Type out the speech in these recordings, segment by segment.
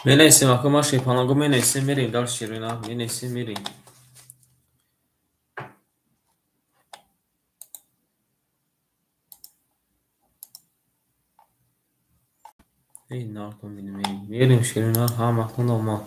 Meneyse aklıma şey palango meneyse mireyim dal şirina meneyse mireyim. Ey narkom benim mireyim şirina ha maktan olma.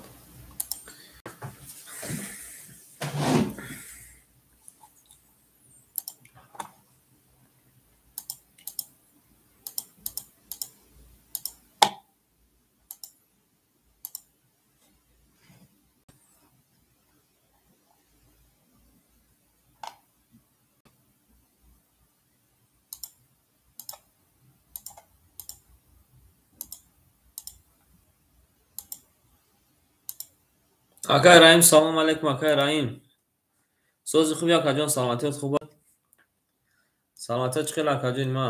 Akay Rahim salam aleyküm Akay Rahim. Soz خوبی Akajon سلامتی خوبه سلامتی چخیل Akajon ما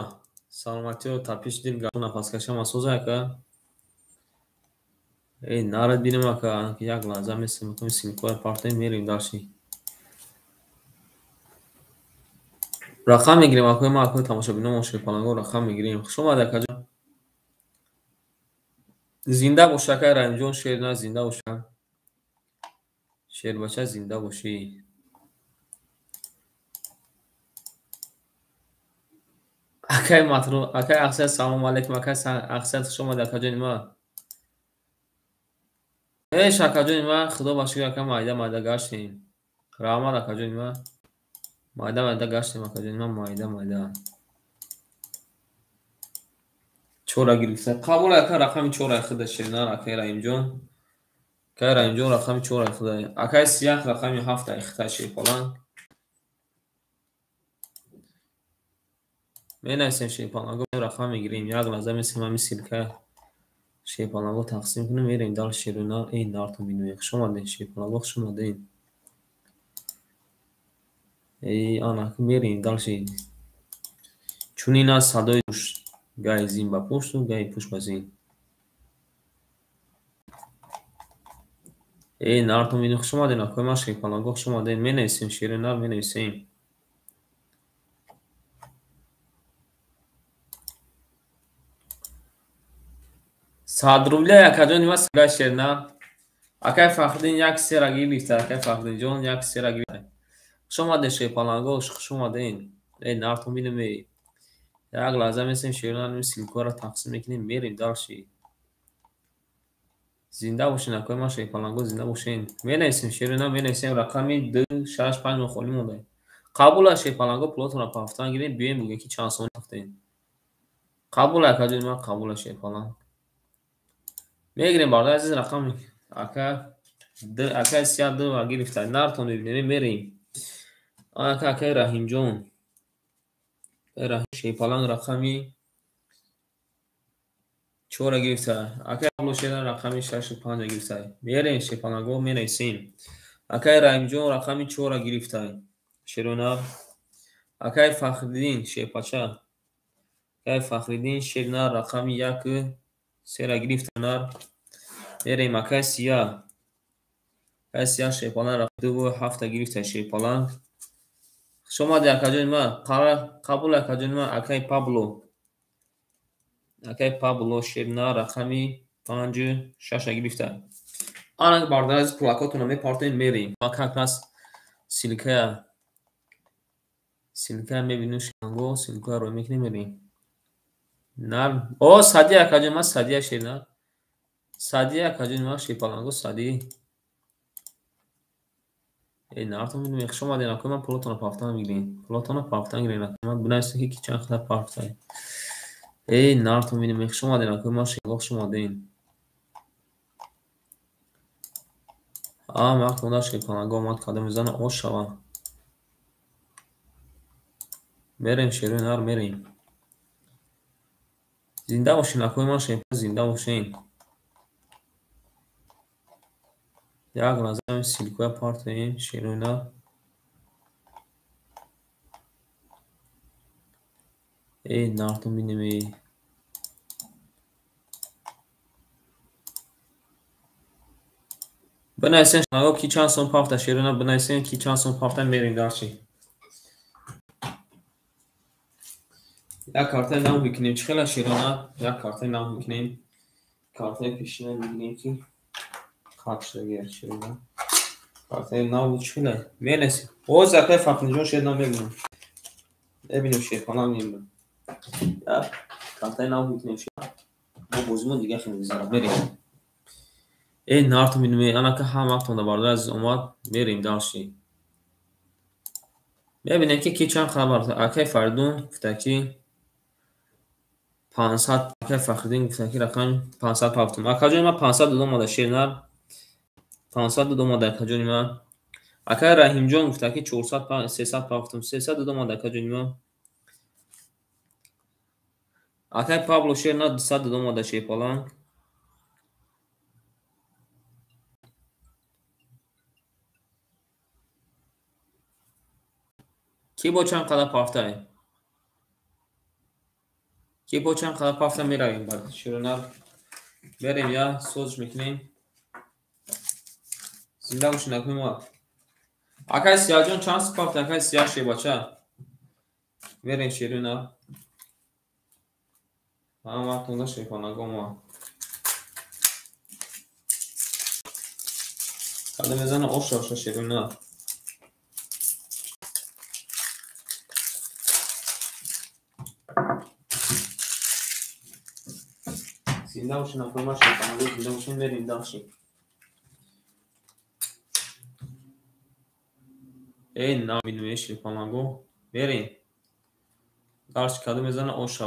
سلامتی و تپیش دل گاه نفس کشم سوز اکا ای نارد بینم اکا که یک لحظه مثل مکم سینکوار پارتای میریم داشتی رقم میگیریم اکوی ما اکوی تماشا بینم مشکل پالانگو رقم میگیریم شما در Akajon زنده باش Akay Rahim جون شیر نه زنده باش شیر بچه زنده باشی اکای مطلوب اکای اقصد سلام علیکم اکای اقصد شما در Akajon ما ایش Akajon ما خدا باشی اکا مایده گشتیم رحمت Akajon ما مایده گشتیم Akajon ما مایده چورا گرفته قبول اکا رقم چورا خود شیرنا اکای Rahim جون اکای Rahim جون رقم چورا خود اکای سیاه رقم 7 اختشی falan مینایسیم شیپالانگو رقم میگیریم یک لحظه مثل ما سیلکه شیپالانگو تقسیم کنیم میریم دال شیرنا این نارتو مینوی شما دین شیپالانگو شما دین ای آنا میریم دال شی چون اینا صدای گای زین با پشت و گای پشت با زین ای نارتو مینوی شما دین اکوی ما شیپالانگو شما دین مینایسیم شیرنا مینایسیم صدروبله Akajon ما سگای شیرنا اکای فخردین یک سیرا گیلیفته اکای فخردین جون یک سیرا گیلیفته شما دین شیپالانگو شما دین ای نارتو مینوی یک لحظه مثل شیرنا سیلکو را تقسیم میکنیم میریم دارشی زنده باشین اکوی ما شیپالانگو زنده باشین مینایسیم شیرنا مینایسیم رقمی 265 مخولی مونده قبول شیپالانگو پلوتون را پافتان گیریم بیایم بگه که چند سون رفتین قبول Akajon ما قبول شیپالانگ میگیریم بارده عزیز رقم اکای سیاه دو و گرفته نارتون ببینیم میریم اکای Rahim جون Rahim شیپالانگ رقمی چورا گرفته اکای بلوشیدن رقمی 65 گرفته میریم شیپالانگو مینایسیم اکای Rahim جون رقمی چورا گرفته شیرونا اکای فخردین شیپاچه اکای فخردین شیرنا رقمی یک سیرا گرفته نار میریم اکای سیاه شیپالانگ رقمی 2 و 7 گرفته شیپالانگ شما در Akajon ما قبول Akajon ما اکای پابلو شیرنا رقمی 5 6 گرفته آن بارده از پلاکاتون رو میپارتین میریم اکای پس سیلکه میبینیم شیپالانگو سیلکه رو میکنیم میریم نرم او سادی Akajon ما سادی شیرنا سادی Akajon ما شیپالانگو سادی ای نارتون میدونم شما دین اکوی من پلوتون رو پافتان میگیریم من بنایسته که چند خدا پافتای ای نارتون میدونم شما دین اکوی ما شیپالانگو شما دین وقت مدار شیپالانگو اومد کاده میزنه او شوا میریم شیرنا رو میریم زنده باشین اکوی ما شیپالانگو زنده باشین یک لحظه سیلکوی پارتاییم شیرنا ای نارتون میدونم بنایسین شیپالانگو کی چند سون پافتا شیرنا بنایسین کی چند سون پافتن میریم دارچی یک کارتای نام بکنیم چخیل شیرنا یک کارتای نام بکنیم کارتای پیشینه بگیریم که karşıya şöyle. Kartayı nav şöyle. Venesi. O zaten farklı şey nam bilmiyorum. Ne bileyim şey falan bilmiyorum. Ya kartayı nav bitmiyor şey. Bu bozma دیگه خیلی zarar بریم. نارت میدونی انا که هم وقت برده از اومد بریم داشتی. ببینیم که چند خبر اکی فردون گفته 500 اکی فخردین گفته رقم 500 پافتم. اکاجون ما 500 دو ماده شیرنر 500 دو ماده اکاجون ما اکی رحیم جون گفته 400 300 پافتم 300 دو ماده اکاجون ما اکی پابلو شیرنر 200 دو ماده شیپالان کی با چند قدر پافته کی با چند قدر پافته میرویم بعد شیرنر بریم یا سوزش میکنیم زنده باشین نکنیم ما اکای سیاه جون چند پافته اکای سیاه شی باچه بریم شیرنر من وقت اونده شیپانه گو ما قدم بزنه osh شیرنر زنده باشین نکنیم ما شیپانه گو زنده باشین بریم داشتیم نامیدونی شیپانه گو بریم داشت قدم بزنه osh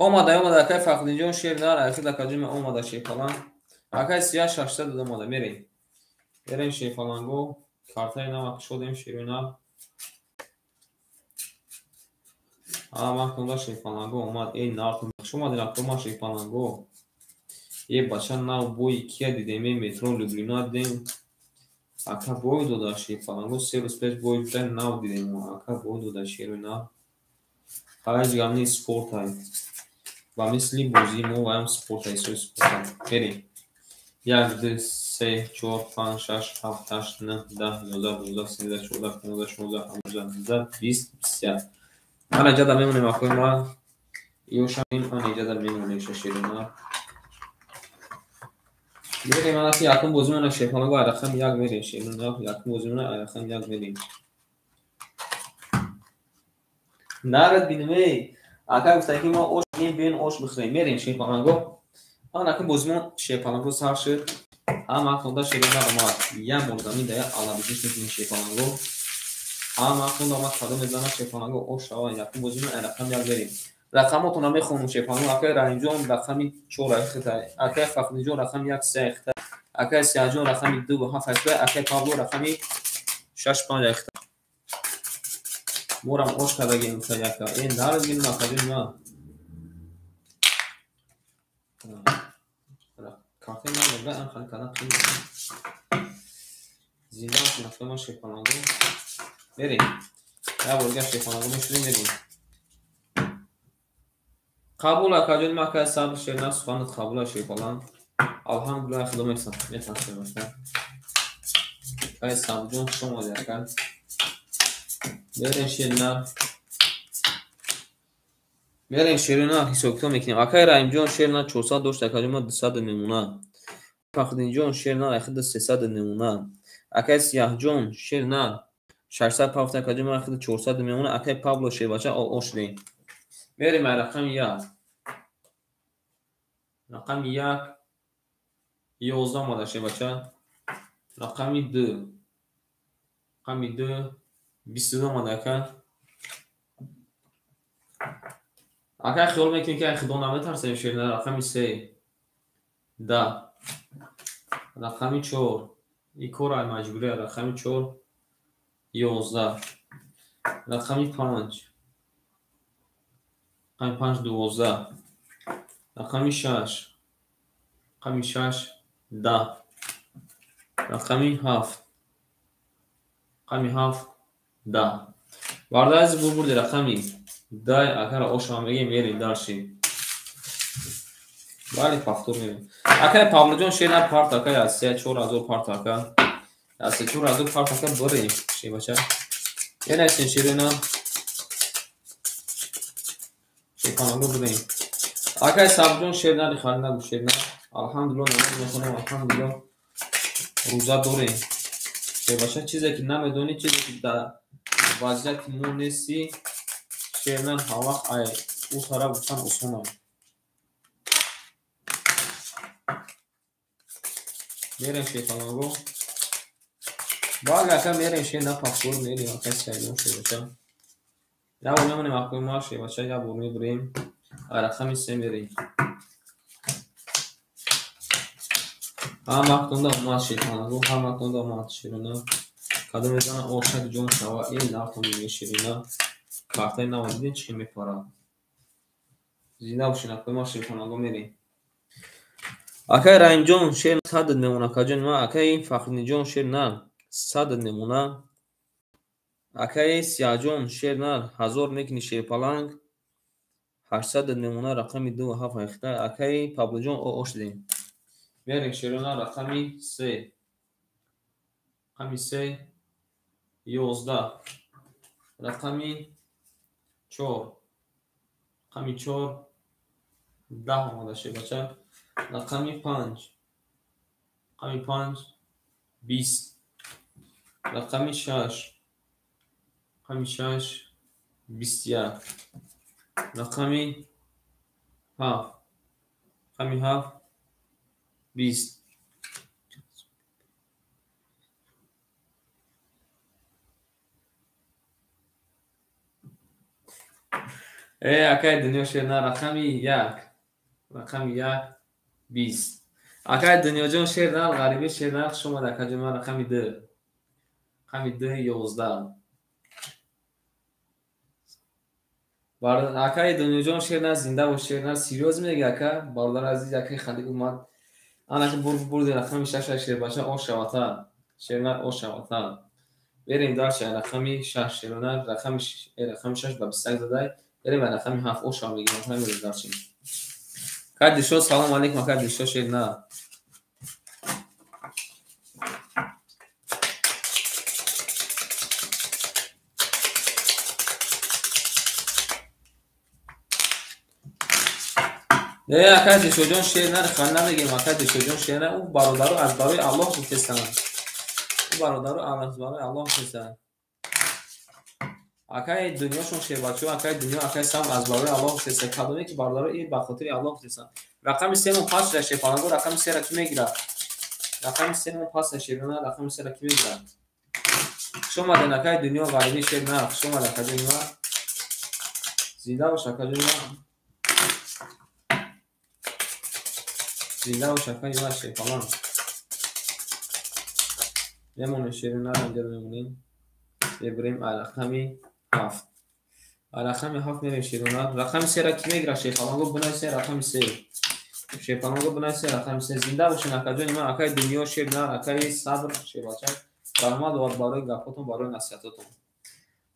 اومده اکای فقدین جون شیرنر اخیر دکاجیم اومده شیپالان اکای سیاه 600 دو اومده بریم شیپالان گو کارتای نمک شدیم شیرنر من کنده شیپالان گو اومد نارت شما دینا کما شیپالان گو یه بچه نو بوی کیا دیدیم مترو لوبلینا دیدیم اکا بوی دودا شیپالان گو 3 روز پیش بوی بودن نو دیدیم اکا بوی دودا شیرنر خواهی جگرانی سپورت های و مثلی بوزی مو و هم سپورت های سوی سپورت های بریم 1 2 3 4 5 6 7 8 9 10 11 12 13 14 15 16 17 18 20 21 من اینجا در میمونیم اخوی ما یوشمیم من اینجا در میمونیم شیرنر بریم من اخی یکم بوزیمون شیپانه گو ارخم یک بریم شیرنر یکم بوزیمون ارخم یک بریم نرد بینیم اکا گفته که ما اوش بین اوش بخریم بریم شیپانه گو من اکم بوزیمون شیپانه گو سر شد اما خونده شیرنر ما یه مردمی ده علا بیشش میکنیم شیپانه گو اما خونده ما کدوم بزنه شیپانه گو اوش یکم بوزیمون ارخم یک بریم رقماتون هم میخونم شیپانه اکای رحیم جون رقمی 4 اخته اکای فخری جون رقم 1 3 اخته اکای سیاه جون رقمی 2 7 اخته اکای پابلو رقمی 6 5 اخته مورم اوش کده گیم تا یکا نارد گیم نکدیم ما کارتی ما بگه ام خیلی کدم خیلی زنده هاش نفته ما شیپانه گو بریم یا برگه شیپانه گو میشونیم بریم قبول اکاجون ما که صبر شیرنر سخانت قبول شیپالان الحمدلله خدا میتونسته باشه که صبر جون شما دیگر بریم شیرنر حسابتو میکنیم اکای رحیم جون شیرنر 400 داشت اکاجون ما 200 نمونه فخردین جون شیرنر اخد 300 نمونه اکای سیاه جون شیرنر 600 پافت اکاجون ما اخد 400 نمونه اکای پابلو شیباچه اوش دیم بریم رقم 1 رقم 1 11 ماده شیباچه رقم 2 22 ماده اکا خیال میکنیم که خدا نمیترسیم شیرنر رقم 3 10 رقم 4 این کار مجبوره رقم 4 11 رقم 5 12 رقم 6 10 رقم 7 10 وارد از بود رقمی 10 اگر اوش هم بگیم میریم داشتیم ولی پافتور میریم اگر پابلو جون شیرنر پارت اگر از 3 4 از او پارت اگر از 3 4 از او پارت اگر بریم شی باشه یه نشین شیرنر شیپانه گو بریم акай Сабҷон шернари харина гӯ шерна. Алҳамдулилло намоз мехонем, алҳамдулилло рӯза дорем. Шербаша чизе ки намедонӣ, чизе ки дар вазъияти мо нести, шерна ҳар вақт ай ӯ тараф гуфтан осона. Мерем шефалаго. Бале ака мерем шерна пафтор мерем ака сайдон шербаша. Я бор мемонем акои мо шербаша я бор мебурем. Рақами 3 мерем. Ҳамактонда омад шефалаго, ҳамактонда омад шерона. Кадом мезана ошак ҷон шава ин нахони меширина. Картаи навадидин чӣ мепара. Зинда бошин акои мо шефалаго мерем. акай Раимҷон шер 100 мемона каҷони ма. Акай Фахриниҷон шер на 100 мемона. акай Сиҳаҷон шер на 1000 мекини шерпаланг 800 мемона. Рақами 2 7 хта. акай Паблоҷон ошдем. Мерем шерона рақами 3. рақами 3 11. рақами 4. рақами 4 10 омада шербача. рақами 5. рақами 5 20. рақами 6. рақами 6 21. рақами 7. рақами 7 20. акай дунё шерна рақами 1. рақами 1 20. акай Дунёҷон шерна ғариби шерна шумада каҷома рақами 2. рақами 2 11. акай Дунёҷон шерна зинда бош шерна серёз мега ака бародар азиз акай хадик омад анаки бурди рақами 6 шербаша ошавата шерна ошавата. Берем дарча рақами 6 шерона рақами 6 ба 21 задай. Берем рақами 7 ошав мегим акай мерем дарча. Акай Дилшод салом алейкум акай Дилшод шерна. акай Дилшодҷон шерна ханда мегим акай Дилшодҷон шерна ӯ бародару аз барои Аллоҳ гуфтестанд. ӯ бародару аз барои Аллоҳ гуфтестанд. акай Дунёшон шербачо акай Дунё акай сам аз барои Аллоҳ гуфтестанд. Кадоме ки бародару ин ба хотири Аллоҳ гуфтестанд. Рақами 3 мон пас ра шефалаго рақами 3 ра ки мегирад. рақами 3 мон пас ра шерона рақами 3 ра ки мегирад. Шумаден акай Дунё ғариби шерна шумада каҷони ма. Зинда боша каҷони ма. Зинда боша акай ма шефалан. мемонем шерона инҷа мемонем. Мебурем рақами 7. рақами 7 мерем шерона. рақами 3 ра ки мегирад шефалаго бунаи 3 рақами 3. шефалаго бунаи 3 рақами 3. Зинда бошин акаҷони ма акай Дунё шерна акай сабр шебача. Раҳмат ва барои гафотон барои насиҳатотон.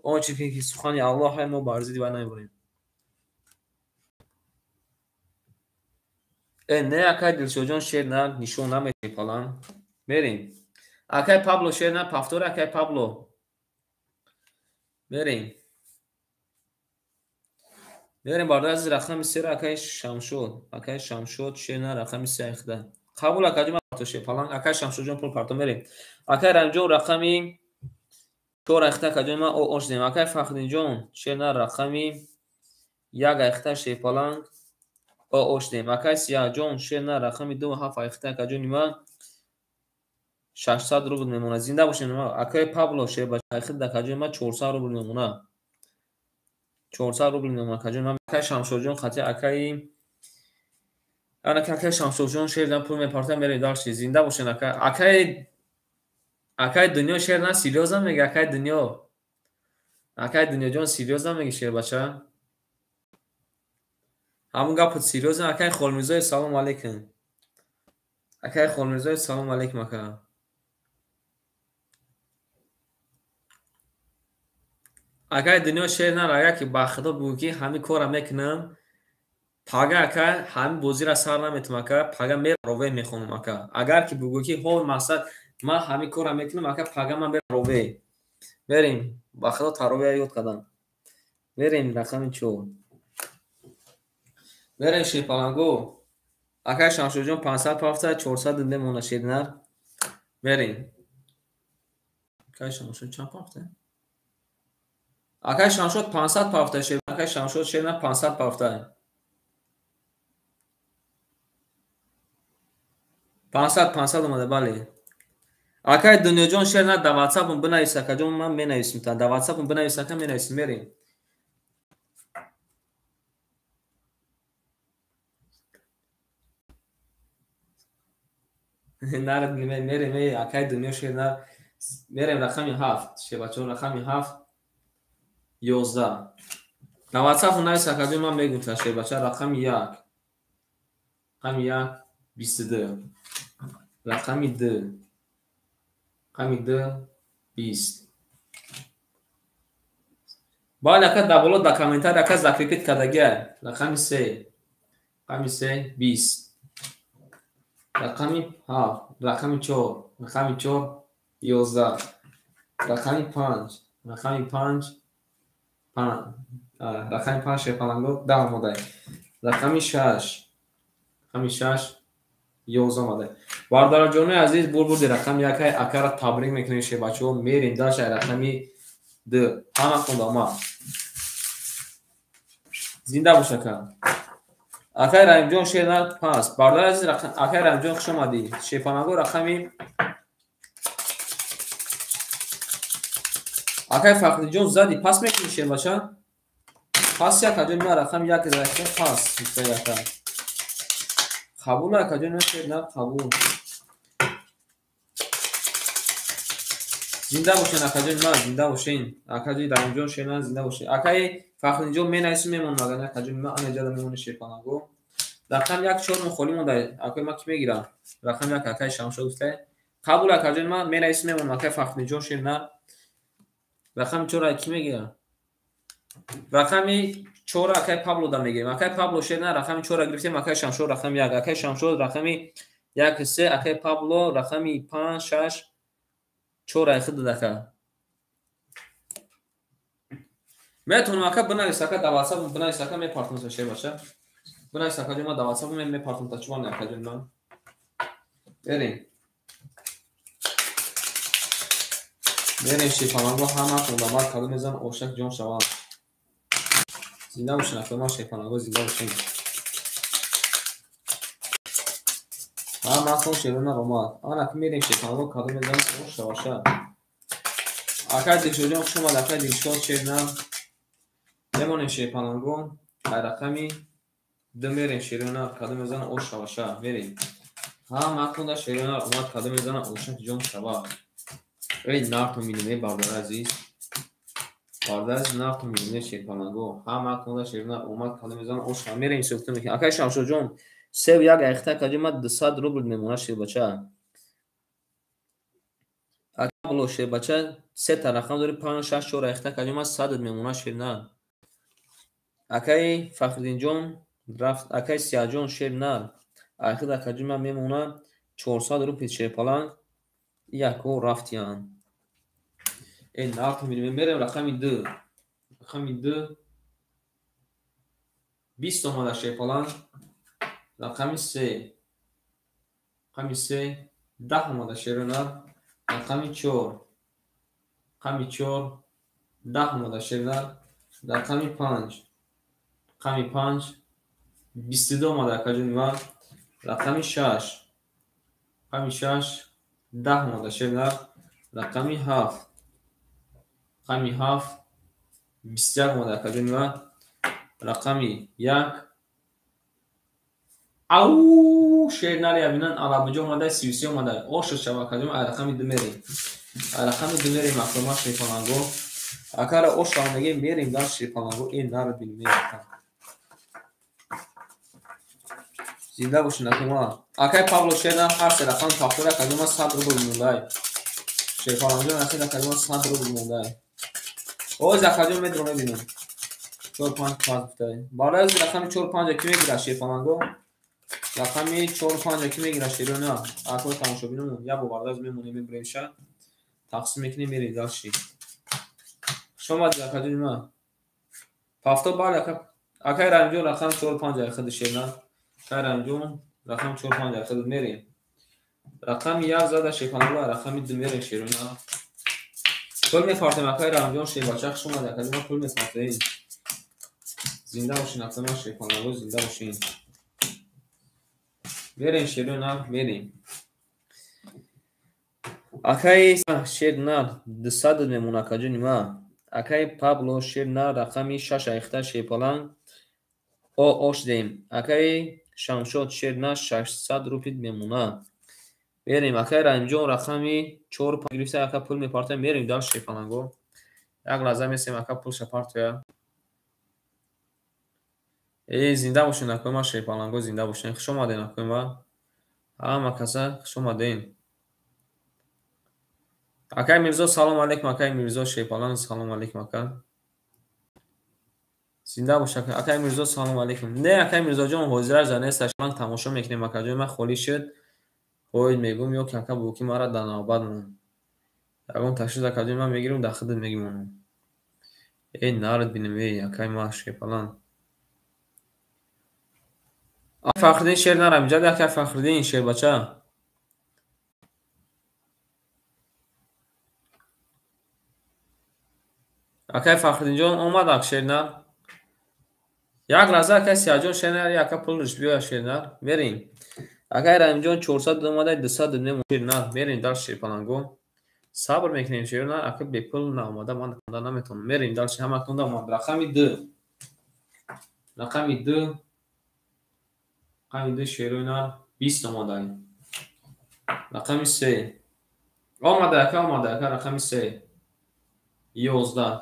Он чизе ки сухани Аллоҳ мо бар зидди ва намебурем. не акай Дилшодҷон шерна нишон намешефалан. Мерем. акай Пабло шерна пафтор акай Пабло. Мерем. Мерем бародар азиз рақами 3 ра акай Шамшод. акай Шамшод шерна рақами 3 хда. Қабул акаҷома то шефалан акай Шамшодҷон пул парто мерем. акай Раимҷон рақами 4 хта каҷома ошдем. акай Фахриҷон шерна рақами 1 хта шефалан ошдем. акай Сиҳаҷон шерна рақами 2 7 хта каҷони ма 600 рубл мемона. Зинда бошен. акай Пабло шербаша хда каҷони ма 400 рубл мемона. 400 рубл мемона каҷони ма. акай Шамшодҷон хати акай акай Шамшодҷон шерна пул мепарта мерем дарчи. Зинда бошен акай акай Дунё шерна серёза мега акай Дунё. акай Дунёҷон серёза меги шербаша. ҳамун гапот серёза. акай Холмирзоев салом алейкум. акай Холмирзоев салом алейкум ака. акай Дунё шерна агар ки ба худо бигӯ ки ҳамин кора мекунам пага ака ҳамин бозира сар наметам ака пага мера рове мехонам ака. агар ки бигӯ ки ҳо мақсад ман ҳамин кора мекунам ака пага ман мера рове. мерем ба худо таровея ёд кардам. мерем рақами 4. بریم شیپالانگو. اکای شمشو جون 500 پافتا 400 میمونه شیرنر. بریم. اکای شمشو چند پافتا؟ اکای شمشو 500 پافتا شیر. اکای شمشو شیرنر 500 پافتا. 500 اومده بله. اکای دنیا جون شیرنر در واتساپ بنویس اکای جون من بنویسم تا در واتساپ بنویس اکای بنویسم بریم. نرد میریم اکای دنیا شیرنر میریم رقمی 7 شه بچه‌ها رقمی 7 11 در واتساپ نویس اکای جون من میگم تا شه بچه‌ها رقمی 1 رقمی 1 22 رقمی 2 رقمی 2 20 باید اکا در بالا در کامنتار اکا ذکر کردگیه رقمی 3 رقمی 3 20 رقمی 7 رقمی 4 رقمی 4 11 رقمی 5 رقمی 5 رقمی 5 شیپالانگو 10 اومده رقمی 6 رقمی 6 11 اومده باردار جون عزیز بردی رقم یکی اکا را تبریک میکنیم شه بچه‌ها میریم داش رقمی 2 همه خوندم زنده باشه کن اکای رحیم جون شیرنر پاس باردار عزیز اکای رحیم جون خوش اومدی شیپالانگو رقمی اکای فخری جون زدی پاس میکنی شیر باشه پاس یک اجون ما رقم یک رقم پاس میشه قبول اکای جون شیرنر قبول زنده باشین اکای جون ما زنده باشین اکای رحیم جون شیرنر زنده باشین اکای فخری جون مینایس میمون مگه نه اکای جون ما انجام میمونه شیپالانگو رقم یک چور مخالی مونده اکای ما کی میگیرم رقم یک اکای شمشو گفته قبول اکای جون ما مینایس میمون اکای فخری جون شیرنر رقم 4 کی میگیرم رقمی 4 اکای پابلو دا میگیریم اکای پابلو شیرنر رقمی 4 گرفتیم اکای شمشو رقم 1 اکای شمشو رقمی 1 3 اکای پابلو رقمی 5 6 4 خود دکا میتونم اکا بنویس اکا در واتساپ بنویس اکا میپارتم شه باشه بنویس اکا ما در واتساپ میپارتم تا چون اکا جون بریم شیپالانگو همه خوندم کدوم میزن اوشک جون شوان زنده باشین اکا ما شیپالانگو زنده باشین همه خون شیرونه اومد آن اکا میریم شیپالانگو کدوم میزن اوش باشه اکا دیشو جون خوش اومد اکا دیشو شیرونه میمونیم شیپالانگو رقمی 2 میریم شیرونه کدوم میزن اوش باشه میریم همه خون شیرونه اومد کدوم میزن اوشک جون شوان ای نارتو میلیمه باردار عزیز باردار عزیز نارتو میلیمه شیپالانگو همه خون شیرونه اومد کدوم میزن اوش میریم سوخته میکنیم اکا شمشو جون سه و یک اخته کجا ما 200 روبل میمونه شیر بچه اکا بلو شیر بچه سه تا رقم داری 5 6 4 اخته کجا ما 100 میمونه شیر نه اکای فخردین جون رفت اکای سیاه جون شیر نه اخیر کجا ما میمونه 400 روبل شیپالانگ یکو رفتیان این نارتو میلیمه میریم رقمی 2 رقمی 2 20 اومده شیپالانگ رقمی 3 رقمی 3 10 اومده شیر نه رقمی 4 رقمی 4 10 اومده شیر نه رقمی 5 رقمی 5 22 اومده اکا جون ما رقمی 6 رقمی 6 10 اومده شیر نه رقمی 7 رقمی 7 21 اومده اکا جون ما رقمی 1 او شیر نری ابینان علابجا اومده 33 اومده اوش شما اکا جون رقمی 2 میریم رقمی 2 میریم اکا شیپالانگو اکا را اوش رانگی میریم در شیپالانگو این نار بینیم زنده باشین اکا ما اکای پابلو شیرنر هر سه رقم پافتور اکا ما 100 روبل مونده شیپالانگو اکا اکا ما 100 روبل مونده اوز اکا جون میدرو میبینیم 4 5 پافتور بالا از رقم 4 5 کی میگیره شیپالانگو رقمی 4 5 کی میگیره شیرونه اکا تماشا بینم یا بالا از میمونیم میبریم شا تقسیم میکنیم میریم داشی شما اکا جون ما پافتور بالا اکا Акай рамҷон рақам 4-5 хад шена. Акай рамҷон рақам 4-5 хад мерем. Рақами 1 зада шепанаго рақами 2 мерем шерона. Пул мефартем акай рамҷон шебачах шума дакадима пул мефартем. Зинда бошин акай шепанаго зинда бошин. Мерем шерона мерем. Акай шерна 200 мемуна каҷонима. Акай Пабло шерна рақами 6 айхта шепалан о ошдем. Акай Шамшод шерна 600 рупид мемуна. Берем. Акай Раимҷон рақами 4 гирифта ака пул мепартем мерем дар шепаланго. Як лаҳза месем ака пул шапартоя. Зинда бошин акома шепаланго зинда бошин. Хуш омаден акома. Ҳама каса хуш омаден. Акай Мирзо салом алейкум. Акай Мирзо шепалан салом алейкум ака. Зинда бош ака. Акай Мирзо салом алейкум. Не акай Мирзоҷон ҳозир занест шалан тамошо мекунем ака ҷои ман холӣ шуд. Ҳоид мегум ё ки ака буки мара дар навбат мон. Ягон ташвиш ака ҷои ман мегирам дар хидмат мегимонам. Нард бинем акай ма шепалан. Фахриддин шер нарам ҷад акай Фахриддин шербача. Акай Фахриддинҷон омад ак шернар. Як лаҳза акай Сиҳаҷон шернар яка пулш биёя шернар. Мерем. Акай Раимҷон 400 омада 200 мемон шернар. Мерем дар шерпаланго. Сабр мекунем шернар ака бепул наомада ман хонда наметонам. Мерем дар ҳама хонда омад. Рақами 2. Рақами 2. Рақами 2 шернар 20 омада. Рақами 3. омада ака рақами 3. 11.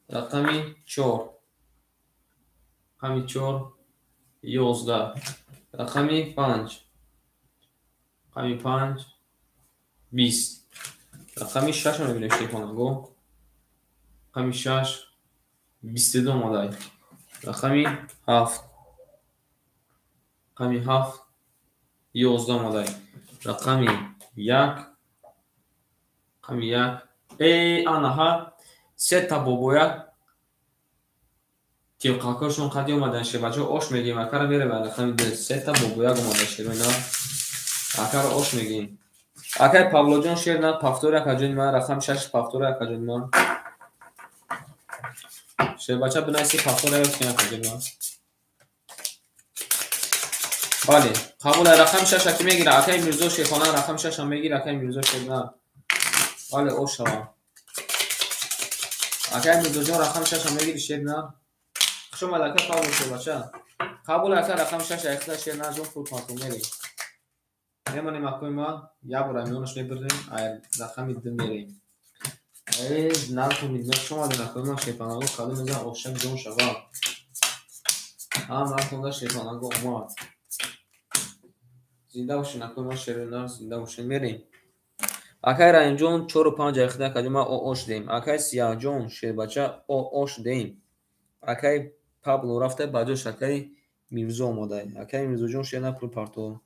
Рақами 4. Рақами 4. 11. Рақами 5. Рақами 5. 20. Рақами 6 мебинем шепанаго. Рақами 6. 22 омадай. Рақами 7. Рақами 7. 11 омадай. Рақами 1. Рақами 1. Анаҳа. Сета бобоя. Тилқакошон қади омадан шебачо ош мегим акара мерем рақами 2. Сета бобоя омадан шерона. Акара ош мегим. Акай Павлоҷон шерна пафтори акаҷони ман рақам 6 пафтори акаҷони ман. Шербача бинайси пафтори ёфтин акаҷони ман. бале қабул рақам 6 аки мегира акай Мирзо шехона рақам 6 мегира акай Мирзо шерна. бале ош шава. акай Мирзоҷон рақам 6 мегири шерна. хуш омад акай Павло шербача. қабул акай рақам 6 айхта шерна ҷон фул пафтор мерем. Мемонем акои ма ябора меонаш мебирдем рақами 2 мерем. накунид шумо дар акои ма шепанаго каду мезан ошак ҷон шава. накунда шепанаго омад. зинда бошин акои ма шерона зинда бошин мерем. акай Раимҷон 4-5 айхта акаҷони ма ош дем. акай Сиҳаҷон шербача ош дем. акай Пабло рафта баҷош акай Мирзо омадай. акай Мирзоҷон шерна пул парто.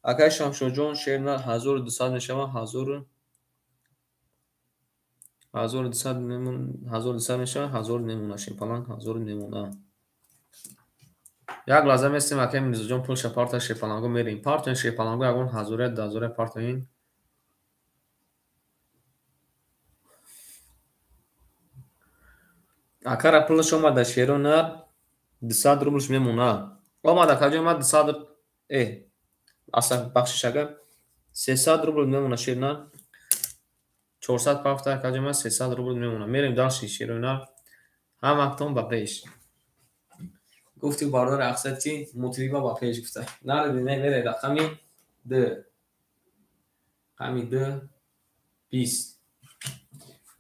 акай Шамшоҷон шерна 1200 мешава 1200 мешава 1000 мемона шепалан 1000 мемона. як лаҳза местем акай Мирзоҷон пул шапарта шепаланго мерем. партоин шепаланго ягон 1000 партоин. акара пулш омада шерона 200 рублш мемона. омада каҷои ма 200 аса бахшиш ага 300 рубл мемона шерна. 400 пафта каҷои ма 300 рубл мемона. мерем далши шерона ҳамактон ба пеш. гуфти бардори ақсати мутриба ба пеш гуфта. наради не мере рақами 2. рақами 2 20.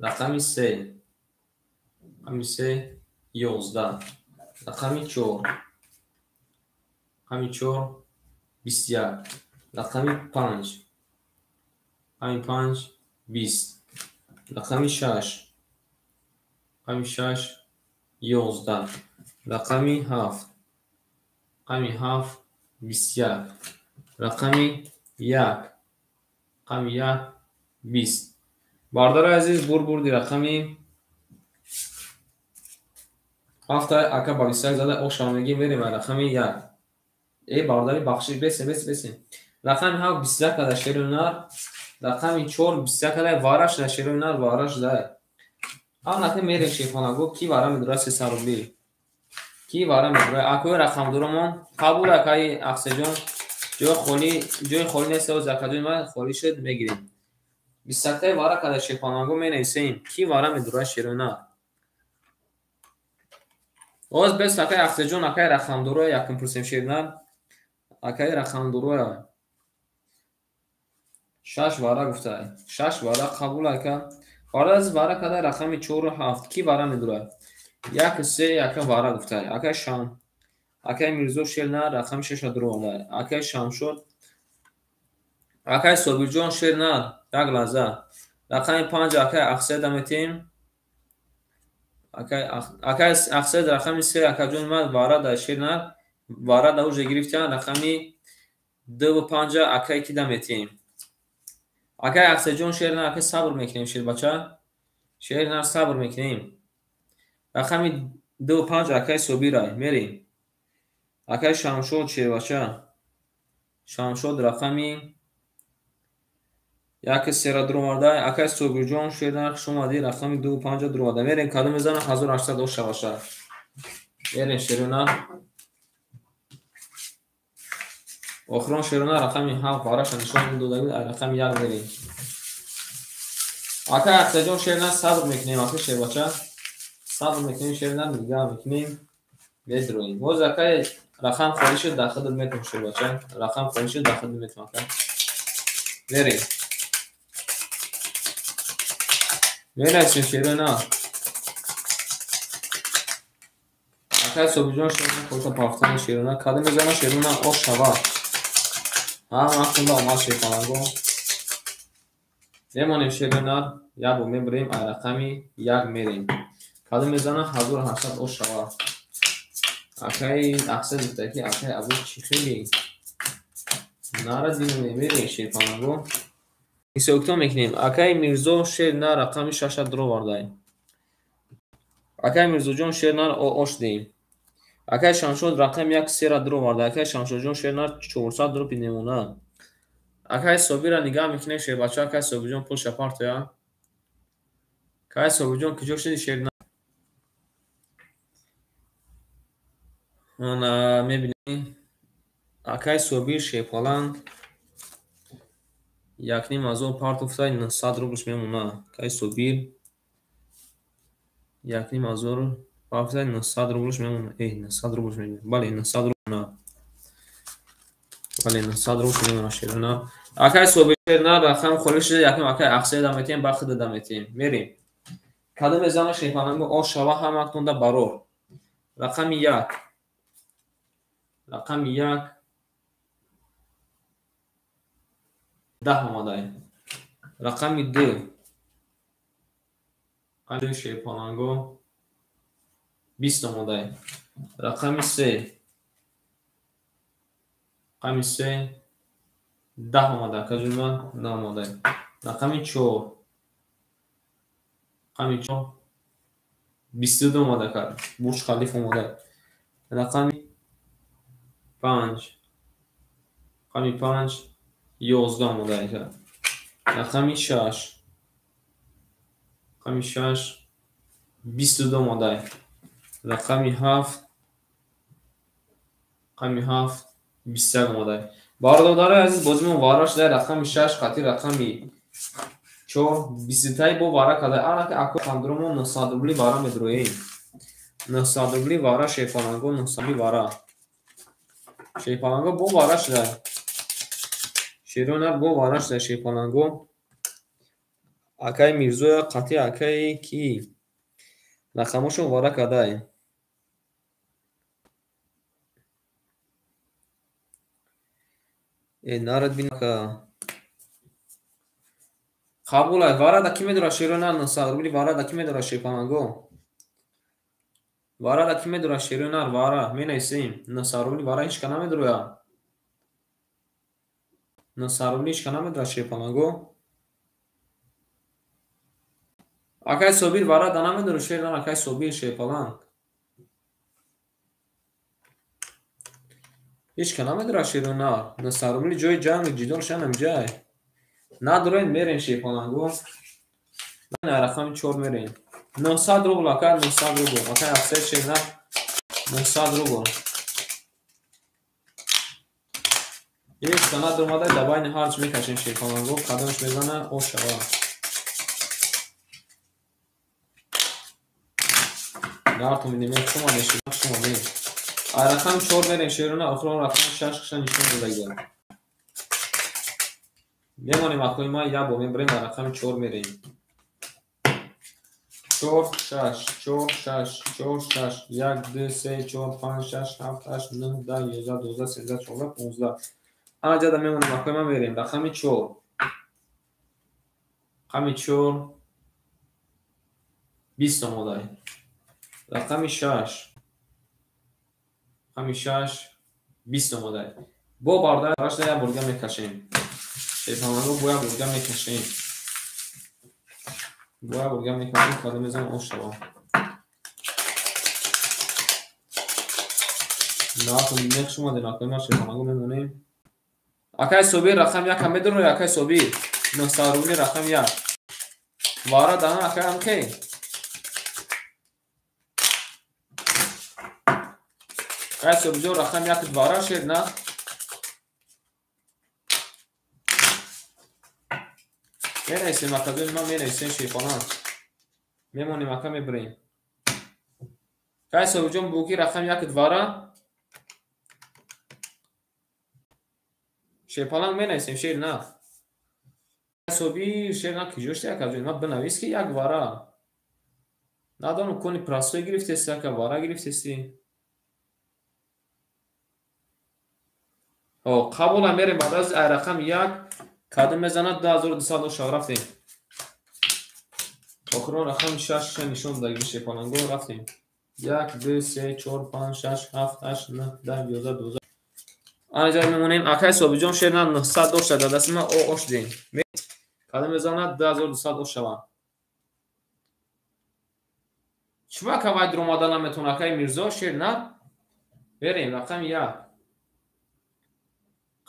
рақами 3. рақами 3 11. рақами 4. рақами 4 21. рақами 5. рақами 5 20. рақами 6. рақами 6 11. рақами 7. рақами 7 21. рақами 1. рақами 1 20. бардори азиз бурди рақами 7 ака ба 21 зада ошам мегим мерем рақами 1. бардори бахшиш бесе. рақами 7 21 када шерунар. рақами 4 21 када вараш да шерунар вараш да. Анака мерем шефонагу ки вара медура 300 рубли. Ки вара медура акои рақам дурамон қабул акаи ақсаҷон ҷои холӣ нест ва закаҷои ман холӣ шуд мегирем. 20 вара када шефонагу менависем ки вара медура шерунар. Оз бес акай ақсаҷон акай рақамдуроя якум пурсем шерунар. акай рақамдуроя 6 вара гуфтай. 6 вара қабул ака. Фараз вара када рақами 4 7 ки вара медура. 1 3 ака вара гуфтай. акай шам. акай Мирзо шерунар рақами 6 дурода. акай Шамшод. акай Собирҷон шерунар як лаҳза. рақами 5 акай ақсед аметем. акай ақсед рақами 3 акаҷони ман вара да шерунар вара да уже гирифтан рақами 2 ва 5 акай ки даметем. акай ақсаҷон шерунар акай сабр мекунем шербача. шерунар сабр мекунем. рақами 2 ва 5 акай Собирай мерем. акай Шамшод шербача. Шамшод рақами 1 3 дуромада. акай Собирҷон шерунар хушомадӣ рақами 2 ва 5 дуромада мерем. кадом мезанам 1800 ошаваша мерем шерунар. охирон шерунар рақами 7 бараша нишон додаги рақами 1 мерем. акай ақсаҷон шерунар сабр мекунем. акай шербача сабр мекунем шерунар нигоҳ мекунем медроем. боз акай рақам холӣ шуд дар хидмат метавон шербача. рақам холӣ шуд дар хидмат метавон акай мерем. мерасем шерунар. акай Собирҷон шерунар хота пафтан шерунар кадом мезанам шерунар ош шава. вақтунда омад шефонагу мемонем шерунар 1 бо мебарем рақами 1 мерем. кадом мезанам 1800 ош шава. акай ақсад гуфтаки акай абу чӣ хеле нара динаме мерем шефонагу ҳисобкитоб мекунем. акай Мирзо шерунар рақами 6 дуро вардай. акай Мирзоҷон шерунар ош дем. акай Шамшод рақами 1 3 дуро вардай. акай Шамшоҷон шерунар 400 дуро пинемона. акай Собира нигоҳ мекунем шербача. акай Собирҷон пул шапартоя. акай Собирҷон куҷо шуди шерунар. ана мебинем акай Собир шефаланд 1,5 парт уфтай 900 рублш мемона. акай Собир 1,5 парт уфтай 900 рублш мемона. 900 рублш мемона. бале 900 рублш. бале 900 рублш мемона шерунар. акай Собир шерунар рақам холӣ шуда якум акай ақсед аметем ба хида даметем мерем. кадом мезанам шефалангу ош шава ҳаматонда барор. рақами 1 рақами 1 10 омадай. рақами 2 қадом шефалангу 20 омадай. рақами 3 рақами 3 10 омадай. акаҷони ман 9 омадай. рақами 4 рақами 4 22 омадай кард. бурҷ халиф омадай. рақами 5 рақами 5 11 омадай кард. рақами 6 рақами 6 22 омадай. рақами 7 рақами 7 21 омадай. бардодарои азиз бозимон вара шудаи рақами 6 қатъи рақами 4 20 бо вара кадай анака ако хамдуромон 900 рубли вара медроем. 900 рубли вара шефалангу 900 рубли вара шефалангу бо вара шудай. шерунар бо вара шудай шефалангу. акай Мирзоя қатъи акай ки рақамошон вара кадай. нарад бинка қабулай варада ки медура шерунар 900 рубли варада ки медура шефалангу. варада ки медура шерунар вара менависем 900 рубли вара ҳичка намедуроя. 900 рубли ҳичка намедура шефалангу. акай Собир варада намедура шерунар акай Собир шефаланг. هیچ که نمیداره شیرونا نصارولی جای جنگ جدال شنم جای ندارین میرین شیپانگو من رقم 4 میرین 900 روبل آکا 900 روبل آکا افسر شیرنا 900 روبل یک سند اومده دباین هارج میکشین شیپانگو قدمش میزنه او شوا دارتون میدیم شما نشید شما میدیم رقم 4 میرین شیرونا آخران رقم 6 کشن نشون بودگیم میمانیم اخوی ما یا با میبریم رقم 4 میریم 4 6 4 6 4 6 1 2 3 4 5 6 7 8 9 10 11 12 13 14 15 انا جدا میمونیم اخوی ما میریم رقم 4 رقم 4 20 مودای رقم 6 رقم 6 20 مودای با بارده راش دیا برگه میکشیم شیفانگو بویا برگه میکشیم بویا برگه میکشیم کاده میزنم او شوا ناکن دیگه شما دیگه ناکن ما شیفانگو میمونیم اکای صوبی رقم 1 هم میدونو یا اکای صوبی نستارولی رقم 1 وارا دانا اکای هم کی اکای صوبی جو رقم 1 وارا شد نه میرسیم اکادوی ما میرسیم شیفانان میمونیم اکا میبریم اکای صوبی جو بوکی رقم 1 وارا شیپالان می‌نویسیم شیر نه صوبی شیر نه کجاست یک از ما بنویس که یک وارا ندانم کنی پراسوی گرفته است که وارا گرفته استی او قبول میریم بعد از رقم 1 کادو میزنه 2200 رفتیم آخرون رقم 6 نشون دادیم شیپالانگو رفتیم 1 2 3 4 5 6 7 8 9 10 11 12 آنجا میمونیم اکای صوبی جون شیر نه 900 دوش داد دست ما او اوش دیم کادو میزنه 2200 شوان شما که باید رومادانا میتونه اکای میرزا شیر نه بریم رقم 1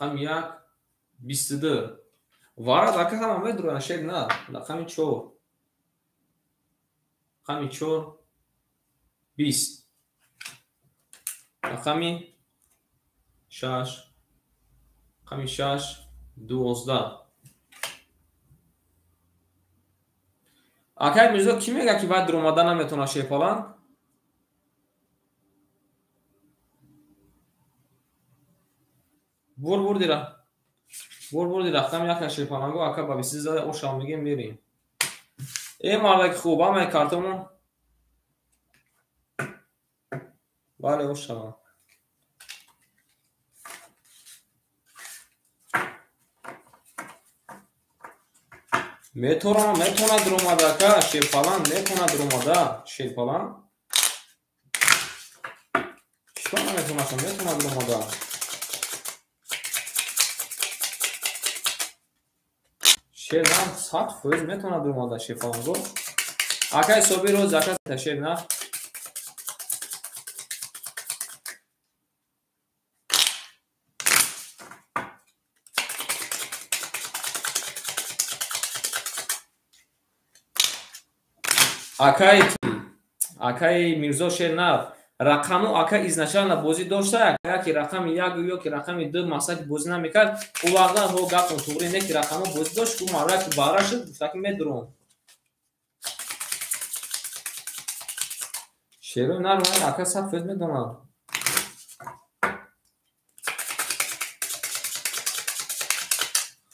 رقم 1 22 وارد اکا هم میدرونه شیر نه رقم 4 رقم 4 20 رقم 6 رقم 6 12 اکای میرزا کی میگه که باید رومادانا میتونه شیر پالان بور دیره بور دیره رقم 1 شیر پالانگو اکا با 20 زده او شام میگیم میریم این مالک خوب هم ای کارتمون بله او شما میتونه دروماده که شیرپالان میتونه دروماده شیرپالان چطور میتونه دروماده شیرپالان 100% میتونه دروماده شیرپالان گو اکای صوبی روز زکات شیر نه акай мирзо шернав рақаму ака изначально бозӣ дошта яки рақами 1 ё ки рақами 2 масаки бозӣ намекард у вақта ҳо гапон туғри не ки рақамо бозӣ дошт ку мавлаки бара шуд гуфтаки медурон шерои нармай ака 100% медонад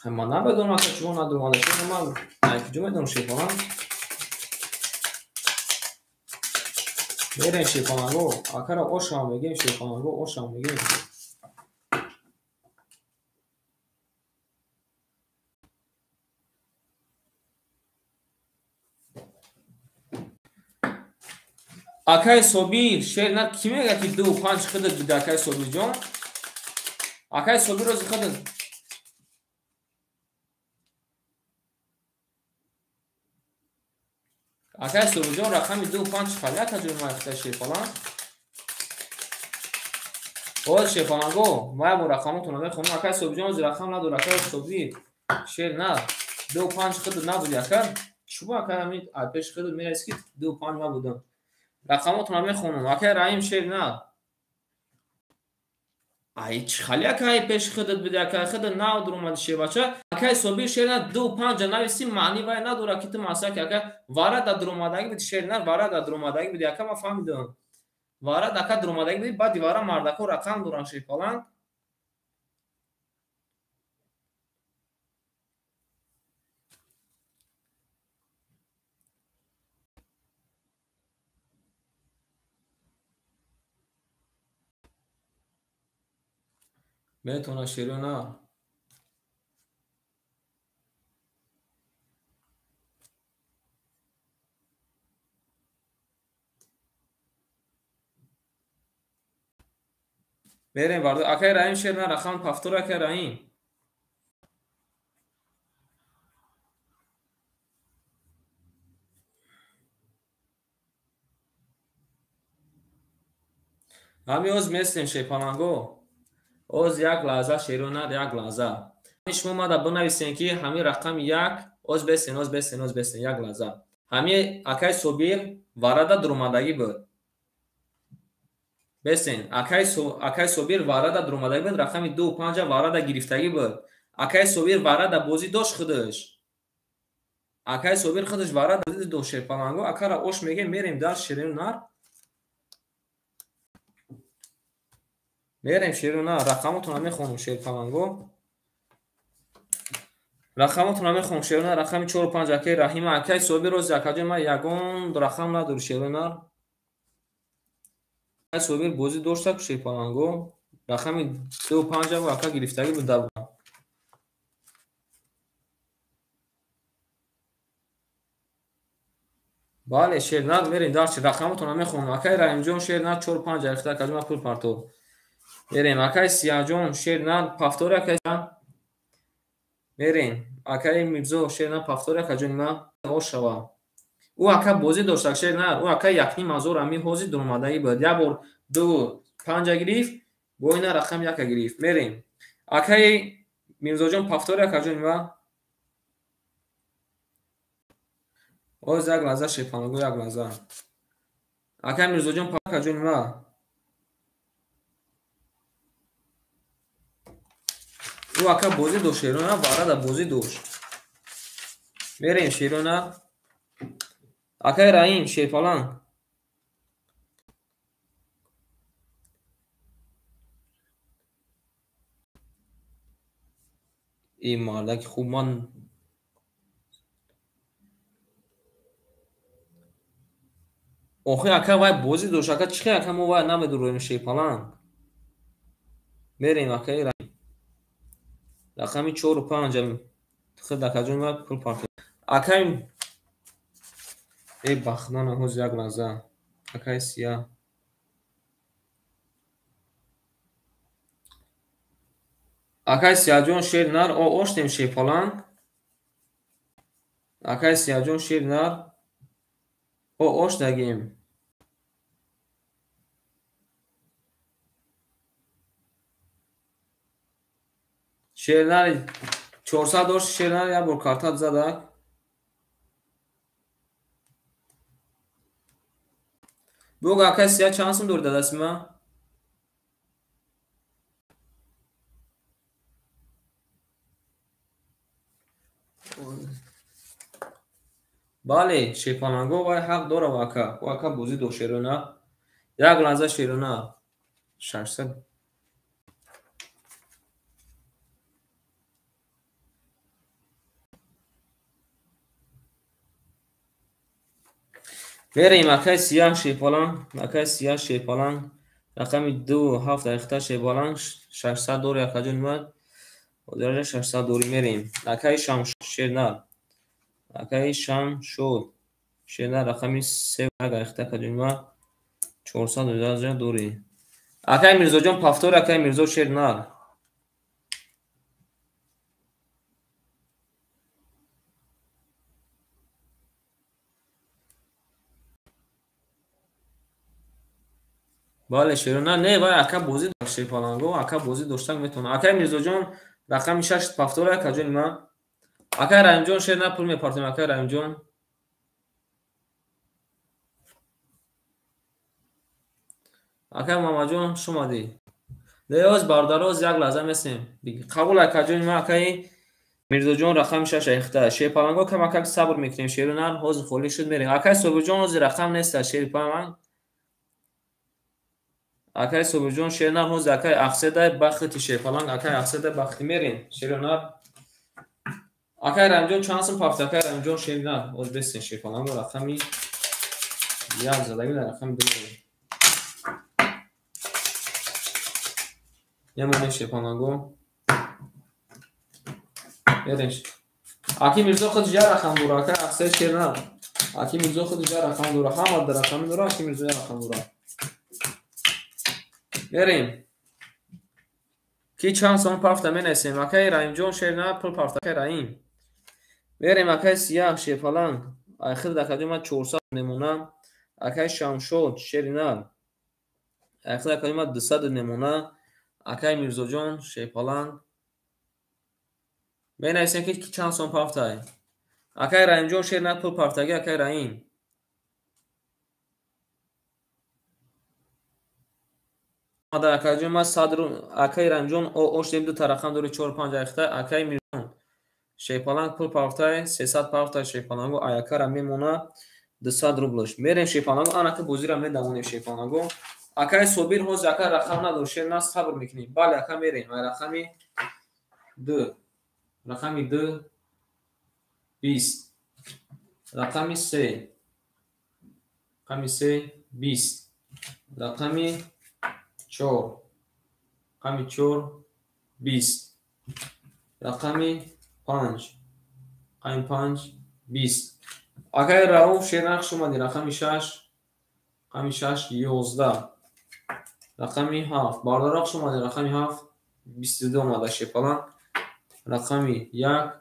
ман намедонам ака чиво надумада шуд ман киҷо медонам шефонам میریم شیپانگو اکر اوشام میگیم شیپانگو اوشام میگیم اکای صوبی شیر نه کی میگه که 2 5 خدت بده اکای صوبی جان اکای صوبی روز خدت اکای صوبی جان رقم 2 5 خالی کجور ما اختشی فلان باز شیفانگو ما با رقماتون رو میخونم. اکای صبح جان رقم نداره. اکای صبحی شیر نه 2-5 خود نبود اکای شما اکای همین پیش خود میرسید 2-5 نبودم. رقماتون رو میخونم. اکای رحیم شیر نه ایچ خالی اکای پیش خودت بده. اکای خود نه درآمد شه بچه. اکای صبحی شیر نه 2-5 نویسی معنی وای نداره که تو ماسه که اکای وارد درآمدگی بده شیر نه وارد درآمدگی بده. اکای ما فهمیدم وارد اکای درآمدگی بده بعد دیواره مردکو رقم دوران شی فلان میتونه شیر نه بریم وارد اکای رحیم شیر نه رقم پفتور اکای رحیم همی اوز میستیم شی پالانگو اوز یک لحظه شیر نه یک لحظه شما ما در بنویسین که همین رقم یک اوز بستین یک لحظه همین اکای صبیر وارد درآمدگی بود بستین اکای صبیر وارد درآمدگی بود رقم 2-5 وارد گرفتگی بود اکای صبیر وارد بازی داشت خودش اکای صبیر خودش وارد دو شی پالانگو اکا را اوش میگه میریم در شیرین نار میریم شیرین نار رقمتون رو میخونم شیر پالانگو رقمتون رو میخونم شیرین نار رقم 4-5 اکای رحیم اکای صبیر روز اکاجی ما یگون رقم نداره شیرین نار اکای صبیر بازی داشت شیر پالانگو رقم 2-5 و اکا گرفتگی بود در بله شیر نار میریم در رقمتون رو میخونم اکای رحیم جون شیر نار 4-5 اختا اکاجی ما پول پارتو میریم اکای سیاه جون شیر نار پفتور اکای میریم اکای میرزا شیر نار پفتور اکاجی ما اوشوا او اکا بازی داشت شیر نار او اکا یکنی مازور امی حوزی درآمدگی بود یک بار 2-5 گرفت با اینا رقم یک گرفت میریم اکای میرزا جون پفتور اکاجی ما اوز یک لحظه شیپانگو یک لحظه اکای میرزا جون پفتور اکاجی ما او اکا بازی داشت شیر نار وارد بازی داشت میریم شیر نار اکای رحیم شیپالان این مالک خوب من آخه اکا وای بازی داشت اکا چی اکا ما وای نمیدونیم شیپالان میریم اکای رقم 4-5 خود اکاجون ما پول پارت اکای ای بخدان هوز یک لحظه اکای سیاه اکای سیاه جون شیر نار او اوشتیم شیپالان اکای سیاه جون شیر نار او اوشتگیم شیر نار 400 داشت شیر نار یک بار کارتات زدک بگو اکای سیاه چند سم دور داده است ما بله شیپالانگو وای حق داره واکا بازی دو شیرونه یک لحظه شیرونه 600 بریم اکای سیاه شیپالان اکای سیاه شیپالان رقم 2-7 اختا شیپالان 600 دور اکاجون مد درجه 600 دوری میریم اکای شام شیرنار اکای شام شد شیرنار رقمی 3 اختا اکاجون مد 400 درجه دوری اکای میرزا جان پفتور اکای میرزا شیرنار бале шерона не вай ака бозӣ шепаланго ака бозӣ доштак метавонад. Акай Мирзоҷон рақами 6 пафтора каҷони ма. Акай Раимҷон шерна пул мепартем. Акай Раимҷон акай Мамаҷон шумади леоз бардароз як лаҳза месем қабул акаҷони ма. Акай Мирзоҷон рақами 6 эхта шепаланго камакак сабр мекунем. Шерона ҳозир холӣ шуд мерем. Акай Собирҷон ҳозир рақам неста шерпаланг. Акай Собирҷон шерна ҳозир акай ахседай бахти шепаланг. Акай ахседай бахти мерем. Шерона акай Раимҷон чанд сум пафт. Акай Раимҷон шерна ҳозир бесен шепаланго рақами як задаги рақами ду ямоне шепаланго ереш Аки Мирзо худ жа рақам дура. Акай ахсед шерна Аки Мирзо худ жа рақам дура. Ҳама дар рақами дура. Аки Мирзо я рақам дура. Мерем ки чанд сум пафта менесем. Акай Раимҷон шерна пул пафта. Акай Раим мерем. Акай Сиях шепаланг ахир дакадима 400 мемона. Акай Шамшод шерна ахир дакадима 200 мемона. Акай Мирзоҷон шепаланг менесем ки чанд сум пафтай. Акай Раимҷон шерна пул пафтаги. Акай Раим акаҷома садр. Акай Раимҷон оштем ду тарақам дори 4-5 ахта. Акай Мирзоҷон шепаланг пул пафтай 300 пафта шепаланго аякара мемона 200 рублош. Мерем шепаланго анака бозира медамонем шепаланго. Акай Собир ҳозир акай рақам надор шерна сабр мекунем. Бале ака мерем. Рақами 2 рақами 2 20 рақами 3 рақами 3 20 рақами 4 рақами 4 20 рақами 5 рақами 5 20 Акай Рауф шерна шумади рақами 6 рақами 6 11 рақами 7 бардароқ шумади рақами 7 22 омада шепаланг рақами 1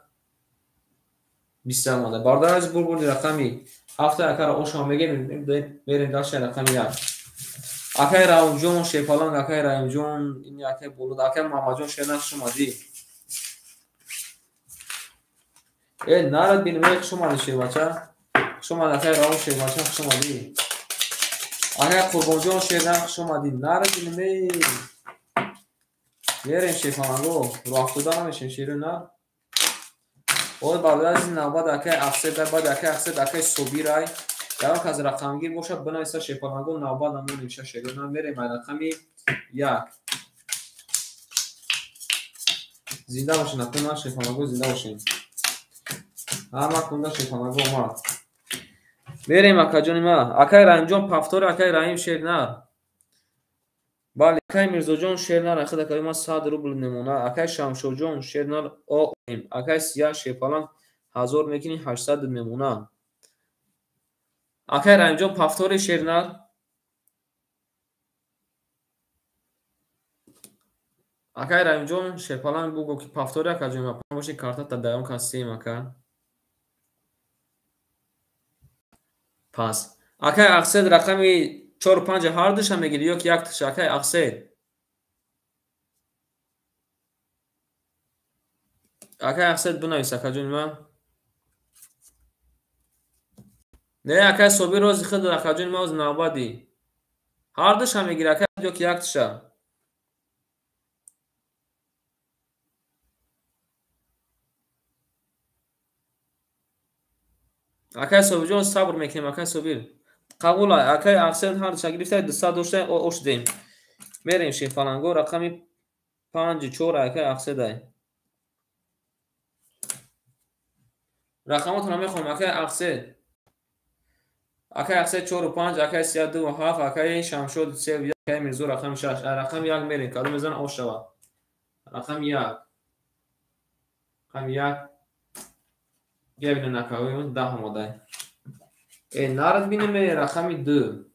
20 омада бардароз бурбурди рақами 7 акара ошам мегем мерем дашта рақами 1 Акай Раимҷон шепаланг Акай Раимҷон ин акай болуд. Акай Мамаҷон шерна шумади нарад бинме шумади шевача шумади. Акай Раум шевача шумади. Акай Қурбонҷон шерна шумади нарад бинме мерем шепаланго роҳтуда намешем шерона ой баъд навбат акай афседа баъд акай афсед акай Собирай дар каз рақамгир бошад бинависа шепаланго навбат намон навиша шерона мерем рақами 1 зинда бошен акуна шепаланго зинда бошен ҳама кунда шепаланго омад. Мерем акаҷони ма. Акай Раимҷон пафтори Акай Раим шернар. Бале Акай Мирзоҷон шернар ахид акаима 100 рубл мемона. Акай Шамшоҷон шернар оим. Акай Сиях шепаланг 1000 мекини 800 мемона. Акай Раимҷон пафтори шернар. Акай Раимҷон шепаланг буго ки пафтори акаҷони ма боши картата даён кастем ака. Пас Акай Ахсед рақами 4-5 ҳар душа мегири ё ки як туша. Акай Ахсед Акай Ахсед бинавис акаҷони ма. Не Акай Собир рози худ акаҷони ма оз навбади ҳар душа мегири акай ё ки як туша. Акай Собирҷон сабр мекунем. Акай Собир қабул Акай Ахсед ҳар душа гирифта 200 дошта ошдем мерем шепаланго рақами 5-4 Акай Ахседай рақамотро мехоҳам. Акай Ахсед Акай Ахсед 4-5 Акай Сиях 2-7 Акай Шамшод 3 Акай Мирзо рақами 6 рақами 1 мерем кадо мезан ош шавад рақами 1 рақами 1 гебина накавӣ 10 омадай нарад бинеме рақами 2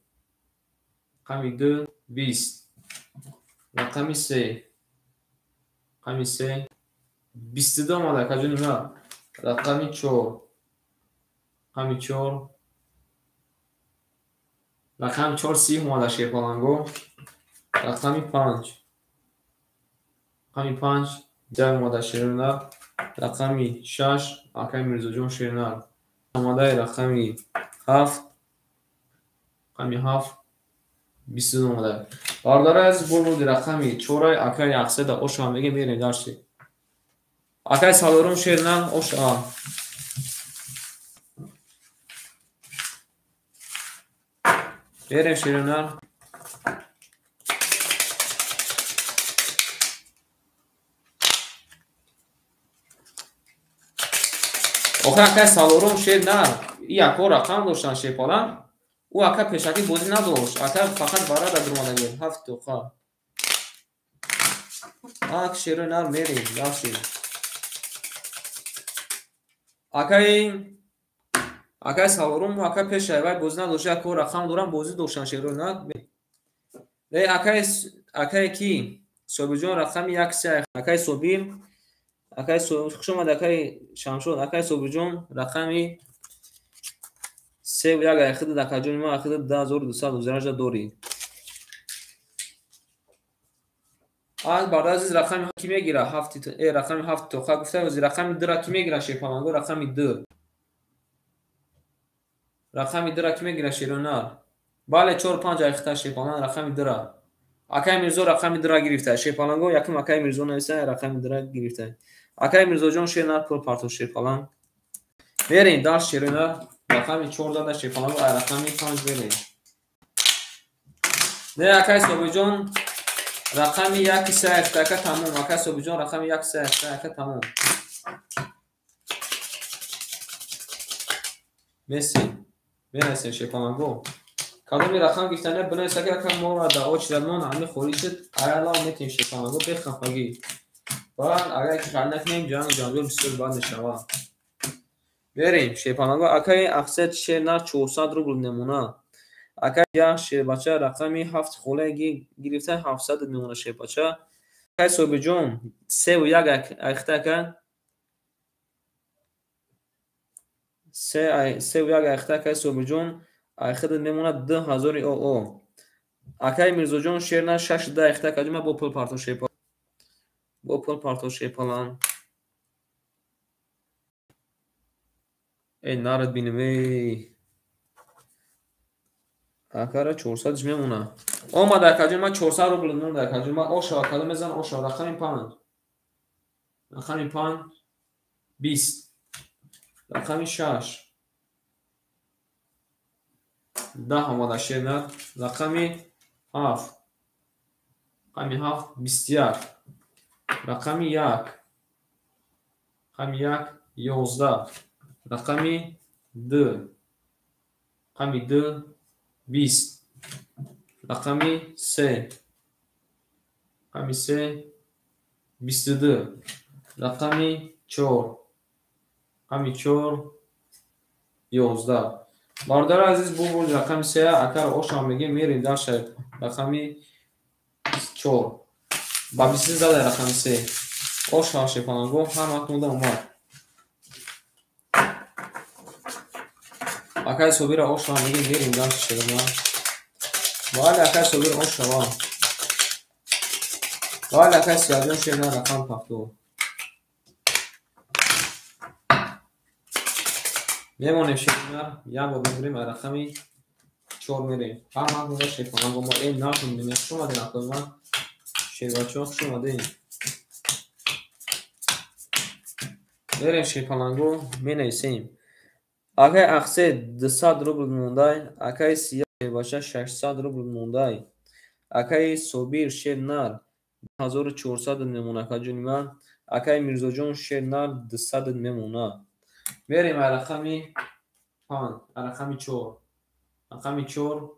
рақами 2 20 рақами 3 рақами 3 22 омадай акаҷони ма рақами 4 рақами 4 رقم 4 30 اومده شیپالانگو. رقم 5 رقم 5 10 اومده شیرینال. رقم 6 آقای میرزا جون شیرینال اومده. رقم 7 رقم 7 22 اومده. بارداره از بود رقم 4 آقای اقصد اوشا میگه میریم داشتی. آقای سالورون شیرینال اوشا بریم شیرینال. آخه سالورون شیرینال یکو رقم داشتن شیپالان. او اکا پیشکی بودی نداشت. اکا فقط برای در درمانده گیر. 7 توقع آک شیرینال میریم داشتی. اکای سالورون اکا پیشه باید بودی نداشت. یکو رقم دارم بودی داشتن شیرینال. اکای کی صوبی جون رقم 1 3 اکای صوبی اکای خوشم اکای شمشون اکای صوبی جون رقم 3 و 1 اخد دکا جون ما اخد 10200 دوری. بعد از رقم کی میگیره 7 رقم 7 تو گفته از رقم 2 را کی میگیره شیپالانگو. رقم 2 رقم 2 را کی میگیره شیرینال. بله 4 5 اختا شیپالان رقم 2 را اکای میرزا رقم 2 را گرفته. شیپالانگو یکم اکای میرزا نویسه رقم 2 را گرفته. اکای میرزا جون شیرینال پر پارتو شیپالان بریم داش شیرینال. رقم 4 داده شیپالانگو رقم 5 بریم. نه اکای صوبی جون رقم 1 3 اختا تمام. اکای صوبی جون رقم 1 3 اختا تمام. مسی برسه شیپالانگو کدومی رقم گفتنه بلند سگه رقم ما را در آچ درمان همی خوریشت ایالا میتیم شیپالانگو بخفگی. بعد اگر که خل نکنیم جان جانجور بسیار باید نشوه. بریم شیپالانگو اکای اقصد شیرینال 400 روبل نمونه. اکای یا شیر بچه رقمی 7 خوله گرفته 700 نمونه شیر بچه. اکای صوبی جون 3 و 1 اخته که 3 و 1 اخته اکای صوبی جون اخد نمونه 2000 او. اکای میرزا جون شیرینال 6 10 اخته که ما با پل پارتو شیپالان ای نارد بینوی اکاره 400 میمونه. اومده کجا ما 400 روبل نمونه در کجا ما اوشا کدوم میزن اوشا رقم 5 رقم 5 20 رقم 6 10 اومده شیرینال. رقم 7 رقم 7 21 رقم 1 رقم 1 11 رقم 2 رقم 2 20 رقم 3 رقم 3 22 رقم 4 رقم 4 11 باردار عزیز بول رقم 3 اکر اوشا میگه میریم در شب رقم 4 با 20 زده رقم 3 اوشا شیپالانگو هم اکنده اومد. اکای صوبی را اوشا میگه میریم در شب باید اکای صوبی را اوشا باید اکای سیادون شیرینال رقم پختو میمونیم شیرینال یا با بگیریم رقم 4 میریم هم اکنده شیپالانگو ما این ناکنیم بینیم شما دی نکنیم ما شیر بچه ها شما دی بریم شیپالانگو می نویسیم. اکای اقصه 200 روبل مونده. اکای سیاه شیر بچه 600 روبل مونده. اکای صوبیر شیرینال 1400 نمونه که جونی من. اکای میرزا جون شیرینال 200 نمونه. بریم رقم 5 رقم 4 رقم 4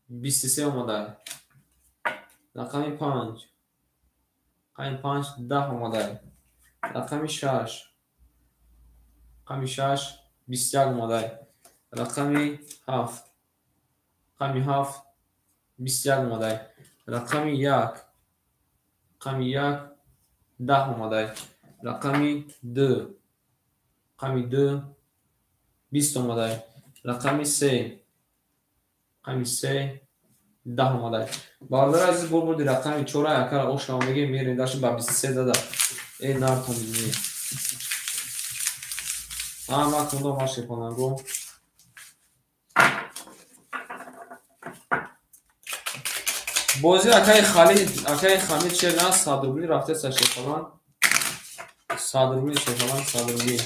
23 اومده. رقم 5 رقم 5 10 اومده. رقم 6 رقم 6 21 اومده. رقم 7 رقم 7 21 اومده. رقم 1 رقم 1 10 اومده. رقم 2 رقم 2 20 اومده. رقم 3 رقم 3 10 اومده. برادر عزیز بردی رقم 4 اگر اوش نامگی میرین داشت با 23 داده این نارتون میدونی ما کنده ماشه کننگو بازی اکای خالد چرنا صادروبی رفته سر شفالان صادروبی شفالان صادروبی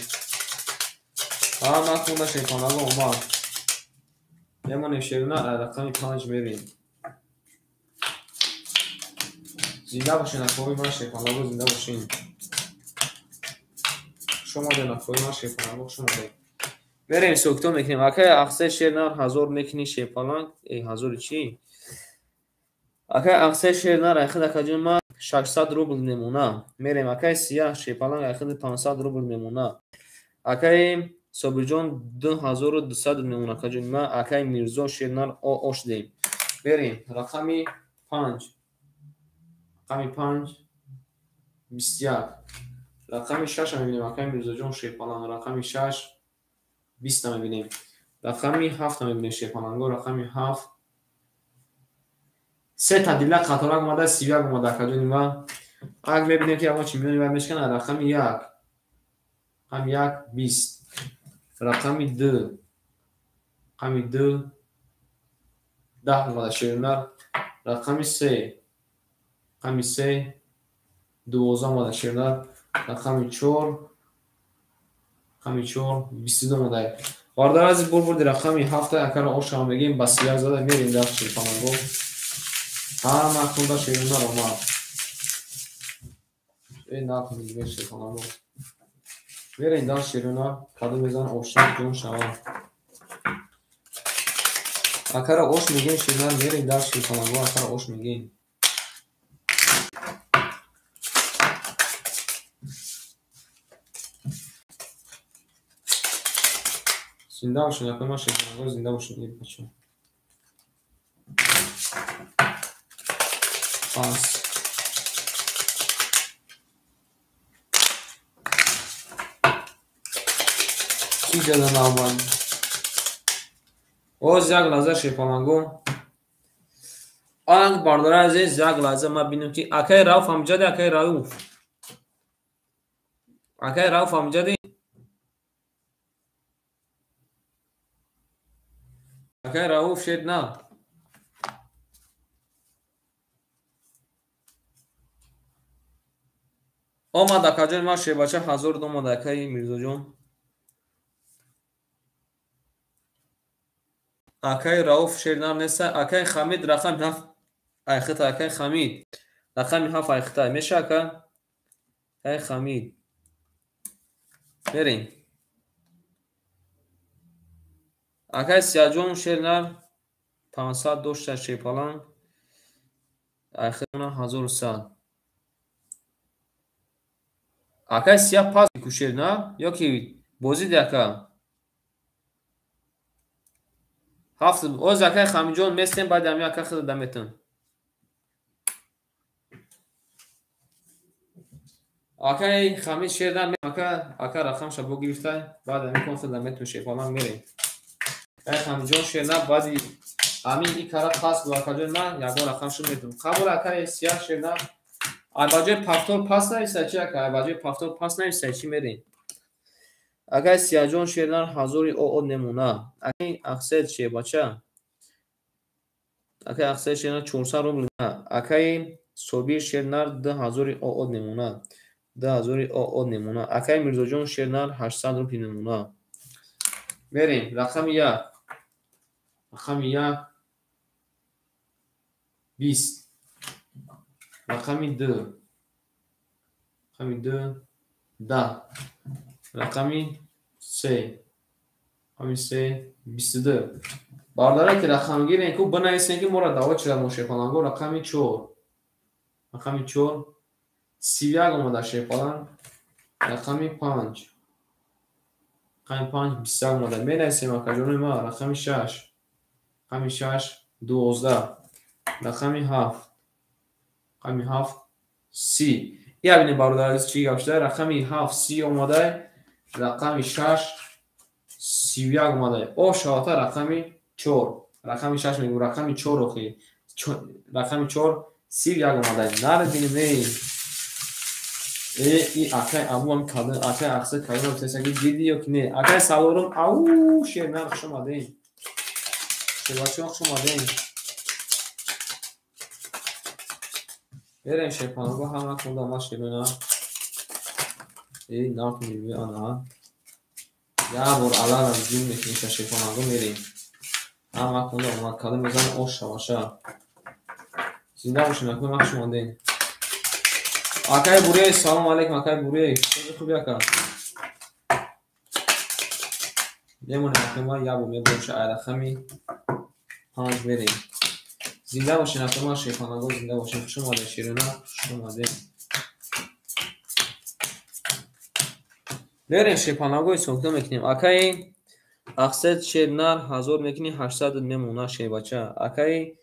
ما کنده شفالان اومد یما نشیرونه رقم 5 میرین زنده باشین اخوی ما شفالان زنده باشین شما دن اخوی ما شفالان شما دن بریم سوکتو میکنیم اکای اخسه شیرنار 1000 میکنی شفالان 1000 چی اکای اخسه شیرنار اخد اکجون ما 600 روبل میمونه میریم اکای سیاه شفالان اخد 500 روبل میمونه اکای صبرجون 2200 میمونه اکجون ما اکای میرزا شیرنار اوش دیم بریم رقمی 5 21 رقمی 6 میبینیم اکای میرزا جون شفالان رقمی 6 20 میبینیم رقمی 7 میبینیم شفالانگو رقمی 7 سه تا دیله قطارک اومده 31 اومده کجونی ما اگه ببینیم که اما چی میونی باید میشکنه رقمی 1 رقم 1 20 رقمی 2 رقمی 2 10 اومده شیرنر رقمی 3 رقمی 3 12 اومده شیرنر رقمی 4 رقمی 4 22 اومده باردار از بردی رقمی 7 اگر اوش هم بگیم با 31 زده میریم در شیرپانگو ما خونده شیرنر اومد این نکنی دیگه شیرپانگو میرین در شیرنر قدم بزن اوشن جون شما اگر اوش میگین شیرنر میرین در شیرپانگو اگر اوش میگین زنده باشین اگر ما شیرپانگو زنده باشین این بچه پاس چی جدا نامان اوز یک لحظه شیرپانگو آنگ بارداره عزیز یک لحظه ما بینیم که اکای راوف همجاده اکای راوف همجاده اکای راوف شد نه آمد اکاجان ما شیباچه 1000 دومد اکای میرزا جون اکای راوف شیرنار نیسته اکای خمید رقم 7 ایخته اکای خمید رقم 7 ایخته میشه اکای خمید بریم اکای سیاجون شیرنار 500 دوشت شیپالان ایخته 1100 اکای سیاه پاس کشیر نه یا که بازی دکا هفت اوز اکای خمیجون میستیم باید همی اکای خود دمیتون اکای خمید شیر نه اکای رقم شبو گرفته باید همی کن خود دمیتون شیپالان میریم اکای خمیجون شیر نه بازی همین این کارا پاس دو اکای جون نه یکو رقم شو میتون قبول اکای سیاه شیر نه باجه پافتور پاس نیسته چی اکای باجه پافتور پاس نیسته چی میرین اکای سیاجون شیرنار 1000 او نمونه اکای اخسید چی باچه اکای اخسید شیرنار 400 روبل نه اکای صوبیر شیرنار 2000 او نمونه 2000 او نمونه اکای میرزا جون شیرنار 800 روبل نمونه بریم رقم 1 20 رقمی 2 10 رقمی 3 22 بارداره که رقم گیرین که بنایستین که مورد دعوت شده موشیپالانگو رقمی 4 31 اومده شیپالان رقمی 5 23 اومده می نایستیم اکجون ما رقمی 6 12 رقمی 7 30 یا بینی بارداره چی گفته رقمی 7 30 اومده رقمی 6 31 اومده او شاته رقمی 4 رقم 6 میگم رقم 4 رو خی رقم 4 سیر یک اومده نردیم ای اکای ابو هم کادن اکای اخسه کادن تسگی دیدی یا نه اکای سالورم او شیر نقش اومده شباچه نقش اومده بریم شیپانگو هم نکنده ما شیرونه ای ناک میبی آنها یا بور الان از جون میکنیشه شیپانگو میریم هم نکنده اومد کادن میزن اوش شواشا زنده باشین اکنون نقش اومده اکای بوری سلام علیکم اکای بوری خوبی اکا میمونه اکنون یا بو میبونشه ایرخمی پانچ میریم زنده باشین اکنون شیپانگو زنده باشین خوش اومده شیرونه خوش اومده بریم شیپانگوی سوکتو میکنیم اکای اقصد شیرنر هزار میکنی 800 میمونه شیر بچه اکای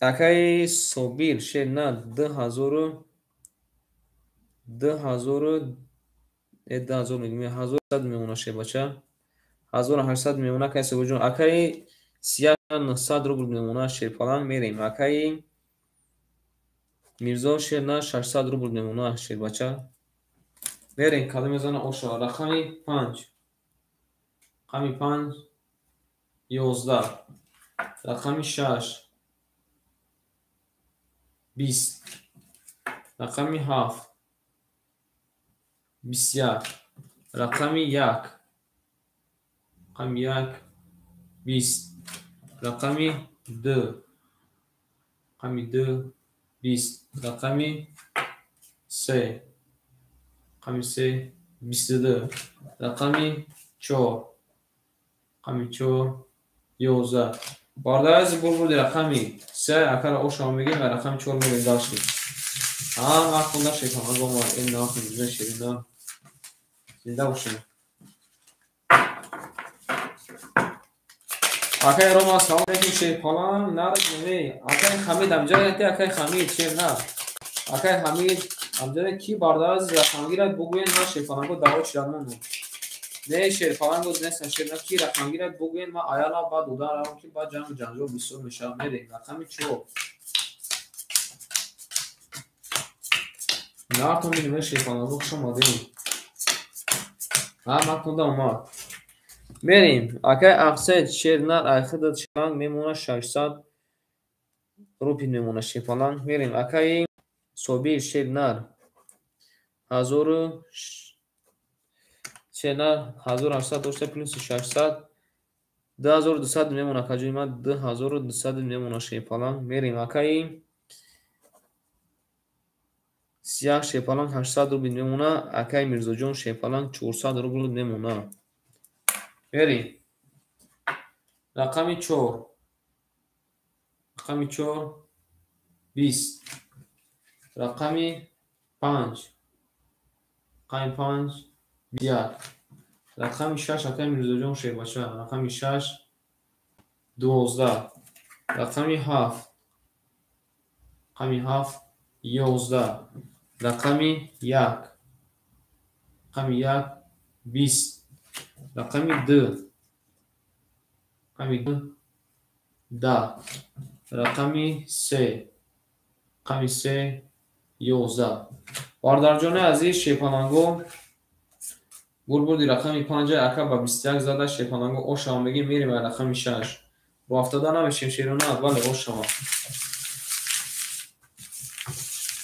اکای صوبیر شیرنر 10,000 میگیم 1100 میمونه شیر بچه 1800 میمونه اکای صوبیر اکای سیاه 900 روبل میمونه شیر پالان میریم اکای میرزا شیرنر 600 روبل میمونه شیر بچه بریم کلمه میزنه اوشا رقمی 5 رقمی 5 11 رقمی 6 20 رقمی 7 21 رقمی 1 رقمی 1 20 رقمی 2 رقمی 2 20 رقمی 3 رقمی 3 22 رقمی 4 رقمی 4 11 بارده از بول رقمی 3 اکر اوشا میگیم و رقم 4 میگیم داشتیم من خونده شیطان با ما این ناخی میزه شیرین زنده باشیم اکای روما سلام علیکم شیطان نرد نمی اکای حمید امجاد انتی اکای حمید شیر نه اکای حمید امجاد کی بارده از رقمگی را بگوین ما شیطانگو دعوت شدمون نه شیطانگو دنست شیر نه کی رقمگی را بگوین ما آیالا با دودار هم که با جنگ جنجو بسیار میشه میدیم رقمی چو نارتون میدیم شیطانگو شما دیم من کنده اومد میریم اکای اقصد شیرنر ایخدت شنگ میمونه 600 روپی میمونه شیپالان میریم اکای صوبیر شیرنر 1800 داشته پلوس 600 2200 میمونه کجوی من 2200 میمونه شیپالان میریم اکای سیاه شیپالان 800 روپی میمونه اکای میرزا جون شیپالان 400 روپی میمونه میریم رقمی 4 رقمی 4 20 رقمی 5 رقمی 5 21 رقمی 6 اکای میرزا جون شیر باشه رقمی 6 12 رقمی 7 رقمی 7 11 رقمی 1 رقمی 1 20 رقمی 2 رقمی 2 10 رقمی 3 رقمی 3 11 باردار جان عزیز شیپانانگو بردی رقمی 5 اکا با 21 زده شیپانانگو او شما بگیم میریم رقمی 6 با افتاده نمیشیم شیرونه ولی او شما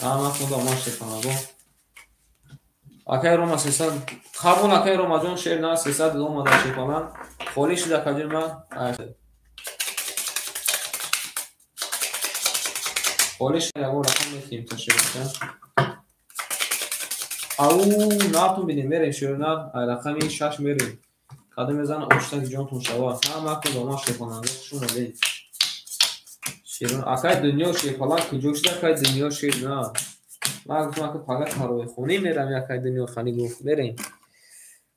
من خونده ما شیپانانگو اکای روما 300 قبول اکای روما جون شیر نه 300 دو ماده شیپانان خولی شده کجور من خولی شده یه رقم میتیم تا شیر او ناتون بیدیم بریم شیرونه رقمی 6 میریم قدم بزن اوشتک جانتون شوا هم خونده ما شیپانانگو شونه دید شیرون اکای دنیا شیپانان کجور شده اکای دنیا شیر نه من گفتم که فقط کاروی خونی میرم یک دنیا خانی گفت بریم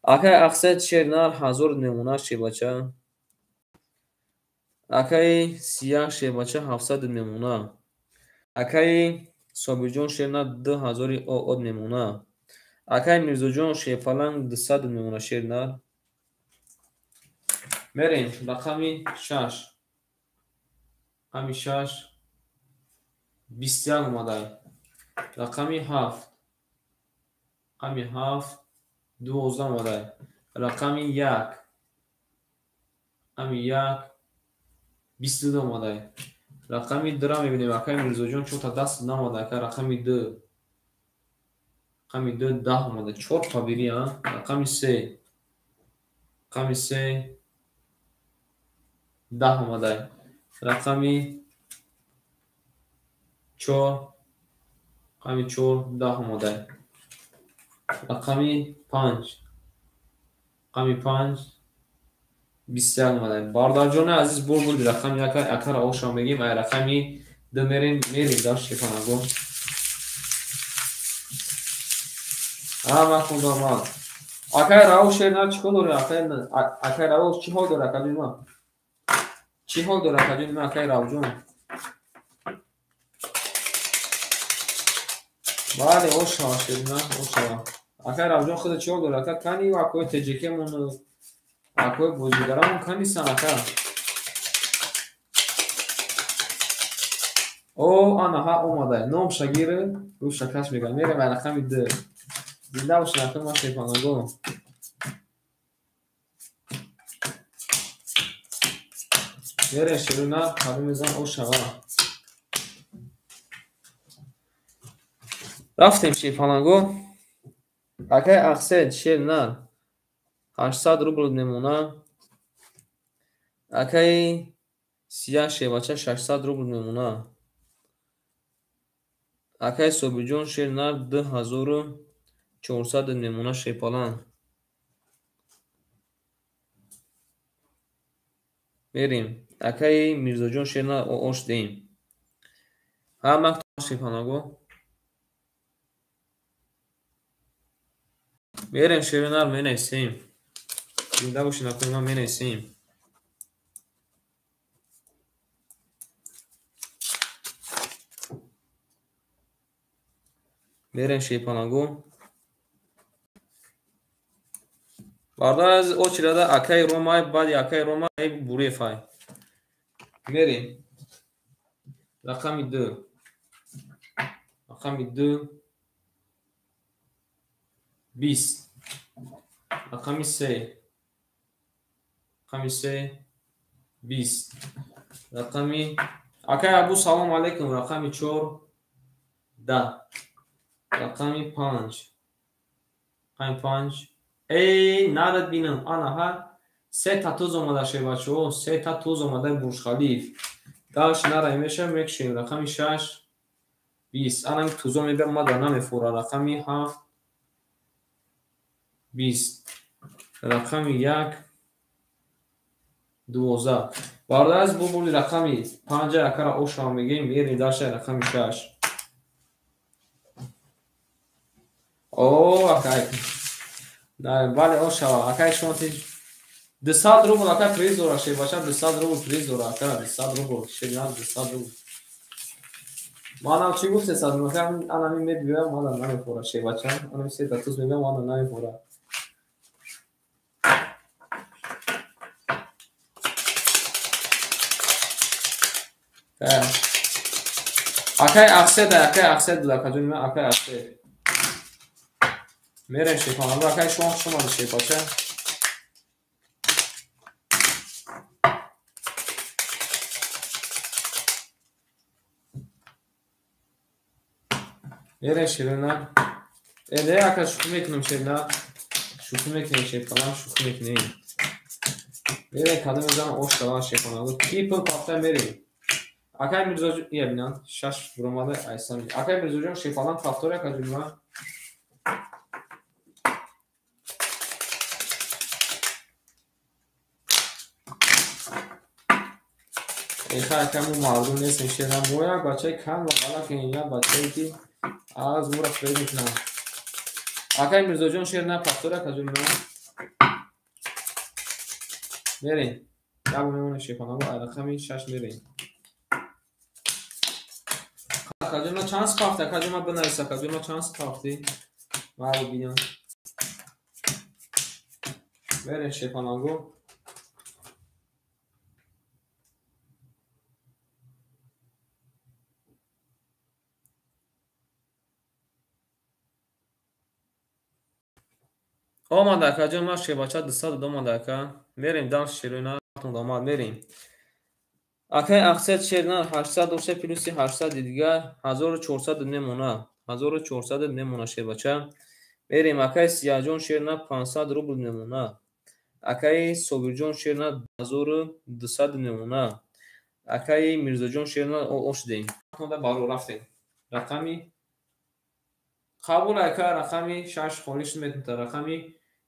اکای اقصد شیرنر 1000 میمونه شی بچه اکای سیاه شی بچه 700 میمونه اکای собирҷон шерна 2000 од мемона. Акай Мирзоҷон шефаланг 200 мемона шерна. Мерем рақами 6. Рақами 6 21 омадай. Рақами 7. Рақами 7 12 омадай. Рақами 1. Рақами 1 22 омадай. Рақами 2 мебинем. Акай Мирзоҷон чота даст намодай. Акай рақами 2. Рақами 2 10 омадай. 4 табири а. Рақами 3. Рақами 3 10 омадай. Рақами 4. Рақами 4 10 омадай. Рақами 5. Рақами 5 21 омадай. Бародарҷони азиз бурди рақами акара ошам мегим. Ай рақами 2 мерем дар шефанаго. Ама хундамад. Акай рао шерна чӣ хол дори? Акай рао чӣ хол дори акаҷонима? Чӣ хол дори акаҷонима акай раоҷон? Бале ошава шерна ошава. Акай раоҷон худа чӣ хол дори? Ака кани акои теҷикемон акои бозигарамон канисан ака. О анаҳа омадай. Ном шагири рӯ шакаш мегам. Мерем ай рақами 2. Зинда бошед ака ма шефанаго. Мерем шируна қаби мезан ошава. Рафтем шефанаго. Акай ақсед шернар 800 рубл мемона. Акай сия шевача 600 рубл мемона. Акай собирҷон шернар 2400 мемона шепалан. Мерим. Акай Мирзоҷон шернар ош дем. Ҳама шепанаго. Мерем шернар менесем. Зинда бошед акои ма менесем. Мерем шепанаго. Бардар аз очирада акай ромай баъди акай ромай бурефай. Мерем. Рақами 2. Рақами 2 20. Рақами 3. Рақами 3 20. Рақами акай абу салом алейкум. Рақами 4 10. Рақами 5. Рақами 5 надад бинам анаҳа 3 татуз омада шебачо 3 татуз омада буржхалиф даш нара меша мекшин. Рақами 6 20. Анам тузо мебиам мада намефура. Рақами 7 20. Рақами 1 12. Бардар аз бурди рақами 5 акара ошам мегем. мерим даша рақами 6. О акай. Бале ошава акай шумо 200 рубл ака приз дора шебача 200 рубл приз дора ака 200 рубл шерна 200 рубл. Манам чӣ гуфте 300 рубл ака анами мебиям мана намефура шебача анами 3 татуз мебиям мана намефура. Акай ақсед буд акаҷонима акай ақсед. Мерем шефанаго акай шумо шумади шефача. Мерем ширина. Эде ака шуку мекунем шерна. Шуку мекунем шефанам шуку мекунем. Мерем каду мезанам ош дава шефанаго. Ки пул пафта мерем. Акай Мирзоҷон ябинан 6 буромада айсан. Акай Мирзоҷон шефалан пафтори акаҷонима. Ехай каму мардум нестем шерна. Мо як бачаи кам ва ғалат кунем. Як бачаи ки аз мура фред мекунам. Акай Мирзоҷон шерна пафтори акаҷонима. Мерем. Ябу мемонем шефанаго ай рақами 6 мерем. akajoyma chans pafti akajoyma binavis akajoyma chans pafti ma'lum biyan verin shepanango omad akajoyma shebacha 200 omad aka merیم dal sheroina omad merیم акай ақсад шернар 800 доша плюси 800 дидига 1400 немона 1400 немона шербача мерим акай сияҷон шерна 500 рубл немона акай собирҷон шерна 1200 немона акай мирзоҷон шерна ошдем мода баро рафтем рақами қабул акай рақами 6 холиш метнта рақами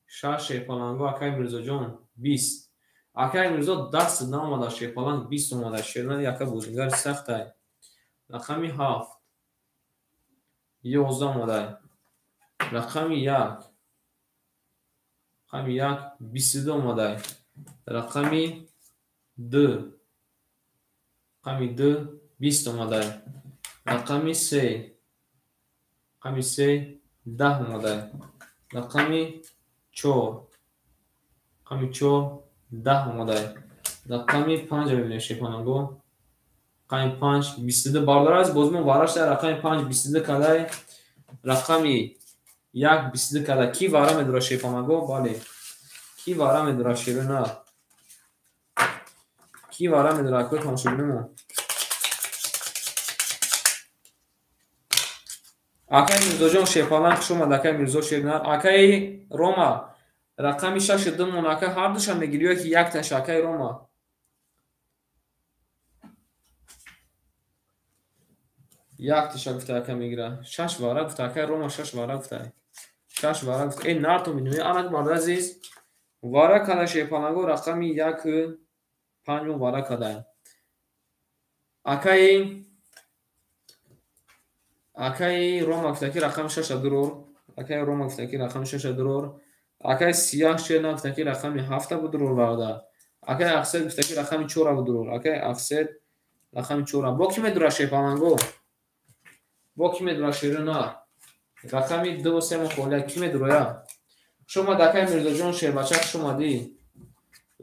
6 шепаланго акай мирзоҷон 20 акай мирзо даст намода шепаланг 20 омада шерна яка бузингари сахтай рақами 7 11 омада рақами 1 рақами 1 22 омада рақами 2 рақами 2 20 омада рақами 3 рақами 3 10 омада рақами 4 рақами 4 10 омада рақами 5 бибинем шепананго рақами 5 22 бардораз бозмон варашта рақами 5 22 кадай рақами 1 22 кадай ки вара медура шепананго бале ки вара медура шерона ки вара медура акой тамошобинемо акай мирзоҷон шепаланг шумад акай мирзо шернар акай рома рақами 6 думон акай ҳардушам мегири ё ки якташ акай рома якташа гуфта акай мегира 6 вара гуфта акай рома 6 вара гуфта 6 вара гуфта ин нарту минуи анак мардазиз вара када шепаланго рақами 1 5 вара када акай рома гуфта ки рақами 6 дурур акай рома гуфта ки рақами 6 дурур акай сияҳ шерна гуфта ки рақами 7 будурур варда акай ақсед гуфта ки рақами 4 будурур акай ақсед рақами 4 бо ки медура шепаланго бо ки медура шерона рақами 2 3 холия ки медуроя шума акай мирзоҷон шербачак шумади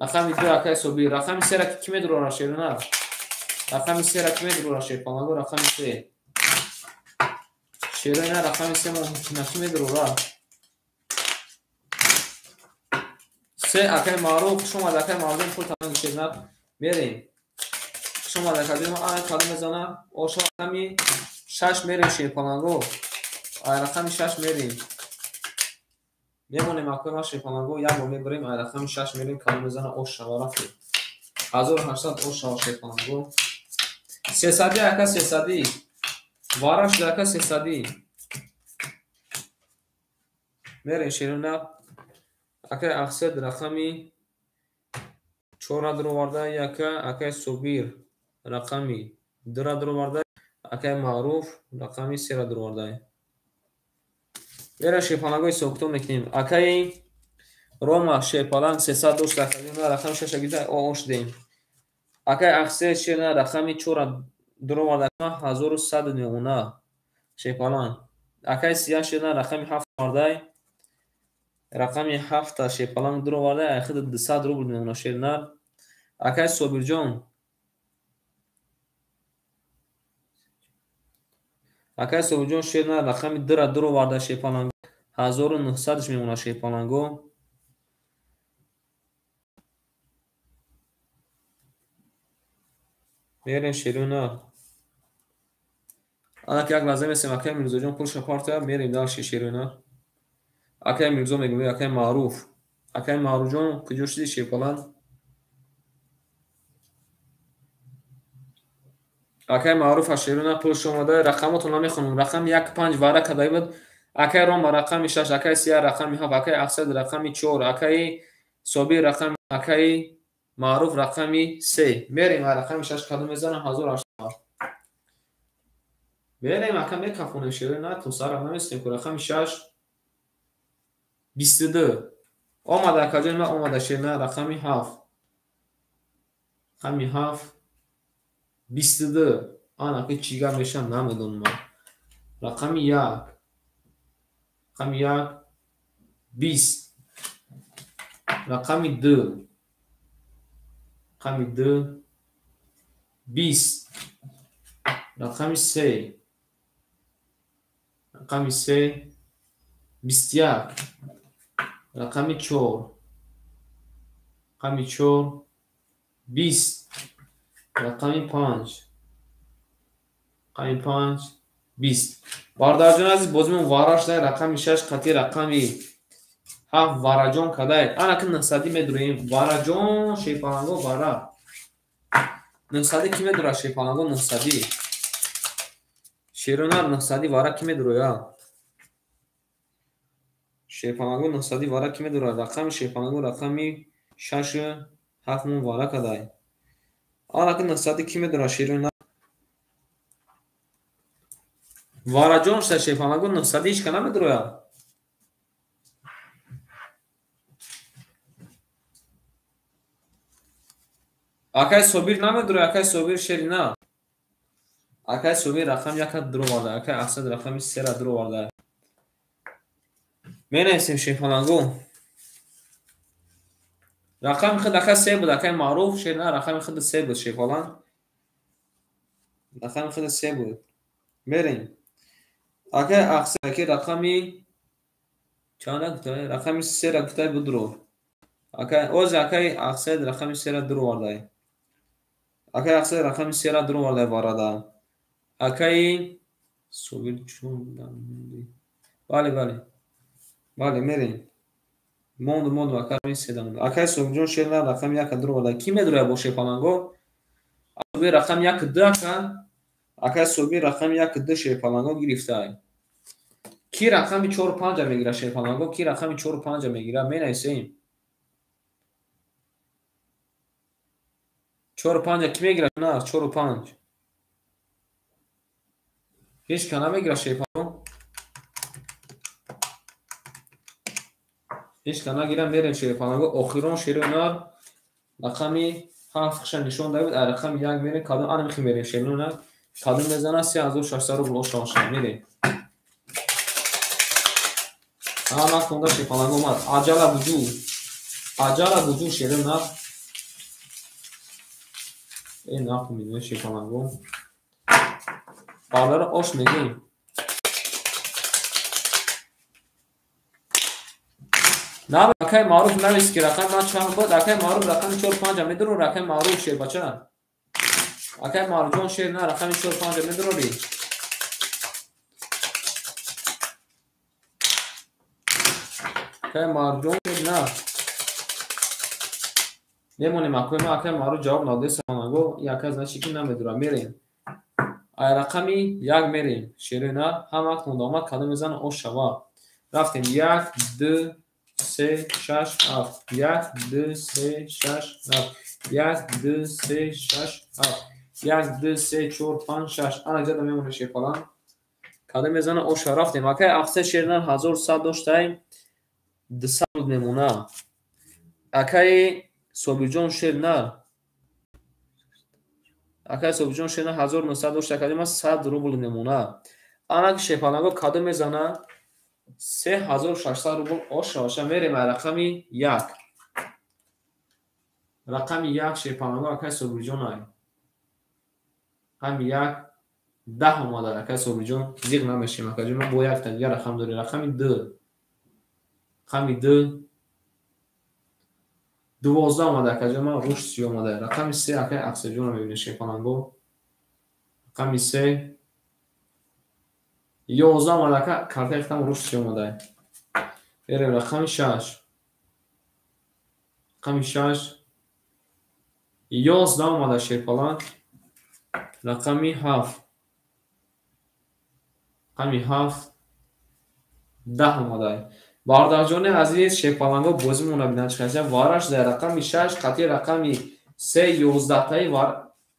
рақами 2 акай собир рақами 3 ра ки медурора шерона рақами 3 ра ки медурора шепаланго рақами 3 шерона рақами 3 мо ки медурора се акай маъруф шума акай мардум пул тамон шерна мерем шума акай ма ана калом мезана оша рақами 6 мерем шепаланго ай рақами 6 мерем мемонем акой ма шепаланго як бор мебарем ай рақами 6 мерем калом мезана оша ва рафтем 1800 оша шепаланго 300 ака 300 вараш ака 300 мерем шерона акай ақсед рақами 4 дуроварда яка акай собир рақами 2 дуроварда акай маъруф рақами 3 дуроварда мера шепалангои соктон мекунем акай рома шепаланг 300 дошт рақами 6 гита ошдем акай ақсед шерна рақами 4 дуроварда 1100 немона шепаланг акай сияҳ шерна рақами 7 вардай рақами 7 шепаланг дуроварда ахид 200 рубл немона шерна акай собирҷон акай собирҷон шерна рақами 2 дуроварда шепаланг 1900 мемона шепаланго мерем шерона анак як лаҳза месем акай мирзоҷон пул шапарта мерем дал шерона акай мирзо мегӯяд акай маъруф акай маъруфҷон куҷо шуди шепаланг акай маъруф ашерона пул шумада рақамотонро мехонам рақами 1 5 вара кадай буд акай рома рақами 6 акай сия рақами 7 акай ақсад рақами 4 акай собир рақами акай маъруф рақами 3 мерем ай рақами 6 кадом мезанам 1800 мерем акай мекафонем шерона то сара наместем ку рақами 6 22 омада акаҷон ма омада шерна рақами 7 рақами 7 22 Ana ki çiğga meşan namedun ma. Rakami yak. Rakami yak. 20. Rakami 2. Rakami 2. 20. Rakami 3. Rakami 3. 21. Rakami 4. Rakami 4. 20. Rakami 5. Rakami 5. 20. Бардарҷон азиз бозимон варашдай рақами 6 қатъи рақами 7 вараҷон кадай. Ана ки 900 медуроем. Вараҷон шепаланго вара. 900 ки медура шепаланго 900. Шерунар 900 вара ки медуроя. Шепаланго 900 вара ки медура. Рақами шепаланго рақами 6 7 мон вара кадай. Ана ки 900 ки медура шерунар. Вараҷон шта шепаланго 900 иш ка намедуроя. Акай собир намедуроя. Акай собир шерина. Акай собир рақам яка дуро варда. Акай асад рақами 3 ра дуро варда. Менависем шепаланго. Рақами худ акай 3 буд. Акай маъруф шерина рақами худ 3 буд шепалан. Рақами худ 3 буд. Мерем. Акай ақса ки рақами чанда гуфтае? Рақами 3 ра гуфтае будро. Акай оз акай ақса рақами 3 ра дуро варда. Акай ақса рақами 3 ра дуро варда варада. Акай собир чун. Бале бале. Бале мерем. Монду акай 3 дам. Акай собир шерна рақами 1 дуро варда. Ки медуроя бо шепаланго? Собир рақами 1 2 ака. Акай собир рақами 1 2 шепаланго гирифтае. Ки рақами 4 5 мегира шепаланго? Ки рақами 4 5 мегира? Менависем. 4 5 ки мегира? На 4 5. Ҳеҷ ка намегира шепаланго? ҳеҷ ка нагира мерем шепаланго. Охирон шерунар рақами 7 хиша нишон давид. Ай рақами 1 мерем. Кадом ана михи мерем шерунар. Кадом мезана 3600 рубл ошаша мерем. Ана хонда шепаланго мад. Аҷала буҷу. Аҷала буҷу шерунар. Эй наху медуне шепаланго. Барлара ош мегем. Нав акай маъруф навис ки рақам ман чанд буд. Акай маъруф рақами 4 5 медуро. Рақами маъруф шер бача. Акай маъруф шер на рақами 4 5 медуроли. Акай маъруф на. Немонем акой ма акай маъруф ҷавоб наде самаго. Якай значи ки намедура мерем. Ай рақами 1 мерем. Шерина ҳама вақт мудомат кадом мезана ош шава. Рафтем 1 2 3 6 7. 1 2 3 6 7. 1 2 3 6 7. 1 2 3 4 5 6. Ана ҷада мемоне шепалан. Кадом мезана оша рафтем. Акай ақса шерина 1100 доштаи 200 мемона. Акай собирҷон шерина. Акай собирҷон шерина 1900 дошта кадом 100 рубл мемона. Ана ки шепаланго кадом мезана 3600 рубл ошаша мерем. Рақами 1. Рақами 1 шепаланго акай собирҷон ай. Рақами 1 10 омада. Акай собирҷон зиқ намешем. Акай ҷон бо 1 тан я рақам дори. Рақами 2. Рақами 2 12 омада. Акай ҷон ман руш 30 омада. Рақами 3 акай ақса ҷон мебинем шепаланго. Рақами 3 11 омада. Акай карта ихтам руш 30 омада. Берем рақами 6. Рақами 6 11 омада шепалан. Рақами 7. Рақами 7 10 омада. Бардарҷони азиз шепаланго бозимона бинан чиқаша вараш дар рақами 6 қатъи рақами 3 11 таи вар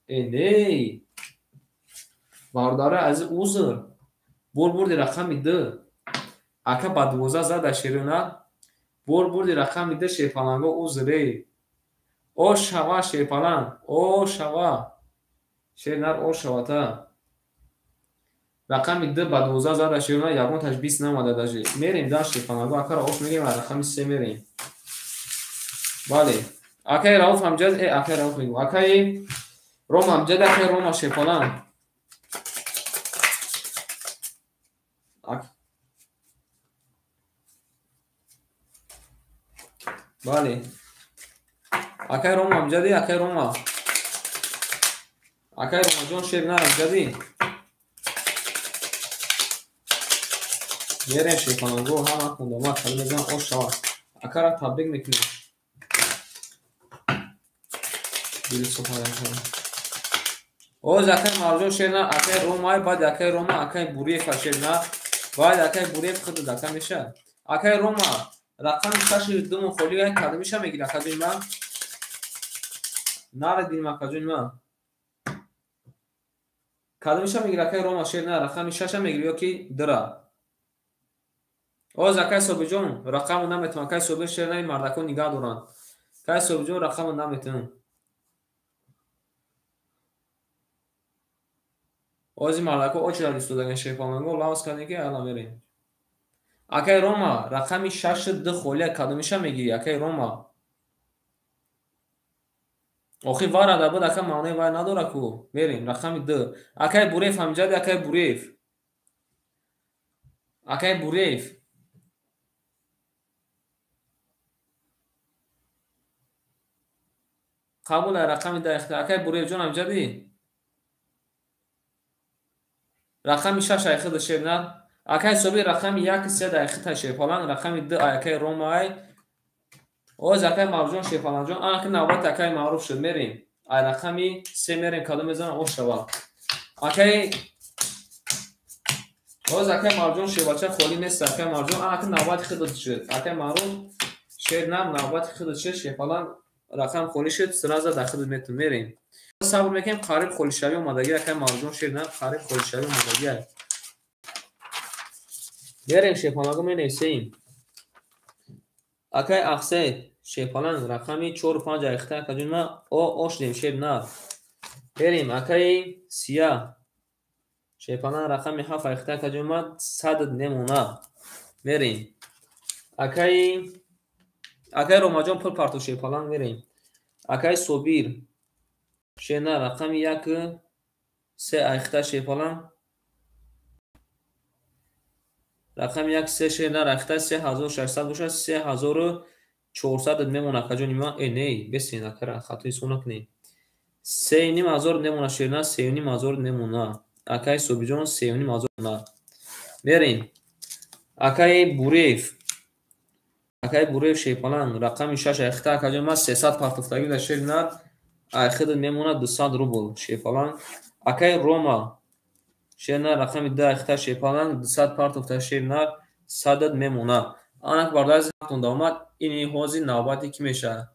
не бардара азиз узр бурди рақами 2 ака ба 12 зада шерина бурди рақами 2 шепаланго узре о шава шепалан о шава шернар о шавата рақами 2 ба 12 зада широна ягон ташбис намода дажи. Мерим дар шифонаго акара ош мегирим рақами 3 мерим. Бале. Акай Рауф амҷад акай Рауф мегӯ. Акай Рома амҷад акай Рома шифона. Бале. Акай Рома амҷади акай Рома. Акай Рома ҷон ширна амҷади. Мерем шифонаго ҳама хундома калмезан ош шавад. Акара таббик мекунем. Оз акай марҷон ширна акай Рома баъд акай Рома акай Буриев ширна баъд акай Буриев худуд акай меша. Акай Рома рақами 6 думо холига кадамиша мегира кадума. Нарадин макажунма. Кадамиша мегира акай Рома ширна рақами 6 мегира ёки дра. Оз акай Собиҷон рақаму наметун акай Соби ширнаи мардакон нигаҳ доранд. Акай Собиҷон рақаму наметун. Ози мардако очида дӯстодаган шефонаго лавз кардем ки ала мерем. Акай Рома рақами 6 д холия кадамиша мегири акай Рома. Охи варада буд акай маънои вай надора ку. Мерем рақами 2. Акай Буриев амҷади акай Буриев. Акай Буриев. қабул рақами 2 акай Буриев ҷон амҷади. Рақами 6 айхид ширна. Акай Соби рақами 1 3 айхид шефалан рақами 2 акай Ромай. Оз акай Мавҷон шефаланҷон аки навбат акай маъруф шуд мерем. Ай рақами 3 мерем кадом мезанам ош шава. Акай Оз акай Мавҷон шевача холи нест акай Мавҷон аки навбат хидот шуд. Акай маъруф шернам навбат хидот шуд шефалан рақам холи шуд сразу дахид метун мерем. Сабр мекунем қариб холишавӣ омадаги акай Мавҷон ширна қариб холишавӣ омадаги. Мерем шефанаго менависем. Акай Ахсед шефалан рақами 4 5 айхта кадума о ошдем ширна. Мерем акай Сия шефалан рақами 7 айхта кадума садд немона. Мерем акай Ромаҷон пул парту шефалан мерем. Акай Собир шена рақами 1 3 айхта шефалан рақами 1 3 шена айхта 3600 бошад 3400 мемона каҷони ма не бесин акара хатои сонакне 3500 немона шена 3500 немона. Акай Собиҷон 3500 на. Мерем акай Буриев шефалан рақами 6 айхта каҷони ма 300 партофтаги да шена айхид мемона 200 рубл шефалан. Акай Рома шена рақами 2 айхта шефалан 200 партофта шена 100 мемона. Анак бардази ҳафтон омад ини ҳози навбати ки меша.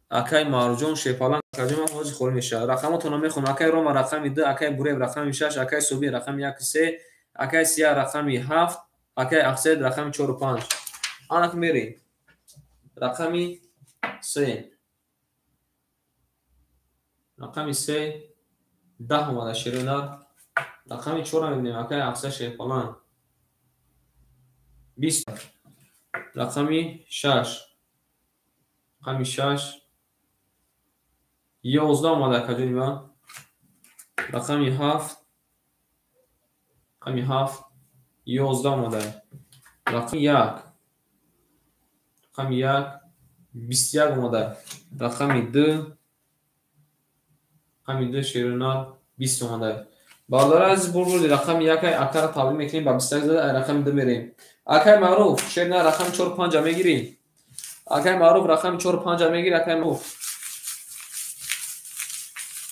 Акай Марҷон шефалан каҷома ҳози холи меша. Рақамотона мехонам. Акай Рома рақами 2 акай Буриев рақами 6 акай Соби рақами 1 3 акай Сия рақами 7 акай Ахсед рақами 4 5. Анак мери рақами 3 рақами 3 10 омада широна. Рақами 4 мебинем акай Ахсед шефалан 20. рақами 6 11 омада каҷони ма. рақами 7 11 омада. рақами 1 21 омада. рақами 2 широна 20 омада. Бардора аз бурбурди рақами 1 акара табдил мекунем ба 21 зада ай рақами 2 мерем. Акай Маъруф шерна рақами 4 5 мегири. Акай Маъруф рақами 4 5 мегири акай Маъруф.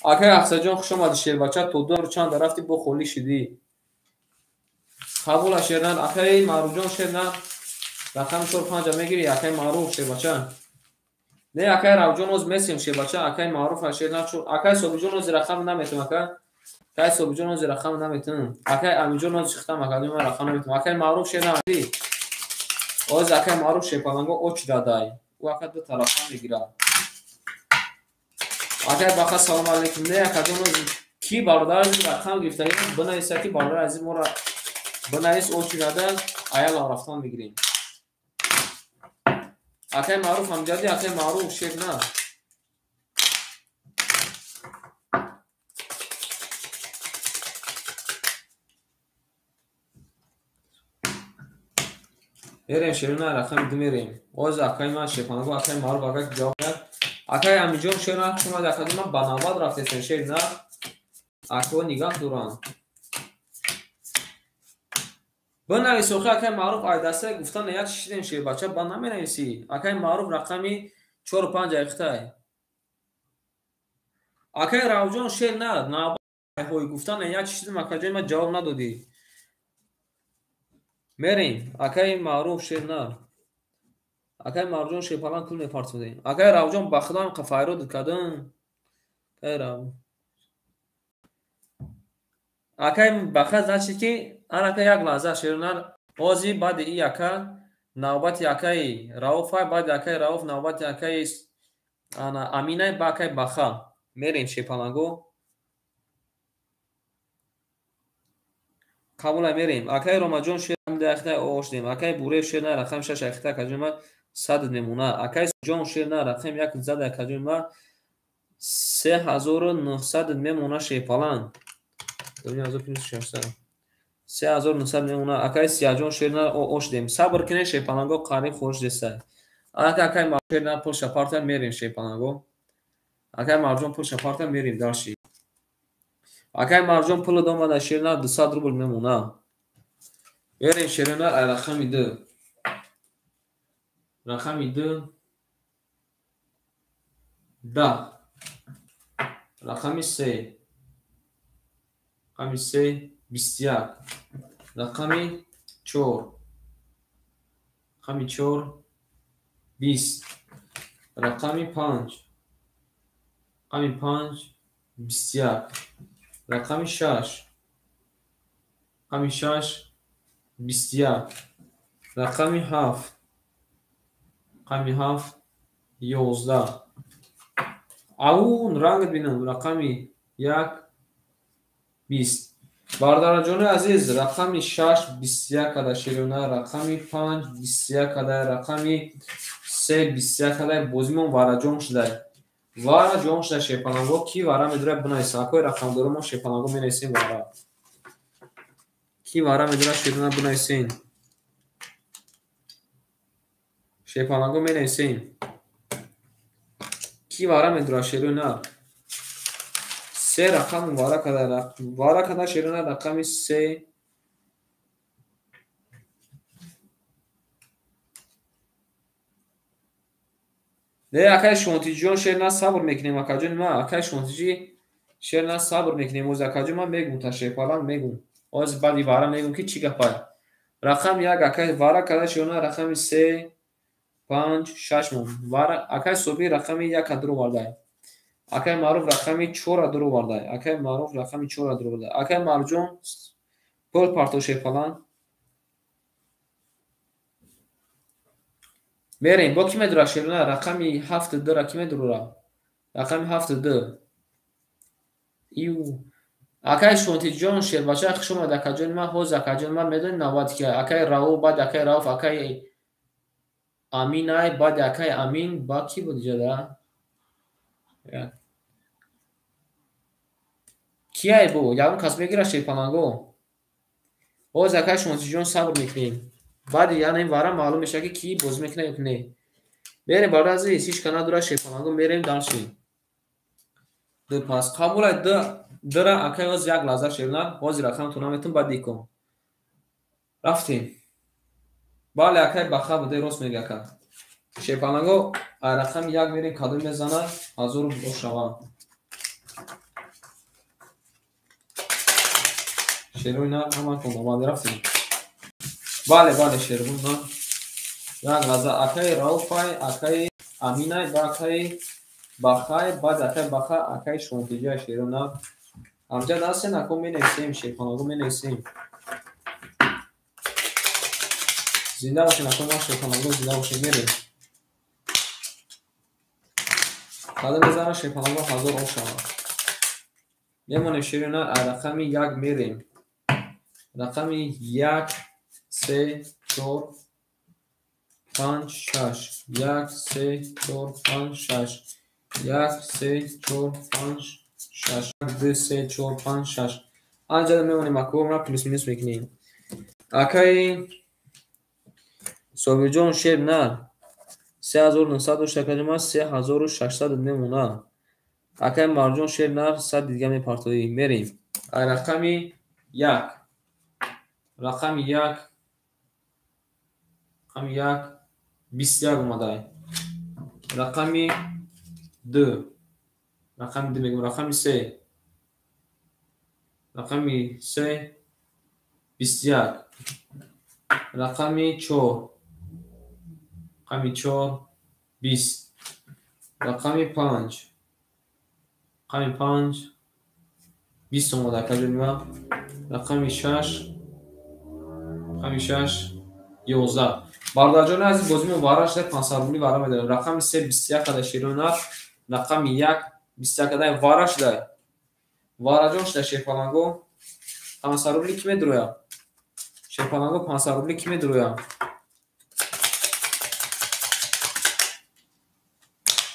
Акай Ахсаҷон хуш омади шербача то ду чанд рафти бо холи шиди. Қабула шерна акай Маъруфҷон шерна рақами 4 5 мегири акай Маъруф шербача. Не акай Равҷон оз месем шербача акай Маъруф шерна акай Собиҷон оз рақам наметум акай Собиҷон оз рақам наметум. Акай Амиҷон оз хитам академ рақам наметум. Акай Маъруф шерна оз акай Маъруф шепаланго оч дадай. У акай ду тарафа мегира. Акай баха салом алейкум. Не акаҷон оз کی برادر از رقم گرفتاری بنویسه که برادر از ما را بنویس او چی داده ایال رفتن بگیریم. اکای معروف همجادی اکای معروف شیر نه. میریم شیرونه رقم دو میریم. اوز اکای من شیپانگو اکای معروف اکای جواب کرد. اکای امیجون شیرونه شما در کدوم من بناباد رفتید شیر نه. اکو نگاه دوران. بنویس اوخه اکای معروف آیدسته گفتن یک شیدیم شیر بچه بنا نمینویسی. اکای معروف رقمی 4 و 5 اختای. اکای راوجون شیر نه هوی گفتن یک شیدیم اکای ما جواب ندادی. میریم اکای معروف شیر نه. اکای معروف شیر پلان کل میپارت بودیم. اکای راوجون بخدام قفای رو دکدن. اکای راو. اکای بخد زدی که اکای یک لحظه شیر نه. اوزی بعد ای اکای نوبت اکای راوفای بعد اکای راوف نوبت اکای انا امینای با اکای بخا. میریم شیر پلانگو. قبول میریم. اکای روماجون شیر ده اخته اوش دیم. اکای بوره شیر نه رقم 6 اخته کجوما 100 میمونه. اکای جون شیر نه رقم 1 زده کجوما 3900 میمونه شیر پلان. 3900 میمونه. اکای سیاجون شیر نه اوش دیم. صبر کنه شیر پلانگو قریب خوش دسته. اکای ما شیر نه پول شپارت میریم شیر پلانگو. اکای مرجون پول شپارت میریم داشی. اکای مرجون پول دوما شیر نه 200 روبل میمونه. میریم شیر نه رقم 2. رقم 2 10. رقم 3. رقم 3 21. رقم 4. رقم 4 20. رقم 5. رقم 5 21. رقم 6. رقم 6 21. رقم 7. رقم 7 11. اون رنگ بینم رقم 1 20. برادر جان عزیز رقم 6 21 کده شیرونه. رقم 5 21 کده. رقم 3 21 کده. بازیمون وارا جون شده. وارا جون شده شیپانگو کی وارا میدره بنویسه. اکوی رقم دارم شیپانگو مینویسیم وارا. کی وارا میدره شیرونه بنویسین. شیپانگو مینویسیم. کی وارا میدره شیرونه. 3 رقم وارا کده. وارا کده شیرونه رقم 3. نه اکای شونتی جون شیر نه صبر میکنیم اکاجون ما اکای شونتی شیر نه صبر میکنیم از اکاجون ما میگم تا شیپالان میگم از بعدی وارا میگم که چی گپای رقم 1 اکای وارا کده شونه رقم 3 5 6 وارا اکای صبحی رقم 1 درو ورده اکای معروف رقم 4 درو ورده اکای معروف رقم 4 درو ورده اکای مرجون پول پارتو شیپالان میریم با کی میدره شیرونه رقم 7 در کی میدره رقم 7 در ایو اکای شونتی جون شیر بچه شما دکاجون ما هوز اکاجون ما میدون نواد که اکای راو بعد اکای راوف اکای امینای بعد اکای امین با کی بود جدا کیای بو یارم کس میگیره شیپانگو هوز اکای شونتی جون صبر میکنیم بعد یعنی وارا معلوم میشه که کی باز میکنه یا نه بریم بالا از هیچ کنا داره شیپانگو میریم دانشی دو پاس قبول داره اکای از یک لحظه شیرونه باز رقم تونامتون بعد دیکم رفتیم بله اکای بخا بوده راست میگه که شیپانگو رقم 1 میریم کادو میزنه حضور شما شیرون نه همه کنم ما رفتیم بله شیرون نه یک لحظه اکای راوفای اکای امینای با اکای بخای بعد اکای بخا اکای شونتیجه شیرون نه همجا دست نکن می نویسیم شیپانگو می نویسیم زنده باشه نکن ما شیپانگو زنده باشه میریم کاده بزنه شیپانگو حضور او شما میمونه شیرینار رقم یک میریم. رقم 1 3 4 5 6 1 3 4 5 6 1 3 4 5 6 2 3 4 5 6 اینجا میمونیم اکو را پلیس مینوس میکنیم. اکای صبح جان شیر نه 3900 3600 میمونه. اکای مرجان شیر نه 100 دیگه میپرتوی میریم. رقمی 1 رقم 1 رقم 1 21 اومده. رقمی 2 رقم 2 میگم. رقمی 3 رقمی 3 21 رقمی 4 رقمی 4 20 رقمی 5 رقمی 5 20 اومده کجا. رقمی 6 رقمی 6 11 برادر جان از بازی مبارک شده 500 روبلی برام میده. رقمی 3 21 کده شیرونر. رقمی 1 21 کده وارا شده. وارا جان شده شیرپالانگو 500 روبلی کی میدرویا؟ شیرپالانگو 500 روبلی کی میدرویا؟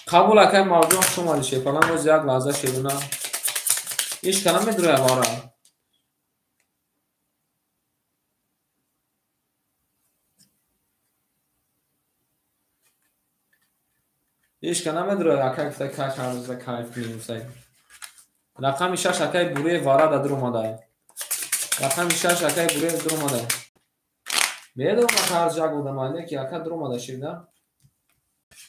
قبول اکای مرجان شما شیرپالانگو یک لحظه شیرونر ایش کنم میدرویا وارا. ایش کنم میدرویا اکای کتا کاش هرزده کایف میموسید. رقمی 6 اکای بوری وارا در اومده. رقمی 6 اکای بوری در اومده. میدونم هر جا بودم ولی که اکا در اومده شیرده.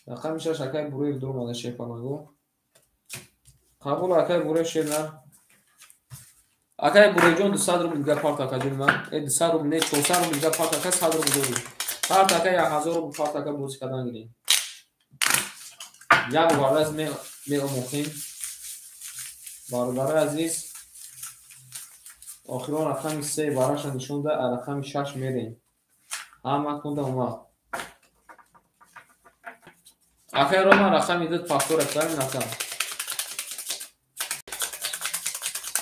رقمی 6 اکای بوری در اومده شیرپالانگو. قبول اکای بوری شیرده. اکای بوری جون 200 روبل دیگه پارت اکا جون من. 200 روبل نه 400 روبل دیگه پارت اکا 100 روبل دوری. پارت اکا 1000 روبل پارت اکا بوزی کردن گیریم. یک وارد می اموخیم. برادر عزیز آخران رقمی 3 براش نشونده. رقمی 6 میریم. همه کنده اومد. اکای رو من رقمی 2 فاکتور اکترین نکن.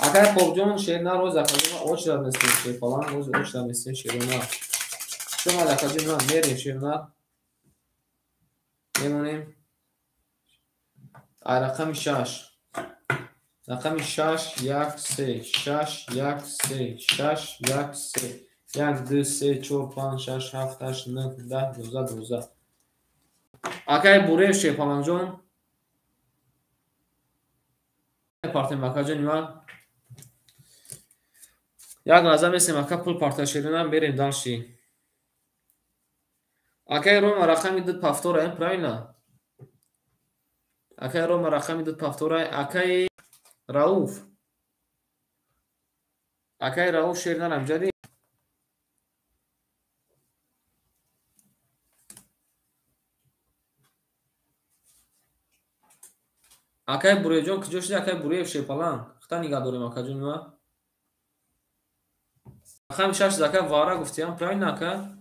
اکای پوبجون شیرنا روز اکاجون اوچ در نستیم شیر فلان روز اوچ در نستیم شیرنا شما اکاجون من میریم شیرنا میمونیم. رقمی 6 رقمی 6 1 3 6 1 3 6 1 3 1 2 3 4 5 6 7 8 9 10 11 12 اکای بوره شیر فلان جون پارتیم اکاجون من یک لحظه میسیم اکا پول پارتا شیرینم بریم دانشی. اکای روم رقمی 2 پافتور این پراینا. اکای روم رقمی 2 پافتور اکای راوف. اکای راوف شیرینم امجدی. اکای بوری جون کجا شده اکای بوری شیپالان خطا نگاه داریم اکا جون ما. رقمی 6 اکای وارا گفتیم پراینا اکا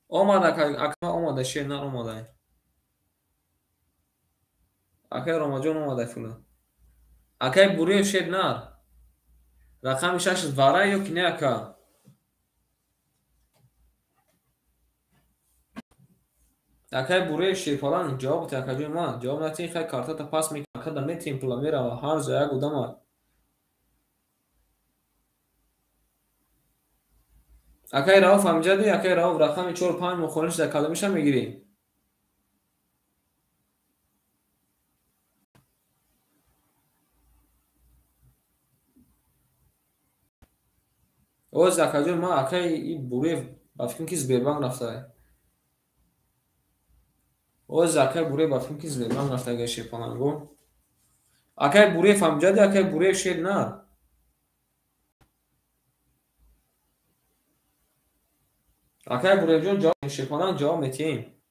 اومد اکا اومده شیرینم اومده. اکای رمجان اومده فلان. اکای بوری شیرینم رقمی 6 وارا یا کنه اکا. اکای بوری شیرپالان جواب تا اکا جون ما جواب نتین خیلی کارتا تا پاس میکنه اکا دمی تیم پلا میره و هر جای گودم اکای راوف امجدی. اکای راوف رقمی 4 5 مخونش در کالمیش هم میگیری. اوز اکا جون ما اکای این بوری بافکن کی زبیربان رفته. اوز اکای بوری بافکن کی زبیربان رفته اگه شیرپالانگو. اکای بوری فامجدی اکای بوری شیر نه. اکای بوری جون جواب شیرپالان جواب میتیم.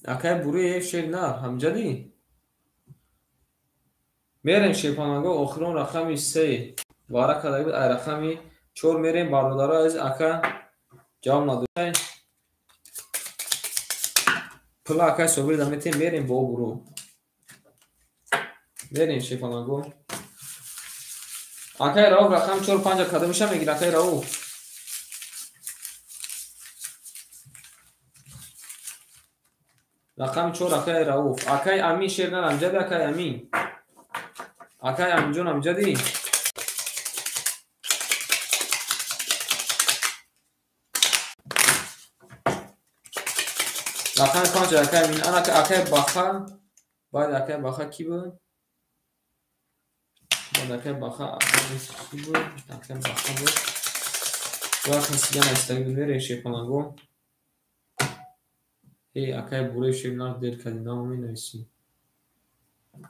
اکای بوری شیر نه همجدی. میریم شیرپالانگو آخرون رقمی 3 وارا کده بود رقمی 4 میریم برادر از اکا جواب نداره. پلا اکای صبیر دمیتیم بریم با برو بریم شیپانگو اکای راو رقم 4 5 قدمش هم میگیره اکای راو رقم 4 اکای راو اکای امین شیرنر امجد اکای امین اکای امین جون امجدی رقم 5 اکای امین انا اکای باخا باید اکای باخا کی بود باید اکای باخا کی بود اکای باخا بود وقتی سیگان استایی میره شیپانگو ای اکای بوره شیرنر دیر کردی نامی نویسی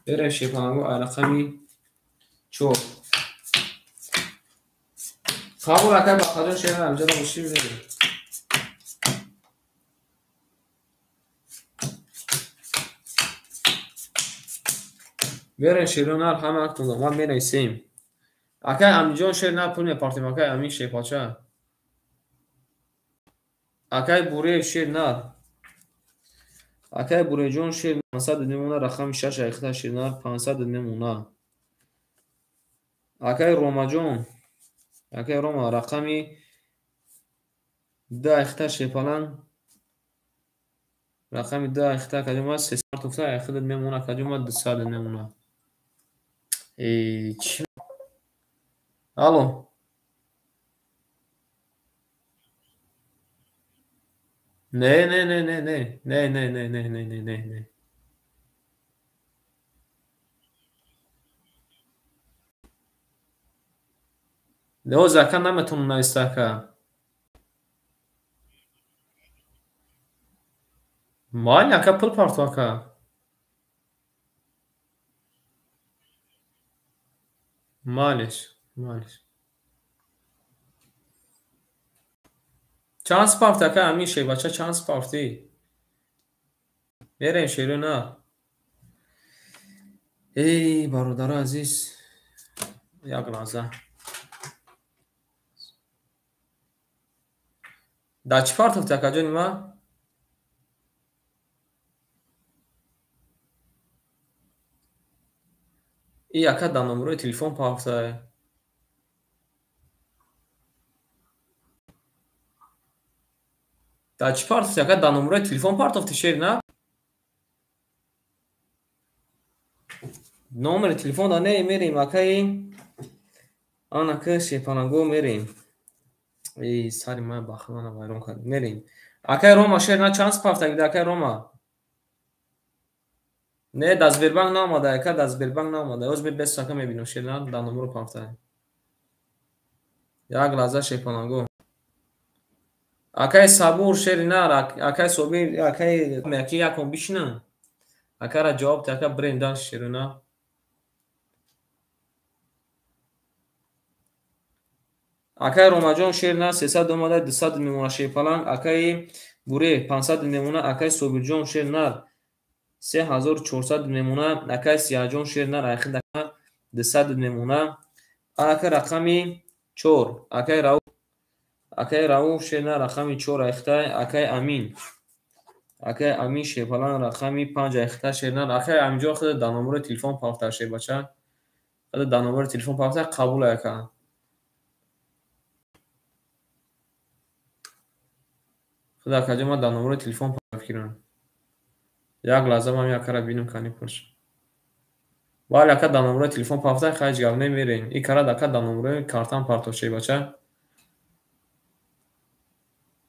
بره شیپانگو رقمی 4 قبول اکای باخا جون شیرنر امجد مشی میره برن شیرونر همه اکتون ما می نویسیم اکای امین جون شیرنر پول میپارتیم اکای امین شیپاچه اکای بوره شیرنر اکای بوره جون شیرنر 500 نمونه رقم 6 اختا شیرنر 500 نمونه اکای روما جون اکای روما رقمی 10 اختا شیپالان رقمی 10 اختا کجوما 300 توفتا اختا نمونه کجوما 200 نمونه چی الو نه نه نه نه نه نه نه نه نه نه نه نه نه لو زکن نمیتونم نویسته که مال яка пул партока малиш малиш чанд партака амише бача чанд парти мерем ширина эй бародаро азиз як лаҳза да чӣ партофтака ҷони ма и яка дар номерои телефон партае да чӣ партофти яка дар номерои телефон партофти ширина номери телефон да не мерем акаи анака шепанаго мерем ای سری من بخمانه ویرون کرد میریم اکای روما شیر نه چانس پافتا گیده اکای روما نه دست بیربانگ ناماده اکای دست بیربانگ ناماده اوز بیر بست ساکه میبینم شیر نه در نمبر پافتا یک لحظه شیپانگو اکای صبور شیر نه اکای صبیر اکای میکی یکم بیشنه اکای را جواب تا اکای بریندان شیر نه اکای روما جون شیر نه 300 اومده 200 میمونه شیپالان اکای بوره 500 میمونه اکای صبیر جون شیر نه 3400 میمونه اکای سیاه جون شیر نه اخیر 200 میمونه اکای رقمی 4 اکای راو شیر نه رقمی 4 اخیر اکای امین شیپالان رقمی 5 اخیر شیر نه اکای امجا خود در نمبر تلفن پافتر شیر بچه خود در نمبر تلفن پافتر قبول اکا خود اکا ما در نمبر تلفن پافتر کردم یک لحظه من یک کار بینم کنی پرش ولی اکا در نمبر تلفن پافتر خیلی جواب نمیرین این کار اکا در نمبر کارتان پارتو شیر بچه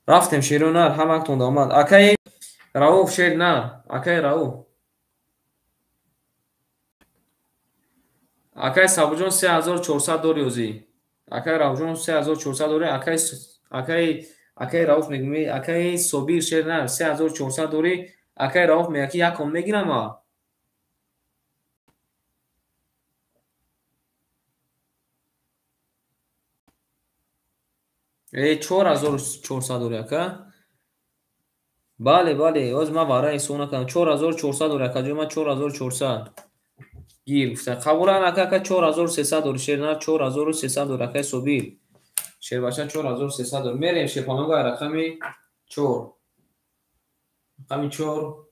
رفتیم شیرونر همکتون آمد اکای راوف شیر نه اکای راوف اکای سابجون 3400 دوری اوزی اکای راوجون 3400 دوری اکای راوف میگمی اکای صبیر شیر نه 3400 دوری اکای راوف میگی یکم میگیرم ها ای 4400 دوری اکا بله اوز ما وارای سونا کنم 4400 دوری اکا جو ما 4400 گیر گفته قبولان اکا 4300 دوری شیر نه 4300 دوری اکای صبیر شیر باشه 4300 دوری میریم شیپانگو رقمی 4 رقمی 4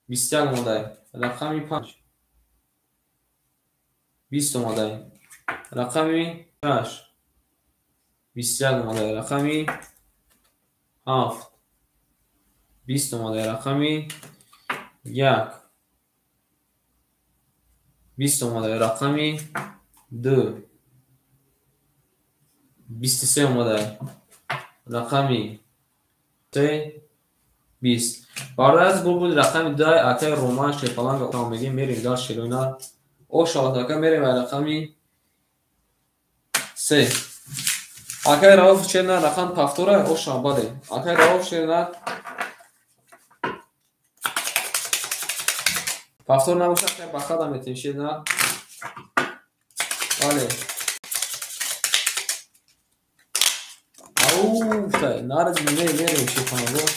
21 اومده. رقم 5 20 اومده. رقم 8 21 اومده. رقم 7 20 اومده. رقم 1 20 اومده. رقم 2 23 اومده. رقم 3 20. بعد از بود رقم 2 اکای رومان شپلان رو میگیم میریم دار شیرونا او شاتاکا میریم رقم 3 اکای راف چنا رقم پفتوره او شاباده اکای راف چنا پفتور نباشه که بخدا میتیم شیرونا ولی او فای نارد میریم شپلان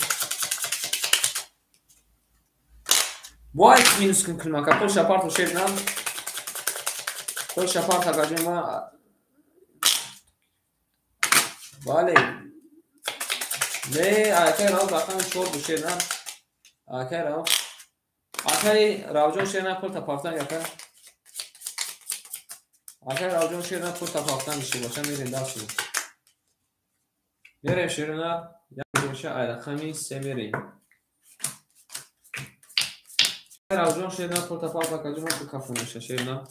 White minus kılmak. Pol şapart şey nam. Pol şapart agacıma. Vale. Ne akay rav bakın şor bu şey nam. Akay rav. Akay ravjon şey nam pol tapartan yakar. Akay ravjon şey nam pol tapartan bir şey başa mirin daha şimdi. Nereye şirina? Yaklaşa ayda kami semiri. ravjon şey nam pol tapartan agacıma bu kafunu şaşırna.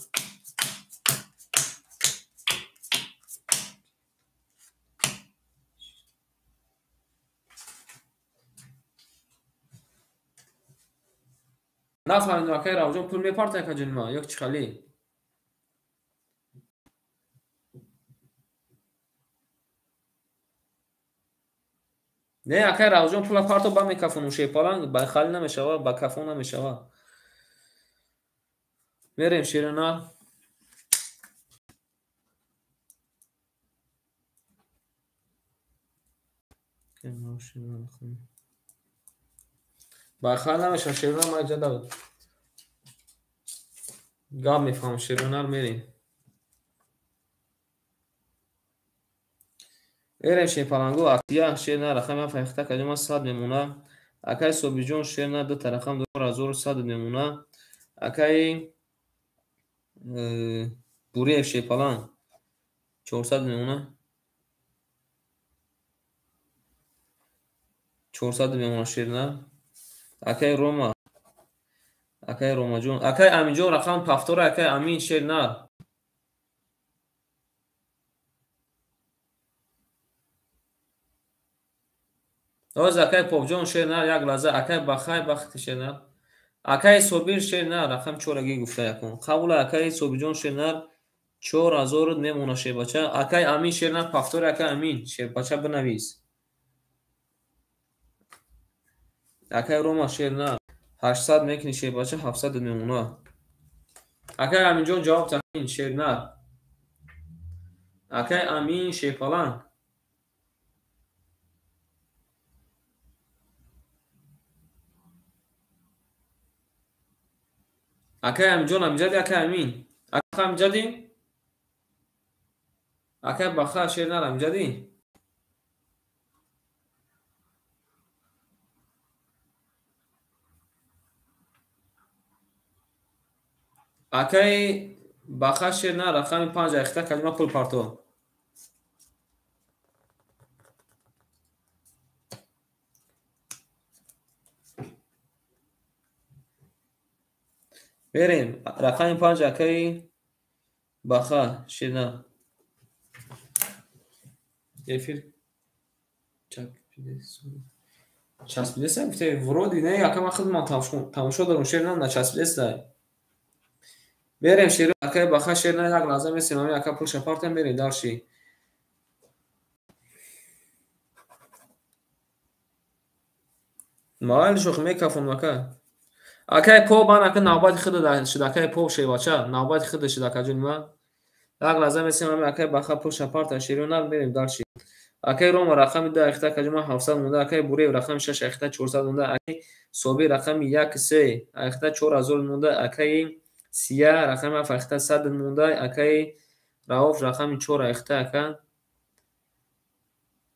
نفهمیدم اکای راوجون پول میپارت اکاجون ما یک چخالی نه اکای راوجون پول پارتو با میکافونو شیپالان با خالی نمیشوا با کافون نمیشوا میریم شیرنا با خالی نمیشوا شیرنا ما جدا گام میفهم شیرنا رو میریم میریم شیپالانگو اکتیا شیرنا رقم فایخته کجا 100 میمونه اکای صوبیجون شیرنا دو ترقم 2100 میمونه اکای بوری شیپالان 400 میمونه 400 میمونه شیرنا اکای روما جون اکای امین جون رقم پفتور اکای امین شیرنا اوز اکای پوب جون شیرنا یک لحظه اکای بخای بخت شیرنا اکای صوبیر شیرنا رقم 4 گی گفته یکون قبول اکای صوبی جون شیرنا 4000 میمونه شیر بچه اکای امین شیرنا پفتور اکای امین شیر بچه بنویس اکای روما شیرنا 800 میکنی شیر بچه 700 میمونه اکای امین جون جواب تامین شیرنا اکای امین شیپالان اکای امین جون امجدی اکای امین اکای امجدی اکای بخا شیرنا امجدی اکای بخا شیرنا رقم 5 اخته کلمه پول پارتو بریم رقم 5 اکای بخا شیرنا ефір چسبیده گفته ورودی نه یکم خدمت تماشا دارم شیرنا نچسبیده بریم شیر اکای بخا شیرنا یک لازم سینامی اکا پول شپارتم بریم دارشی مایل شوخ میکافون مکا اکای پو بان اکا نوبات خود شد اکای پو شی باچا نوبات خود شد اکا جون ما یک لازم سینامی اکای بخا پول شپارت شیرنا بریم دارشی اکای روم رقم 2 اخته کجما 700 مونده اکای بوری رقم 6 اخته 400 مونده اکای صوبی رقم 1 3 اخته 4000 مونده اکای سیا رقم اخته 100 مونده اکای راوف رقم 4 اخته اکا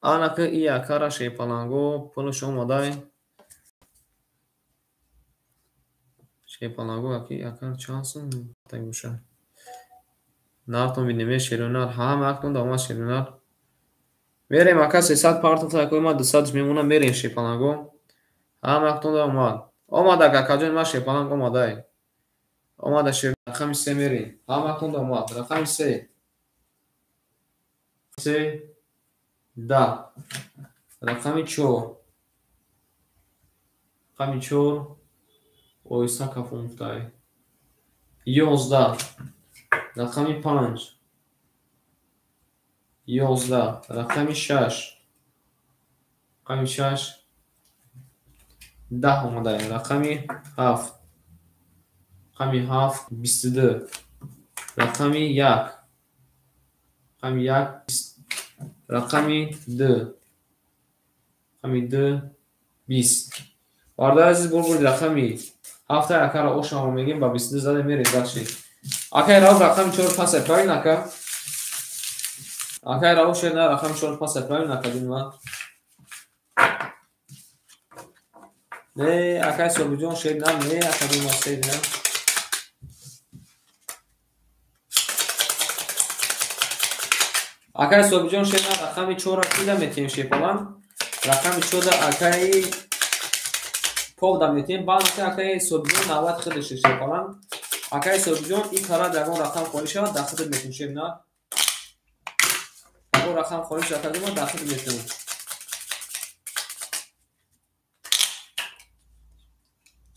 آن اکا ای اکا را شیپالانگو پول شما دای Şepalago aki akar çalsın. Tabii uşa. Nafton binime şerunar. Ha makton da ama şerunar. Verem aka sesat parta takoyma dısat memuna verin şepalago. Ha makton da ama. Omada kakajon ma şepalango maday. Omada şerunar. Rakam ise verin. Ha makton da ama. Rakam ise. Se da. Rakami ço. Rakami ço. Oysa kafumtay. 11. Rakami 5. 11. Rakami 6. Rakami 6. 10 اومده. رقمی 7. رقمی 7 22. رقمی 1. رقمی 1 رقمی 2. رقمی 2 20. وارد عزیز برگرد رقمی 7 اکر او شما میگیم با 22 زده میره بخشی. اکر راو رقم 4 پس اپلای نکه. اکر راو شد نه رقم 4 پس اپلای نکه دیم. نه اکر سوبیجون شد نه نه اکر دیم استید نه. اکر سوبیجون شد نه رقمی 4 کیلا میتیم شیپالان. رقمی 14 اکر پول دمیتیم بعد اکر سوبیجون 90 خودش شیپالان. اکر سوبیجون این کارا درون رقم خواهیش ها داخل میتیم شد نه. درون رقم خواهیش داخل میتیم.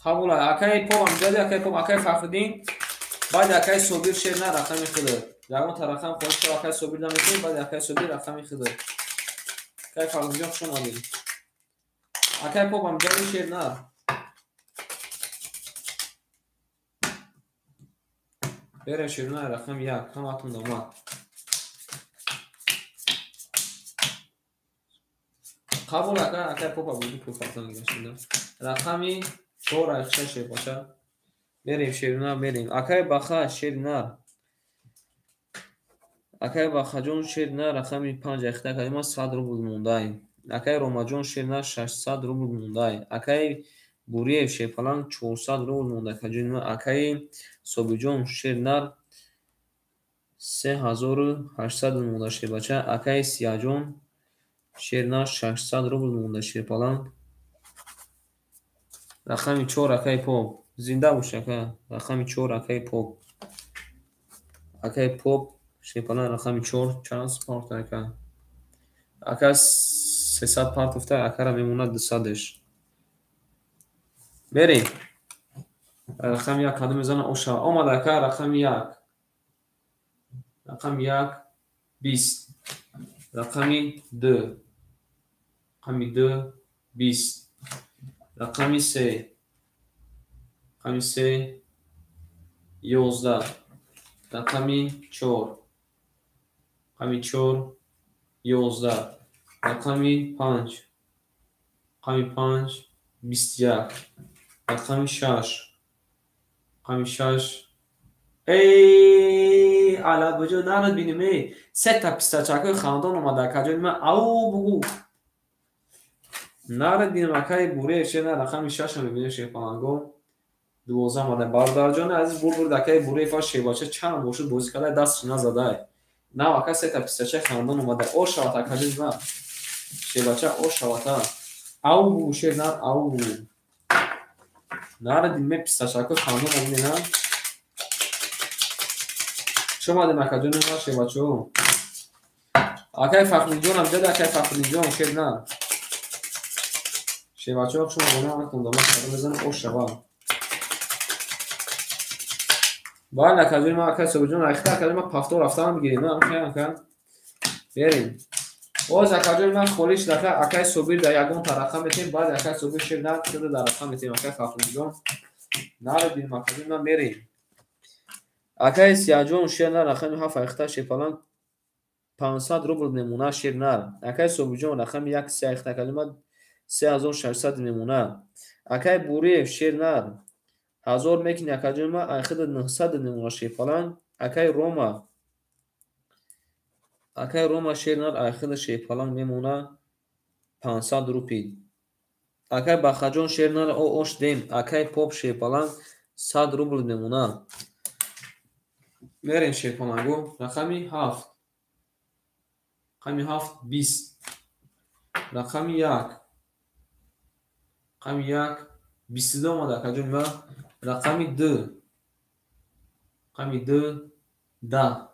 قبول اکای پوم جدی اکای پوم اکای فخردین بعد اکای صبیر شد نه رقم خود درون رقم خودش اکای صبیر نمیتونیم بعد اکای صبیر رقم خود اکای فخردین چون عالی اکای پوم جدی شد نه بره شد نه رقم 1 همتون دوما قبول اکای پوم بودی که فاصله گشتن رقمی 4 اکشش باشه بریم شیرنا بریم اکای باخا شیرنا اکای باخا جون شیرنا رقمی 5 اختا کلمه 100 روبل موندای اکای روما جون شیرنا 600 روبل موندای اکای بوری شیپلان 400 روبل مونده کجون اکای سوبیجون شیرنا 3800 مونده شه بچه اکای سیاجون شیرنا 600 روبل مونده شیپلان رقمی 4 اکای پوپ زنده باشه که رقمی 4 اکای پوپ شیپلان رقمی 4 چانس پارت اکا اکا 300 پارت افته اکا را میمونه 200ش بریم رقم 1 کدوم میزنه اوشا اومد اکا رقم 1 رقم 1 20 رقمی 2 رقمی 2 20 رقمی 3 رقمی 3 11 رقمی 4 رقمی 4 11 رقمی 5 رقمی 5 21 رقمی 6 رقمی 6 ای علا بجو نرد بینیم 3 تا پیستاچاکای خاندان اومده کجا من او بگو نرد بینیم اکای بوره چه نه رقمی 6 هم ببینیم شیپانگو 12 اومده باردار جان عزیز برد اکای بوره فاش شیباچه چند باشد بازی کرده دستش نزده نه اکای 3 تا پیستاچای خاندان اومده او شواتا کجا نه شیباچه او شواتا او بگو شیر نه او بگو نرد بینیم پیستاچاکای خاندان اومده نه شما ده مکجون نشه بچو اکای فخری جون هم جده اکای فخری جون شیر نه شه بچو شما گونه هم کندامه کدوم بزنم او شبا باید نکجون ما اکای صبح جون رخته اکای ما پفتو رفته هم بگیریم نه هم کن بریم باز اکجون ما خولیش دفعه اکای صبح در یکون ترخم بتیم باید اکای صبح شیر نه شده در رخم بتیم اکای فخری جون نره بیم اکجون ما بریم اکای سیاجون شیر نه رقم 7 اخته شیپلان 500 روبل نمونه شیر نه اکای صبحجون رقم 1 3 اخته کلمه 3600 نمونه اکای بوری شیر نه 1000 میکنی اکای ما اخد 900 نمونه شیپلان اکای روما شیر نه اخد شیپلان میمونه 500 روپی اکای باخجون شیر نه او اوش دیم اکای پوپ شیپلان 100 рубл мемона. мерем шепалангу. рақами 7. рақами 7 20. рақами 1. рақами 1 22 омада каҷонима. рақами 2. рақами 2 10.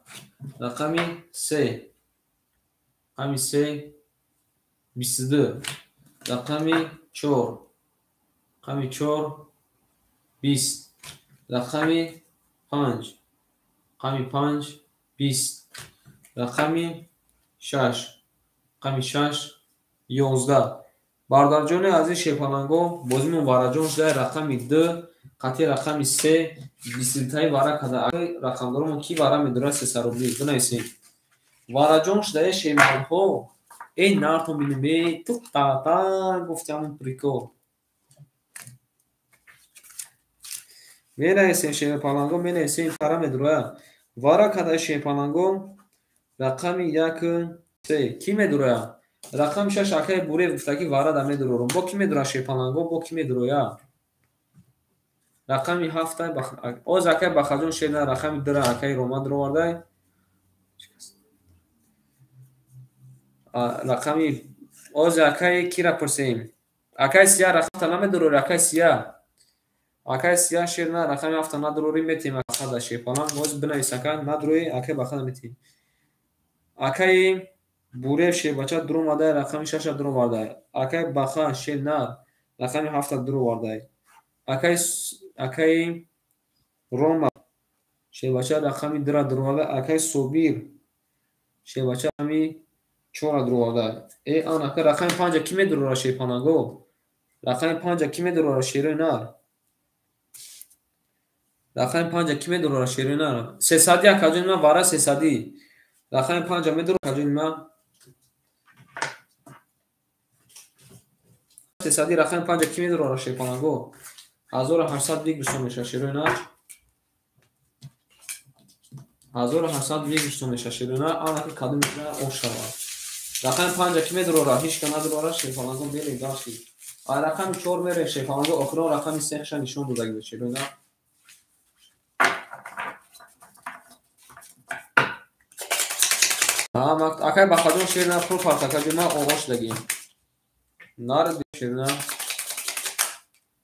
рақами 3. рақами 3 22. рақами 4. рақами 4 20. рақами 5. рақами 5 20. рақами 6. рақами 6 11. бародарҷони азиз шепалангҳо бозимон вараҷон шуда рақами 2 қатъи рақами 3 дисилтаи вара када рақамдаромон ки вара медорад 300 рубли бинависем. вараҷон шудаи шемалҳо ин нартон биниме туқтата гуфтиамон прикол. менависем шепалангҳо менависем пара медороя. вара кадаи шепалангҳо рақами 1 3 ки медороя. рақами 6 акаи бурев гуфтаки вара да медорорум. бо ки медороя шепалангҳо бо ки медороя. рақами 7 оз акай бахаҷон шена рақами 2 акаи рома дровардай. рақами оз акаи кира пурсем. акаи сия рақамта намедорори акаи сия. акаи сия шена рақами 7 надорори метем акада шепаланг оз бинавис акай надорори акаи бахада метем. акаи бурев шебача дромадай рақами 6 дровардай. акаи баха шена рақами 7 дровардай. акаи рома шебача рақами 2 дровардай. акаи собир шебача рақами 4 дровардай. ан акаи рақами 5 ки медорора шепалангҳо. рақами 5 ки медорора шерои нар. рақами 5 ки медорора шерои нар. 300 каҷонима вара 300. рақами 5 медорора каҷонима 300. рақами 5 ки медорора шепалангҳо. 1800 бигӯштон меша шерои нар. 1800 бигӯштон меша шерои нар. ан акаи кадом мешава ош шавад. рақами 5 ки медорора ҳеҷ ка надорора шепалангҳо мерем дашти. рақами 4 мерем шепалангҳо охирон рақами 3 ша нишон дода гиред шерои нар. акаи бахаҷон шерна пур партакаҷома оғош дагим. нард шерна.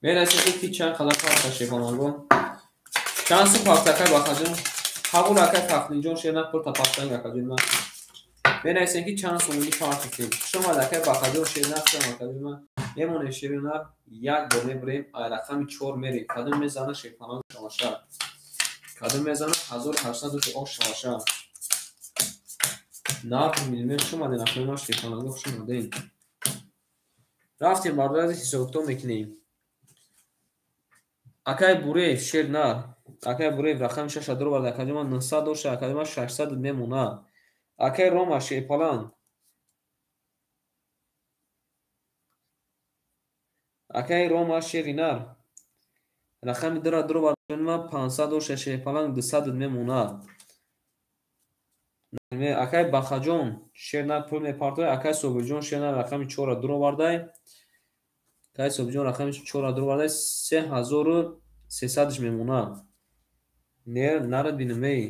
мерасем ки чанд қадар парта шепалангҳо. чанд су партакай бахаҷон. ҳабул акаи фахлиҷон шерна пур та партаи акаҷома. менависем ки чанд сомонӣ парта кем. шумад акаи бахаҷон шерна акаҷома. мемонем шерои нар як бор мебурем. рақами 4 мерем. кадом мезана шепаланг шаваша. кадом мезана 1800 ош шаваша. нард милимер шумаде нахоима шепалангҳо шумадем. рафтем барои ҳисобкитоб мекунем. акаи бурев шернар. акаи бурев рақами 6 дроварда акаҷома 900 доша акаҷома 600 мемонад. акаи рома шепаланг. акаи рома шеринар. рақами 2 дроварда акаҷома 500 доша шепаланг 200 мемонад. акаи бахаҷон шернар пул мепартояд. акаи собирҷон шернар рақами 4 дровардай. акаи собирҷон рақами 4 дровардай 3300 мемонад. нарад бинамей.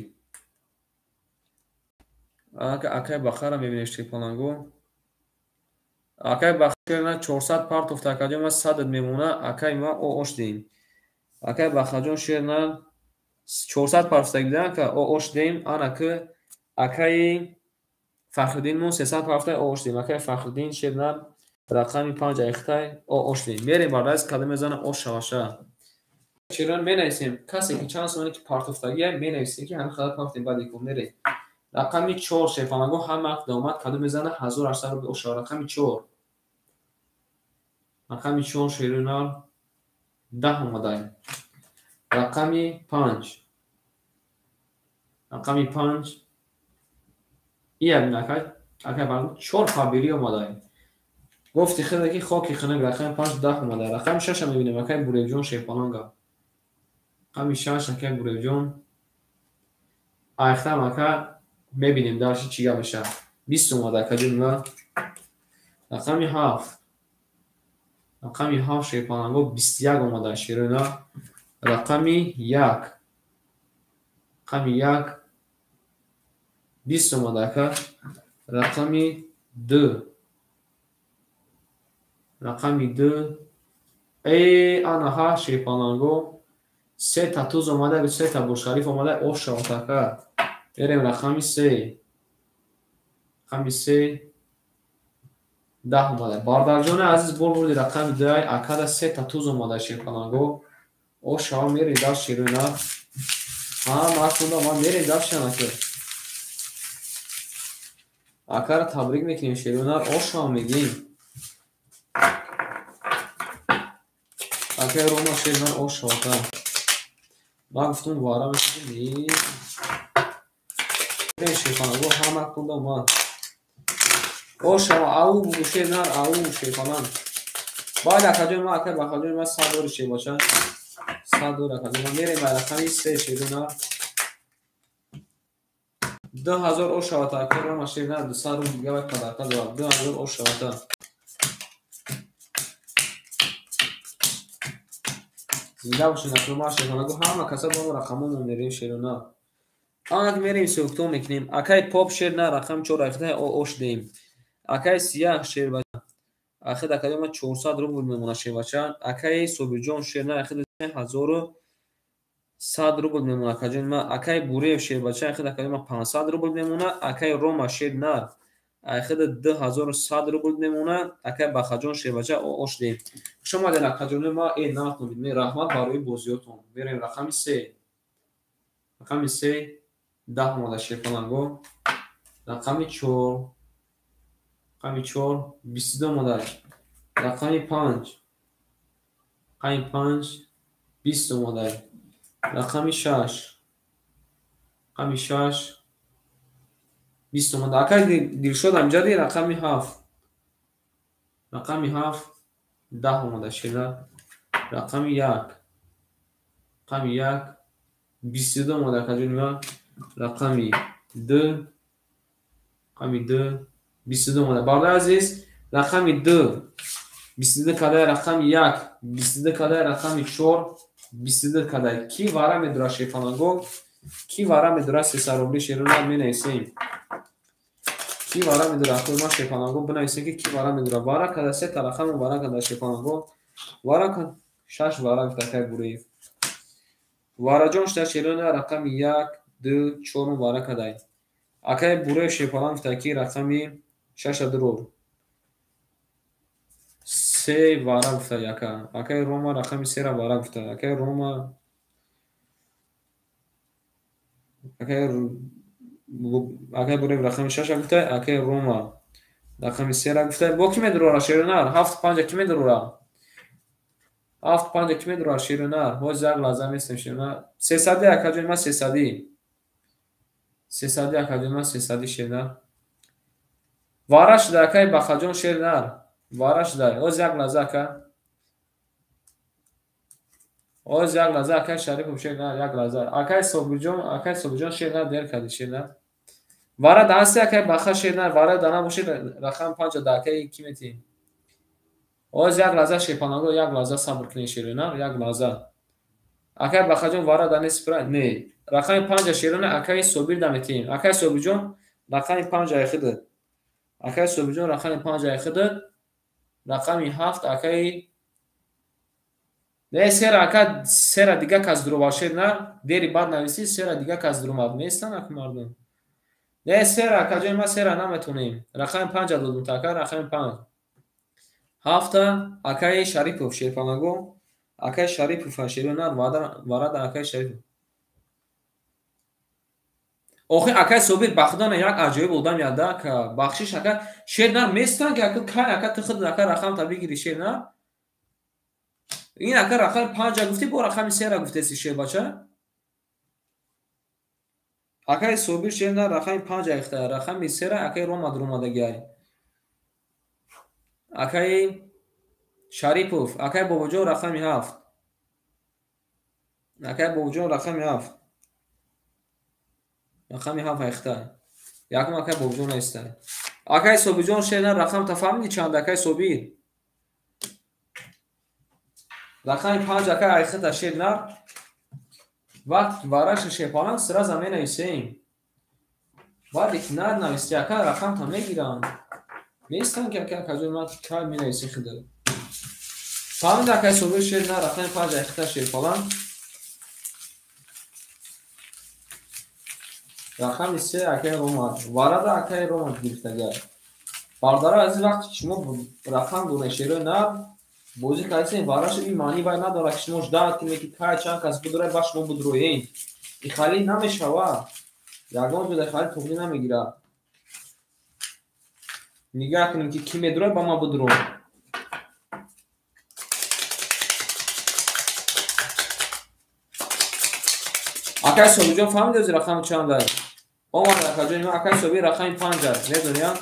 акаи бахара мебинем шепалангҳо. акаи баха шернар 400 партофта акаҷома 100 мемонад. акаи ма ош дем. акаи бахаҷон шернар 400 партофта гидан ка ош дем. анаки акаи фахриддин мон 300 партофта ош дем. акаи фахриддин шернар рақами 5 ихтай ош дем. мерем барои кадом мезана ош шаваша. чирон менависем касе ки чанд сомони ки партофтагия менависем ки ҳамин қадар партофтем баъди кун мерем. рақами 4 шепалангҳо ҳама вақт омад кадом мезана 1800 рубли ош шавад. рақами 4. рақами 4 шерои нар 10 омадай. рақами 5. рақами 5 ябин акай бар 4 фабири омадай. гуфти хеле ки хоки хинак рақами 5 10 омадай. рақами 6 мебинем акай буревҷон шепаланга. рақами 6 акай буревҷон айхтам ака мебинем дарши чига меша 20 омадай каҷома. рақами 7. рақами 7 шепаланго 21 омадай шерои нар рақами 1. рақами 1 20 омада ака. рақами 2. рақами 2 анаҳа ширпананго 3 та туз омада, 3 та буршариф омада, ош шавад ака. Берем рақами 3. рақами 3 10 омада. Бардарҷони азиз бурбурди рақами 2 акада 3 та туз омада ширпананго ош шавад мери дар шируна. Махмуда ма мери дар шанака. Акара табрик мекунем шируна ош шавад мегим. Акай рома шируна ош шавад. Ма гуфтум вара мекунем. Ширпананго ҳама кунда ма. ош шавад ау шируна ау ширпанан. Баъд акаҷои ма акай бахаҷои ма садори шибоша. Садори акаҷои ма мерем ба рақами 3 шируна. 2000 ош шавад акай рома шируна 200 рубл дига вай падарка дорад. 2000 ош шавад. зинда бошед акрома ширунаго ҳама каса бо рақамомо мерем шируна. Ак мерем суктон мекунем. Акай поп шируна рақам 4 ахта ош дем. Акай сияҳ ширбача ахид академа 400 рубл мемона ширбача. Акай собиҷон шируна ахид 1100 рубл мемона акаҷон ма. Акай бурев ширбача ахид академа 500 рубл мемона. Акай рома шируна ахид 2100 рубл мемона. Акай бахаҷон ширбача ош дем. шумо ден акаҷони ма нақмудед ме раҳмат барои бозиётон. Берем рақами 3. рақами 3 10 омада ширпананго. рақами 4 рақами 4 22 омада. рақами 5 рақами 5 20 омада. рақами 6 рақами 6 20 омада. Акай дилшод амҷади рақами 7 рақами 7 10 омада шида. рақами 1 рақами 1 22 омада акаҷони ма. рақами 2 рақами 2 22 омада. Бародари азиз рақами 2 22 кадай рақами 1 22 кадай рақами 4 22 кадай. Ки вара медура ширпананго? Ки вара медура 300 рубли шируна менависем. Ки вара медура акрома ширпананго бинависем ки вара медура. Вара кадай 3 та рақами вара кадай ширпананго. вара 6 вара гуфтакай бурев. вараҷон шуда шируна рақами 1 2 4 вара кадай. Акай бурев ширпанан гуфтаки рақами 6 дурур. 3 вара гуфта яка. Акай рома рақами 3 ра вара гуфта. Акай рома акай бурев рақами 6 гуфта. Акай рома рақами 3 ра гуфта. Бо ки медура ширунар 7 5 ки медура. 7 5 ки медура ширунар. ҳоз як лаза местем ширунар. 300 акаҷои ма 300. 300 акаҷои ма 300 ширунар. вара шуда акай бахаҷон ширунар. вара шуда. ҳоз як лаза ака. ҳоз як лаза акай Шарипов ширунар як лаза. Акай собиҷон ширунар дер кади ширунар. вара дасти акай баха ширунар. вара дана бошед рақам 5 да акай ки мети. ҳоз як лаза ширпананго як лаза сабр кунед ширунар як лаза. акай бахаҷон вара дани сипра не. рақами 5 ширунар акай собир да метим. акай собиҷон рақами 5 айхида. акай собиҷон рақами 5 айхида. рақами 7 акай не сера ака сера дига кас дурубашед на дери бад нависи сера дига кас дурумад нестан ак мардум. не сера акаҷои ма сера наметунем. рақами 5 додум така рақами 5. 7 акай Шарипов ширпананго. акай Шарипов ширунар варада акай Шарипов. охи акай собир бахдона як аҷоиб одам яда ка бахшиш ака ширнар местан ки ака кай ака тихид ака рақам та бигири ширнар. ин ака рақами 5 гуфти бо рақами 3 ра гуфтеси ширбача. акай собир ширнар рақами 5 ихта рақами 3 ра акай рома дурумадагиай. акай Шарипов акай бобоҷон рақами 7. акай бобоҷон рақами 7. рақами 7 айхта. якум акай бобоҷон аста. акай собиҷон ширнар рақам та фаҳмиди чанд акай собир. рақами 5 акай айхта ширнар وقتی وارش شیپالان سرازا می نویسیم. وقتی که ننویسی اکا رقم تا میگیرن نیستن که کجا ما کار می نویسی خیلی. فهمید اکا صبح شیر نه رقم 5 اختا شیپالان. رقم 3 اکای رومان وارد اکای رومان گرفته گرد. بارداره از این وقت که شما رقم دونه شیره نه بوزی کسی وارش این معنی باید نداره که شما جدا کنید که کار چند کس بدره باش شما بدرویین. این خالی نمیشوه. یگان جدا خالی توقی نمیگیره. نگاه کنیم که کی میدروه با ما بدرو. اکای صبح جان فهمید از رقم چند داره؟ اومد اکای جان اکای صبحی رقم 5 داره. میدونیم؟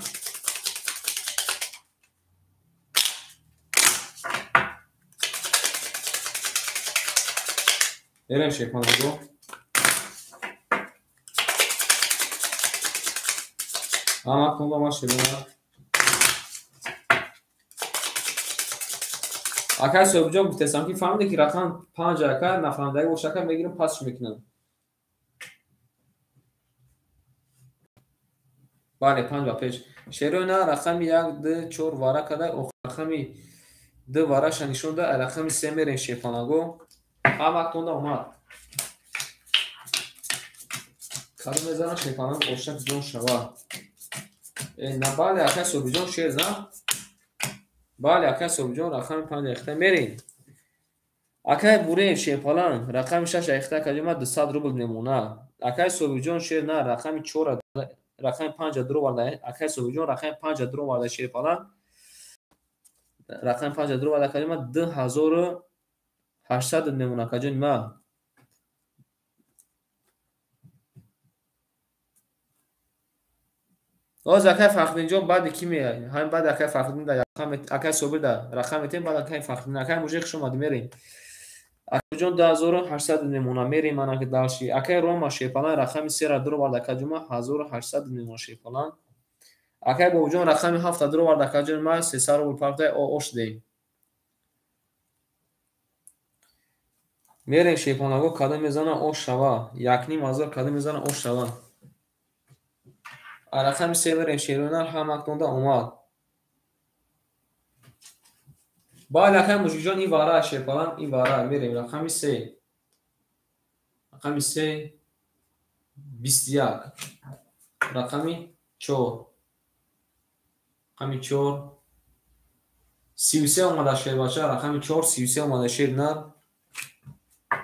بریم شیپان رو اما کنگا ما شیبونه اکای صبح جان بتستم که فهمیده که رقم 5 اکای نفهمده و شکر میگیرم پاسش میکنم. بله 5 و پیش شیرونه رقم 1 2 4 واره کده او رقم 2 واره شنیشون ده رقم 3 میرین شیپانگو اما کنده اومد کارو میزنم شیپانگو اوشک جون شوا نه بله اکای صبح جان شیر نه بله اکای صبح جان رقم 5 اخته میرین اکای بوره شیپالان رقم 6 اخته کجا 200 روبل نمونه اکای صبح جان شیر نه رقم 4 رقم 5 درو ورده اکای صبح جان رقم 5 درو ورده شیپالان رقم 5 درو ورده کجا 2800 نمونه کجا ما از اکای فخرین جان بعد کی میای همین بعد اکای فخرین در رقم اکای صبح در رقم تیم بعد اکای فخرین اکای موجه شما میرین اکای جان 2800 نمونه میریم من که دالشی اکای روما شیپالان رقم 3 درو ورده کجا 1800 نمونه شیپالان اکای با جان رقم 7 درو ورده کجا ما 300 رو پارت اوش دیم میرین شیپانگو کادو میزنه اوش شوا یکنیم هزار کادو میزنه اوش شوا رقم 3 میرین شیرونر هم اکنده اومد با رقم موجی جان این واره شیپالان این واره میریم رقم 3 رقم 3 21 رقم 4 رقم 4 33 اومده شیر باشه رقم 4 33 اومده شیر نر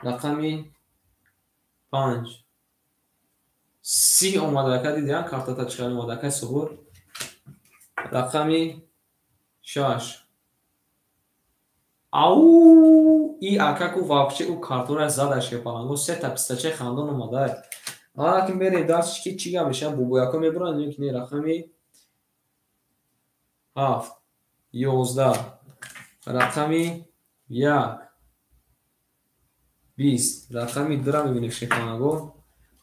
رقم 5 30 اومده که دیدین کارتا تا چقدر اومده که صبح رقم 6 او ای اکاکو واپشه او کارتون زده شیپالانگو 3 تا 23 خاندان اومده آه که میره داشت که چیگه میشه بوبویاکو میبرن یک نی رقم 7 11 رقم 1 20 رقم 2 را میبینیم شیپالانگو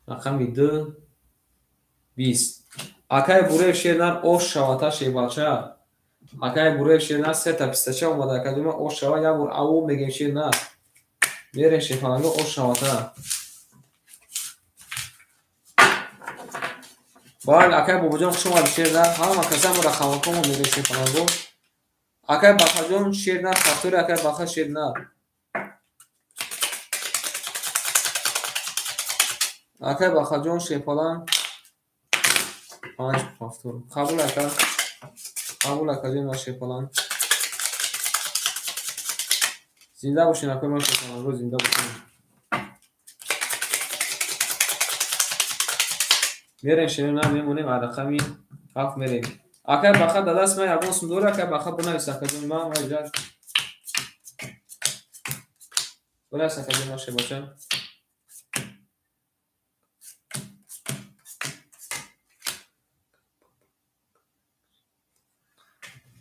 رقم 2 20 اکای بوره شیرنر اوش شواتا شیبالچه اکای بوره شیرنر 3 تا 23 اومده کدوم اوش شوا یا بور او میگیم شیرنر میره شیپالانگو اوش شواتا باید اکای بوبوجان شما شیرنر همه کسیم رقم کنم میره شیپالانگو اکای بخجون شیرنر فاکتور اکای بخج شیرنر اکای بخجون شیپالان 5 فاکتور قبول اکای ما شیپالان زنده باشین اکای ما شیپالانگو زنده باشین میرین شیرنر میمونیم رقم 7 میریم اکای بخج دست من یگان سندوره اکای بخج بنویس اکای ما ایجاد بنویس اکای ما شیپالان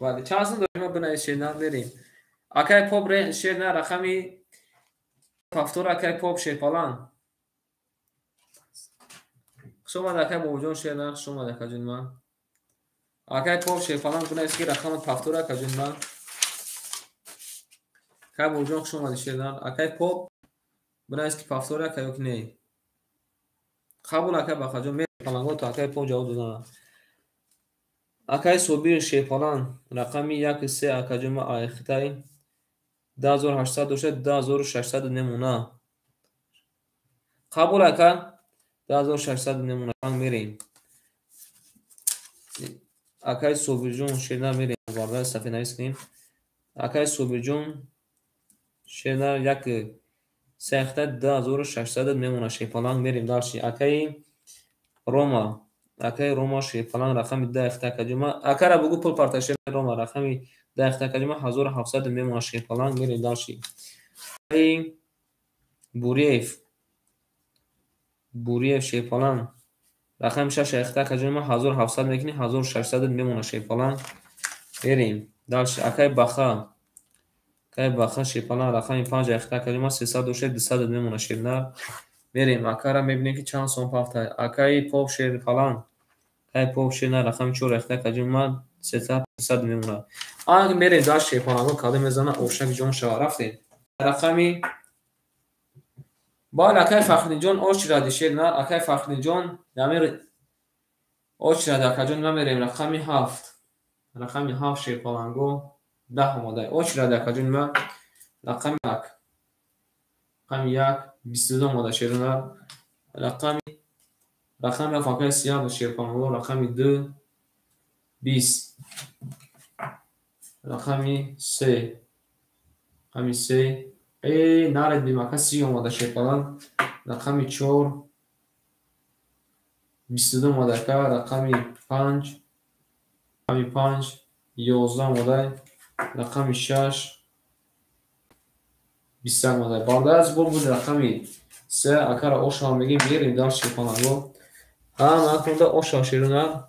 ولی چند سن داریم بنویس شیرنر میریم اکای پوب شیرنر رقم فاکتور اکای پوب شیپالان شما اکای بوجون شیرنر شما اکای ما اکای پوب شیپالان کنه اسکی رقم فاکتور اکای ما اکای بوجون شما شیرنر اکای پوب Buna eski paftora ka yok ne? Kabul aka bakajo me palango to aka po jawab dodana. Aka sobir shepalan raqami 1 3 akajuma akhtai 2800 dosha 2600 nemuna. Kabul aka 2600 nemuna میریم. Akay sobirjon shenar میریم. وارد صفحه نویس کنیم. Akay sobirjon shenar yak سخته 2600 میمونه شیپالان میریم داشتی اکای روما شیپالان رقم 10 اخته کجما اکر بگو پول پارتاشن روما رقم 10 اخته کجما 1700 میمونه شیپالان میریم داشتی اکای بوریف شیپالان رقم 6 اخته کجما 1700 میکنی 1600 میمونه شیپالان میریم داشتی اکای بخا شیپالان رقم 5 اخته کجما 300 میمونه شیرنر میریم اکارا میبینیم که چند سوم پافته اکای پاپ شیر پلان اکای پاپ شیر نه رقم 4 اخته کجیم من 300 میمونه آنگه میریم داشت شیپانگو کاده میزنه اوشک جون شوا رفتیم رقمی باید اکای فخری جون اوش را دیشیر نه اکای فخری جون یامیر اوش را دکا جون میریم رقمی 7 شیپانگو 10 آماده اوش را دکا جون من رقمی 1 22 آماده شیر نه رقم فاکر سیاه شیرپانگو رقمی 2 20 رقمی 3 نارد بیمکه 30 آماده شیرپانگو رقمی 4 22 آماده که رقمی 5 11 آماده رقمی 6 20 آماده بارده از بود رقمی 3 اکر اوشا میگیم میریم دار شیرپانگو اکنده اوشا شیرونه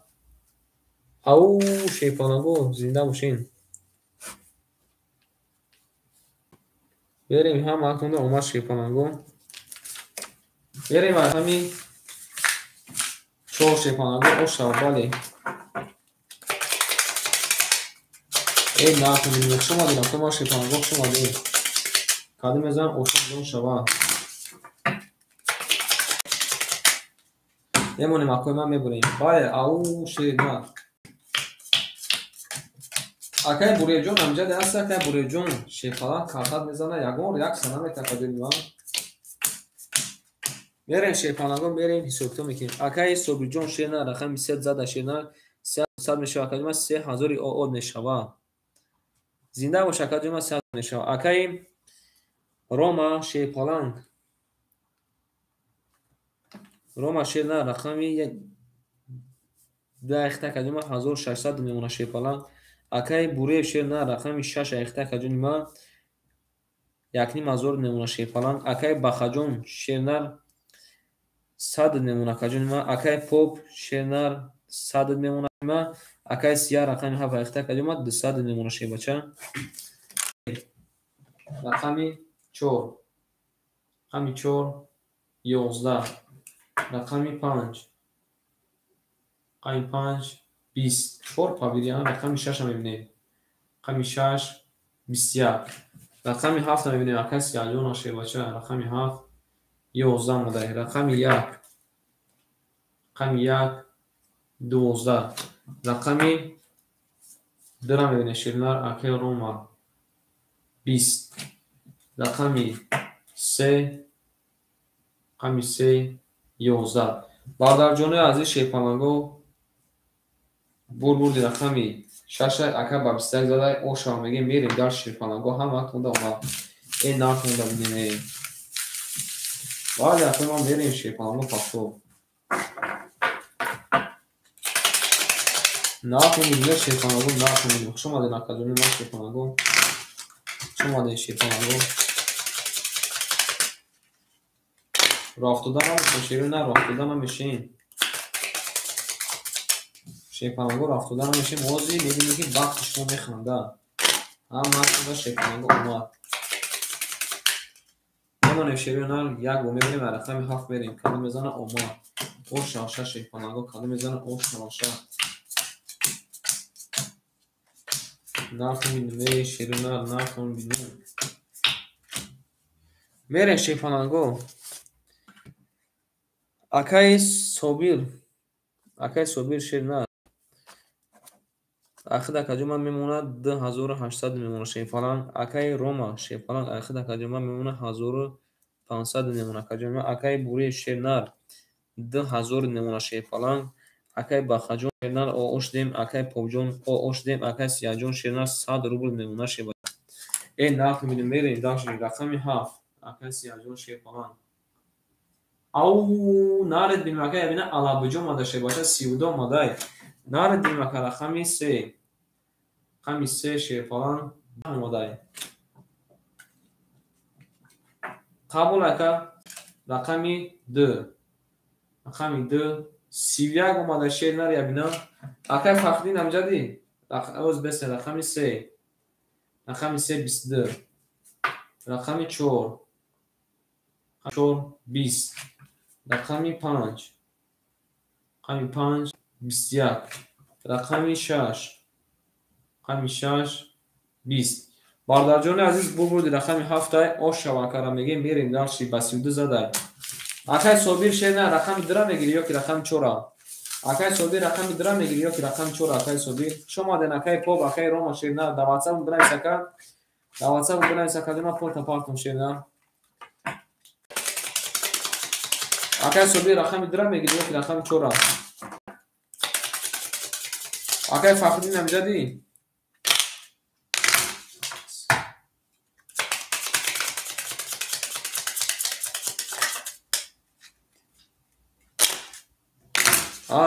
او شیپانگو زنده باشین بریم هم اکنده اومد شیپانگو بریم همین 4 شیپانگو اوشا بالی ای نکنیم شما دیدم که ما شیپانگو شما دیم کاده میزن اوشا دون شوا یمونیم اکوی من میبریم باید او شیرونه اکای بوری جون امجد هست اکای بوری جون شیپالان کارتاد میزنه یکون یک سنه میتکادیم میوان میرین شیپالانگو میرین حسابتو میکنیم اکای صبری جون شیرنه رقم 3 زده شیرنه 300 میشه اکادیم 3000 آد نشوا زنده باشه اکادیم 3000 نشوا اکای روما شیپالان شیرنه رقم 2 اخته اکادیم 1600 میمونه شیپالان اکای بوری شیرنه رقم 6 اخته اکادیم یکنیم ازور نمونه شیپالان اکای بخجون شیرنر 100 نمونه کجون ما اکای پوپ شیرنر 100 نمونه ما اکای سیاه رقمی 7 اخته کجون ما 200 نمونه شی بچه رقمی 4 11 رقمی 5 20 4 پاویریان رقمی 6 هم میبینیم رقمی 6 21 رقمی 7 هم میبینیم اکای سیاه جون شی بچه رقمی 7 11 مده رقمی 1 12 رقمی درم ببینه شیرنر اکای روما 20 رقمی 3 11 بردار جونه عزیز شیپانگو بردی رقمی 6 اکای با 21 زده اوشا میگه میریم در شیپانگو هم اکنده اومد این نکنده ببینه باید اکنده ما میریم شیپانگو پاکتو نکنید شیپانگو نکنید شما ده نکجونی ما شیپانگو شما ده شیپانگو رافتودن هم میشه نه رافتودن هم میشین شیپانگو رافتودن هم میشه موزی میبینی که وقت شما میخنده هم مکنده شیپانگو اومد اما نشیرین هم یک گو میبینیم رقم 7 میریم کاده میزنه اومد اوش آشه شیپانگو کاده میزنه اوش آشه نکنید شیرین هم نکنید мерем шепананго акаи собир шерна ахида каҷума мемонад 2800 мемонад шефалан акаи рома шефалан ахида каҷума мемонад 1500 мемонад каҷума акаи бури шернар 2000 мемонад шефалан акаи бахаҷон шернар оошдем акаи попҷон оошдем акаи сияҷон шернар 100 рубл мемонад шеба нақд мидем мерем даши рақами 7 акаи сияҷон шефалан ау наред бинмака ябина алабуҷо мада шебаша 32 мадай наред бинмака рақами 3 рақами 3 шефалан мадай қабул ака рақами 2 рақами 2 31 омада шернар ябина акаи фахридин амҷади оз бесе рақами 3 рақами 3 22 рақами 4 20 рақами 5 рақами 5 21 рақами 6 рақами 6 20 бародарҷони азиз бурбурди рақами 7 ош шавакара мегем мерем дарши ба 32 задай акаи собир шерна рақами 2 мегири ёки рақами 4 акаи собир рақами 2 мегири ёки рақами 4 акаи собир шомаден акаи поп акаи рома шерна да ватсап бинависака да ватсап бинависака дима порта партум шерна акаи собир рақами 2 мегири ёки рақами 4 акаи фахридин амҷади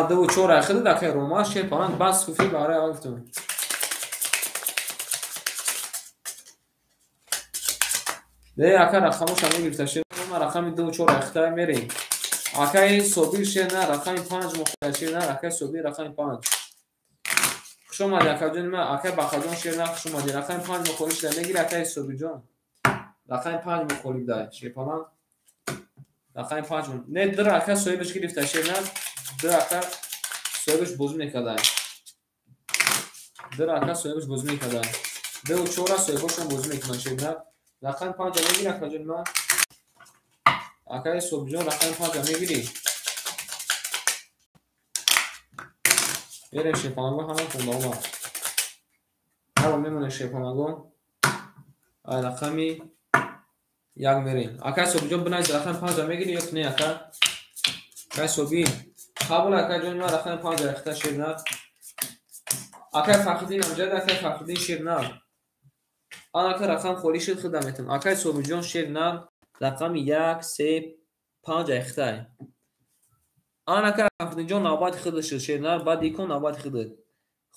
ду чор ахида дакаи рома шефалан бас куфи барай афтун де ака рақамоша мегирифта шерна рақами 2 4 ахида мерем акаи собир шерна рақами 5 мохода шерна акаи собир рақами 5 хушомади акаҷон ма акаи бахаҷон шерна хушомади рақами 5 мохоли шида мегири акаи собирҷон рақами 5 мохоли дай шефалан рақами 5 не дра ака соҳибаш гирифта шерна дра ака соҳибаш бозӣ мекардай дра ака соҳибаш бозӣ мекардай ду чора соҳибашон бозӣ мекунанд шерна рақами 5 мегири акаҷон ма акаи собирҷон рақами 5 мегири мерем шефаланго ҳама хунда омад ҳаро мемонем шефаланго ай рақами 1 мерем акаи собирҷон бинавис рақами 5 мегири ёки не ака акаи собир қабул акаҷон ма рақами 5 ахита шерна акаи фахридин амҷад акаи фахридин шерна ан ака рақам холи шид хида метам акаи собирҷон шерна рақами 1 3 5 ахита ан ака фахридинҷон навбати хида шид шерна баъд икон навбати хида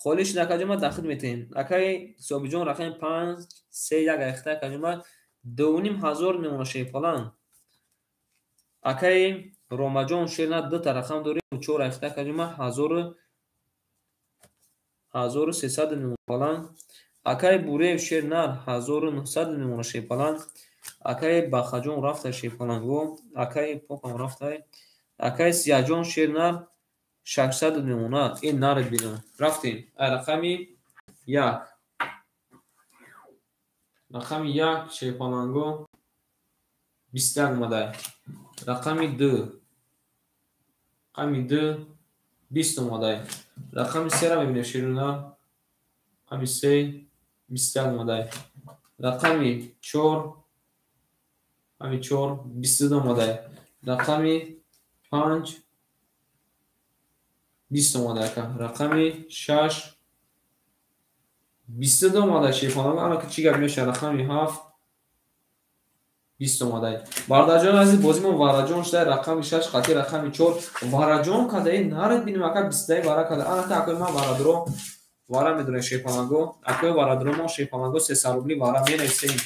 холи шид акаҷома дахид метем акаи собирҷон рақами 5 3 1 ахита акаҷома 2500 мемона шефалан акаи ромаҷон шерна 2 та рақам дорем 4 ахита акаҷома 1300 мемона шефалан акаи бурев шерна 1900 мемона шефалан акаи бахаҷон рафта шефаланго акаи попам рафта акаи сияҷон шерна 600 мемона ин нард бинам рафтем ай рақами 1 рақами 1 шефаланго 21 мадай рақами 2 рақами 2 20 омадай рақами 3 ра мебинем шерна рақами 3 21 омадай рақами 4 рақами 4 22 омадай рақами 5 20 омадай ака рақами 6 22 омадай шефаланго анака чӣ гап меша рақами 7 20 омадай бародарҷон азиз бозимон вараҷон шуда рақами 6 қати рақами 4 вараҷон кадаи наред бинем ака 22 вара када анака акои ман варадро вара медонем шефаланго акои варадро мо шефаланго 300 рубли вара менависем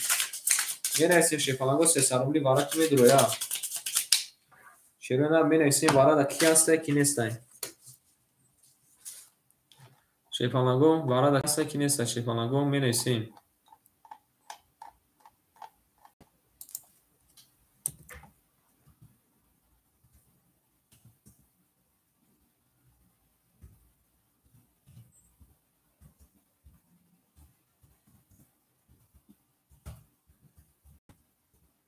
шефаланго 300 рубли вара ки медуроя шерона менависем вара да ки ҳастай ки нестай шефаланго вара да ҳастай ки нестай шефаланго менависем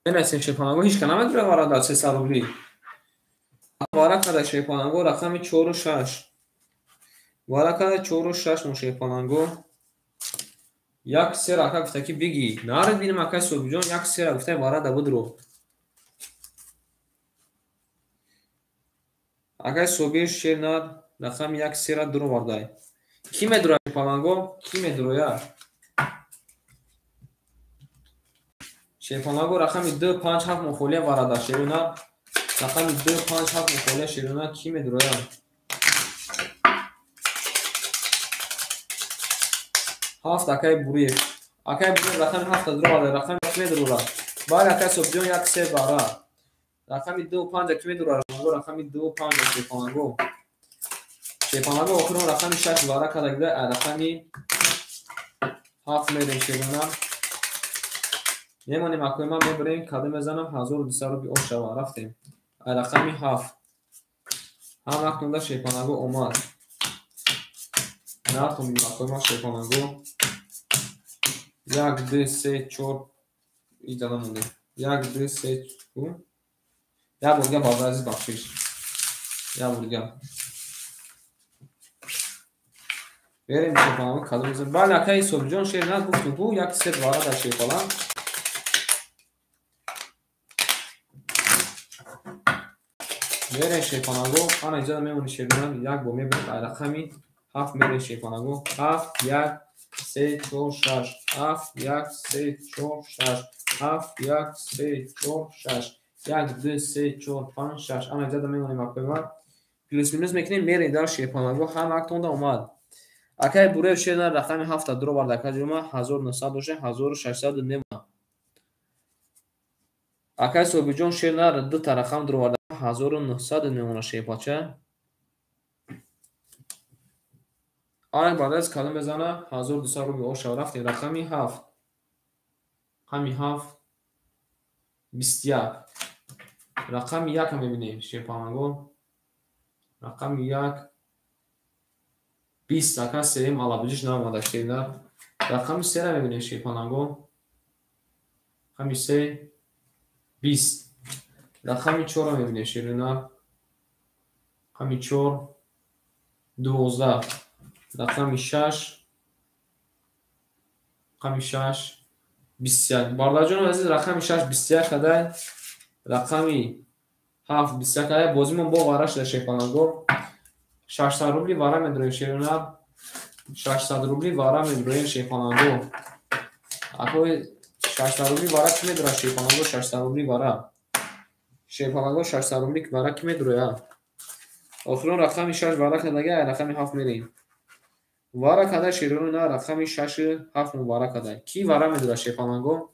بنویسیم شیپانگو هیچ که نمیدونه وارد 300 روبلی. وارد کرده شیپانگو رقم 4 و 6. وارد کرده 4 و 6 شیپانگو. یک سه را گفته که بگی نارد بینم اکای صبح جان یک سه را گفته وارد بود رو. اکای صبح شیر نار رقم یک سه را درو وارده. کی میدونه شیپانگو؟ کی میدونه؟ شیپانگو رقم 2 5 7 مخوله وارده شیرونه. رقم 2 5 7 مخوله شیرونه کی میدونه؟ هفت اکای بوری. اکای بوری رقم 7 درو وارده رقم کی میدونه؟ بعد اکای صبح جان یک سه باره. رقم 2 5 کی میدونه؟ رقم 2 5 شیپانگو. شیپانگو آخرون رقم 6 وارد کرده رقم 7 میریم شیرونه. میمونیم اکوی ما میبریم کده میزنم 1200 روبی او شوا رفتیم رقم 7 هم وقت نونده شیپانگو اومد نرخونیم اکوی ما شیپانگو 1 2 3 4 ایجاده مونده 1 2 3 4 یا بورگه بابا عزیز بخشیش یا بورگه بریم شیپانگو کده میزنم بله اکای صبح جان شیر نه گفتو بو یک ست وارد در شیپانگو میره شیپانگو آن اینجا میمونه شیرونه یک با میبریم رقمی 7 میره شیپانگو 7 1 3 4 6 7 1 3 4 6 7 1 3 4 6 1 2 3 4 5 6 آن اینجا میمونیم اپیما پلس مینوس میکنیم میره در شیپانگو هم اکتونده اومد اکای بوره شیرونه رقمی 7 درو وارد کرد جمع 1900 اکای صبح جان شیرونه دو تا رقم درو وارد 1900 میمونه شیپاچه آن بعد از کلمه بزنه 1200 روبی او شو رفتیم رقمی 7 همی 7 21 رقم 1 هم میبینیم شیپانگو رقم 1 20 اکا سریم علابجیش ناماده شیرده رقم 3 رو میبینیم شیپانگو همی 3 20 رقم 4 رو میبینیم شیرده همی 4 12 رقم 6 رقم 6 21 بالا جون عزیز رقم 6 21 کده رقمی 7 21 کده بازیمون با وارش در شیپانگو 600 روبلی وارا میدرویم شیرونه 600 روبلی وارا میدرویم شیپانگو اکوی 600 روبلی وارا کی میدروه شیپانگو 600 روبلی وارا شیپانگو 600 روبلی وارا کی میدروه آخرون رقمی 6 وارا کده رقمی 7 میریم وارا کده شیرونه رقمی 6 7 وارا کده کی وارا میدروه شیپانگو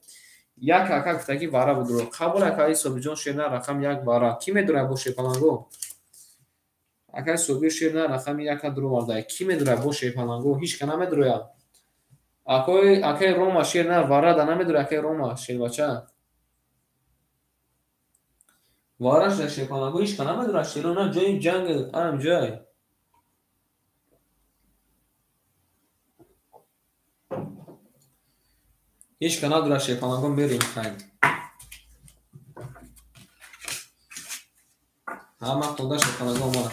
یک اکا گفته که وارا بدرو قبول اکای صبح جان شیرونه رقم 1 وارا کی میدروه با شیپانگو اکای صبح شیرونه رقم 1 درو وارده کی میدروه با شیپانگو هیچ که نمیدروه اکای روما شیرونه وارا ده نمیدروه اکای روما شیر بچه وارش در شیپانگو هیچ که نمیدروه شیرونه جای جنگ آنم جای هیچ که ندروه شیپانگو بریم خیلی همه خونده شیپانگو اومد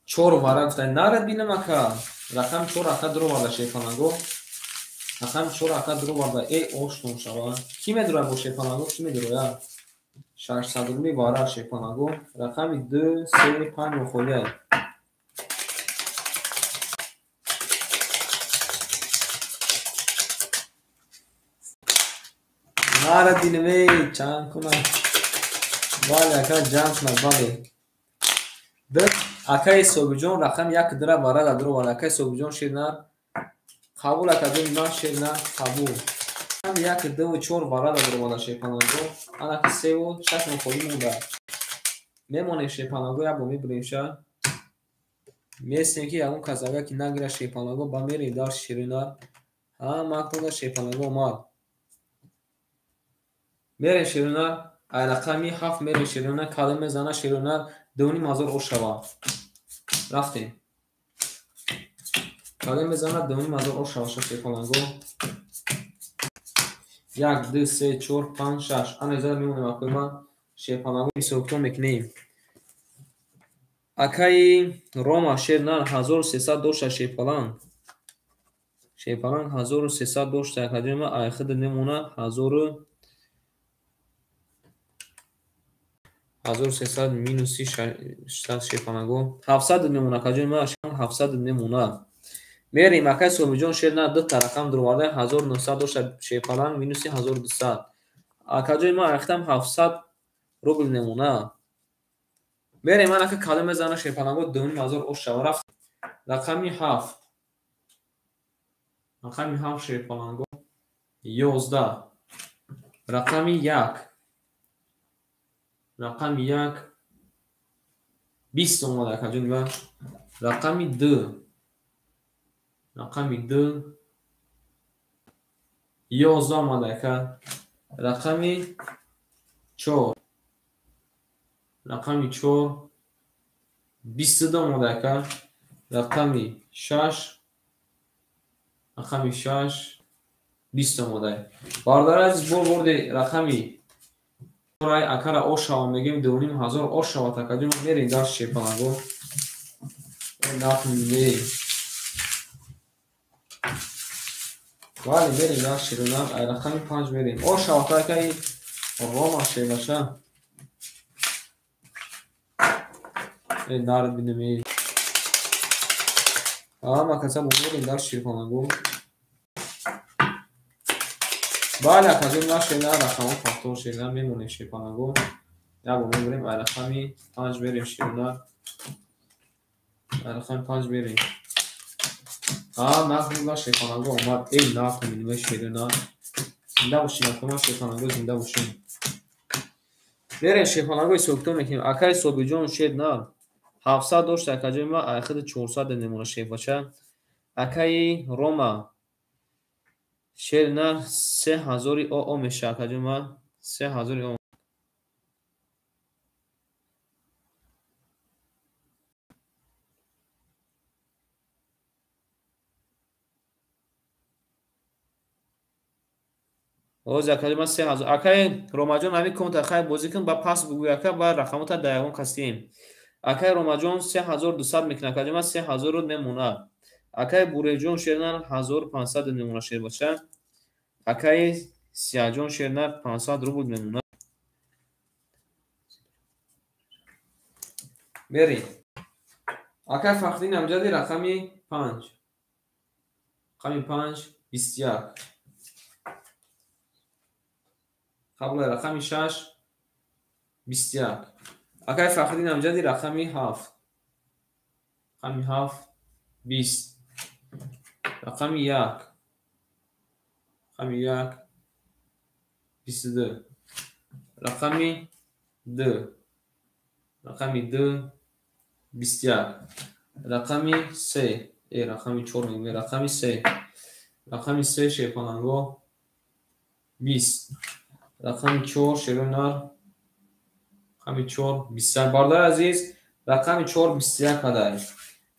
4 وارا گفته نرد بینم اکا رقم 4 اکا درو وارده شیپانگو رقم 4 اکا درو وارده ای اوشتون شوا کی میدروه با شیپانگو کی میدروه 600 روبلی وارا شیپانگو رقم 2 3 5 مخوله نرد بینم چند کنم بالا اکا جمع کنم بالا اکای صبح جان رقم 1 دره وارد درو وارده اکای صبح جان شیرنر قبول اکادیم نه شیرنر قبول رقم 1 2 4 وارد درو وارده شیپانگو آن اکی 3 و 6 مخولی مونده میمونه شیپانگو یا با میبریم شا میستیم که یکون کذاگه که نگیره شیپانگو با میریم دار شیرنر مکتونده شیپانگو اومد میریم شیرنر رقمی 7 میریم شیرنر کلمه زنه شیرنر 2500 او شوا رفتیم کلمه زنه 2500 او شوا شیپانگو 1 2 3 4 5 6 ана зада мемонем акои ма шерпанаго ҳисобкитоб мекунем. акаи рома шернар 1300 дошта шерпаланг 1300 дошта акаҷои ма айхида немона 1300 минуси 600 шерпанаго 700 мемона акаҷои ма 700 мемона. мерим акаи собиҷон шернар дута рақам дурварда 1900 дошта шерпаланг минуси 1200 акаҷои ма айхидам 700 рубл мемона. мерем ман ака калом мезана шерпанаго 2000 ошава рафт. рақами 7 шерпанаго 11 рақами 1 20 омада акаҷои ма. рақами 2 11 омада ака. рақами 4 22 омада ака. рақами 6 20 омада. бардор азиз бор борди рақами рай акара ошава мегем 2500 ошава такаҷои ма мерем дар шерпанаго нафме. вале мерем дар шерона ай рақами 5 мерем ошава такаи рома шербаша нард бинаме ама каса бомерем дар шерпанаго. бале акаҷои ма шерна рақамо фактор шерна мемонем шерпанаго. ябо мебурем ай рақами 5 мерем шерона ай рақами 5 мерем. нақдла шерпанаго омад нақд минима шерона зинда бошем акома шерпанаго зинда бошем. мерем шерпанаго ҳисобкитоб мекунем. акаи собиҷон шерна 700 дошта акаҷои ма айхида 400 мемона шербача. акаи рома шерна 3000 оо меша акаҷои ма 3000 оо. оз акаҷои ма 3000 акаи ромаҷон ҳами конта хай бозӣ кун ба пас бугӯй ака ба рақамота даягон кастем. акаи ромаҷон 3200 мекунад акаҷои ма 3000 мемонад. акаи буреҷон шернар 1500 мемона шербача. акаи сиҳаҷон шернар 500 рубл мемонад. мерем акаи фахри намҷади рақами 5 21 қаблаи рақами 6 21 акаи фахри намҷади рақами 7 20 рақами 1 22 рақами 2 21 рақами 3 рақами 4 мегӯем рақами 3 шерпанаго 20 рақами 4 шерона рақами 4 21 бардар азиз рақами 4 21 кадай.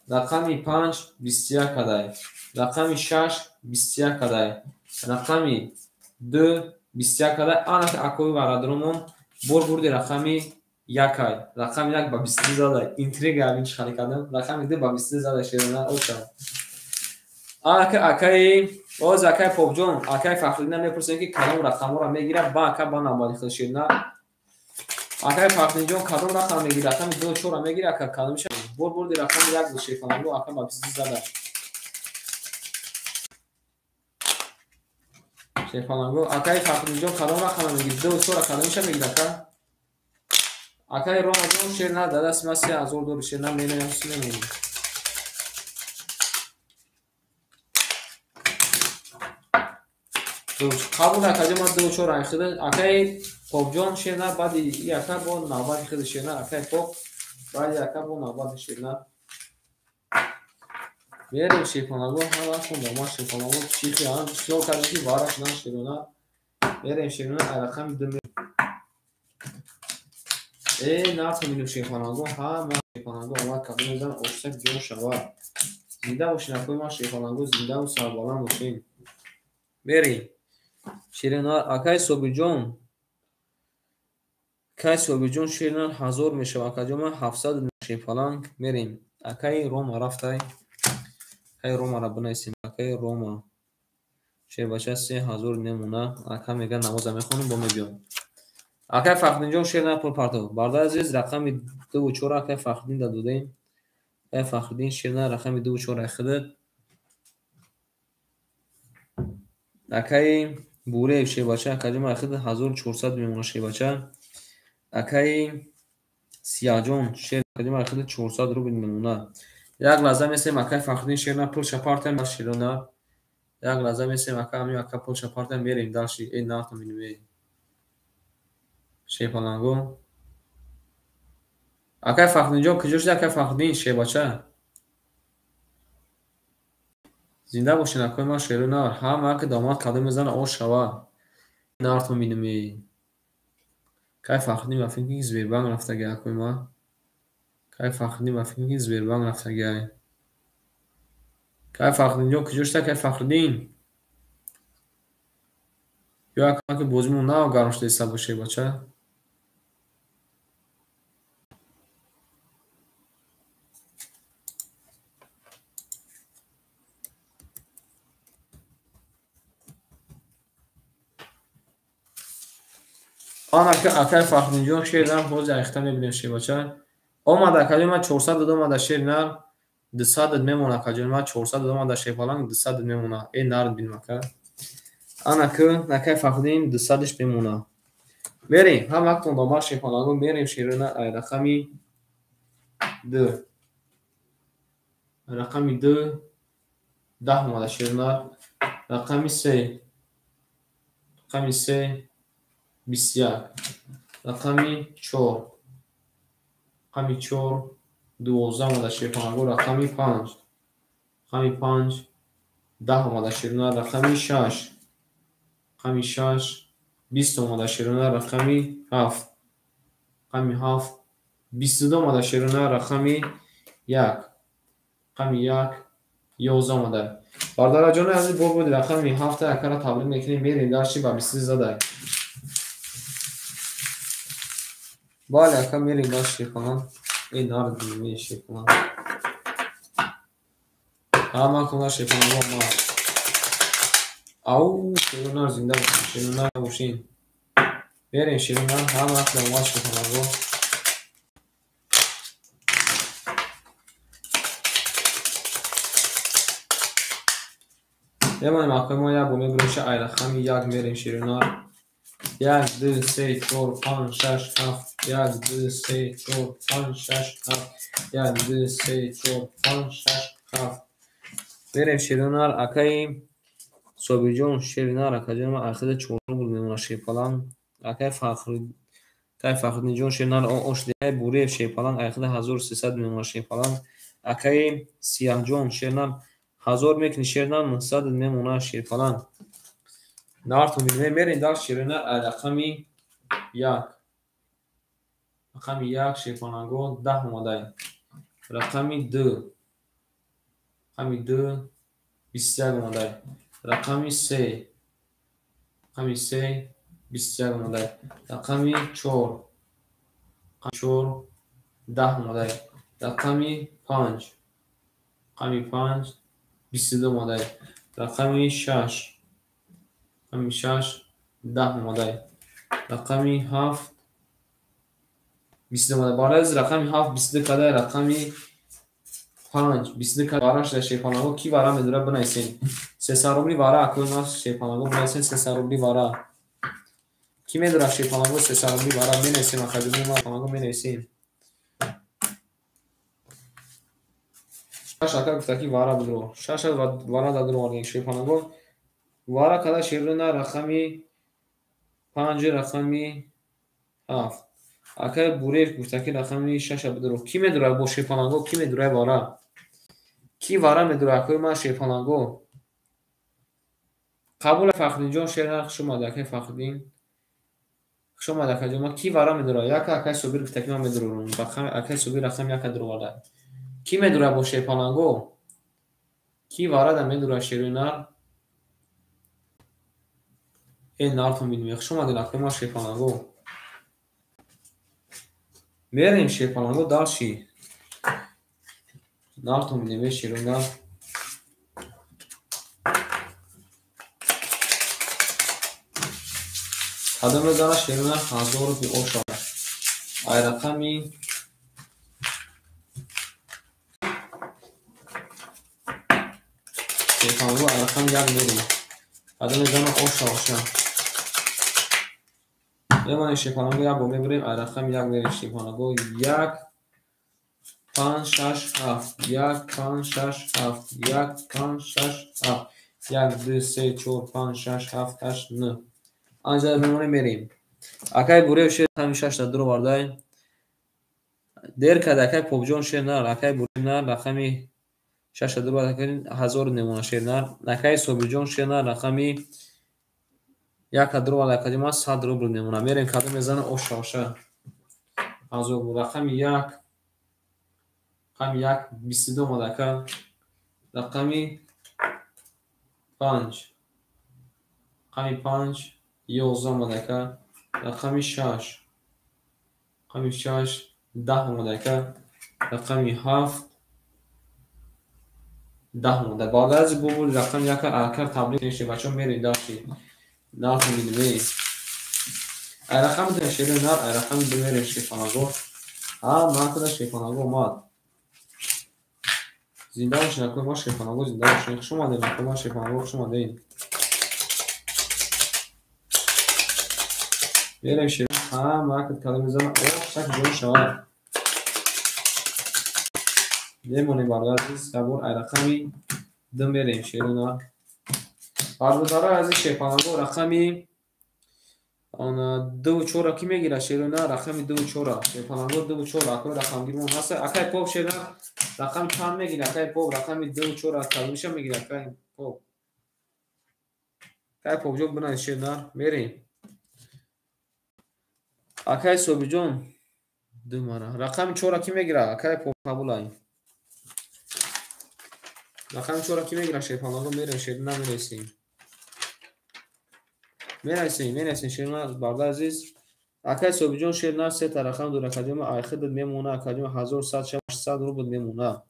рақами 5 21 кадай. рақами 6 21 кадай. рақами 2 21 кадай. анак акои варадромон бор бурди рақами 1 рақами 1 ба 22 задай. интрига абин чи хали кардам. рақами 2 ба 22 задай шерона оша. акаи оз акаи попҷон акаи фахридина мепурсем ки кадом рақамора мегирад ба ака ба навбати худ шерна. акаи фахриҷон кадом рақам мегирад рақами 24 мегирад ака кадомиша бор бурди рақами 1 шерпанаго ака ба 22 задай. шерпанаго акаи фахриҷон кадом рақам мегирад 24 кадомиша мегирад ака. акаи ромаҷон шерна дар дасти ма 3000 дори шерна менаям синемем. қабул акаҷа ма 24 айхида акаи попҷон шерна баъди ака бо навбати худи шерна акаи поп баъди ака бо навбати шерна мерем шерпанаго ҳала хунда ма шерпанаго чихи ан бисёр кардем ки вара шудан шерона мерем шерона ай рақами 2 наф минем шерпанаго ҳама шерпанаго омад кадом мезан ошсак ҷон шавад. зинда бошен акои ма шерпанаго зиндаву сарбаланд бошен. мерем Ширинар акай Собиҷон Ширинар 1000 мешавад. Акаҷома 700 шефаланг мерем. Акай Рома рафтай. Акай Ромара бинависем. Акай Рома шербача 3000 мемона. Ака мега намоза мехонам бо мебиём. Акай Фахридинҷон Ширинар пул партов. Барда азиз рақами 2 ва 4 акай Фахридин додем. Акай Фахридин Ширинар рақами 2 ва 4 ахидад. Акай Буреев шербача акаҷома ахидад 1400 мемона шербача. Акай Сияҷон шер акаҷома ахидад 400 рубл мемона. Як лаҳза месем акай Фахридин Ширинар пул шапартам дар Ширинар. Як лаҳза месем ака ами ака пул шапартам мерем далши ин нафту минуме. Шепаланго. Акай Фахридинҷон куҷошда акай Фахридин шебача. Зинда бошин акай ма Ширинар. Ҳама ака домад кадом мезана ош шава. Нафту минуме. Кай Фахридин ва финки Сбербанк рафтаги акай ма. Кай Фахридин ва финки Сбербанк рафтаги. Кай Фахридинҷон куҷошда кай Фахридин. Ё ака бозимон нав гармшда ҳисаб шебача. آن اکای فخرینجان شیر نر حوز اخته میبینیم شیر باچه آمد اکای ما 400 دادم در شیر نر 200 میمونه اکای ما 400 دادم در شیر پالانگ 200 میمونه این نر بینیم اکای آن اکای فخرین 200ش میمونه بریم هم وقت دنبال شیر پالانگو میریم شیر نر رقمی 2 رقمی 2 10 اومده شیر نر رقمی 3 رقمی 3 21 رقمی 4 رقمی 4 12 اومده شیر پالانگو رقمی 5 رقمی 5 10 اومده شیر نر رقمی 6 رقمی 6 20 اومده شیر نر رقمی 7 رقمی 7 22 اومده شیر نر رقمی 1 رقمی 1 11 اومده برادر جان عزیز بود رقمی 7 اکر تبلیغ میکنیم میریم در چی با 20 زده بالا اکر میریم در چی کنم این نار میشه کنم همه کنه شیطان ما او شیرونار زنده باشین شیرونار باشین برین شیرونار همه اصلا واش کنم بمانیم اکای ما یک بومی بروش ایره خمی یک میریم شیرونار 1 2 3 4 5 6 7 1 2 3 4 5 6 7 1 2 3 4 5 6 7 بریم شیرونار اکای Sobirjon Şerinar akajama axida 4 rubl memona şepalan akay Faxridinjon Şerinar oşdiyay Burev şepalan axida 1300 memona şepalan akay Siyahjon Şerinar 1000 mekni Şerinar 900 memona şepalan nartu bilme merin dar Şerinar raqami 1 raqami 1 şepalango 10 omaday raqami 2 raqami 2 21 omaday رقمی 3 رقمی 3 21 اومده رقمی 4 4 10 اومده رقمی 5 رقمی 5 22 اومده رقمی 6 رقمی 6 10 اومده رقمی 7 22 اومده بالا از رقمی 7 22 کده رقمی 5 22 کده باراش در شیپانگو کی برا میدونه بنایسین 300 rubli vara akıl mas şepalango burası 300 rubli vara kime dura şepalango 300 rubli vara ben esim akademi ma şepalango ben esim şaka güftaki vara budro şaşa vara da duro var şepalango vara kada şehrina rakami 5 rakami haf akay burev güftaki rakami şaşa budro kime dura bu şepalango kime dura vara ki vara me dura akıl ma şepalango قبول فخرینجان شیر نرخ شما دکه فخرین شما دکه جمع کی وارا میدره یک اکای سوبیر گفته که من میدرم بخم اکای سوبیر رقم یک درو وارد کی میدره با شیپالانگو کی وارد میدره شیر نر نارتون میدیم شما دلت ما شیپانگو میریم شیپانگو داشی نارتون میدیم شیروندا قدم بزنه شیرونه هزار بی اوشا ای رقمی شیپانگو ای رقم یک میریم قدم بزنه اوشا یه شیپانگو یک بومی بریم ای رقم یک میریم شیپانگو یک 5 6 7 1 5 6 7 1 5 6 7 1 2 3 4 5 6 7 8 9 آنجا میمونیم اکای بوره شیر همیشه 6 درو وردای دیر کده اکای پوبجون شیر نار اکای بوره نار رقمی 6 درو وردای 1000 نمونه شیر نار اکای سوبجون شیر نار رقمی 1 درو وردای کدی ما 100 روبل نمونه میریم کدو میزنه اوشا از رقمی 1 رقمی 1 22 مدکا رقمی 5 رقمی 5 11 مدکا رقمی 6 رقمی 6 10 مدکا رقمی 7 10 مدکا بعد از بول رقم یک اکر تبلیغ نشه بچه‌ها میرید داشتی نار میدوی رقم داشته نار رقم میره شیپانگو ما کدا شیپانگو ماد زنده باش نکن ما شیپانگو زنده باش شما نکن ما شیپانگو شما دین میریم شیر ما کد میزنه او شک جون شما نمونه بالا عزیز قبول رقمی دم میریم شیرونا بازدارا از شیپانگو رقمی آن دو چورا کی میگیره شیرونا رقمی دو چورا شیپانگو دو چورا اکو رقم گیرون هست اکای پاپ شیرونا رقم چند میگیره اکای پاپ رقمی دو چورا کلوشه میگیره اکای پاپ جو بنا شیرونا میریم اکای سوبی جون دو مارا رقم چورا کی میگیره اکای پاپ قبولای رقم چورا کی میگیره شیپانگو میره شیرونا میرسیم میرسیم شیرنا برده عزیز اکای سوبی جون شیرنا سه تا رقم دو رقم آخر میمونه اکادیم 1100 800 روبل میمونه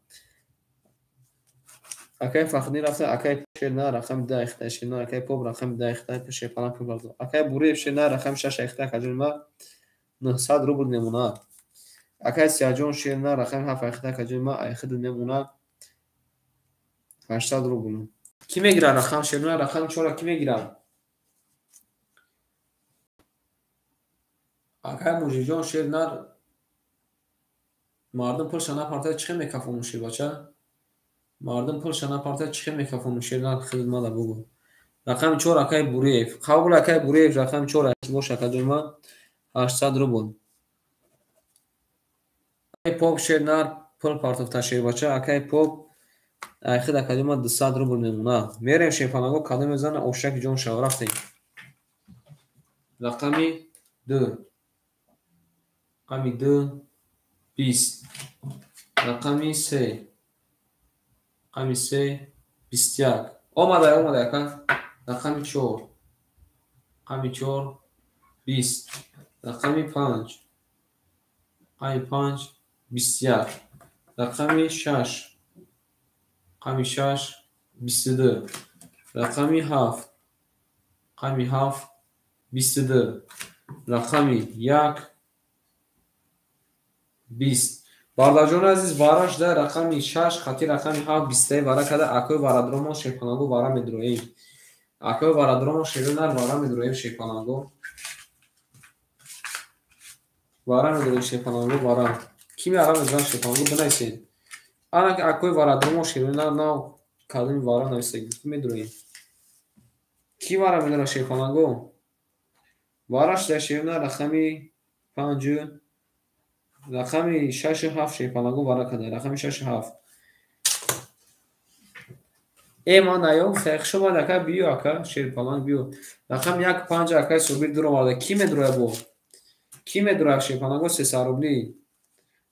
اکای فخری رفته اکای شیرنا رقم 10 اخته شیرنا اکای پوب رقم 10 اخته پیش پلان پول برد اکای بوری شیرنا رقم 6 اخته اکادیم 900 روبل میمونه اکای سیاجون شیرنا رقم 7 اخته اکادیم آخر میمونه 800 روبل کی میگیره رقم شیرنا رقم چورا کی میگیره اکای موجی جون شیرنا مردم پولش نپارتای چه میکافونوشی باچه مردم پولش نپارتای چه میکافونوشی نه خدمت بگو رقم 4 اکای بوریف قبول اکای بوریف رقم 4 باشه کدوم 800 روبل اکای پاپ شیرنار پول پارتوف تاشی باچه اکای پاپ اخیر کدوم 200 روبل میمونه میریم شیپانگو کدوم میزنه اوشک جون شو رفتیم رقمی 2 رقمی 2 20 رقمی 3 رقمی 3 21 اومده اکا رقمی 4 رقمی 4 20 رقمی 5 رقمی 5 21 رقمی 6 رقمی 6 22 رقمی 7 رقمی 7 22 رقمی 1 20 بارداجون عزیز باراش ده رقمی 6 خاطی رقمی 7 20 بارا کده اکوی بارادرومو شیپانگو بارا میدرویم اکوی بارادرومو شیرونر بارا میدرویم شیپانگو بارا میدرویم شیپانگو بارا کی میارم از شیپانگو بنایسین آنا که اکوی بارادرومو شیرونر ناو کدومی بارا نایسین کی میدرویم کی بارا میدرویم شیپانگو باراش ده شیرونر رقمی 5 رقمی 6 7 شیپانگو بارا کده رقمی 6 7 ما نیام فکر شما دکا بیو اکا شیپانگ بیو رقم 1 5 اکای سوبیر درو مارده کی میدروه بو کی میدروه شیپانگو 300 روبلی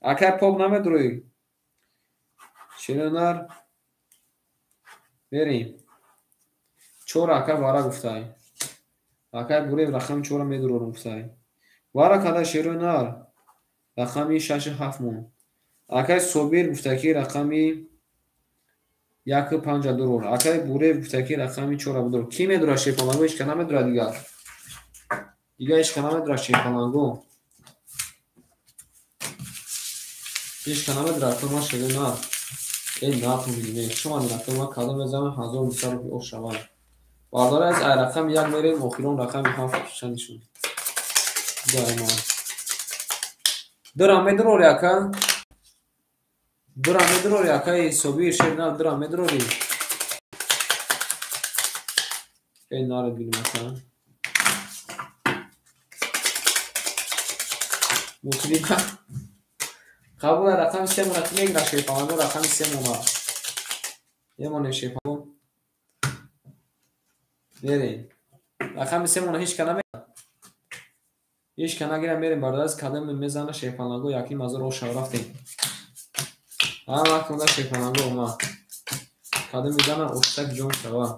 اکای پاپ نمیدروی شیرونر بریم 4 اکا بارا گفتای акай бурев рақами 4 медурорум кусай вара када шерӯ нар рақами 6-7 мон акай собир гуфта ки рақами 1.5 дурор акай бурев гуфта ки рақами 4 дурор ки медура шефалангу ҳеч кана медура дигар ҳеч кана медура шефалангу ҳеч кана медура тома шерӯ нар ناتون میدیم شما نکنم ما کادو میزنم 1200 روپیه او شما بارداره از رقم یک میریم مخیرون رقم 7 شنشون درام میدرور یکا درام میدرور یکا صبحی شیرنا درام میدروری این نارد بینیم مثلا مطلی قبول رقم 3 مونت میگیره شیفانگو رقم 3 مونت یه مونه شیفانگو بریم رقم 3 مونت هیچ کنه میگیره هیچ کنه گیره میریم برده از کدم میزنه شیفانگو یکی مزار رو شو رفتیم هم وقت مونده شیفانگو اومد کدم میزنه اوشتک جون شوا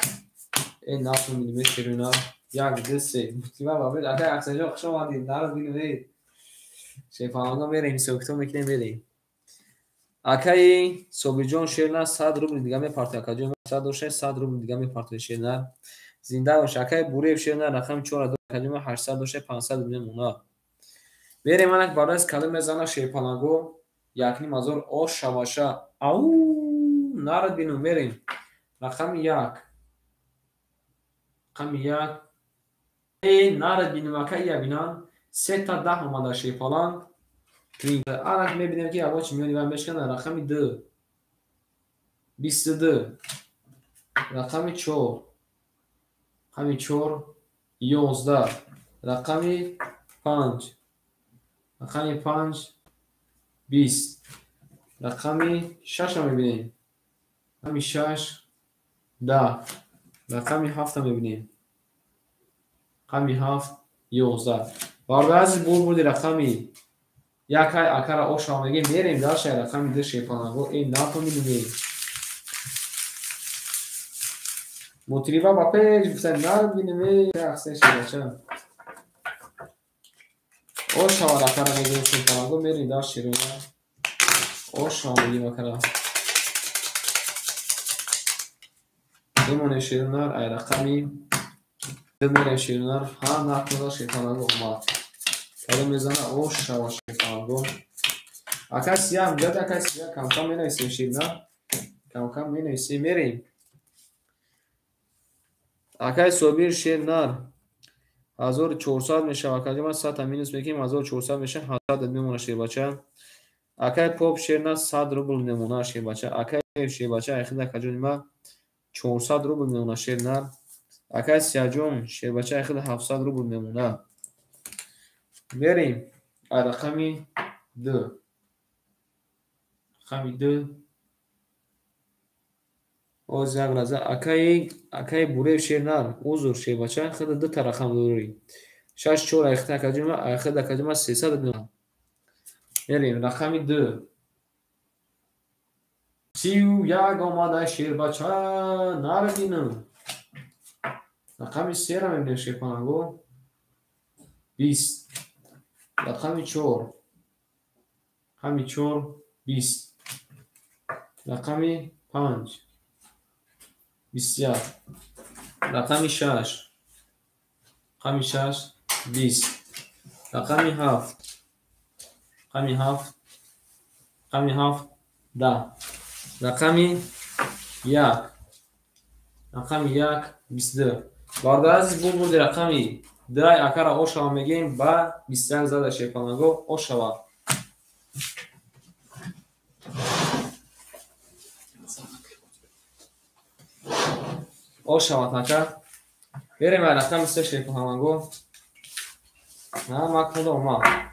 این ناتون میدیمه شیرونه یک دسته مطیبه بابید اگه اکسنجا خشم آمدید نرد بینید شیفانگو میریم سوکتو میکنیم بریم акаи собирҷон шерна 100 рубли дига мепартояд акаҷон 100 рубли дига мепартояд шерна зинда бош акаи бурев шерна рақами 4 акаҷон 800 500 мемонад бере манак барои калим мезана шерпанаго якни мазор ош шаваша ау нарад бину мерим рақами 1 рақами 1 нарад бину акаи ябинан 3 та 10 омада шерпалан арак мебинем ки авоч миёни ва мешкана рақами 2 22 рақами 4 рақами 4 11 рақами 5 рақами 5 20 рақами 6 мебинем рақами 6 10 рақами 7 мебинем рақами 7 11 вардази бурбурди рақами якай акара оша мегем мерем дарша рақами 2 шепанаго ин нато мидумем мутриба ба пеж гуфта нар бинеме ахсе ширача оша рақара мегем шепанаго мерем дарша руна оша мегем акара демоне ширунар ай рақами демоне ширунар ҳа нато шепанаго омад کارو میزنه اوش شواش میکنم اکا سیاه میاد اکا سیاه کم کم مینویسیم شیر نه کم کم مینویسیم میریم اکا صبیر شیر نر 1400 میشه اکا جمع 100 تا مینوس میکنیم 1400 میشه 700 میمونه شیر بچه اکا پاپ شیر نر 100 روبل میمونه شیر بچه اکا شیر بچه اخیده اکا جمع 400 روبل میمونه شیر نر اکا سیاه جون شیر بچه اخیده 700 روبل میمونه بریم رقمی 2 رقمی 2 اوز یک لحظه اکای بوره شیرنر اوزور شیر بچه خیلی 2 تا رقم دوری 6 4 اخته اکاجمه اخده اکاجمه 300 میلیون بریم رقمی 2 31 آماده شیر بچه نردینم رقمی 3 را میبینیم شیر پانگو 20 رقمی 4 رقمی 4 20 رقمی 5 21 رقمی 6 رقمی 6 20 رقمی 7 رقمی 7 رقمی 7 10 رقمی 1 رقمی 1 22 بارده عزیز بود رقمی دای اکر اوشا میگیم با 21 زده شیپانگو اوشا اوشا تاکا بریم رقم 3 شیپانگو نه مکمود اومد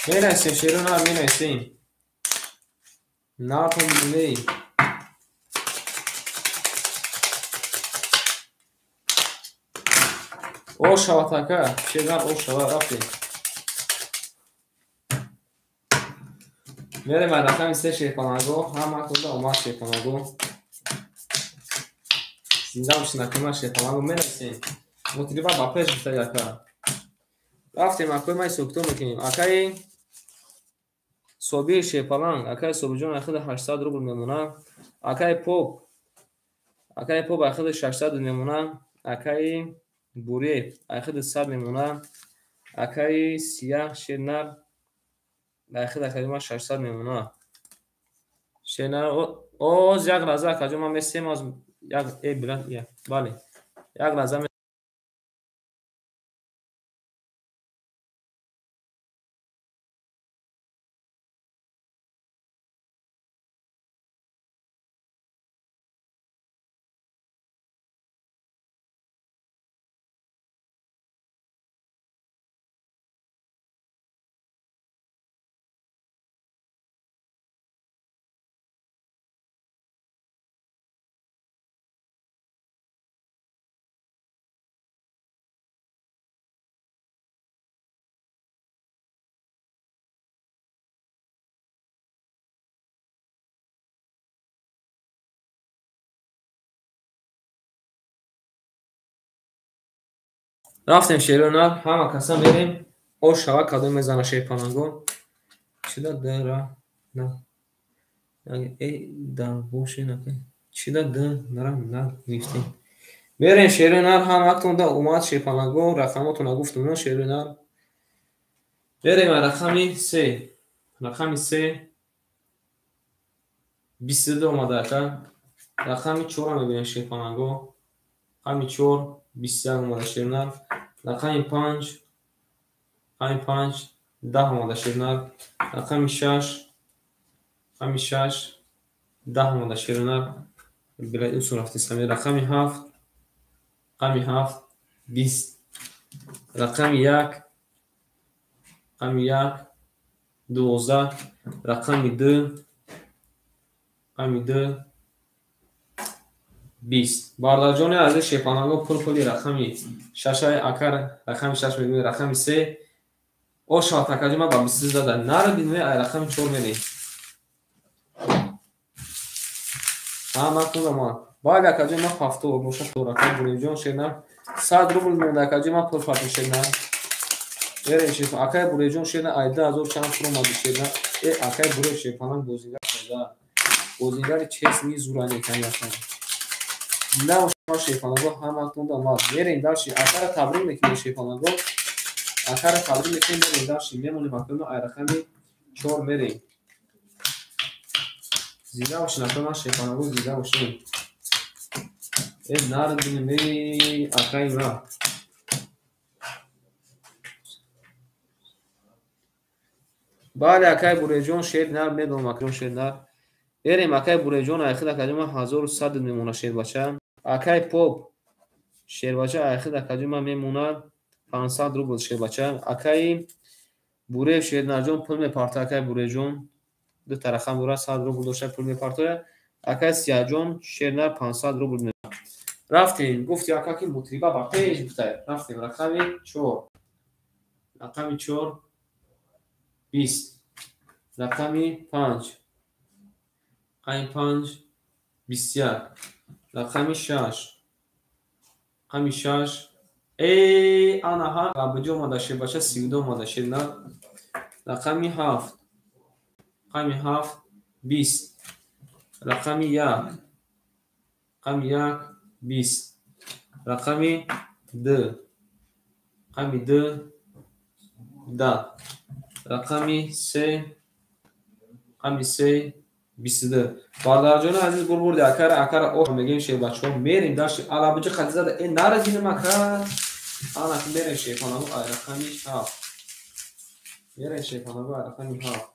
مینویسیم شیرون ها مینویسیم ناتون بیدونی اوشا تاکا شیرون اوشا رفتیم بریم رقم 3 شیپانگو هم مکمود اومد شیپانگو زنده باشین. اکنون شیپالانگو میرسیم. مطریبا با پیش گفته یکا رفتیم. اکنون ما سوکتو میکنیم. اکای صوبی شیپالانگ اکای صوبی جون اخد 800 روبل میمونه. اکای پوپ اخد 600 میمونه. اکای بوری اخد 100 میمونه. اکای سیاه شیرنر اخد اکادیما 600 میمونه. شیرنر او یک لحظه اکادیما میسیم از یک ای بلند یا بله یک لحظه رفتیم شیرونر همه کسا میریم. او شوا کدوم میزنه شیپالانگو چی داد داره نه ای در بوشی نکن چی داد ده نرم نه میفتیم. میریم شیرونر هم وقتون دا اومد شیپالانگو رقماتون گفتم نه شیرونر. میریم رقمی 3 22 اومده اکا. رقمی 4 میبینیم شیپالانگو. رقمی 4 21 اومده شیرونر. رقمی 5 10 اومده شیرونر. رقمی 6 10 اومده شیرونر. بلای اصول رفتی سمی. رقمی 7 20. رقمی 1 12. رقمی 2 20. باردار جان از شیپالانگو پول رقمی 6 اکر رقمی 6 میگه. رقمی 3 او شات اکادیما با 20 داده نرو بینه رقمی 4 میلی ما کنم باید اکادیما هفتو باشه تو رقم بولی جان شیرنم 100 روبل مونده اکادیما پول فاتو شیرنم. یه شیف اکای بولی جان شیرنم ایده از او چند فرو مادی شیرنم. اکای بولی شیپالانگ بوزینگر شده بوزینگر چیز می زورانی کنی اصلا نه شما شیپالانگو همه تون داماد میرین داشتی اکار تبریم میکنی شیپالانگو اکار تبریم میکنی میرین داشتی میمونی مکرونو ایرخمی 4 میرین زیده باشین اکار شیپالانگو زیده باشین این نارد بینی میری اکای ما بعد اکای بولی جان شیر نار میدون مکرون شیر نار بریم. اکای بولی جان اخیر اکادیما 1100 میمونه شیر بچه. اکای پوپ شیر بچه اخیر اکادیما میمونه 500 روبل شیر بچه. اکای بوری شیر نار جان پول میپارته. اکای بولی جان دو طرفم بوره 100 روبل داشته پول میپارته. اکای سیاه جان شیر نار 500 روبل میمونه. رفتیم گفتی اکا که مطریبا با پیش گفته رفتیم. رقمی 4 20. رقمی 5 21. رقمی 6 ای آنها ها بجو اومده باشه 32 اومده نه. رقمی 7 20. رقمی 1 20. رقمی 2 10. رقمی 3 22. باردار جان عزیز برد اکر او میگیم شی بچه‌ها میریم داشت علا بجا خدیزاده این نرزین مکر آنا که میریم شیپانگو رقمی 7 میریم شیپانگو رقمی 7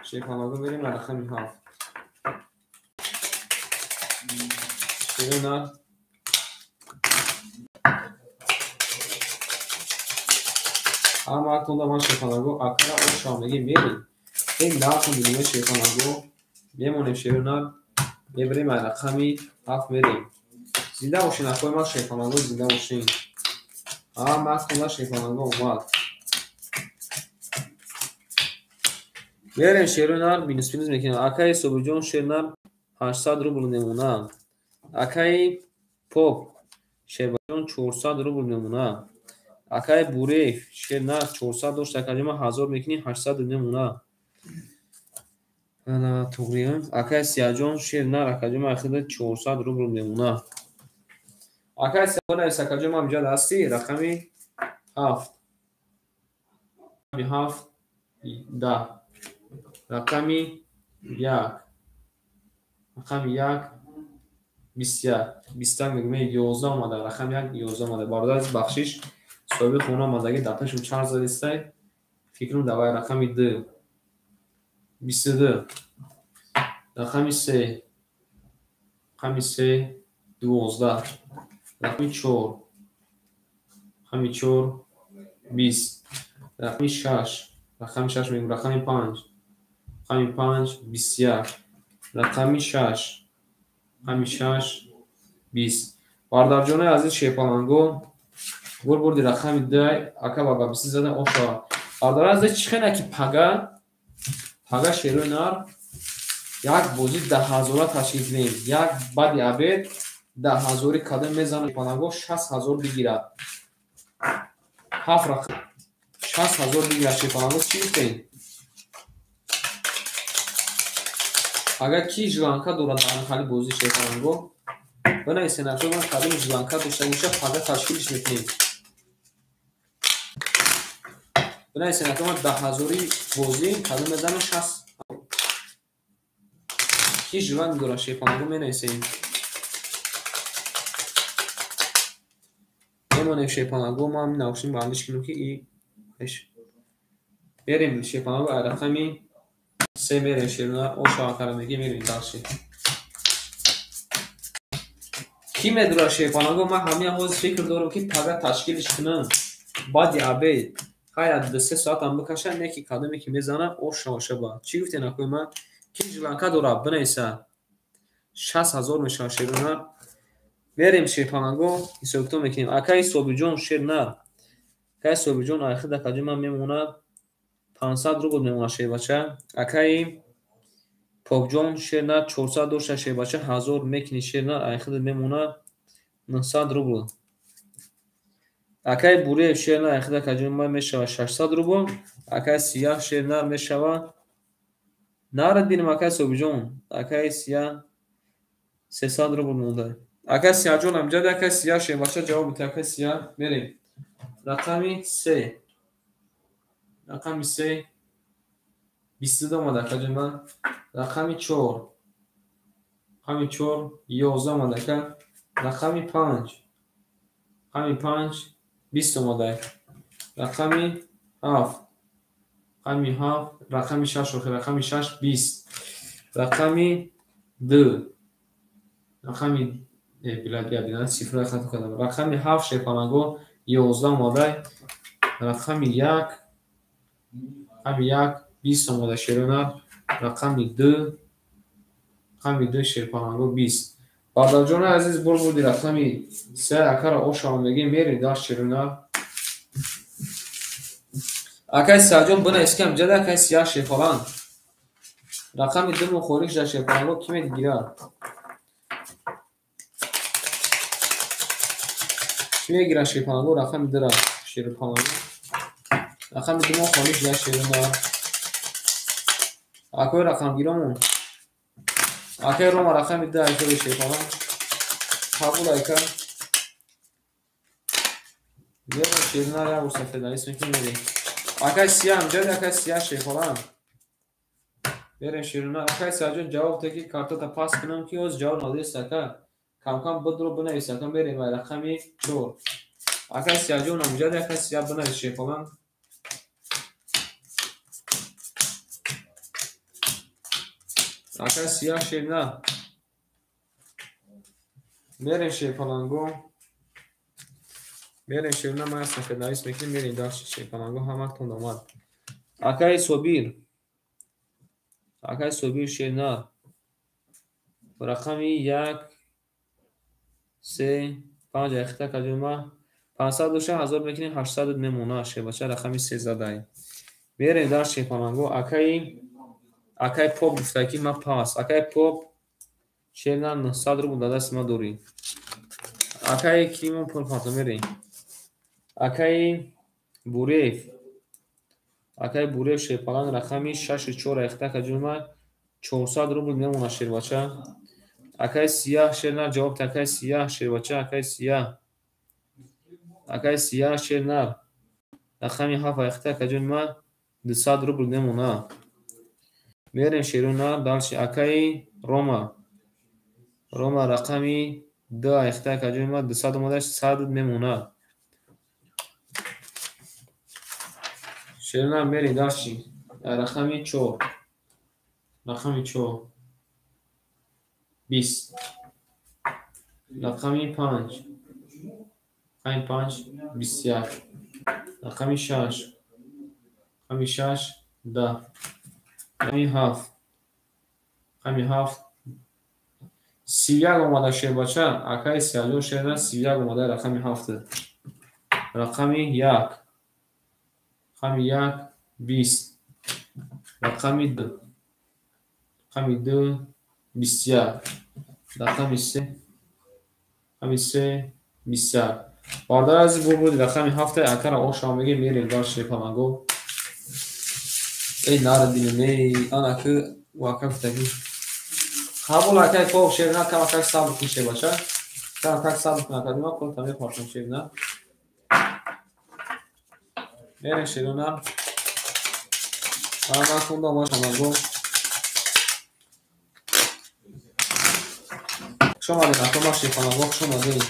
شیپانگو میریم رقمی 7 شیرونه اما اکنون ما شیپانگو اکر او شامگی میریم این ناکن دیگه شیپانگو میمونیم شیرونه میبریم رقمی 7 میریم. زنده باشین اخوی ما شیپالانگو زنده باشین. ما کنده شیپالانگو اومد میرین شیرونر بینس میکنیم. اکای صبح جان شیرونر 800 روبل نمونه. акаи поп шебаҷон 400 рубл мемона. акаи буреев шерна 400 дошт акаҷома 1000 мекунӣ 800 мемона. ана туғриён акаи сияҷон шерна акаҷома ахида 400 рубл мемона. акаи сияҷон акаҷома амҷад ҳасти рақами 7 7 10 рақами 1 рақами 1 21 21 мегӯме 11 омада рақами 1 11 омада бародар бахшиш соҳиби хона омадаги даташум чанд задистай фикрам давай рақами 2 22 рақами 3 рақами 3 12 рақами 4 рақами 4 20 рақами 6 рақами 6 мегӯм рақами 5 рақами 5 21 рақами 6 рақами 6 20 бародарҷонаи азиз шепаланго бурбурди рақами 2 ака баба биси зада ошава бардар азиз чихена ки пага шерои нар як бози 10,000 ташкил кунем як баъди абед 10,000 кадам мезанам шепаланго 60,000 бигирад 7 рақам 60,000 бигирад шепаланго чӣ гуфтем агар ки жиланка дорад дар маҳалли бози шепаланго бинависен ако ман кадами жиланка дошта боша пага ташкилиш мекунем бинависен ако ман 10,000 бози кадам мезанам 60 ки жиланка дорад шепаланго менависем мемонем шепаланго ман навшин бандиш кунем ки берем шепаланго рақами 3 мерем шерна ошава карамеги мерем даши ки медура шепаланго ман ҳамин ҳозир фикр дорам ки пага ташкилиш кунам баъди абед хайра 2-3 соатам бикаша не ки кадаме ки мезанам ошава шаба чӣ гуфтен акои ман ки жиланка дора бинависа 60,000 мешава шерна мерем шепаланго ҳисобкитоб мекунем акаи собиҷон шерна акаи собиҷон ахида каҷома мемона 500 рубл мемона шебача акаи попҷон шерна 400 дошта шебача 1000 мекини шерна ахида мемона 900 рубл акаи буреев шерна ахида каҷома мешава 600 рубл акаи сиях шерна мешава нарад бинам акаи собиҷон акаи сиях 300 рубл монда акаи сияҳҷон амҷад акаи сиях шебача ҷавоб бида акаи сиях мерем рақами 3 рақами 3 22 омада каҷома рақами 4 рақами 4 11 омада ка рақами 5 рақами 5 20 омада рақами 7 рақами 7 рақами 6 рақами 6 20 рақами 2 рақами билад сифра хато кардам рақами 7 шепаланго 11 омада рақами 1 рақами 1 20 омада шерона рақами 2 рақами 2 шепаланго 20 бародарҷони азиз бурбурди рақами 3 акара ошава мегем мерем дар шерона акаи сияҷон бинавис ки амҷад акаи сиях шепалан рақами 2 мухориш дар шепаланго ки медигирад ки мегирад шепаланго рақами 2 ра шепаланго рақами 2 мухориш дар шерона акои рақамгиромон акаи рома рақами 2 айкаи шепалан қабул айка меро шерна я усафедавис мекунем мерем акаи сиях амҷад акаи сиях шепалан мерем шерна акаи сияҷон ҷавоб дида ки картата пас кунам ки оз ҷавоб надоист ака камкам бидро бинавис ака мерем ай рақами 4 акаи сияҷон амҷад акаи сиях бинавис шепалан акаи сиях шерна мерем шепаланго мерем шерна ман сафедавис мекунем мерем дар шепаланго ҳаматон омад акаи собир шерна рақами 1 3 5 ахита каҷома 500 доша 1000 мекунем 800 мемона шебача рақами 3 задай мерем дар шепаланго акаи поп гуфта ки ма пас акаи поп شیرنار 900 روبل در دست ما داری. اکای کیمون پول پاتو میری. اکای بوریف. اکای بوریف شیپالان رقمی 64 اختا کجومه 400 روبل میمونه شیر بچه. اکای سیاه شیرنار جواب تکای سیاه شیر بچه. اکای سیاه. اکای سیاه شیرنار رقمی 7 اختا کجومه 200 روبل میمونه. میرین شیرونار دالشی. اکای روما. روما رقمی 2 اختا کجومه 200 مودش 100 میمونه. شیرنار میری داشتی رقمی 4 رقمی 4 20 رقمی 5 رقمی 5 21 رقمی 6 رقمی 6 10 رقمی 7 رقمی 7 31 اومده شیر بچه. اکای سیاجو شیرنار 31 اومده رقمی 7 رقمی 1 رقمی 1 20 رقمی 2 رقمی 2 21 رقمی 3 رقمی 3 21 باردار از بود رقمی 7 اکر آش آمگی میریم دار شیپانگو. ای ناردین می آن اکر واقف تگی قبول اکای پاو شیرنار کم اکر صبر کن شیر بچه. کم اکر صبر کن اکر دیما کن تامی پارتن شیرنار میرین شیرنار آن کنده باش آمگو. شما دین اکر ما شیپانگو شما دین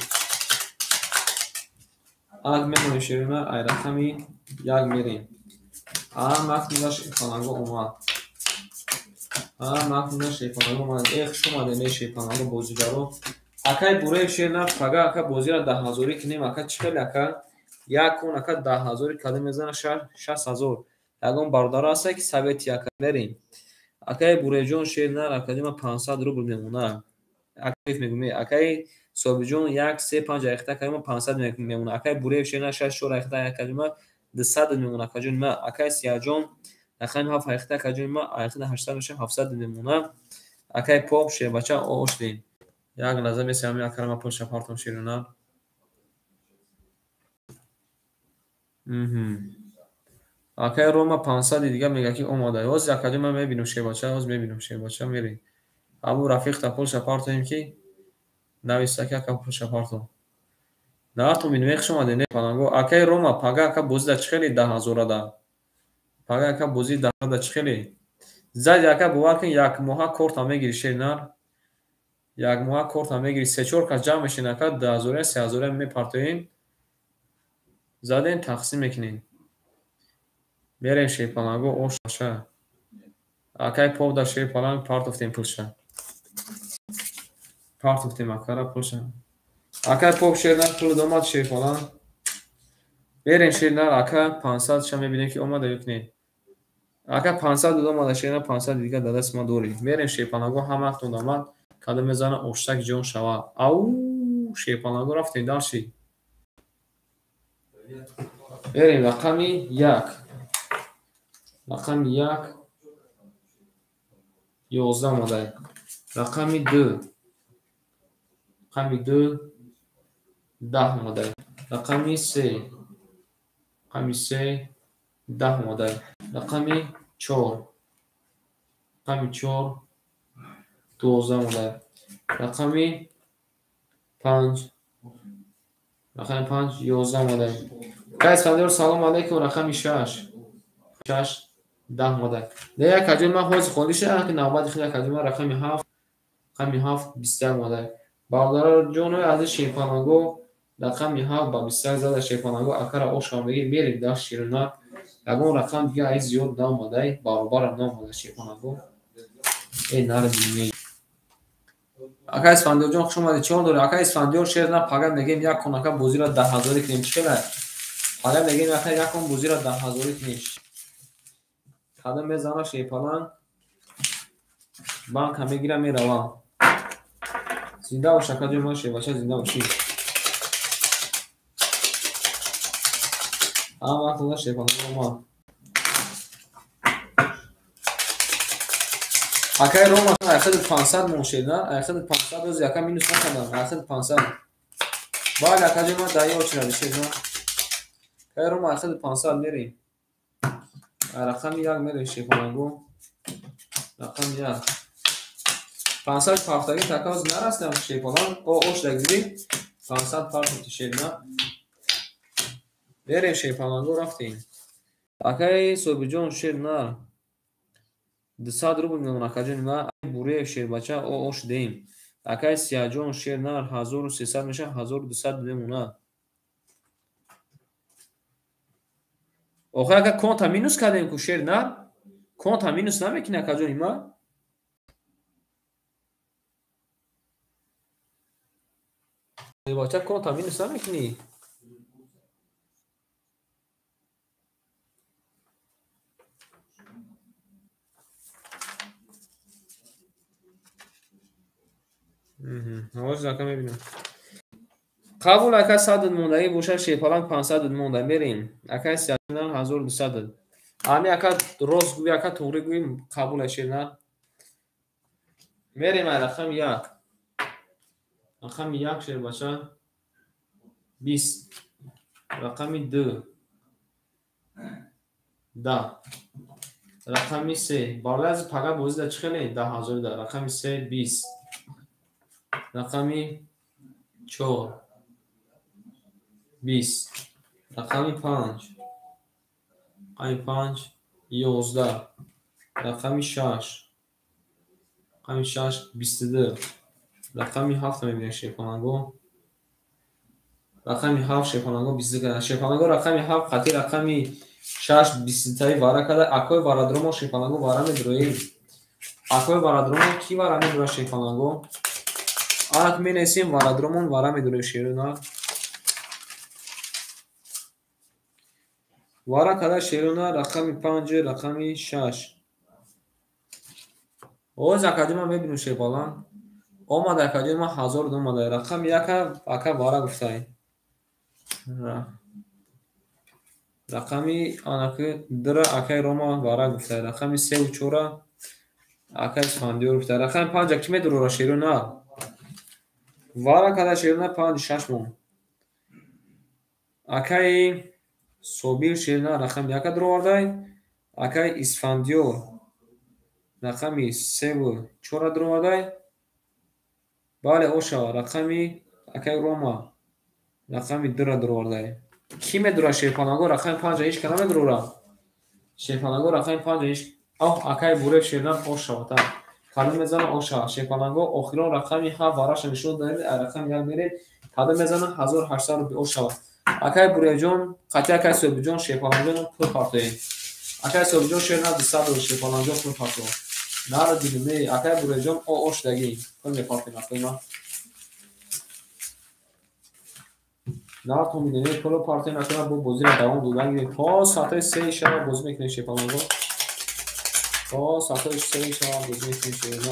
آن میمونه شیرنار ای رقمی 1 میرین. آن مکنده شیپانگو اومد. مکنده شیپانگو اومد. ایخ شما دین شیپانگو بازیگرو اکای بوره شیرنار فقط اکا بازی را 10,000 کنیم اکا چکل اکا یک کن اکا 10,000 کده میزنه 60,000 یکون باردار است که سویت یکا بریم. اکای بوره جون شیرنار اکا دیما 500 روبل میمونه. اکایف میگومی اکای صوبی جون 1 3 5 اختا کدیم 500 میمونه. اکای بوره شیرنار 6 4 اختا کدیم 200 میمونه. اکا جون ما اکای سیاه جون رقم 7 اختا کدیم ما اختا 800 700 میمونه. اکای پاپ شه بچه اوش دین یک لحظه میسیم یک کرم پشت پارتم شیرونار. اکای روما 500 دیگه میگه که اومده. از یک کدیم من میبینم شی بچه. از میبینم شی بچه میری. ابو رفیق تا پشت پارتم که نویسته که پشت پارتم. نه تو مینویخ شما دینه پانگو. اکای روما پاگا اکا بوزده چخیلی 10,000 دا. پاگا اکا بوزی 10,000 دا چخیلی. زد اکا بوار کن یک ماه کورت هم میگیری شیرنار. یک ماه کورت هم میگیری 3-4 کس جمع میشین اکا 10,000 3,000 میپارتوین. زدین تقسیم میکنین. میرین شیپانگو اوش باشه. اکای پاو دا شیپانگ پارت افتیم پوشه. پارت افتیم اکارا پوشه. اکای پاو شیرنار پول دوماد شیپانگ. میرین شیرنار اکا 500 شما میبینین که اومده یکنین. اکا 500 دوماد شیرنار 500 دیگه دست ما دوری. میرین شیپانگو همه اختون دوماد کده میزنه اوشتک جون شوا. او شیپانگو رفتین دارشی. میرین رقمی 1 رقمی 1 11 اومده. رقمی 2 رقمی 2 10 اومده. رقمی 3 رقمی 3 10 اومده. رقمی 4 رقمی 4 12 اومده. رقمی 5 رقمی 5 11 اومده. گایز فاندور سلام علیکم. رقمی 6 10 اومده. دیگه کجون من خواهد خوندی شده که نوبت خیلی کجون من رقمی 7 رقمی 7 21 اومده. باردار جونوی از شیپانگو رقمی 7 با 21 زده شیپانگو اکر اوش آمگی میریم داشت شیرنار. یکون رقم دیگه ای زیاد نام اومده. باربار نام اومده شیپانگو. ای نردیمی اکا اسفندیار جون خوش اومدید. چون داره اکا اسفندیار شیرنار پاگا میگیم یک کن اکا بوزی را 10,000 کنیم چقدر؟ پاگا میگیم اکا یک کن بوزی را 10,000 کنیم. قدم میزنه شیپانگ بانک هم میگیره میروه. زنده و شکر جون ما شیباشه زنده باشی. وقت اونا شیپانگو ما Акай Рома айхад 500 моншина, айхад 500 роз яка минус накардам, айхад 500. Бале акаҷо ма даё чира бишезна. Акай Рома айхад 500 мерим. Рақами 1 мерим шефанагу. Рақами 1. 500 пафтаги такоз нарастам шефанан. О ош дагири 500 пафт тишерна. Мерим шефанагу рафтим. Акай Собиҷон шерна 200 рубл мемона акаҷо нима буре шербача о ош дем. Акай Сияҷон шерна 1300 меша 1200 мемона. Охир ака конта минус кардем ку шерна. Конта минус намекини акаҷо нима. Шербача конта минус намекини. ҳозир ака мебинам. қабул ака 100 мондаи боша шефалан 500 монда мерем. Ака Сияҷон 1200. Ами ака рост гӯи ака туғри гӯи қабул ашена. Мерем ай рақами 1. Рақами 1 шербача 20. Рақами 2 10. Рақами 3 бале аз пага бозӣ да чӣ хеле 10000 да. Рақами 3 20. Рақами 4 20. Рақами 5 11. Рақами 6 22. Рақами 7 мебинем шефанагу. Рақами 7 шефанагу 22. Шефанагу рақами 7 қати рақами 6 22 вара када. Акои варадромо шефанагу вара медуроем. Акои варадромо ки вара медура шефанагу. Анак менесим варадромон вара медуре шерона. Вара када шерона рақами 5 рақами 6. Оз акаҷома мебинем шефалан. Омада акаҷома 1000 омада. Рақами 1 ака вара гуфтай. Рақами анаки 2 акай Рома вара гуфтай. Рақами 3 ва 4 акай Исфандиёр гуфтай. Рақами 5 ки медурора шерона. Вара када шерона 5 6 мон. Акай Собир шерона рақами 1 дуровардай. Акай Исфандиёр рақами 3 ва 4 дуровардай. Бале оша рақами акай Рома рақами 2 дуровардай. Ки медура шефанагу рақами 5 ҳеҷ кана медурора. Шефанагу рақами 5 ҳеҷ акай буре шерона оша. Кадом мезанам оша. Шефанагу охирон рақами 7 вараша нишон дадем. Рақами 1 мерем. Кадом мезанам 1800 рубли оша. Акай буреҷон қати акай Собиҷон шефанагу пул партоем. Акай Собиҷон шерона 200 рубли шефанагу пул парто. Нара дилме акай буреҷон о ош даги. Пул мепартем акоима. Нар то мидонед пул партем акоима бо бозира давом додан. То саатаи 3 шаба бозӣ мекунем шефанагу. То саатаи 3 шаба бозӣ мекунем шерона.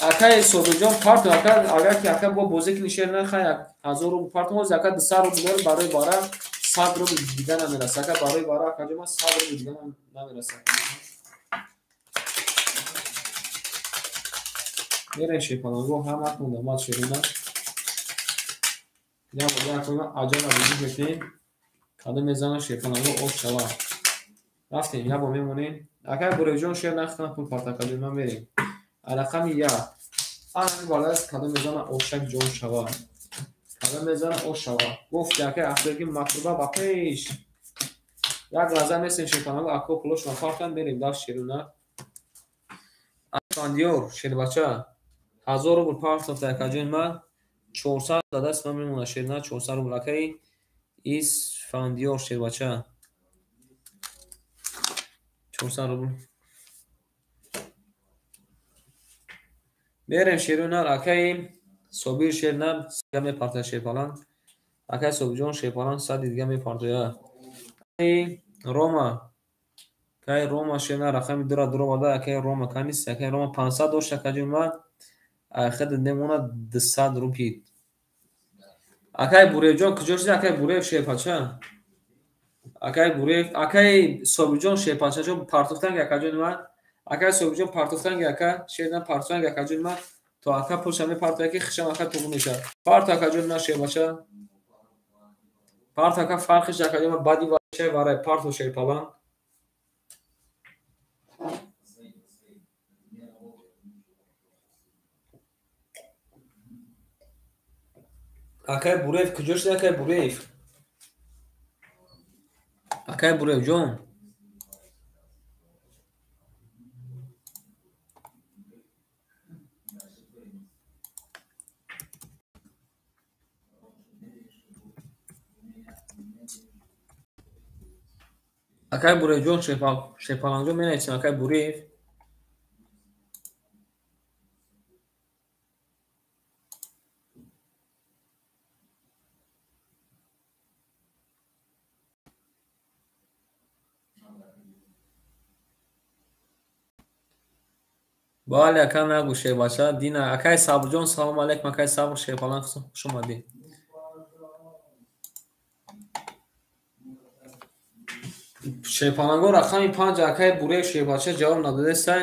Акай Собиҷон парто агар ки ака бо бозӣ кунӣ шерона хай 1000 рубл парто ҳоз ака 200 рубл дорем барои бара 100 рубл дига намераса. Ака барои бара акаҷома 100 рубл дига намераса. Мерем шефанагу ҳама монда мат шерона. Я акоима аҷола бозӣ мекунем. Кадом мезанам шефанагу ош шава. Рафтем я бо мемонем. Акай буреҷон шер нахтана пул парта кадома мерем. Рақами 1 ан балас кадом мезана ошак ҷон шава. Кадом мезана ош шава. Гуфт акай ахтаги матруба ба пеш. Як лаза месем шефанагу ако пулош ва партан мерем даш шерона. Исфандиёр шербача 1000 рубл партофта акаҷон ма 400 дадаст ма мемона шерона 400 рубл акай Исфандиёр шербача 400 рубл. Мерем шерона акай Собир шерна дига мепарта шефалан. Акай Собиҷон шефалан 100 дига мепартоя. Акай Рома акай Рома шерна рақами 2 дуроварда. Акай Рома канис акай Рома 500 дошта акаҷон ма ахад немона 200 рупи. Акай буреҷон куҷо шида акай бурев шефача. акай бурев акай собиҷон шепачаҷо партофтанг якаҷо нима акай собиҷон партофтанг яка шедан партофтанг якаҷо нима то ака пулша мепартоя ки хишам ака туғу меша парто акаҷо нима шепача парто ака фарқиш якаҷо нима бади ваша варай парто шепалан акай бурев куҷо шуда акай бурев акай буревҷон акай буревҷон шепаланҷо менависем акай бурев бале акай нагӯ шепача дина акай сабрҷон салом алейкум акай сабр шепалан хуш омадӣ шепаланго рақами 5 акай бурев шепача ҷавоб надодесай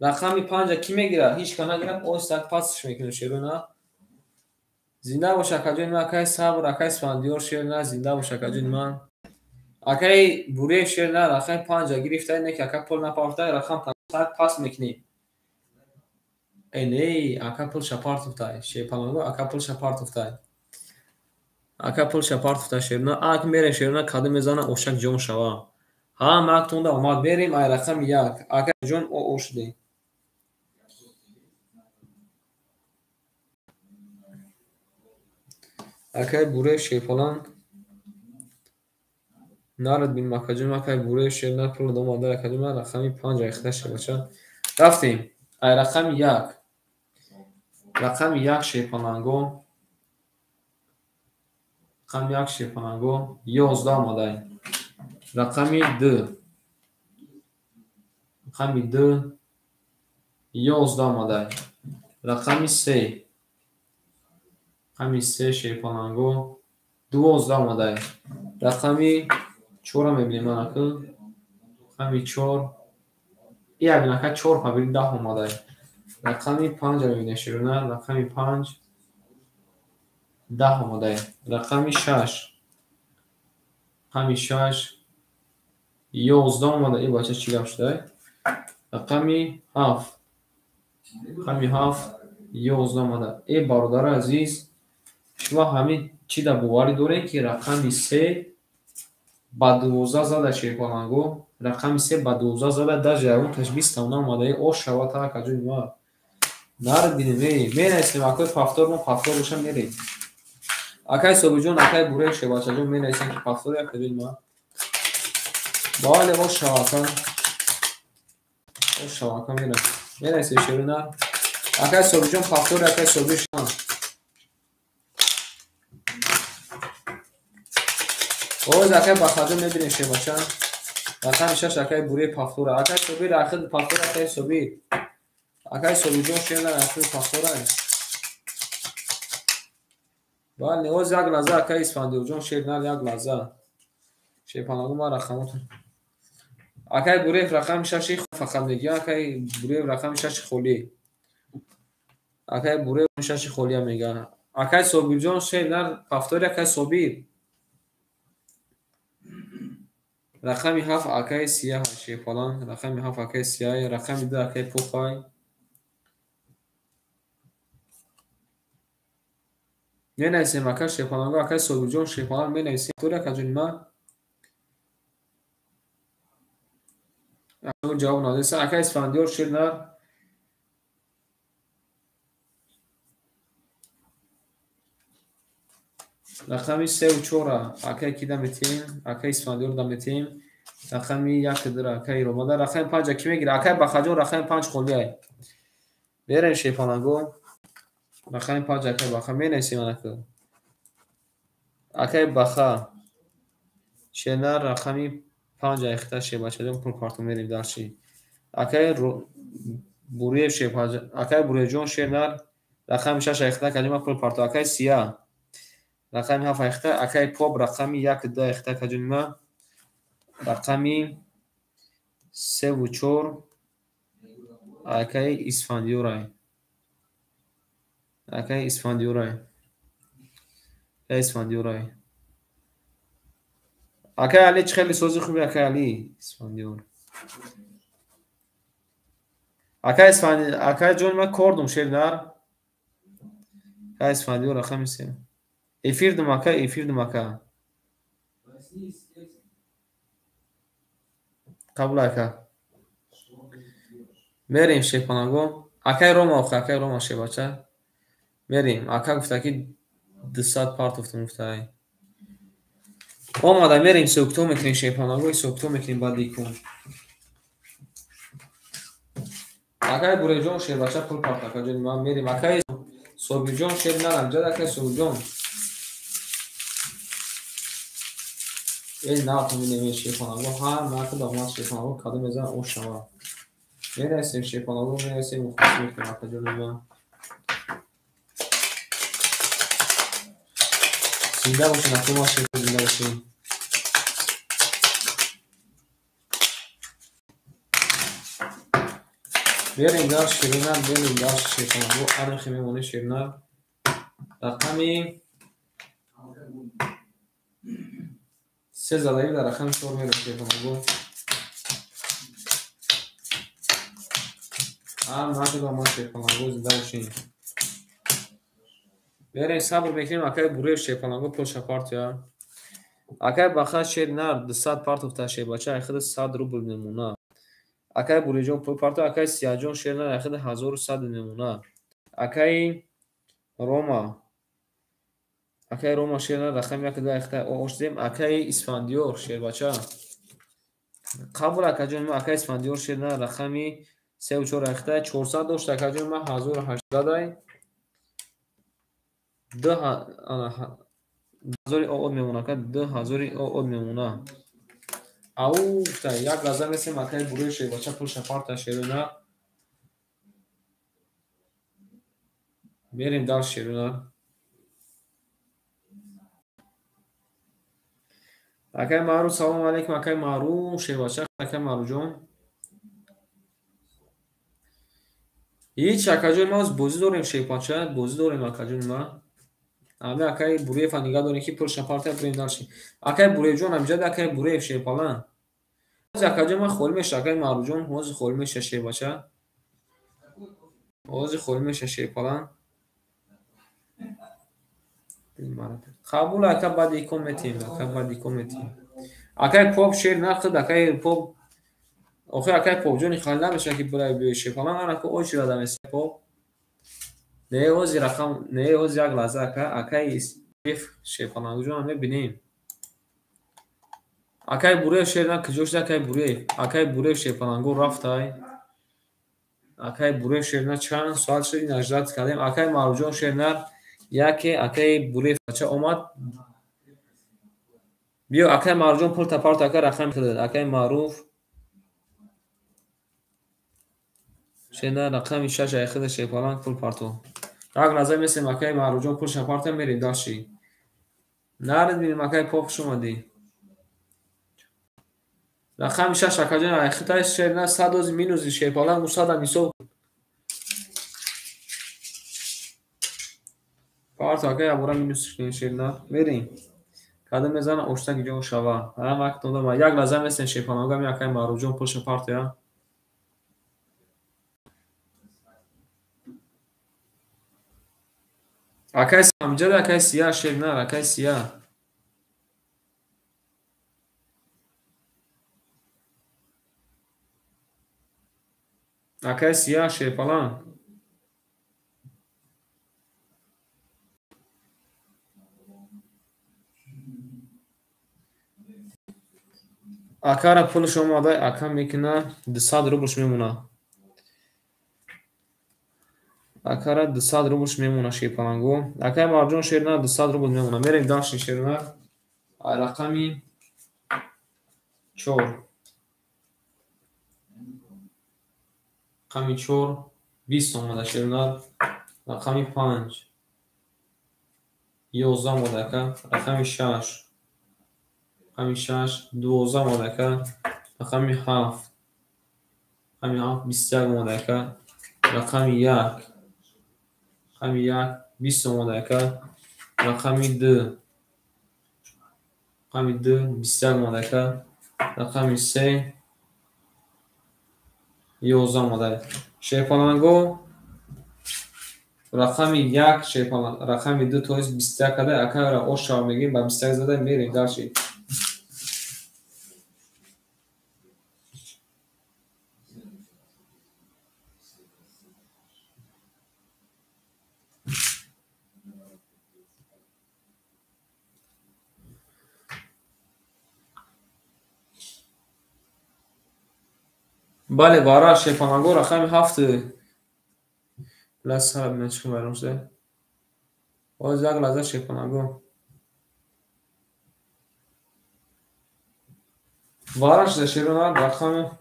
рақами 5 ки мегирад ҳеҷ ка нагирад остак пасш мекунем шеруна зинда бош акаҷон нима акай сабр акай спандиёр шерна зинда бош акаҷон нима акай бурев шерна рақами 5 гирифтай не ки ака пул напафтай рақам пас мекунем эней ака пул шапартуфтай шепаланго ака пул шапартуфтай ака пул шапартуфтай шеруна ак мерем шеруна каду мезана ошак ҷон шава ҳама актунда омад берем ай рақами 1 акай ҷон о шудем акай бурев шепалан нарад бин макаҷон акай бурев шерна пул домада акаҷон рақами 5 ихта шебача рафтем ай рақами 1 рақами 1 шепаланго рақами 1 шепаланго 11 омадай рақами 2 рақами 2 11 омадай рақами 3 рақами 3 шепаланго 12 омадай рақами 4 мебинем анаку рақами 4 ябинака 4 пабири 10 омадай рақами 5 мебинем шируна рақами 5 10 омадай рақами 6 рақами 6 11 омадай и бача чӣ гап шудай рақами 7 рақами 7 11 омадай и бародари азиз шумо ҳамин чӣ да боварӣ дорем ки рақами 3 ба 12 зада шепаланго рақами 3 ба 12 зада даже ягон ташбис тавна омадаи ош шавата акаҷо нима нар бинем менависем акай пафтор мо пафтор боша мерем акай собиҷон акай бурев шебачаҷон менависем ки пафтор акаҷо нима бале ош шавака менависем шеруна акай собиҷон пафтор акай собишан оз акай бахаҷон мебинем шебача рақами 6 акай бурев пафтора акай собир ахир пафтор акай собир акай собиҷон шерна ахир пафторай бале оз як лаҳза акай испандиёҷон шерна як лаҳза шепаланго ма рақамотон акай бурев рақами 6 фақат мегӯям акай бурев рақами 6 холӣ акай бурев 6 холия мегӯям акай собирҷон шерна пафтори акай собир рақами 7 акай сияҳ шепалан рақами 7 акай сияҳ рақами 2 акай пухай менависем акай шепаланго акай собирҷон шепалан менависем тори акаҷо нима ҷавоб надоса акай испандиёр шерна рақами 3 4 акай ки даметем акай испандиёр даметем рақами 1 2 акай ромада рақами 5 ки мегира акай бахаҷон рақами 5 холиай берем шепаланго рақами 5 акай баха менависем анаку акай баха шерна рақами 5 ихта шебачаҷон пул парту мерем дарчи акай бурев шепача акай буревҷон шерна рақами 6 ихта каҷома пул парту акай сия рақами 7 ихта акай поб рақами 1 2 ихта каҷонима رقمی 3 و 4 اکای اسفندیورای. اکای اسفندیورای. اسفندیورای. اکای علی چه خیلی سوزی خوبی اکای علی اسفندیور. اکای جون ما کردم شیرنار. اکای اسفندیور رقمی 3. افیردم اکای افیردم اکای. قبول اکای. میریم شیپانگو. اکای روما آخه اکای روما شی بچه. میریم اکای گفته که 200 پارت افتم گفته. آماده میریم سوکتو میکنیم شیپانگو سوکتو میکنیم بعدی کن. اکای بوری جون شی بچه پول پارت اکای جون ما میریم اکای سوبی جون شی نرم جد اکای سوبی جون. این نه تو می‌نویسی شیپانگو ها نه تو داماد شیپانگو کادو میزنه اون شما. میرسیم شیپانگو میرسیم مختصی میکنیم اکای جون ما. زنده باشین اکو ما شیپان زنده باشین. بریم دار شیرینم بریم دار شیپانگو ارخی میمونه شیرینم. رقمی 3 زدایی در رقم 4 میره شیپانگو. نشد ما شیپانگو زنده باشین. بریم صبر بکنیم اکای بوری شیپانگو پول شپارت یا. اکای بخش شیرینم 200 پارت افته شی بچه اخد 100 روبل میمونه. اکای بوری جون پول پارت اکای سیاه جون شیرینم اخد 1100 میمونه. اکای روما. اکای روما شیرینم رقم یک دو اخته اوشتیم اکای اسفندیور شیر بچه. قبول اکای جون ما اکای اسفندیور شیرینم رقمی 3 و 4 اخته 400 داشت اکای جون ما 1800 دای. 2000 اود میمونه که 2000 اود میمونه. او تا یک لحظه مثل اکای بوری شیر بچه پول شپارت شیرینم. میریم دار شیرینم. اکای مارو سلام علیکم اکای مارو شیر بچه اکای مارو جون. هیچ اکای جون ما از بازی داریم شیر بچه بازی داریم اکای جون ما. همه اکای بوری فنیگا داریم که پول شپارت بریم دار شیر. اکای بوری جون همجد اکای بوری شیر پالان. از اکای جون ما خول میشه اکای مارو جون حوز خول میشه شیر بچه. حوز خول میشه شیر پالان. قبول اکای بعدی کم میتیم اکای بعدی کم میتیم. اکای پاپ شیر نخد اکای پاپ. آخه اکای پاپ جونی خال نمیشه که برای شیر پالان انا که اوچی را دمیست پاپ. نه حوزی رقم نه حوزی یک لحظه اکای شیر پالان جون میبینیم. اکای بوری شیر نه کجوش اکای بوری شیر پالانگو رفت های. اکای بوری شیر نه چند سال شدی نجات کردیم اکای مارو جون شیر نه یکی اکای بوری بچه اومد. بیا اکای مارو جون پول تپارت اکای رقم کرد اکای معروف شیر نه رقم 6 اخد شیر پالان پول پارتو. یک لحظه مثل اکای مارو جون پول شپارت میریم داشی. نرد بینیم اکای پاپ شما دی. رقم 6 اکای جون اخد شیر نه 100 مینوز شیر پالان 100 میسو. پارت اکای ابورا مینوس شیر نه میریم. کادم میزنه اوشتن جو شوا. هم وقت دادم یک لحظه مثل شیر پالانگا می اکای مارو جون پول شپارت یا. اکای همجد اکای سیاه شیر نه اکای سیاه. اکای سیاه شیر پالان. اکا را پول شما دای اکا میکنه 200 روبلش میمونه. اکا را 200 روبلش میمونه شیر پالانگو. اکای مارجون شیر نه 200 روبل میمونه. میریم داشت شیر نه رقمی 4 رقمی 4 20 اومده شیر نه رقمی 5 11 اومده اکا رقمی 6 رقم 6 12 آماده که رقم 7 21 آماده که رقم 1 20 آماده که رقم 2 21 آماده که رقم 3 11 آماده. شیپانانگو رقم 1 رقم 2 تا 21 کده اکه را اوشا میگیم با 21 زده میریم درشی. بله وارا شیپانانگو رقم 7 لحظه خراب نچکم برام شده باز یک لحظه شیپانانگو وارش دشیرون رقم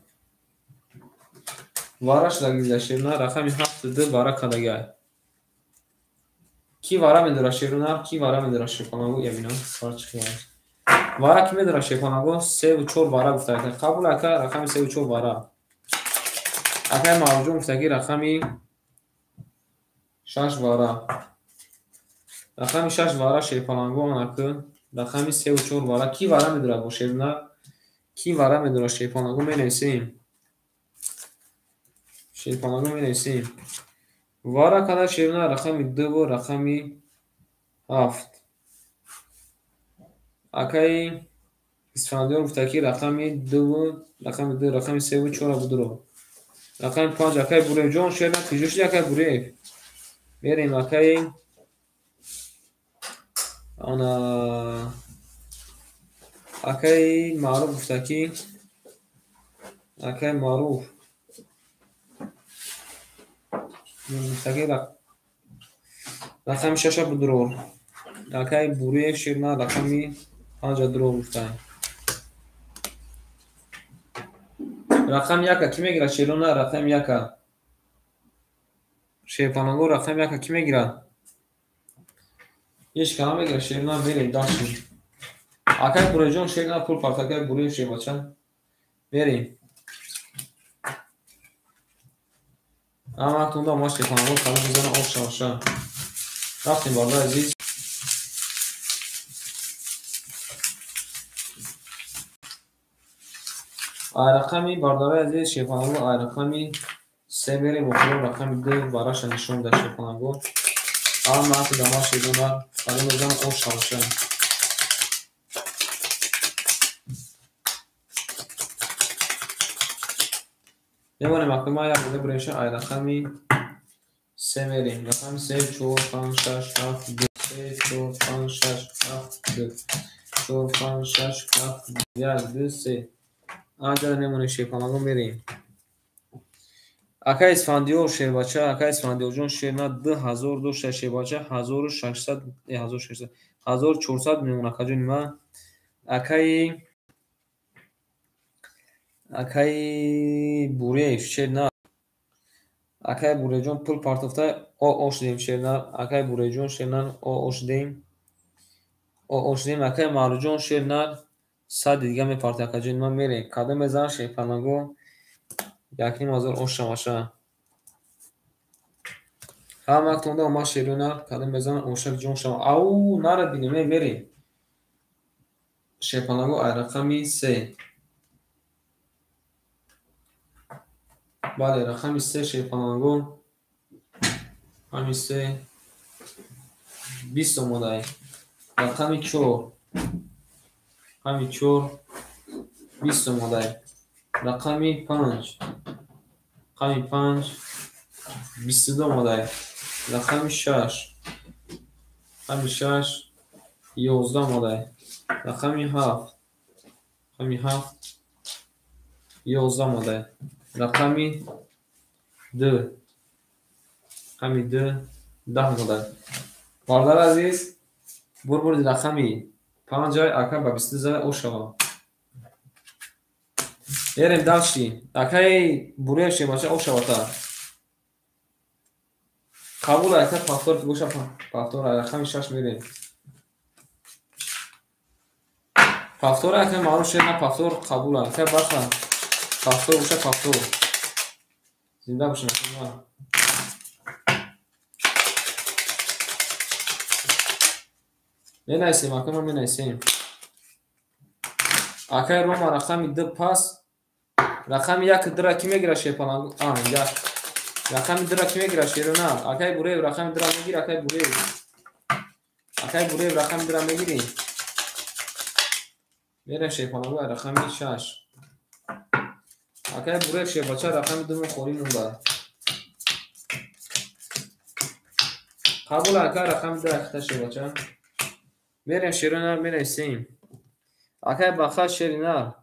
وارش دشیرون رقم 7 دو وارا کدگه کی وارا میداره شیرون کی وارا میداره شیپانانگو یا بینا سارچ خیلی وارا کی میداره شیپانانگو 3 و 4 وارا گفته که قبول اکه رقم 3 و 4 وارا اکه موجود گفته که رقم 6 وارا رقم 6 وارا شیپانانگو آنکه رقم 3 و 4 وارا کی وارا میداره با شیرون کی وارا میداره شیپانانگو می نویسیم شیپانانگو می نویسیم وارا کده شیرون رقم 2 و رقم 7 اکه اسفندیار گفته که رقم 2 رقم 3 و 4 بدرو رقم 5 اکه بوره جون شیرون تیجوش اکه بوره بریم اکه انا اکه معروف گفته که اکه معروف گفته که رقم 6 بدرو اکه بوره شیرون رقم 5 درو گفته رقم 1 کی میگیره شیرون رقم 1 شیپانانگو رقم 1 کی میگیره هیچ کلام میگیره شیرون بریم داشتیم اکه بوره جون شیرون پول پارتاکه بوره شیر بچه بریم اما وقت اونده ما شیپانانگو کلام بزنه آف شاشه رفتیم بارده عزیز رقمی بارداره عزیز شیپانانگو رقمی 3 بریم مخلوم رقم 2 براش نشون ده شیپانانگو اما وقت دما شیرون کلام بزنه آف شاشه نمونه مکتوب یک بوده بریشه رقمی 3 بریم رقم 3 4 5 6 7 2 3 4 5 6 7 2 4 5 6 7 1 2 3 آنجا نمونه شیپانانگو بریم اکه اسفندیار شیر بچه اکه اسفندیار جون شیر نه 2002 شیر بچه 1600 1400 میمونه کجا نیمه اکه بوره شیر نه اکه بوره جون پول پارتفته اوش دیم شیر نه اکه بوره جون شیر نه اوش دیم اکه مارو جون شیر نه 100 دیگه می پارت کجا نیمه میره کده میزن شیپانانگو یک نیم هزار اوش شماشه همه تونده ما شیرونه کدام بزنن اوشک جون شما او نره بینیمه بریم شیپانانگو رقمی 3 بله رقمی 3 شیپانانگو رقمی 3 20 اومده رقمی 4 20 اومده رقمی 5 22 اومده رقمی 6 11 اومده رقمی 7 11 اومده رقمی 2 10 اومده باردار عزیز برید رقمی 5 جای اکه با 22 زده او شما بریم داشتی اکه بوره شیماشه او شما تا قبول اکه پافتور گوشه پافتور رقمی 6 میریم Повтор ака маъруф шед на повтор қабул ака баха. Повтор боша повтор. Зинда бошин. менависем ака мо менависем. Акай Рома рақами 2 пас. Рақами 1 дра ки мегира шепалангу. Як. Рақами 2 ки мегира шерона. Акай бурев рақами 2 мегира акай бурев. Акай бурев рақами 2 мегири. Мера шепалангу рақами 6. Акай бурев шепача рақами 2 хори мунда. қабул акай рақами 2 ахта шепача. Мера шерона менависем. Акай баха шерина.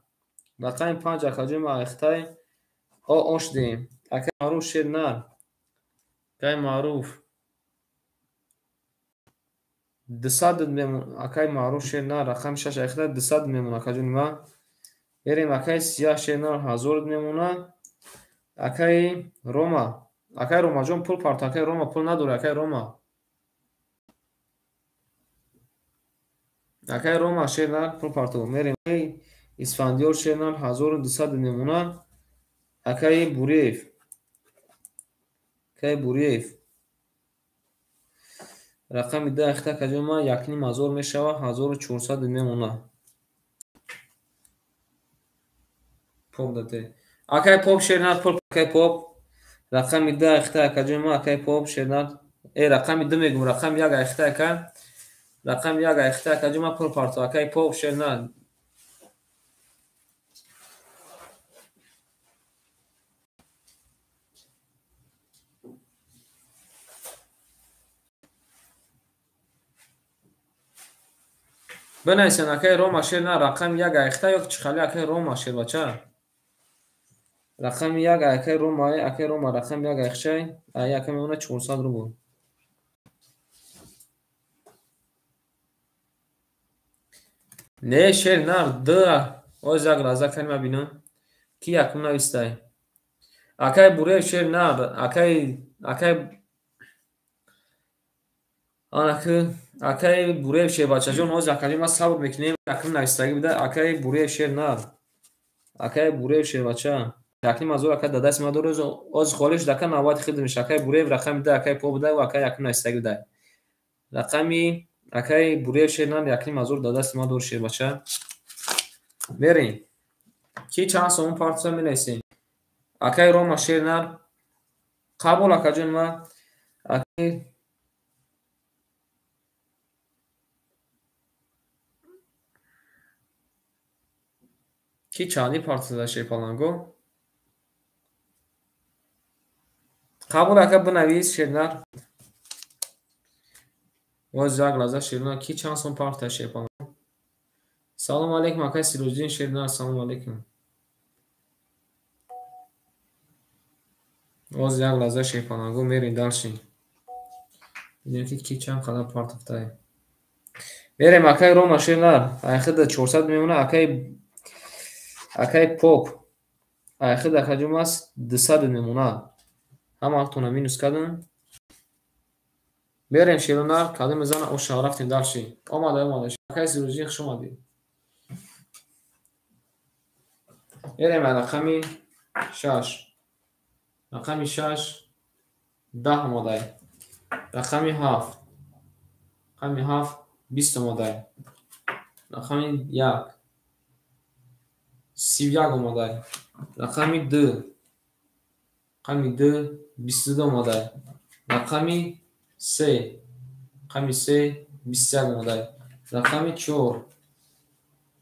Рақами 5 акаҷома ахтай ош дем. Акай маъруф шерина. Акай маъруф 200 мемон. Акай маъруф шерина. Рақами 6 ахтай 200 мемон акаҷома. Берем акай сиёҳ шерина 1000 мемона. Акай Рома. Акай Ромаҷон пул парто. Акай Рома пул надоре. Акай Рома. Акай Рома шерина пул парто. Мерем Исфандиёр шерина 1200 мемона. Акай Бурев. Акай Бурев. Рақами 2 ахта акаҷома 1500 мешава 1400 мемона. Поп дате. Акай Поп шерина пул акай Поп. Рақами 2 ахта акаҷома акай Поп шерина. Рақами 2 мегум. Рақами 1 ахта ака. Рақами 1 ахта акаҷома пул парто. Акай Поп шерина. بنویسن акай Рома шерина рақами 1 ахта ё чихали акай Рома шербача. Рақами 1 акай Рома акай Рома рақами 1 ахшай ака мемона 400 рубл. Не шерина 2 оз як лаза калма бинам ки якум навистай. Акай Бурев шерина акай акай Бурев шебачаҷон оз якалима сабр мекунем якум навистагӣ буда. Акай Бурев шерина. Акай Бурев шебача. Яким азор акай дадаси ма дорез оз холиш дака навбати хидмеш. Акай Бурев рақами 2 акай По буда ва акай якум навистагӣ буда. Рақами акай Бурев шерина яким азор дадаси ма дор шебача. Берем. Ки чанд сомон партия менависем. Акай Рома шерина қабул акаҷон ма акай ки чанди партия шепаланго. қабул ака бинавис шерина. Оз як лаза шерина ки чанд сомон партия шепаланго. Салом алейкум акай Сироҷдин шерина. Салом алейкум. Оз як лаза шепаланго мерин далшин. Бинем ки чанд қадар партия. Берем акай Рома шерина айхида 400 мемона. Акай Поп айхида акаҷомас 200 мемона. Ҳамаатона минус кардам. Берем шерина кадом мезана оша рафтем далшин. Омада акай Сироҷдин хуш омадед. Берем рақами 6. Рақами 6 10 омадай. Рақами 7. Рақами 7 20 омадай. Рақами 1 31 омадай. Рақами 2. Рақами 2 22 омадай. Рақами 3. Рақами 3 21 омадай. Рақами 4.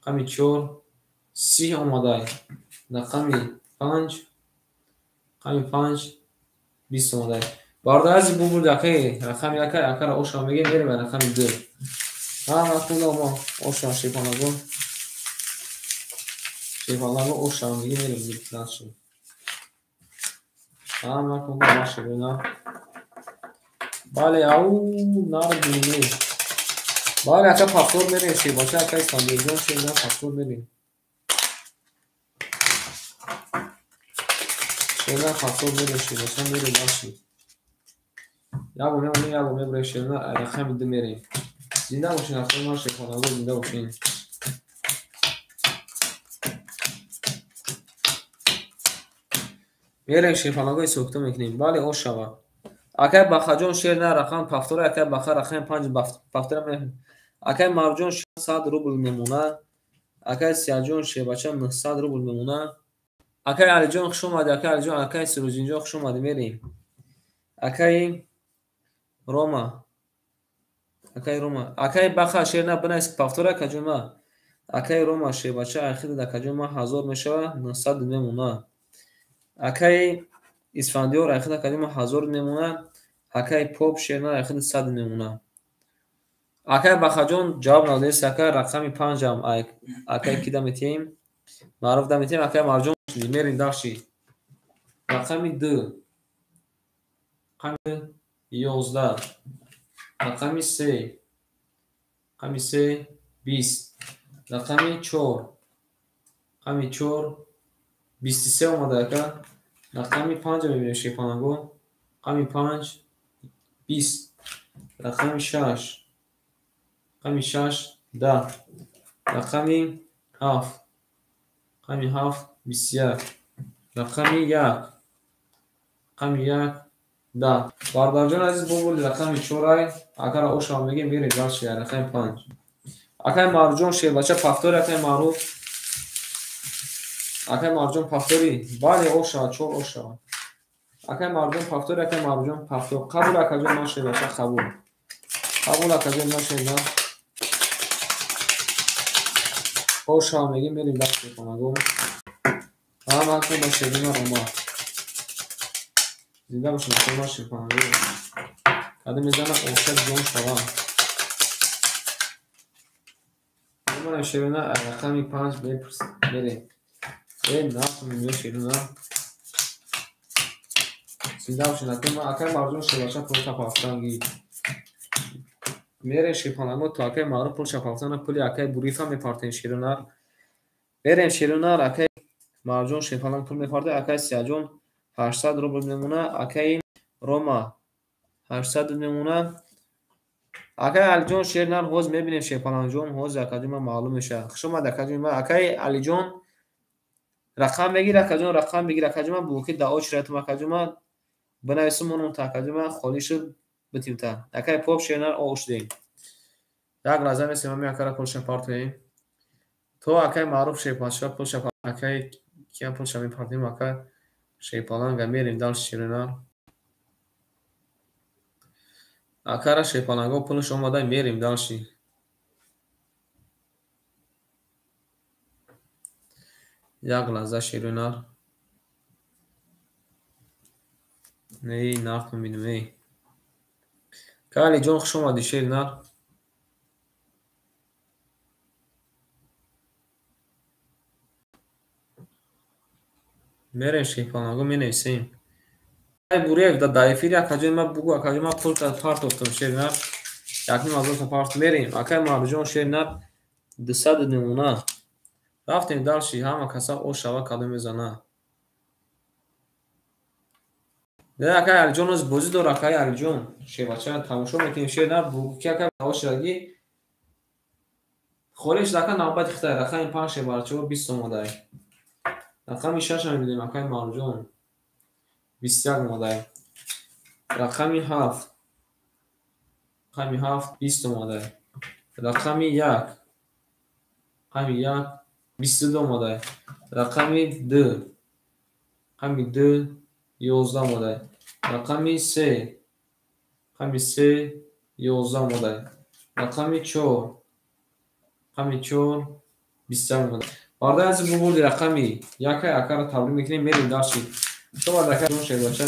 Рақами 4 30 омадай. Рақами 5. Рақами 5 20 омадай. Бардази бубурд акай рақами акара оша мегем берем рақами 2. Ахунда мо оша шепанаго. Шепанаго оша мегем берем дилши. Ахунда маша бина. Бале ау нардини. Бале ака повтор берем шебача акай Исфандиёрҷон шерина повтор берем. шерина повтор берем шебача мерем даши. Яго мемонем яго мебурем шерина рақами 2 мерем. Зинда бошин ахтор ма шепанаго зинда бошин. میریم شیپانگوی سوکتو میکنیم. بله او شوا اکای بخجون شیر نه رقم پفتور اکای بخر رقم 5 پفتور میکنیم. اکای مرجون 100 روبل میمونه. اکای سیاجون شیر بچه 900 روبل میمونه. اکای علیجون خوش اومدی. اکای علیجون اکای سروجینجون خوش اومدی. میریم اکای روما. اکای روما اکای بخا شیر نه بناس پفتور کجوما. اکای روما شیر بچه اخیر در کجوما 1000 میشه 900 میمونه. اکای اسفندیار اخیر در کجوما 1000 میمونه. اکای پاپ شیر نه اخیر 100 میمونه. اکای بخجون جواب ندادی. اکای رقمی 5 هم اکای کی دمیتیم معروف دمیتیم. اکای مرجون میریم داشتی رقمی 2 رقمی 11 رقمی 3 رقمی 3 20 رقمی 4 رقمی 4 23 اومده اکا. رقمی 5 میبینیم شیپانگو. رقمی 5 20 رقمی 6 رقمی 6 10 رقمی 7 رقمی 7 21 رقمی 1 رقمی 1 10 باردار جان عزیز بگو رقمی 4 اگر او شما میگه میره داشت رقمی 5 اکای مرجون شیر بچه پفتور اکای معروف اکای مرجون پفتوری بله او شما 4 او شما اکای مرجون پفتور اکای مرجون پفتور قبول اکای ما شیر بچه قبول اکای ما شیر نه او شما میگه میریم داشت میکنم هم اکای با شیرین روما زنده باشیم اکای ما شیر کنم قدم میزنم اوشت جون شما من شیرین رقمی 5 بریم نه میگه شیرین زنده باشین اکای مرجون شیر بچه پول پافتانگی میره شیپانگو تا اکای معروف پول پافتان پولی اکای بوریفا میپارتین شیرینار بریم شیرینار اکای مرجون شیپانگو پول میپارته اکای سیاجون 800 روبل میمونه. اکای روما 800 میمونه. اکای علیجون شیرینار حوز میبینیم شیپانگو حوز اکادیما معلوم میشه. شما اکادیما اکای علیجون رقم بگیر اکادیما رقم بگیر اکادیما بوکی دا اوچ رتم اکادیما بنویسمون تا اکادیما خالیش بتیم تا اکای پاپ شیرینار اوش دیم یک لازم است ما میاکارا پولش پارتیم تو اکای معروف شیپانشا پولش اکای کیا پولش میپارتیم اکای شیپانگا میریم دال شیرینار اکارا شیپانگا پولش اومده میریم دالشی یک لحظه شیرینار نه ناخت میبینیم کالی جون خوش اومدی شیرینار میریم شیپانگا مینویسیم بوریک دا دایفیر اکادیما بگو اکادیما پول تا پارت افتم شیرینار یکنیم از تا پارت میریم اکای مرجون شیرینار 200 نمونه رفتیم دالشی همه کسا او شوا کدوم میزنه نه اکای علیجون از بازی دور اکای علیجون شی بچه تماشا میکنیم شیرینار بگو که اکای داوش رگی خورش دکا نوبت اختار رقم 5 شی بارچو 20 اومده رقم 6 هم میدیم اکای مرجون 21 اومده رقم 7 رقم 7 20 اومده رقم 1 رقم 1 22 اومده رقم 2 رقم 2 11 اومده رقم 3 رقم 3 11 اومده رقم 4 رقم 4 20 اومده برده از بگوردی رقمی یکی اکا را تبریم میکنیم میریم داشتید شما دکر جون شید بچه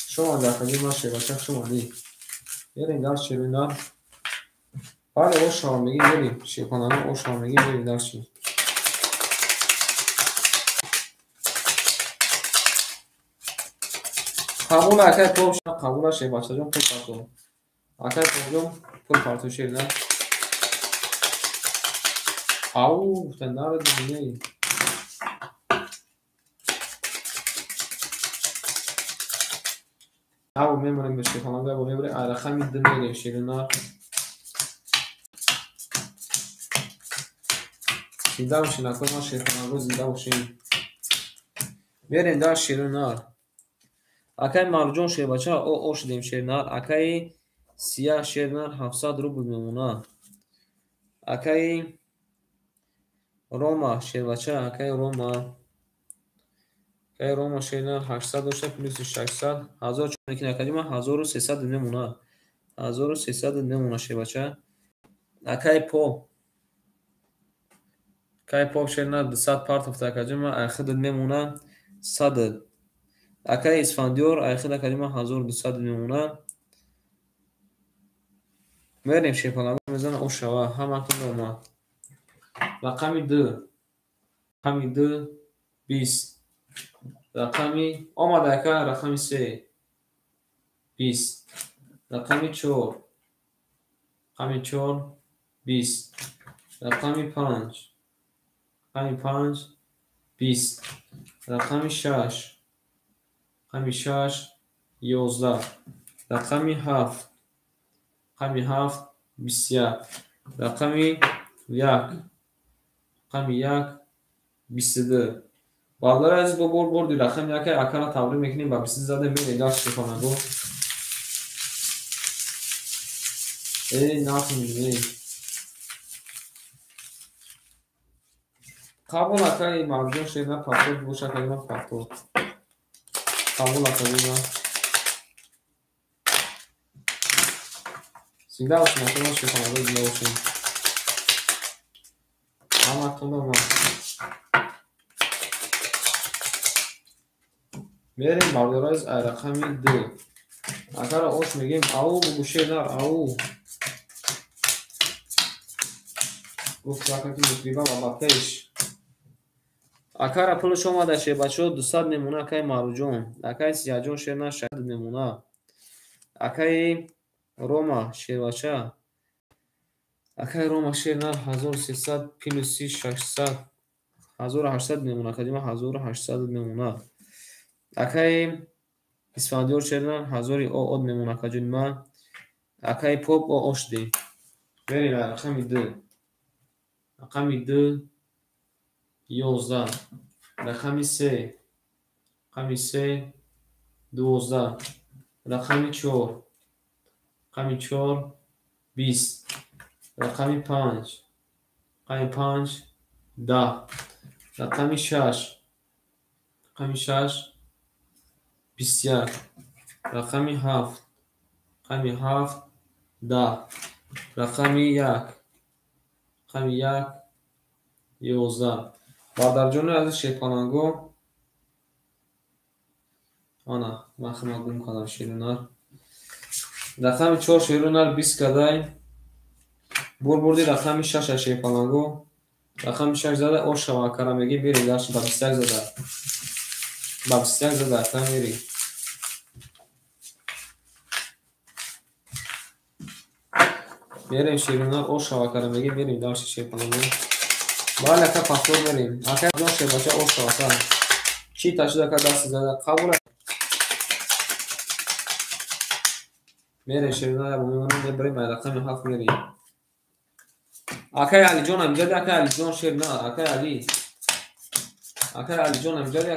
شما دکر جون شید بچه شما دی میریم داشت شیرینار بله او شما میگی میریم شیپانانه او شما میگی میریم داشتید قبول اکای پول شد قبول شید بچه جون پول پارتو اکای پول جون پول پارتو شیرینار او تنار دیگه او میمونیم به شیپانانگا با میبریم رقمی 2 میریم شیرینار زنده باشین اکای ما شیپانانگا زنده باشین بریم در شیرینار. اکای مرجان شیربچه او شدیم شیرینار. اکای سیاه شیرینار 700 روبل میمونه. اکای روما شیربچه اکای روما شیرینار 800 داشته پلیس 600 1000 چون که نکردیم 1300 میمونه. 1300 میمونه شیربچه. اکای پو شیرینار 200 پارت افته کردیم اخد میمونه 100. اکای اسفندیار اخد کردیم 1200 میمونه. میریم شیپالا میزنه او شوا همتون روما. رقمی 2 20. رقمی آمده که رقمی 3 20. رقمی 4 20. رقمی 5 20. رقمی 6 11. رقمی 7 21. رقمی 1 22. بالدار از با بردی رقم یکی اکلا تمرین میکنیم و 20 زده میره داشت کنه گو نخونیم قبول اکای مرجان شیرینار پاکتور بوشه کلمه پاکتور قبول اکای سیده باشیم اکلا شیرینار رو دیگه باشیم همه تونه ما میریم بردار از رقمی 2. اگر اوش میگیم او بگو شیرینار او گفت رقمی مطریبه و بطهش اگر پول شما داشته بچه 200 میمونه اکای مرجان. اکای سیاجون شیرینار 60 میمونه. اکای روما شیربچه اکای روما شیرینار 1300 پینوسی 600 1800 میمونه کدیمه 1800 میمونه. اکای اسفندیار شیرینار 1000 او میمونه کدیمه. اکای پوپ او اشدی بریم رقمی 2 11. رقمی 3 12. رقمی 4 20. رقمی 5 10. رقمی 6 21. رقمی 7 10. رقمی 1 11. بادر جون از شیپانانگو آنا مخمه گم کنم شیرینار. رقمی 4 شیرینار 20 کدای بردی. رقمی 6 شیپانانگو رقمی 6 زده او شما کرمگی بیری داشت با 21 زده با 21 زده اتا میری بریم شیرینار او شما کرمگی بیری داشت شیپانانگو باید اکا پاکتور بریم اکا جان شیربچه او شما کرم چی تشده که دست زده قبوله میره شیرینار بمیمونیم بریم رقمی 7 میریم. اکای علی جان امجدی اکای علی جان شیرینار اکای علی جان امجدی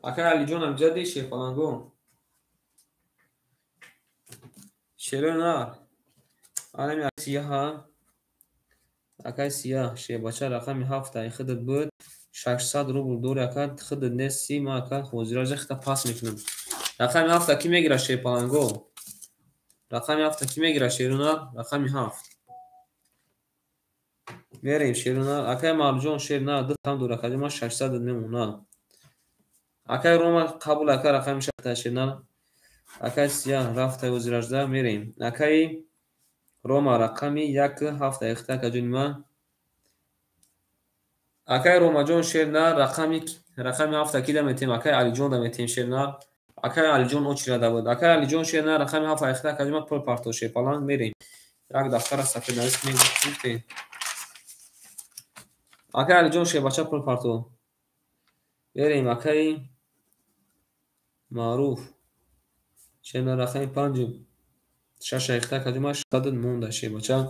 اکای علی جان امجدی شیپانانگو شیرینار آنمی سیاه اکای سیاه شیربچه رقمی 7 ای خدت بود 600 روبل دور اکاد خدت نسی ما اکاد خوزیراج خطا پاس میکنم. رقمی 7 کی میگیره شیپانانگو رقمی 7 کی میگیره شیرینار رقمی 7 میریم شیرینار. اکای مرجان شیرینار دو تام دور اکادی ما 600 میمونه. اکای روما قبول اکای رقمی 6 شیرینار اکای سیاه رفته وزیراج ده میریم. اکای روما رقمی 1 7 اخته کجون ما اکای روما جان شیرینار رقمی 7 کی دمیتیم. اکای علی جان دمیتیم شیرینار اکای علی جان او چرا بود. اکای علی جان شیرینار رقمی 7 اخته کجون پول پارتو شیپالان میریم. یک دفتر سفید نویس میگفتیم اکای علی جان شیربچه پول پارتو بریم. اکای معروف شیرینار رقمی 5 6 اخته کجون 100 مونده شیربچه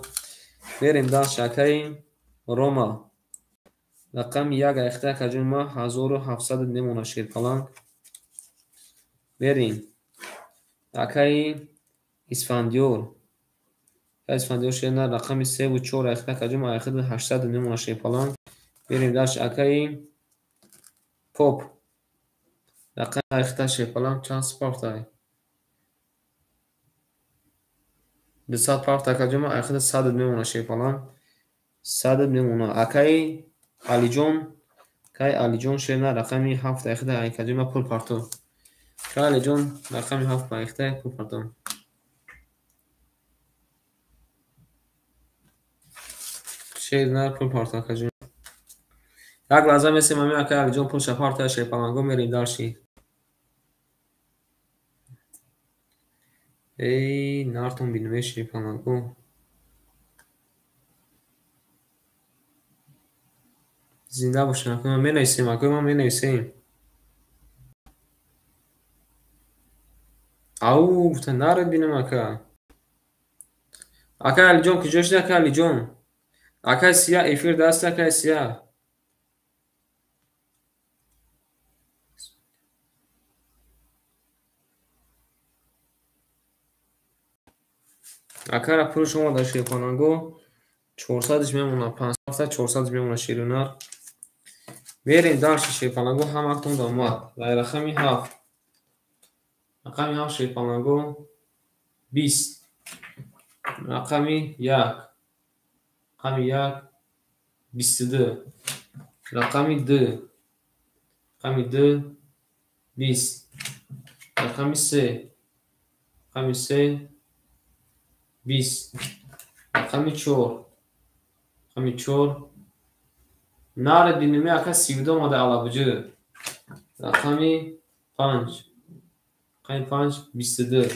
بریم داشت. اکای روما Рақами як айхта каҷума 1700 мемона ширпаланг. Берем. Акаи Исфандиёр. Исфандиёр ширна рақами 34 айхта каҷума айхта 800 мемона ширпаланг. Берем даш акаи Поп. Рақами айхта ширпаланг чанд спортай. 200 пафта каҷума айхта 100 мемона ширпаланг. 100 мемона. Акаи Алиҷон. Кай Алиҷон ширна рақами 7 айхта айкаҷума пул парту. Кай Алиҷон рақами 7 айхта пул парту. Ширна пул парту каҷума. Як лаҳза месем ами акаи Алиҷон пул шапарта ширпаланго мерем далши. Эй, нартон бинуме ширпаланго. Зинда бошем акои ма менависем, акои ма менависем. Ау, гуфта наред бинам ака. Акаи Алиҷон куҷо шуди акаи Алиҷон? Акаи Сия эфир дасти акаи Сия. Акара пули шумо дар ширпаланго 400 мемона 500 400 мемона ширунар. Берем далши ширпаланго ҳамаатон омад. Дар рақами 7. Рақами 7 ширпаланго 20. Рақами 1. Рақами 1 22. Рақами 2. Рақами 2 20. Рақами 3. Рақами 3 20. Рақами 4. Рақами 4 наред бинуме ака 32 мода алабуҷу. Рақами 5. Рақами 5 22.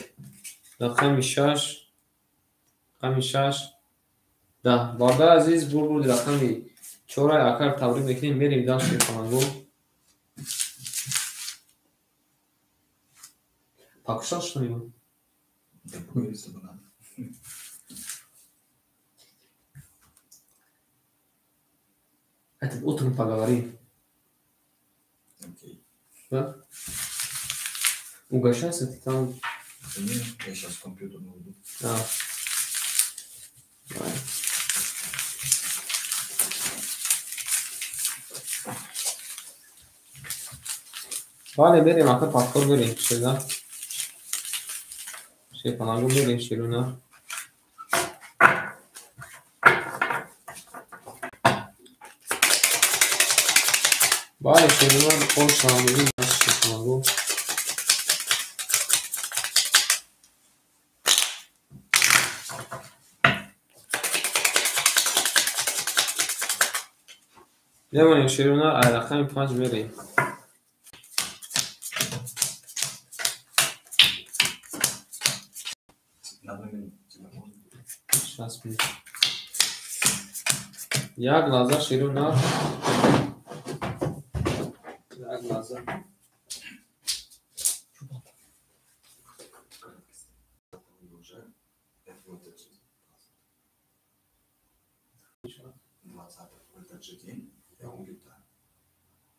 Рақами 6. Рақами 6 10. Бардар азиз бурбурди рақами 4 акар табрик мекунем. Мерем дар ширпаланго. Пакушал что мебу? Это утром поговорим. Окей. Да? Угощайся ты там. Нет, я сейчас в компьютер найду. Давай. Vale, berem aка паспорт берем. Шеда. Ширпаланго берем шируна. Vale, şirunar hoş sağlığı nasıl şirpalанго. Devam şirunar ayrakami 5 berem. Сейчас мы. Я глаза шируна. Я глаза. Уже это в этот же 20 в этот же день я улетаю.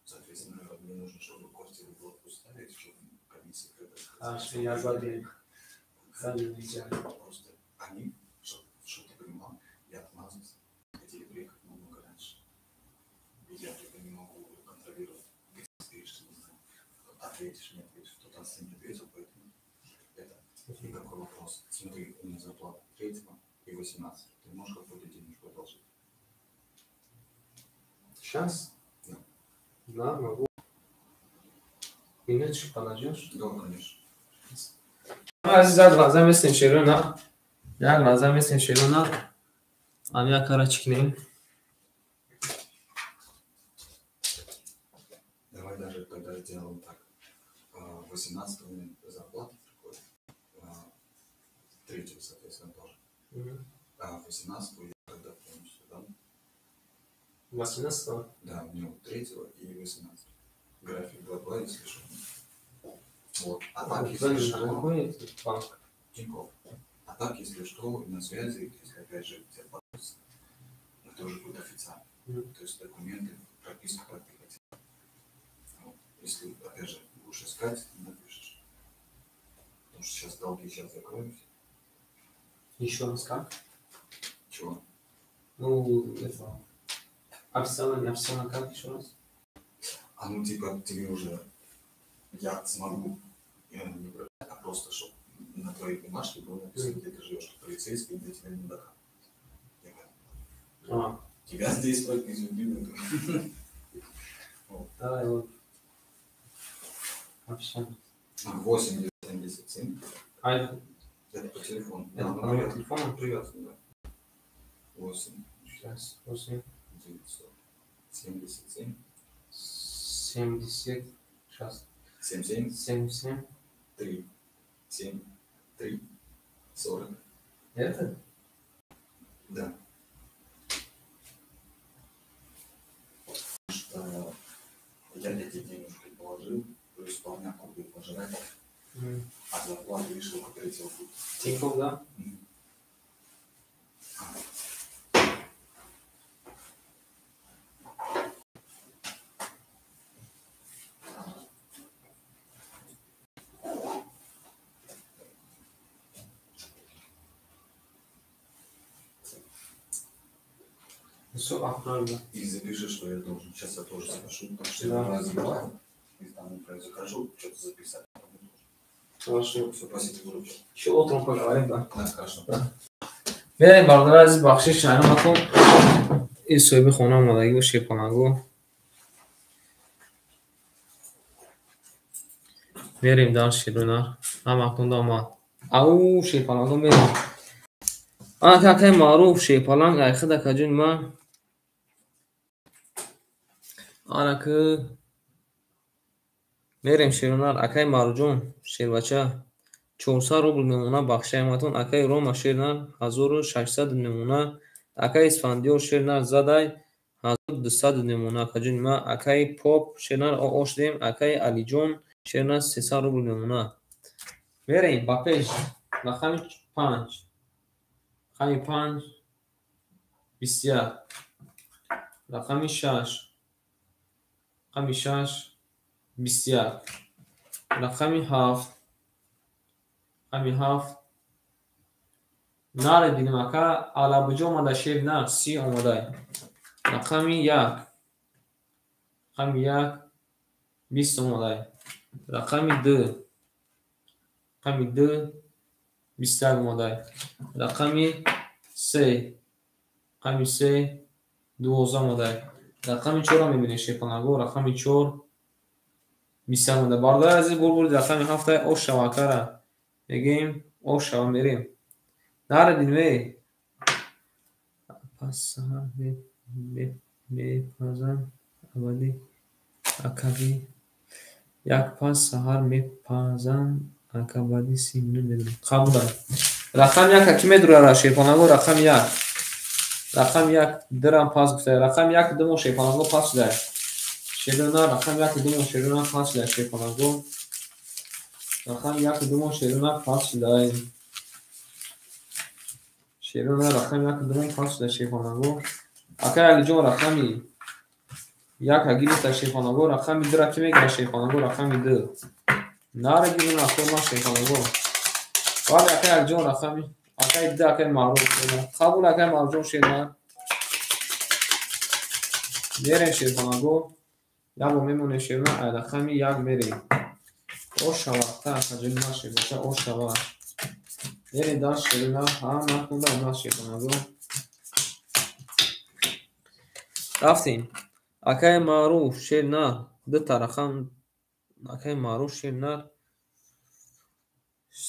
Соответственно, мне нужно, чтобы квартиру было поставить, чтобы комиссия Что я забил. Просто они, что ты понимал, я отмазался. Хотели приехать намного раньше. Я только не могу контролировать, где ты стоишь, ответишь, не ответишь. Кто-то с ним не ответил, поэтому это никакой вопрос. Смотри, у меня зарплата 3 и 18. Ты можешь какой-то денежку одолжить? Сейчас? Да. Да, могу. Минуточку подождешь? Да, конечно. Азизlar lazım etsin şiruna. Ya lazım etsin şiruna. Amya kara çıkmayayım. Давай даже тогда сделаем так. 18 у меня зарплата приходит. 3, соответственно, тоже. А 18 я тогда полностью дам. 18. Да, у него 3 и 18. График 2, если что. Вот. А так, если что, Тинькофф. А так, если что, на связи, если опять же тебя подписано, это уже будет официально. То есть документы прописку подпихать. Вот. Если, опять же, будешь искать, напишешь. Потому что сейчас долги сейчас закроются. Еще раз как? Чего? Ну, это... Официально, не официально как еще раз? Ну, типа, тебе уже я смогу, не брать, а просто, чтобы на твоей бумажке было написано, где ты живешь, что полицейский, где тебя не дохнут. Тебя здесь только изюминуют. Да, вот. Официально. 8-77. А это Это по телефону. по номеру телефона привязан, да? 8 Сейчас, 8, 977 70, сейчас, 77 77. 3 7 3 40. Это? Да. Что я эти денежки положил, то есть полняку будет пожрать, а зарплату решил купить его. Тинькофф, да? Все, отправлю. И запиши, что я должен. Сейчас я тоже запишу, потому что Да. я раз забываю. И там, например, захожу, что-то записать. Хорошо. Все, спасибо, выручил. Еще утром поговорим, да? Да, хорошо. بریم بردار از بخشش شنواتون این صحبه خونه آمادگی و شیپانگو بریم در شیرونر هم اکنون داماد او شیپانگو بریم آنها که معروف شیپانگ ایخه در کجون ما آنها که بریم شیرونر اکای مارجون شیر بچه 400 рубль мемона бахшаяматон акаи рома шернар 1600 мемона акаи исфандиё шернар задай 1200 мемона акаҷунима акаи поп шернар ошдем акаи алиҷон шернар 300 рубль мемона берем ба пеш рақами 5 рақами 5 21 рақами 6 рақами 6 21 рақами 7 рақами 7 наре дидим ака алабуҷо омада шер на 30 омадай рақами 1 рақами 1 20 омадай рақами 2 рақами 2 21 омадай рақами 3 рақами 3 12 омадай рақами 4 мебинем шепанаго рақами 4 21 омадай бародари азиз бурбурид рақами 7 ош шавакара мегем ош шава мерем наре дидме пас саҳар мепазам абади акаби як пас саҳар мепазам акабади 30 минут медурам қабулай рақами 1 ки медурара шепанаго рақами 1 рақами 1 дирам пас гуфтай рақами 1 думо шепанаго пас шудай шедона рақами 1 думо шедона пас шудай шепанаго рақами 1 думо шедона пас шудай шерона рақами 1 думо пас шудай шепанаго акай алиҷон рақами 1 агирифта шепанаго рақами 2 ки мегира шепанаго рақами 2 наре гирона форма шепанаго вале акай алиҷон рақами акай 2 акай маъруф қабул акай маъруф шерона мерем шепанаго ябо мемонем шерона ай рақами 1 мерем ош шавақта акаҷонима шебаша ош шава мерем дар шерона ҳама кунда има шепанаго рафтем акай маъруф шерна дута рақам акай маъруф шерна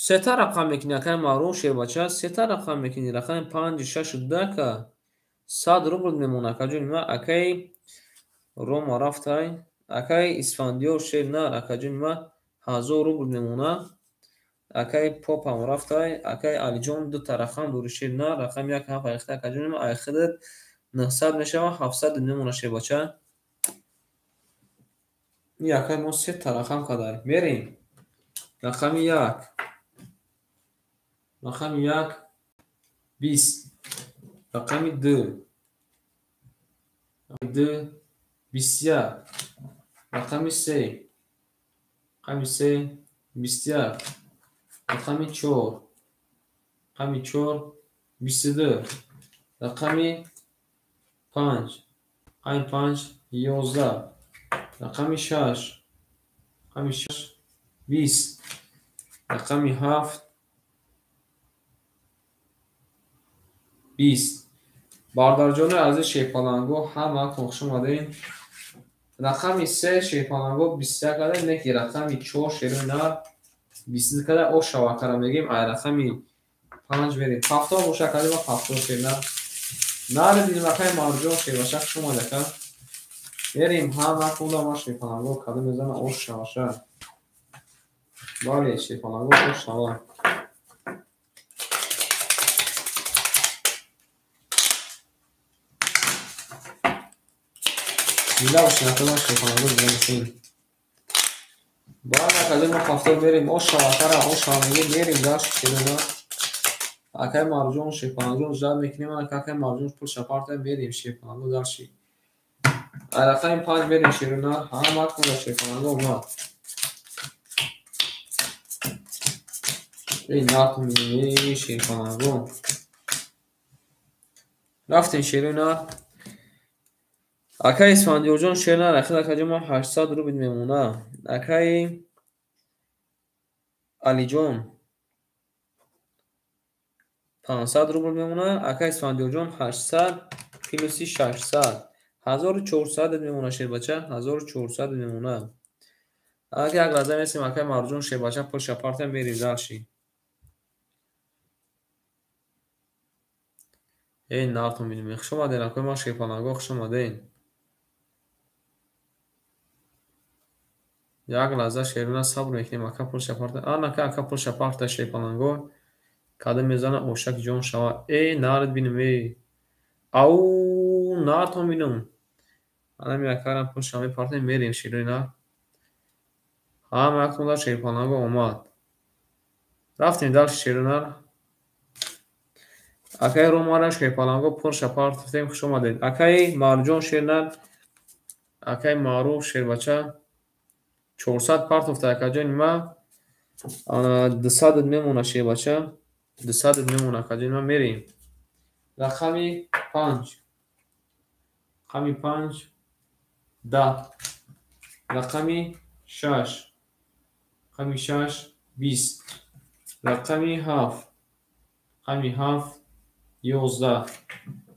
сета рақам мекунӣ акай маъруф шербача сета рақам мекунӣ рақами 5 6 дака 100 рубл мемона акаҷонима акай рома рафтай акай исфандиё шерна акаҷонима 1000 рубл мемона акай попам рафтай акай алиҷон дута рақам дури шерна рақами 1 7 айхта акаҷонима айхидат 900 мешава 700 мемона шербача ин акай мо сета рақам кадарем мерем рақами 1 рақами 1 20 рақами 2 2 21 рақами 3 рақами 3 21 рақами 4 рақами 4 22 рақами 5 рақами 5 11 рақами 6 рақами 6 20 рақами 7 20 бардорҷони азиз шейпалангӯ ҳама хуш омадем. Рақами 3 шейпалангӯ 21 када не ки рақами 4 шеруни нар 22 када о шавакара мегем ай рақами 5 берем 70 боша кадем 70 шерна нар динмакай марҷон шебаша хуш омада ка берем ҳама хунда ма шейпалангӯ када мезана о шаваша бале шейпалангӯ о шава Bila başına şefanagö bizimsin. Bana kadar hafta verim o şavakara o şavamege verim daş şeruna. Akay marjon şefanagö zad meknim akay marjon pul şaparta verim şefanagö daşi. Arakayım 5 verim şeruna. Ha makmula şefanagö ma. Ey nakum ni şefanagö. Raftin şeruna. Акай Исфандиёрҷон шерна рахида каҷома 800 рубл мемона. Акай Алиҷон 500 рубл мемона. Акай Исфандиёрҷон 800 плюси 600 1400 мемона шербача 1400 мемона. Акай як лаза месим акай марҷон шербача пул шапартам бери даши. Эй нартон биним хушомаден акай ма шерпанагӯ хушомаден. Як лаза шеруна сабр мекунем ака пул шапарта анака ака пул шапарта шепаланго када мезана ошак ҷон шава нард бинем ау нартон бинем анами акарам пул шами парта мерем шируна ҳама актунда шепаланго омад рафтем дар шируна акай ромара шепаланго пул шапарта тем хушомадед акай марҷон шернар акай маъруф шербача 400 партофта акаҷон нима 200 мемона шебача 200 мемона акаҷон нима мерем рақами 5 рақами 5 10 рақами 6 рақами 6 20 рақами 7 рақами 7 11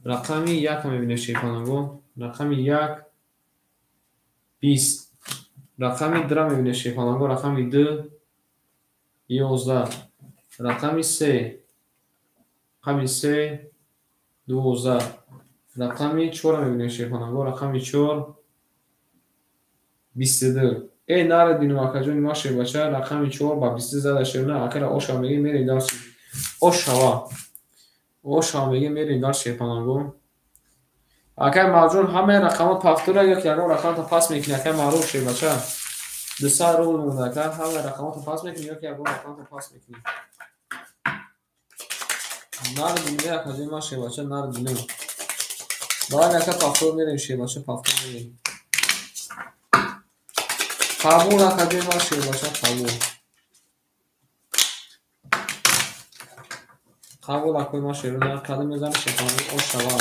рақами 1 мебинем шепанаго рақами 1 20 рақами 2 мебинем шепанаго рақами 2 11 рақами 3 рақами 3 12 рақами 4 мебинем шепанаго рақами 4 22 нарад бинем акаҷон нима шебача рақами 4 ба 22 зада шерна акара ошава мегем мерем дар ошава мегем мерем дар шепанаго акай марҷон ҳамаи рақамот пафтура ёки ягон рақамата пас мекунӣ акай маъруф шебача 200 рубл монда акай ҳамаи рақамото пас мекунӣ ёки ягон рақамото пас мекунӣ нард бинем акаҷон ма шебача нард бинем бале акай пафтур мерем шебача пафтур мерем қабул акаҷон ма шебача қабул акои ма шеруна када мезана шепанаго ошава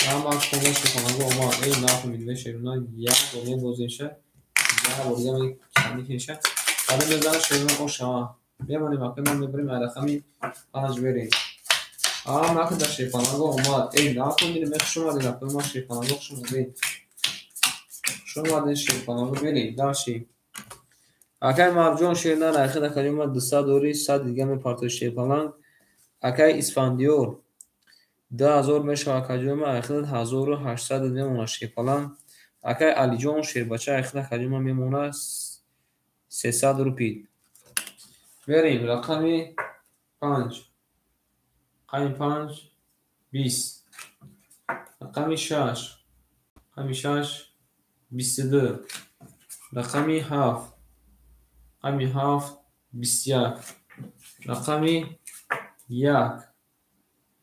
ҳама хона шепанаго ома наф мидве шеруна як бор мебозеша як бор дига меканикеша када мезана шеруна ошава мемонем акои ма мебарем ай рақами 5 берем ҳама када шепанаго омад наф мидве хушомаден акои ма шепанаго хушомаден шумаден шепанаго берем даши акай марҷон шеруна рахида каҷома 200 дори 100 дига мепартои шепаланг акай Исфандиёр 2000 мешава акаҷома айхидат 1800 мемона шепаланг акай Алиҷон шербача айхидат акаҷома мемона 300 рупи берем рақами 5 рақами 5 20 рақами 6 рақами 6 22 рақами 7 рақами 7 21 рақами 1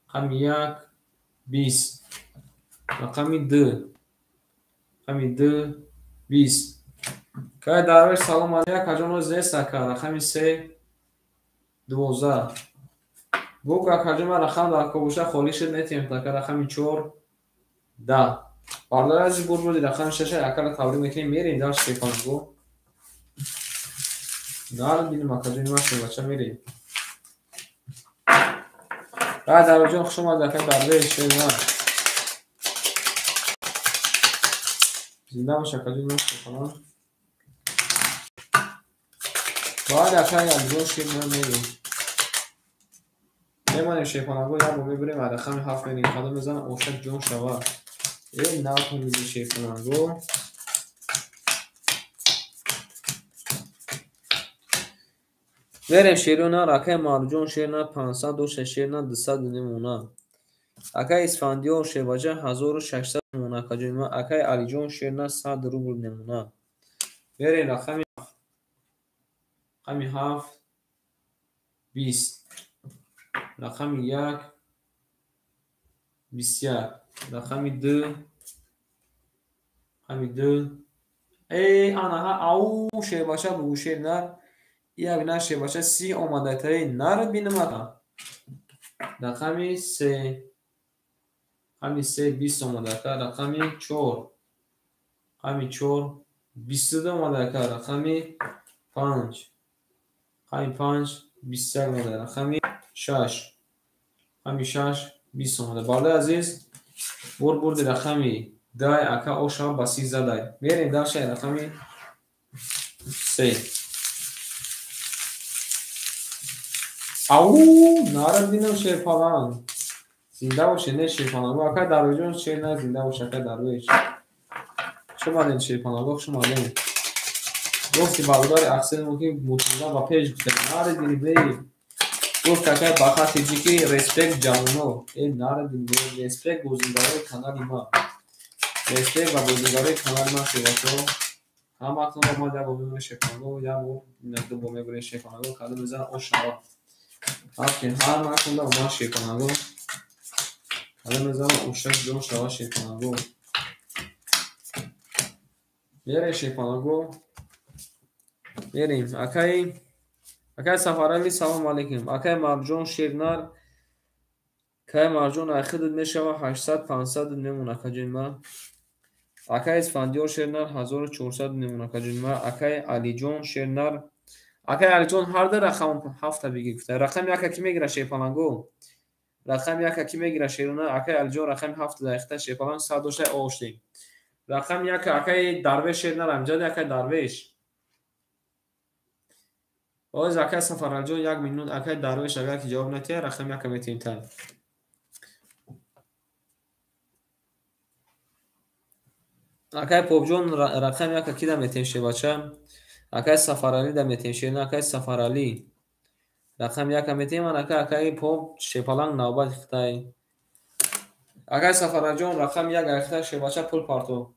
рақами 1 20 рақами 2 рақами 2 20. Кай дарвеш салом алия каҷоно зесака рақами 3 12. Бука каҷома рақам дар кобуша холӣ шуд метем така рақами 4 10. Бардор ази бурбуди рақами 6 якара таврӣ мекунем мерем дар шефангу. Нар бинем акаҷони ма шебача мерем. Кай дарваҷон хуш омад якай дарвеш шена. Зинда боша акаҷони ма шефана. باید اکای الجون شیر نمیریم نمانیم شیپانگو یا بومی بریم عدخمی هفت میریم خدا میزن اوشک جون شوا این ناو کنیدی شیپانگو بریم شیرونا رکای مارجون شیرنا 500 و شیرنا 200 نمونه اکای اسفندیو شیواجه 1600 نمونه کجای ما اکای علیجون شیرنا 100 روبل نمونه بریم رقمی رقمی 7 20 رقمی 1 21 رقمی 2 رقمی 2 ای آنها او شیباشه بوشیر نر یک نه شیباشه 30 آماده تایی نر بینم رقمی 3 رقمی 3 20 آماده که رقمی 4 رقمی 4 22 آماده که رقمی 5 رقمی 5 21 آماده رقمی 6 رقمی 6 20 آماده بالا عزیز برد رقمی دای اکا او شما با 13 دای میریم در شای رقمی 3 او نارد بینم شیفالان زنده باشه نه شیفالان اکا درویجون شیر نه زنده باشه اکا درویج شما دین شیفالان شما دین گفتی بابدار اکسل ممکن مطمئن با پیج بکنه نارد بینی بی گفت اکا باخت ایجی که ریسپیک جامونو این نارد بینی ریسپیک گوزنداره کانالی ما ریسپیک و گوزنداره کانال ما شیفالان هم اکنون با ما در بومیم شیفالان یا بو ندو بومیم برای شیفالان کادو بزن او شما After her markında ona şey yapanago. Kadın zaman uşak jön şava şey yapanago. Yere şey yapanago. Yerim. Akay safarali salam aleyküm. Akay marjon şirnar. Kay marjon akhid meşava 800 500 nemuna kajinma. Akay isfandiyor şirnar 1400 nemuna kajinma. Akay alijon şirnar اکای علیجون هر در رقم 7 بگیر گفته رقم یک کی میگیره شیپالانگو رقم یک کی میگیره شیرونه اکای علیجون رقم 7 دقیقه شیپالان 100 دوشه اوشتی رقم یک اکای درویش شیرونه امجاد اکای درویش باز اکای سفر علیجون 1 میلیون اکای درویش اگر کی جواب نتیه رقم یک میتیم تن اکای پوبجون رقم یک کی میتیم شی بچه اکای سفرالی در میتیم شیرونه اکای سفرالی رقم یک میتیم من اکای پوب شیپالانگ نوبت اختای اکای سفراجون رقم یک اختای شیباچه پول پارتو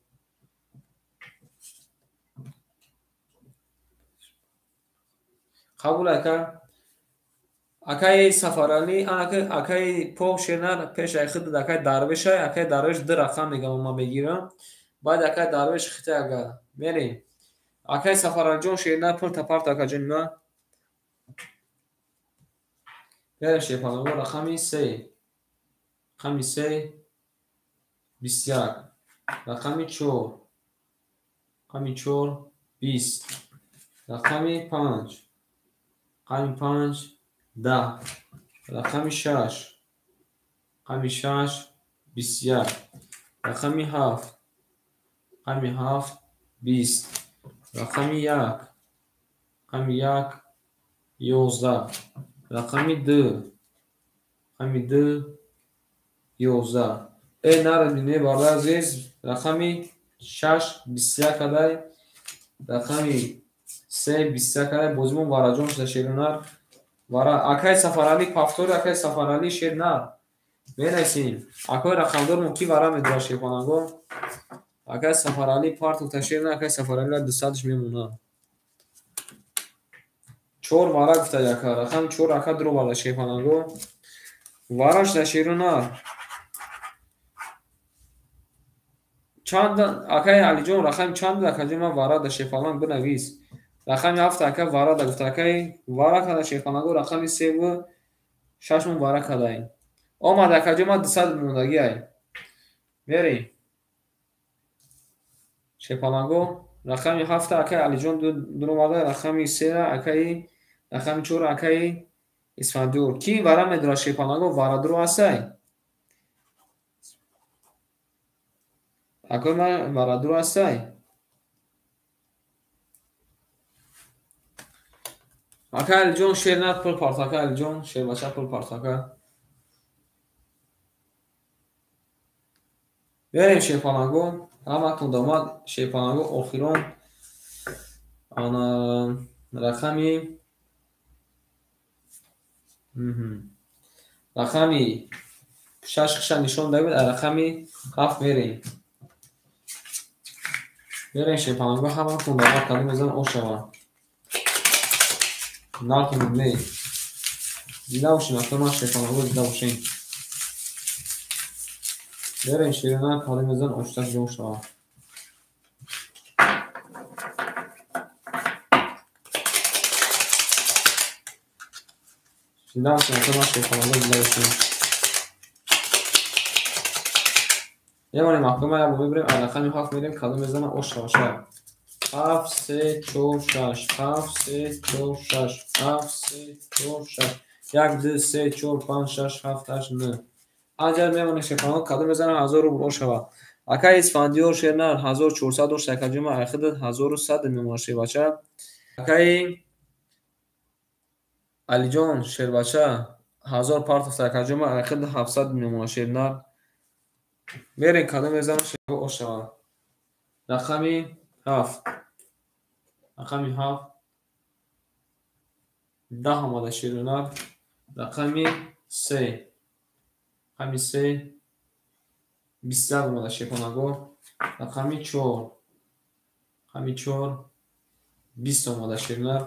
قبول اکای سفرالی اکای پوب شیرونه پیش اخت اکای درویش اکای درویش در رقم میگم ما بگیرم بعد اکای درویش اختای اگر میریم اکای سفراجون شیرونه پول تپارت اکا جون ما برای شیپالانگو رقمی 3 رقمی 3 21 رقمی 4 رقمی 4 20 رقمی 5 رقمی 5 10 رقمی 6 رقمی 6 21 رقمی 7 رقمی 7 20 رقمی 1 رقمی 1 11 رقمی 2 رقمی 2 11 ای نردینه بالا عزیز رقمی 6 21 کدای رقمی 3 21 کدای بازمون باراجون شده شیرونر وارا اکای سفرالی پافتور اکای سفرالی شیرنر بینیسیم اکای رقمدار موکی وارا میدرا شیپانگو اکای سفرالی پارتو تشیرنر اکای سفرالی 200 میمونه 4 وارا گفته یکا رقم 4 اکا درو بالا شیپانگو واراش تشیرنر چند اکای علی جان رقم چند اکای ما وارد شیفالان بنویس. رقم 7 اکای وارد گفت اکای وارد کده شیفالان رقم 3 و 6 مون وارد کده. آمد اکای ما 200 موندگی ای. میری. شیفالان رقم 7 اکای علی جان دو اومده رقم 3 اکای رقم 4 اکای اسفندیار. کی وارد میدرا شیفالان وارد رو هستی. اکای ما وارد رو هستی. اکای جون شیر نات پول پارتاکا جون شیر بچه پول پارتاکا بریم شیپانگو اما کن داماد شیپانگو آخیرون آن رقمی 6 خشن نشون دهید رقمی 7 میریم شیپانگو همه کن داماد کدوم بزن اوشوا ناکنیم نه دیده باشین اکتما شیپانگو دیده باشین بریم شیرینه کدوم بزن اوشتاش جون شوا دیده باشین اکتما شیپانگو دیده باشین یه باری محکمه یا ببریم رقمی 7 میریم کدوم بزن اوشوا شوا 7 3 4 6 7 3 4 6 7 3 4 6 1 2 3 4 5 6 7 8 9 اجل میمونه شیپانگو کدوم بزنه 1000 رو برو شوا اکای اسفندیار شیرنر 1400 شکجم اخد 1100 میمونه شی بچه اکای علی جان شیر بچه 1000 پارت شکجم اخد 700 میمونه شیرنر میرین کدوم بزنه شیپانگو شوا رقمی 7 رقمی 7 10 آمده شیرنر رقمی 3 رقمی 3 20 آمده شیپانگو رقمی 4 رقمی 4 20 آمده شیرنر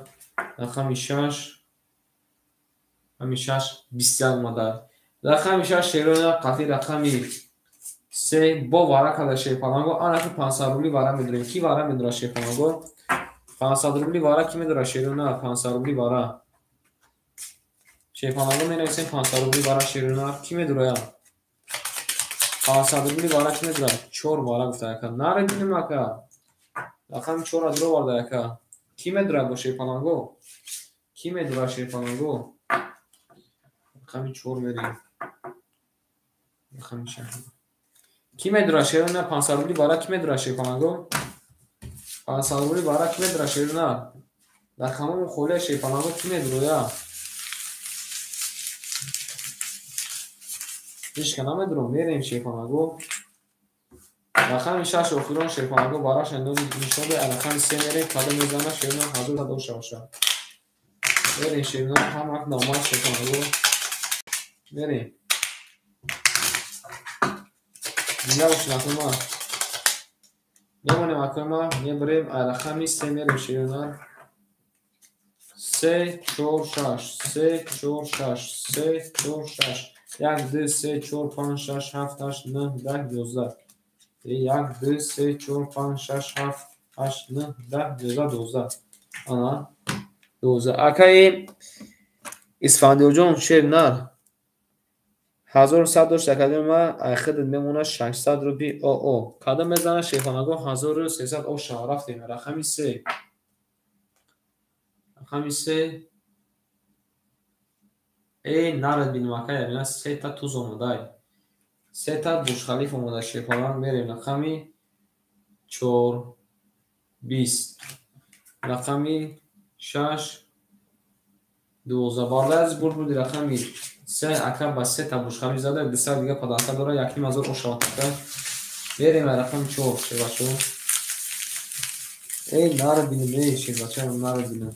رقمی 6 رقمی 6 20 آمده رقمی 6 شیرنر قطعی رقمی 3 با وارا کده شیپانگو آن اکی 500 روبلی وارا میدریم کی وارا میدره شیپانگو 500 روبلی وارا کی میدره شیرنر 500 روبلی وارا شیپانگو می نویسیم 500 روبلی وارا شیرنر کی میدره 500 روبلی وارا کی میدره 4 وارا گفته اکا نره بینیم اکا رقم 4 از رو وارده اکا کی میدره با شیپانگو کی میدره شیپانگو رقم 4 میریم رقم 6 کی میدره شیرنر 500 روبلی وارا کی میدره شیپانگو 500 روبلی وارا کی میدره شیرنر رقم خوله شیپانگو کی میدره هیچ کنه میدرم میریم شیپانگو رقم 6 آخرون شیپانگو براش اندازی نشون به رقم 3 میریم کدوم میزنه شیرنر حاضر دو شوشه میریم شیرنر هم وقت نامه شیپانگو میریم دیگه باش نکنم میمونیم اکنما میبریم رقم 3 میریم شیرنر 3 4 6 3 4 6 3 4 6 1 2 3 4 5 6 7 8 9 10 11 1 2 3 4 5 6 7 8 9 10 11 12 ana 12 akay اسفندیار جان شیرنر 1100 داشت اکادمی ما اخد میمونه 600 روپی او کدام میزنه شیپانگو 1300 او شما رفتیم رقمی 3 رقمی 3 ای نرد بینیم اکای یعنی 3 تا توز اومده 3 تا بوش خلیف اومده شیپانگو میریم رقمی 4 20 رقمی 6 12 بارده از برد بودی رقمی 3 اکر با 3 تا بوش خلیف زده بسیار دیگه پدانکه داره یکی مزار او شما تکه بریم رقم 4 چه بچه ای نرد بینیم ای چه بچه نرد بینیم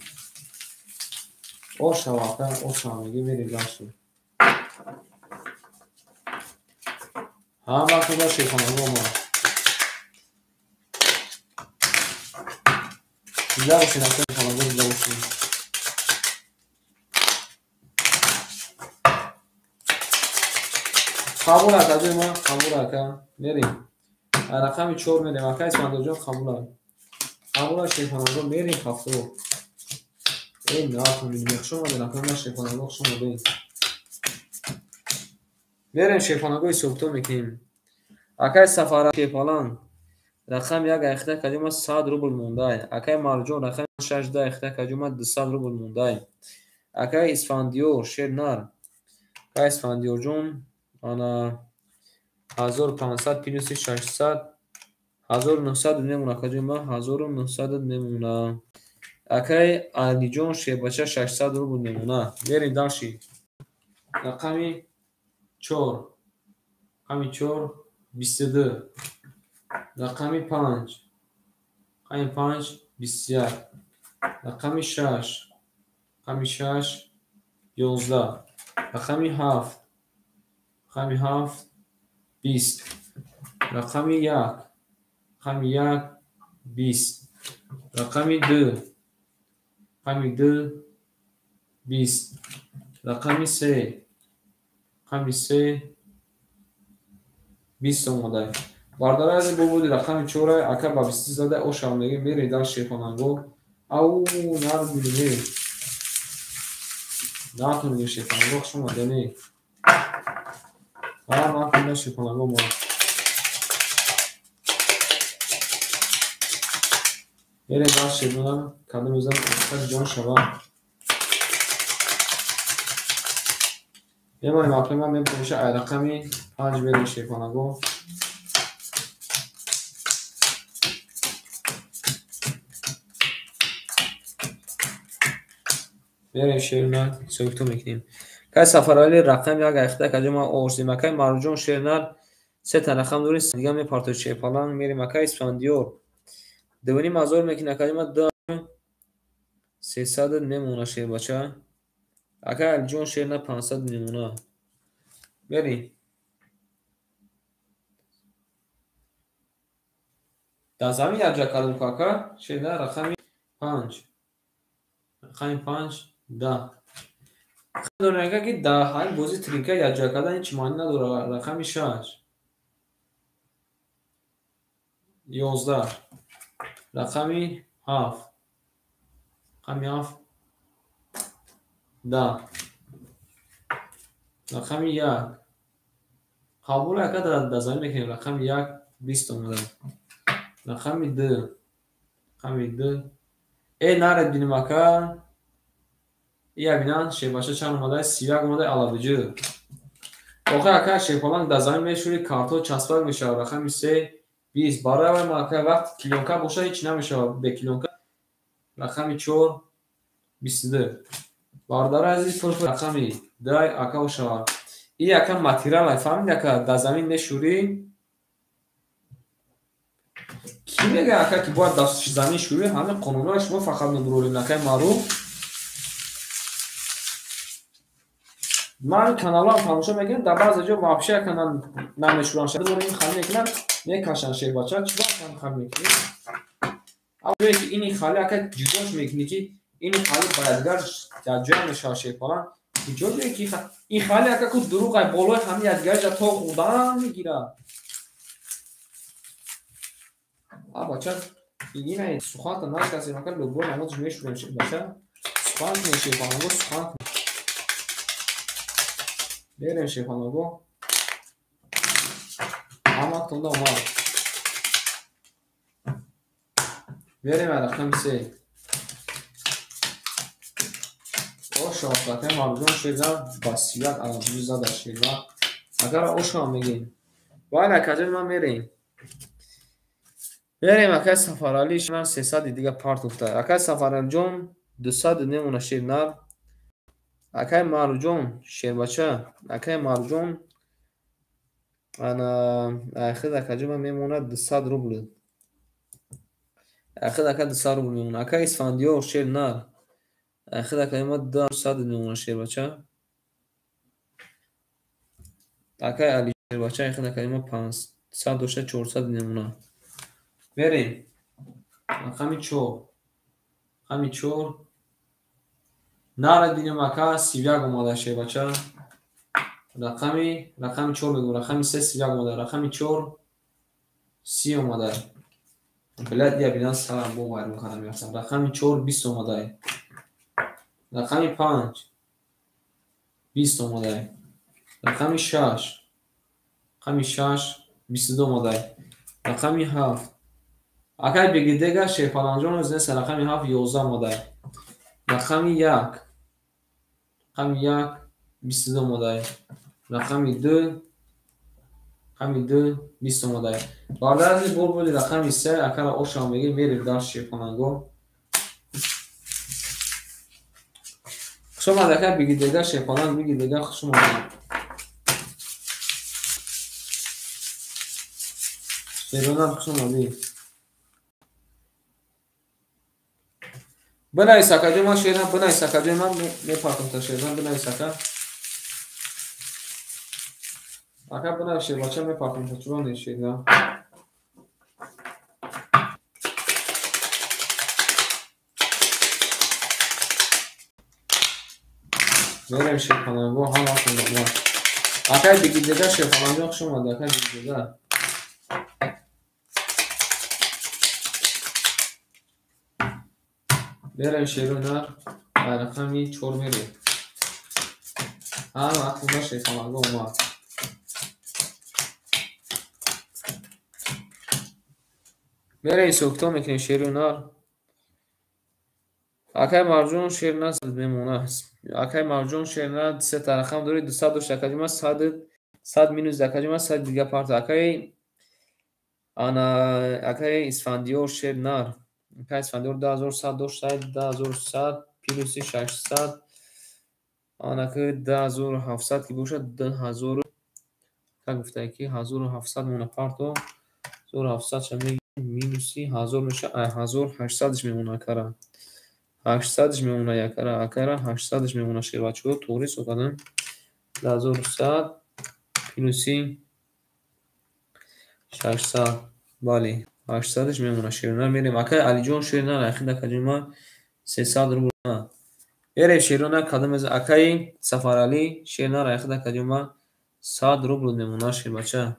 او شواکه او شامگی میریم داشتیم همه وقت دا شیخانگو ما دیده باشین اکر شیخانگو دیده باشین قبول اکده ما قبول اکده میریم رقم 4 میریم. اکای اسفندیار جان قبول شیخانگو میریم هفتو. این نه کنید شما در رقم شیخانگو شما بریم. میریم شیخانگوی سوکتو میکنیم. اکای سفاره شیپالان رقم یک اخته کجوم 100 روبل مونده. اکای مرجون رقم 16 اخته کجوم 200 روبل مونده. اکای اسفندیار شیرنر اکای اسفندیار جون آنا 1500 پینوسی 600 1900 نمونه کجوم 1900 نمونه. اکای علی جون شیبچه 600 روبل نمونه. بریم داشی رقمی 4 رقمی 4 22 رقمی 5 رقمی 5 21 رقمی 6 رقمی 6 11 رقمی 7 رقمی 7 20 رقمی 1 رقمی 1 20 رقمی 2 رقمی 2 20 رقمی 3 رقمی 3 20 اومده. بارداره از بود رقم 4 اکا با 20 زده او شامگی میری در شیخانگو او نار میری ناتون میری شیخانگو شما دنی ما کنه شیخانگو ما میری در شیخانگو کدوم میزن اکا جان شما میمونیم اپلی من میپوشه رقمی 5 میری شیخانگو میریم شیرنر سوکتو میکنیم. که سفرالی رقم یک اخته کجا ما اوشدیم. اکای مرجون شیرنر 3 تا رقم دوریم دیگه می پارتو شیپالان میریم. اکای اسفندیار دوونیم ازور میکنه کجا ما دا 300 نمونه شیر بچه. اکای الجون شیرنر 500 نمونه میریم. در زمین یک جا کدوم کاکا شیرنر رقمی 5 رقمی 5 10 دونه که ده های بازی ترینکه یا جا کردن هیچ معنی نداره. رقمی 6 11 رقمی 7 رقمی 7 10 رقمی 1 قبول اکا در زمین میکنیم. رقمی 1 20 اومده. رقمی 2 رقمی 2 ای نرد بینیم اکا ای بینان شیباشه چند اومده 31 اومده علابجو اوخه اکا شیپالان در زمین میشوری کارتو چسبر میشه. رقمی 3 20 برای ما اکا وقت کلیونکا باشه هیچ نمیشه به کلیونکا. رقمی 4 22 بارداره عزیز پرفو رقمی 2 اکا و شوار ای اکا ماتیرال فهمید اکا در زمین میشوری کی میگه اکا که باید دست زمین شوری همه قانوناش ما فقط نبرولیم نکه معروف من کانال هم تماشا میکنم در بعض جا واپشه کنن نمیشورن شده دور این خالی میکنن میکشن شیر بچه چیکار کنن خالی میکنی اما که اینی خالی اکا جداش میکنی که اینی خالی بایدگر در جای نشاشه پالان جدا میگی این خالی اکا که دروغ بالای همه یادگار جا تا خودم میگیره بچه این نه سخات ناش کسی مکان لوگو نمازش میشورن شیر بچه سخات میشه پالانگو سخات بریم شیخانگو اما تونده اومد بریم رقم 3 او شافتاته مرجون شیرنر بسیار علامجوز زده شیرنر اگر او شما میگیم باید اکجل ما میریم اکای سفرالی شیرنر 300 دیگه پارت افته اکای سفرالی جون 200 نمونه شیرنر اکای مرجون شیر بچه اکای مرجون انا اخذ اکجل ما میمونه 200 روبل اخذ اکا 200 روبل میمونه اکای اسفندیار شیرنر اخذ اکای ما 200 نمونه شیر بچه اکای علی شیر بچه اخذ اکای ما 500 دوشه 400 نمونه بریم رقمی 4 رقمی 4 نارد بینیم اکا 31 اومده شیر بچه رقمی 4 بگو رقمی 3 31 اومده رقمی 4 30 اومده. بلد یا بیدن سرم بو باید میکنم میرسم. رقم 4 20 اومده. رقم 5 20 اومده. رقم 6 22 اومده. رقم 7 اگر بگید دیگه شیپالان جان از نسل رقم 7 11 اومده. رقم 1 22 اومده. رقم 2 20 اومده. بعد از این بول رقم 3 اگر آشام بگیر میریم در شیپالانگو. خوشم آمده که بگید دیگه شیپالان بگید دیگه خوشم آمده. شیرونم خوشم آمده. بنای سکه ما شیران بنای سکه من میپاکم تا شیران بنای سکه. اگر بنای شیر بچه میپاکم تا چون شیران. میرم شیپالانگو حالا کنم. اگر بگید دیگه شیپالانگو خوشم آمده. اگر بگید دیگه میرم شیران رقم 4 میریم. اخونا شیپالانگو اومد. میریم سوکتو میکنیم شیران. اگر مرجون شیران میمونه. اگر مرجون شیران سه تا رقم داره 200 دوش دکاجم است 100 مینوس دکاجم است 100 دیگه پارت. اگر اسفندیار شیران اگر اسفندیار 2100 دوش 2100 پیلوسی 600 اگر 2700 که باشه 10000 که گفته که 1700 مونه پارتو 1700 چه مینوسی 1000 میشه 1800 میمونه کرا 800 میمونه یکرا اکرا 800 میمونه شیر بچه‌ها توری سوکادن 10100 پینوسی 600 بله 800 میمونه شیرونه میریم اکر علی جون شیرونه اخیر دکجما 300 روبل اره شیرونه کدام از اکای سفر علی شیرونه اخیر دکجما 100 روبل میمونه شیر بچه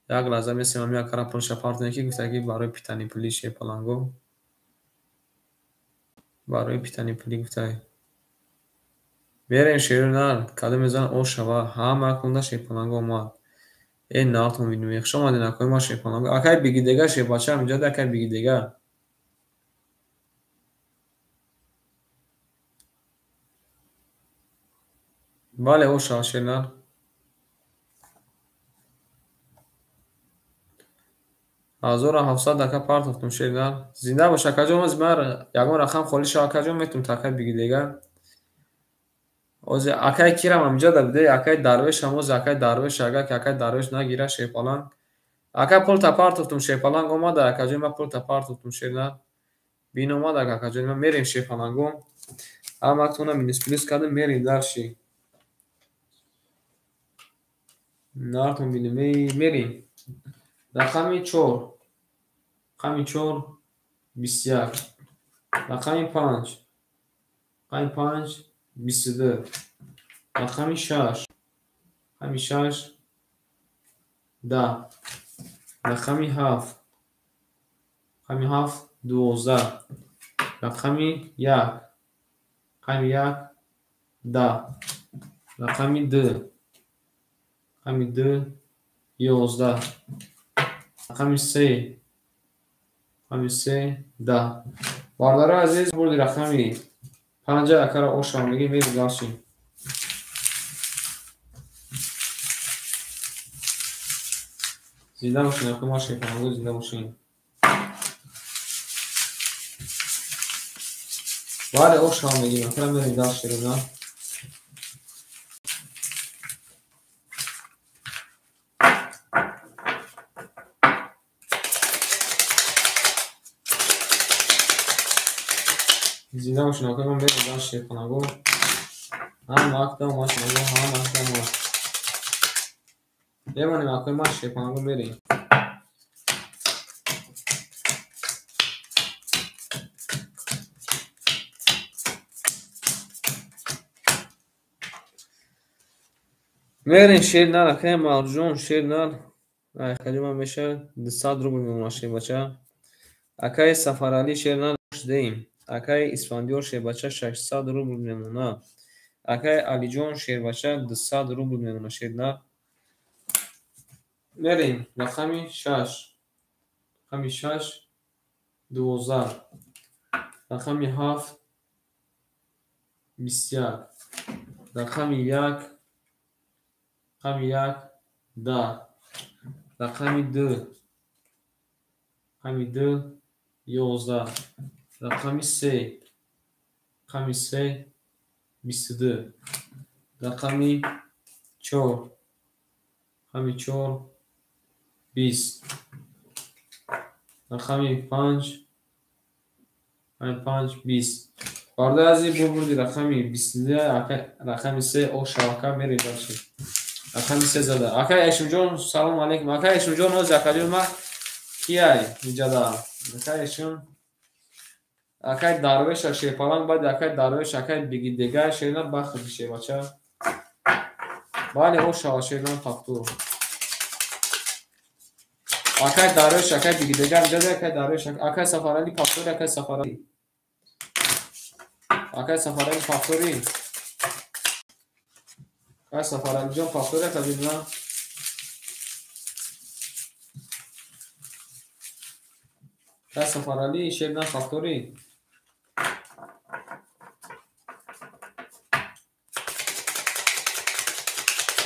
یک لازم است من میاکرا پنج پارتنر کی گفته کی برای پیتانی پلی شیپالانگو برای پیتانی پلی گفته برین شیرون کدام میزان او شوا همه کنده شیپالانگو اومد این نارتون بینیم شما دینا کوی ما شیپالانگو اکای بگی دیگه شیپاچه اینجا ده اکای بگی دیگه بله او شوا شیرون 1700 دکه پارت افتم شیرون زنده باشه کجا از مر یگان رقم خالی شوا کجا میتونم تاکای بگی دیگه از اکای کیرم اینجا ده بده اکای درویش هم از اکای درویش اگه که اکای درویش نگیره شیپالانگ اکای پول تا پارت افتم شیپالانگ اومده اکای ما پول تا پارت افتم شیرون بین اومده اکای ما میریم شیپالانگو هم اکتونا مینوس پلیس کردم میریم درشی نارتون بینیم میریم رقم 4 رقم 4 21 رقم 5 رقم 5 22 رقم 6 رقم 6 10 رقم 7 رقم 7 12 رقم 1 رقم 1 10 رقم 2 رقم 2 11 رقم 3 رقم 3 10 باردار عزیز بردی رقمی 50 اکر آشامگی میریم داشتیم زنده باشین اخوی ما شیپانگو زنده باشین بله آشامگی اکر میریم داشتیم رو نه زنده باشین اکر من میریم داشتیم شیپانگو هم وقتا ما شیپانگو هم وقتا ما بمانیم اکر ما شیپانگو میریم میریم شیر نر اکر مرجون شیر نر акаҷума меша 200 рубл мемона шебача. Акаи Сафарали шерна шудаим. Акаи Исфандиёр шебача 600 рубл мемона. Акаи Алиҷон шербача 200 рубл мемона шерна. Мерем рақами 6. Рақами 6 12. Рақами 7 21. Рақами 1 рақами 1 10. Рақами 2 рақами 2 11. Рақами 3 рақами 3 22. Рақами 4 рақами 4 20. рақами 5 рақами 5 20. барои ази бурди рақами 22 рақами 3 о шабака мерезаша. Рақами 3 зада. Акай Эшимҷон салом алейкум. Акай Эшимҷон ҳоз акаҷон ма кияй иҷада. Акай Эшим акай Дарвеша шепалан баъд акай Дарвеш акай бигидега шерна бахти шебача. Бале о шава шерна фактур. Акай Дарвеш акай бигидега иҷада акай Дарвеш акай Сафарали фактур акай Сафарали. Акай Сафарали фактури. Акай Сафарали ҷон фактур акаҷона. Акай Сафарали шерна фактури.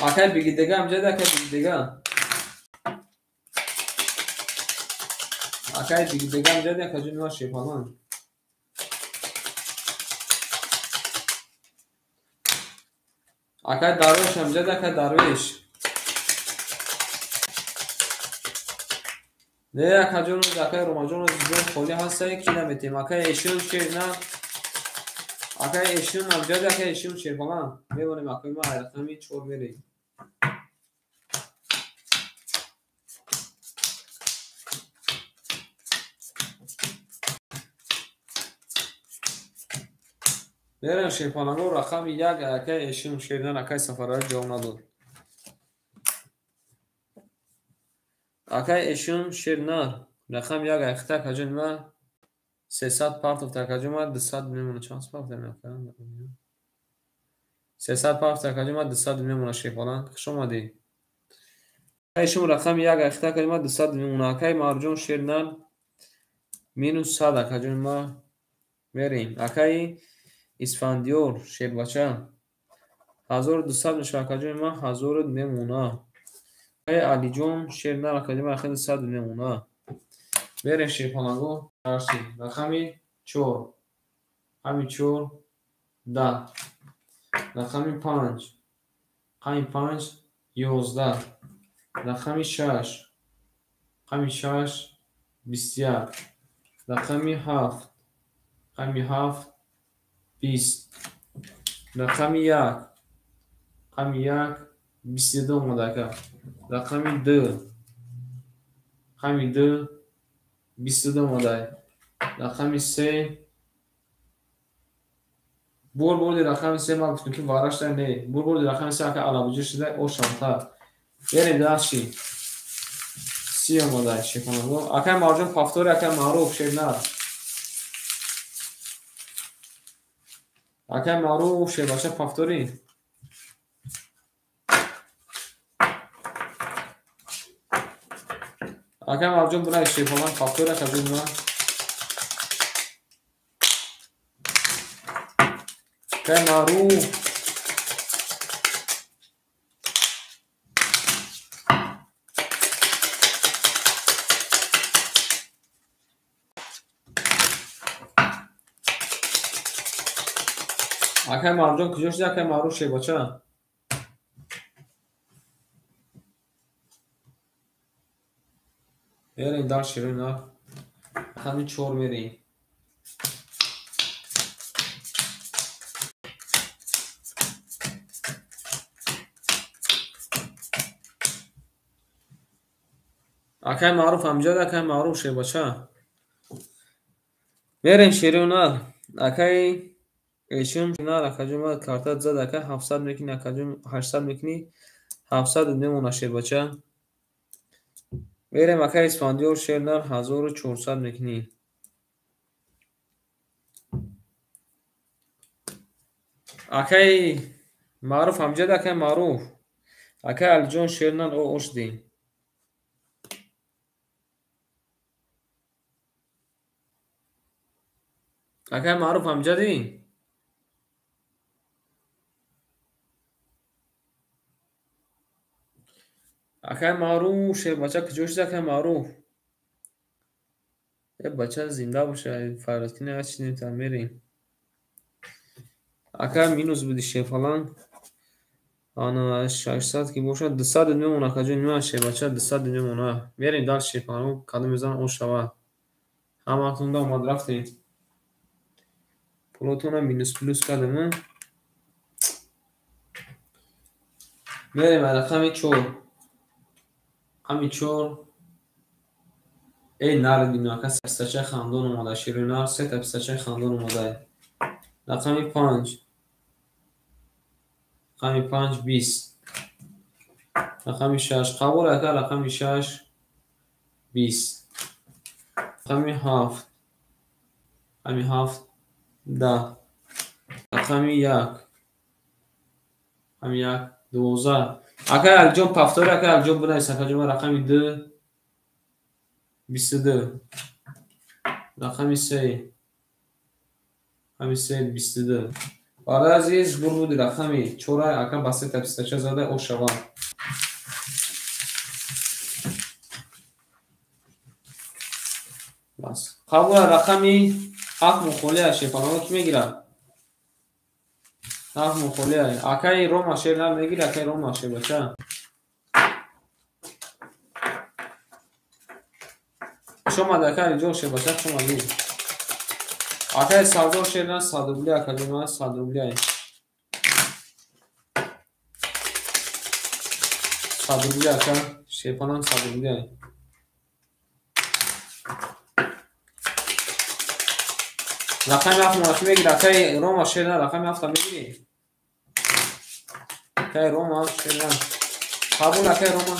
Акай бигидега иҷада акай бигидега. Акай бигидега иҷада акаҷона шепалан. Акай Дарвеш иҷада акай Дарвеш. Не акаҷон акай Ромаҷон ҷон холи ҳастай ки наметем. Акай Эшим шерна. Акай Эшим иҷада акай Эшим шепалан. Мебонем акай ма рақами 4 мерем. Мерем шепаланго рақами 1 акай Эшим шерна акай Сафарали ҷавоб надод. Акай Эшим шерна рақами 1 ахта акаҷон ма 300 партов акаҷон ма 200 мемона. Чанд партов акай? 300 партов акаҷон ма 200 мемона шепалан. Хуш омадед. Акай Эшим рақами 1 ахта акаҷон ма 200 мемона. Акай Марҷон шерна минус 100 акаҷон ма мерем. Акай Исфандиёр шербача 1200 меша акаҷон ма 1000 мемона. Акай Алиҷон шерна акаҷон ма 100 мемона. Мерем шепаланго арши. Рақами 4 рақами 4 10. Рақами 5 рақами 5 11. Рақами 6 рақами 6 21. Рақами 7 рақами 7 20. Рақами 1 рақами 1 22 омадака. Рақами 2 рақами 2 22 омадай. Рақами 3 бурди рақами 3 ма гуфтем ки варашта не. Бурди рақами 3 ака алабуҷа шуда о шамта. Берем даши 30 омадай шепаланго. Акай Марҷон фактури акай Маъруф шерна. Акай Маъруф шербача фактури. Акай Марҷон бурай шепалан фактури акаҷон ма. Акай Маъруф Акай Марҷон куҷо шуда акай Маъруф шебача? Мерем дар ширина. Рақами 4 мерем. Акай Маъруф амҷада акай Маъруф шебача? Мерем ширина. Акай Эшим шерна акаҷон ма карта зад акай 700 мекини акаҷон 800 мекини 700 мемона шебача. میریم اکای اسفندیار شیرنر 1400 میکنی. اکای معروف امجد اکای معروف اکای الجون شیرنر او اوش دی. اکای معروف امجدی اکای معروف شیر بچه کجوش اکای معروف یه بچه زنده باشه فرض کنی هرچی نمیتونم میریم اکای مینوس بودی شیر فلان آنا 600 که باشه 200 میمونه کجا نمیشه شیر بچه 200 میمونه میریم دال شیر فلان کدوم میزن اون شوا هم اکنون دا اومد رفتیم پلوتون هم مینوس پلوس کدومه میریم رقم 4 همین 4 ای نردیم اکا سپستچه خاندان اومده شیرینار سه تپستچه خاندان اومده رقم 5 رقم 5 20 رقم 6 قبول اکا رقم 6 20 رقم 7 رقم 7 10 رقم 1 رقم 1 12 اکا الجون پفتور اکا الجون بنایست اکا جمع رقم 2 22 رقم 3 رقم 3 22 حالا عزیز بر بود رقم 4 اکا بسته تپستچه زده او شوان بس قبول رقم 7 مخوله شیفانو کی میگیره 7 مخوله اکای روما شیر نر میگیره اکای روما شیر بچه شما دکاری جو شیر بچه شما دی اکای سردار شیر نر صادروبلی اکا جمعه صادروبلی صادروبلی اکا شیفانان صادروبلی رقم 7 ماش میگیره اکای روما شیر نر رقم 7 میگیری اکای روما شیر نر قبول اکای روما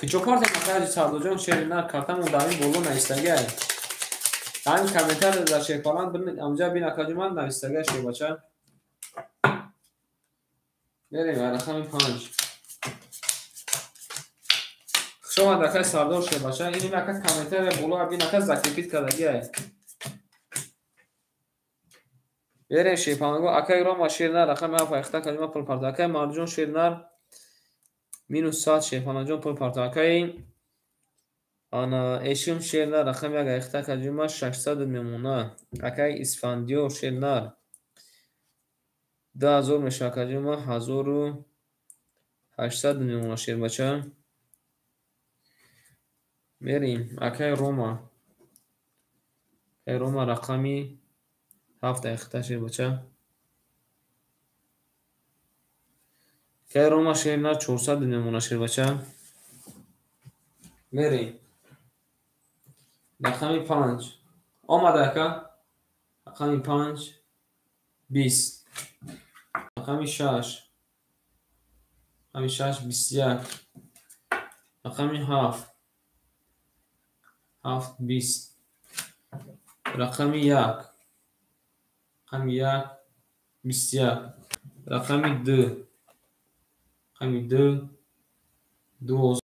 کجا کارت مکرد سردوجان شیرینر کارتم اون دامی بولو نایستگه دامی کامنتر در شیرپالان برنید امجا بین اکاجی من نایستگه شیر بچه بریم رقم 5 شما دکای سردار شیر بچه اینی نکه کامنتر بولو بین اکا زکریپیت کدگیه بریم شیرپالانگو اکای روما شیرینر رقم 7 اختا کجیما پل پرد اکای مارجون شیرینر مینوس 100 شیرپالانجون پل پرد اکای آنا ایشون شیرنر رقم 1 اختا کجیما 600 میمونه اکای اسفندیار شیرنر 2000 میشه کجیما 1800 میمونه شیر بچه میریم اکای روما رقمی 7 اختا شیر بچه اکای روما شیرنر 400 میمونه شیر بچه میریم رقمی 5 آمده اکا رقمی 5 20 رقمی 6 رقمی 6 21 رقمی 7 7 20 رقمی 1 رقمی 1 21 رقمی 2 رقمی 2 12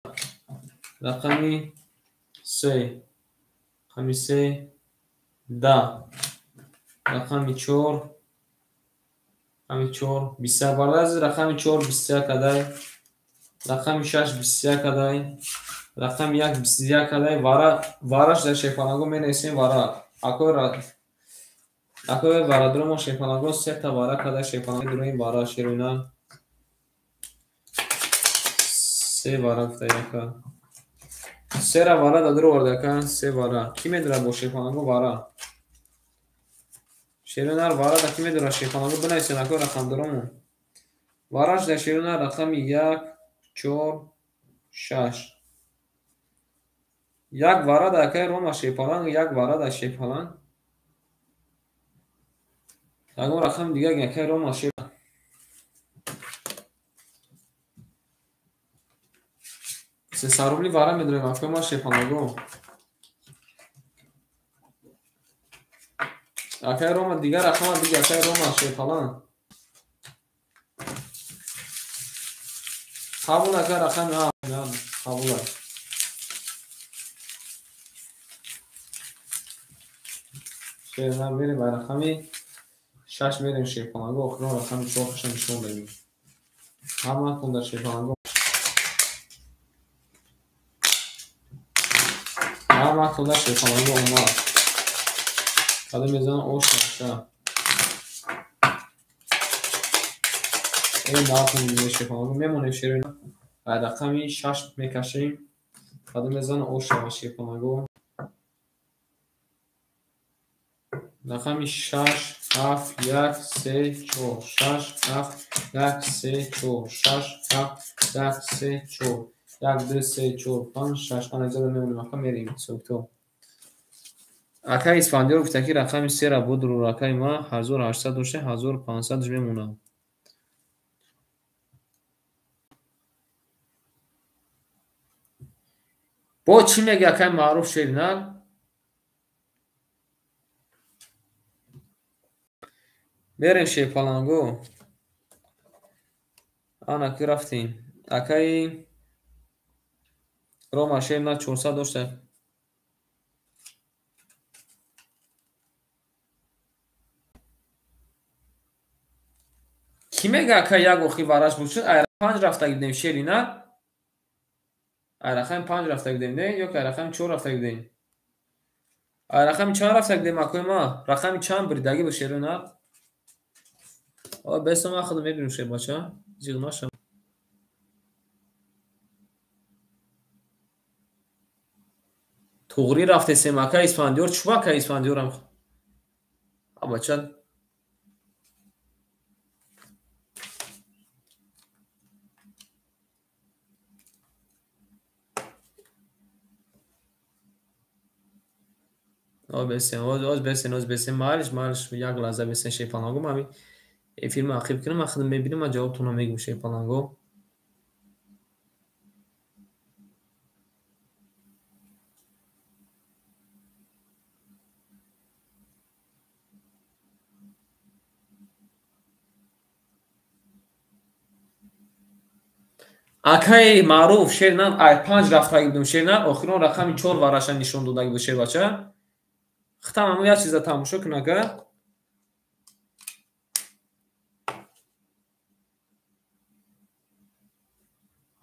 رقمی 3 رقمی 3 10 رقمی 4 رقمی 4 21 برای رقمی 4 21 کدای رقمی 6 21 کدای رقم 1 21 کدای وارش در شیفانگو می نویسیم وارا اکوی وارا درمو شیفانگو 3 تا وارا کدای شیفانگو درویم وارا شیرونا 3 وارا گفته یکا 3 را وارا دادرو ورده کن 3 وارا کی میدونه با شیفانگو وارا شیرونر وارا دا کی میدونه شیفانگو بنویسیم اکوی رقم درمو واراش در شیرونر رقم 1 4 6 یک وارا دا اکای روما شیفالان یک وارا دا شیفالان اگه رقم دیگه اکای روما شیفالان 300 рубли вара медорем акома шепанаго. Акай рома дигар рақама биги акай рома шепалан. Қабул акай рақами қабул ак. شیرنا میریم و رقمی 6 میریم شیپانگو آخران رقمی 4 خشم نشون بدیم همه کن در شیپانگو همه کن در شیپانگو اومد کده میزن اوش نشه این داخل میزن شیپانگو میمونیم شیرنا و رقمی 6 میکشیم کده میزن اوش نشه شیپانگو رقمی 6 7 1 3 4 6 7 1 3 4 6 7 1 3 4 1 2 3 4 5 6 آن اجازه میمونیم اکا میریم سوکتو اکا اسفندی رو گفته که رقمی 3 را بود رو رقمی ما 1800 دوشه 1500 میمونم با چی میگه اکا معروف شیرینال بریم شیپالانگو آن اکی رفتیم اکی روما شیرنا 400 داشته کی میگه اکی یک اخی وارش بود شد ایرخم 5 رفته گیدیم شیرینا ایرخم 5 رفته گیدیم نه یا که ایرخم 4 رفته گیدیم ایرخم چند رفته گیدیم اکوی ما رقمی چند بریدگی با شیرینا بس ما خودم میبینیم شیر باچه زیغ ناشم توغری رفته سیمکه اسفندیور چوبکه اسفندیورم باچه بسیم مالش یک لحظه بسیم شیپانگو مامی این فیلم آخیب کنم خودم میبینم ما جوابتون میگم شیپانگو اکای معروف شیرنام ای 5 رفته گیدم شیرنام آخران رقمی 4 وارشن نشون داده گیدم شیر باچه ختم همون یک چیزا تماشا کنه که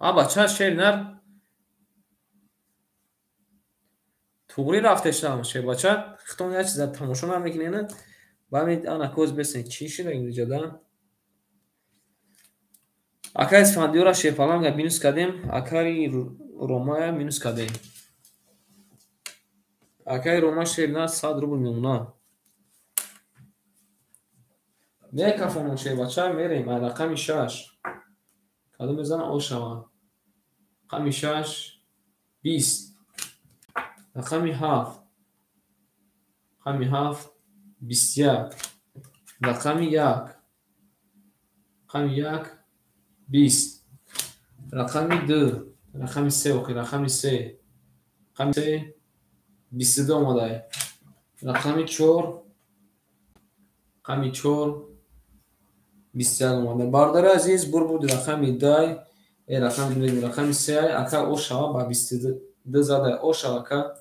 باچه شیرنام توغری رفته شدم شیر باچه ختم یک چیزا تماشا نمیکنه نه با همین آن اکوز بسن چی شده اینجا جدا اکای اسفندیورا شیپالانگا مینوس کدیم اکاری رومایا مینوس کدیم اکای روما شیرنا 100 روبل میمونه میکفونم شیر باچه میریم رقمی 6 کدوم میزنم او شما رقمی 6 20 رقمی 7 رقمی 7 21 رقمی 1 رقمی 1 20 رقمی 2 رقمی 3 رقمی 3 رقمی 3 22 اومده رقمی 4 رقمی 4 21 اومده باردار عزیز بر بود رقمی 2 رقمی 3 اکا او شوا با 22 زده او شوا اکا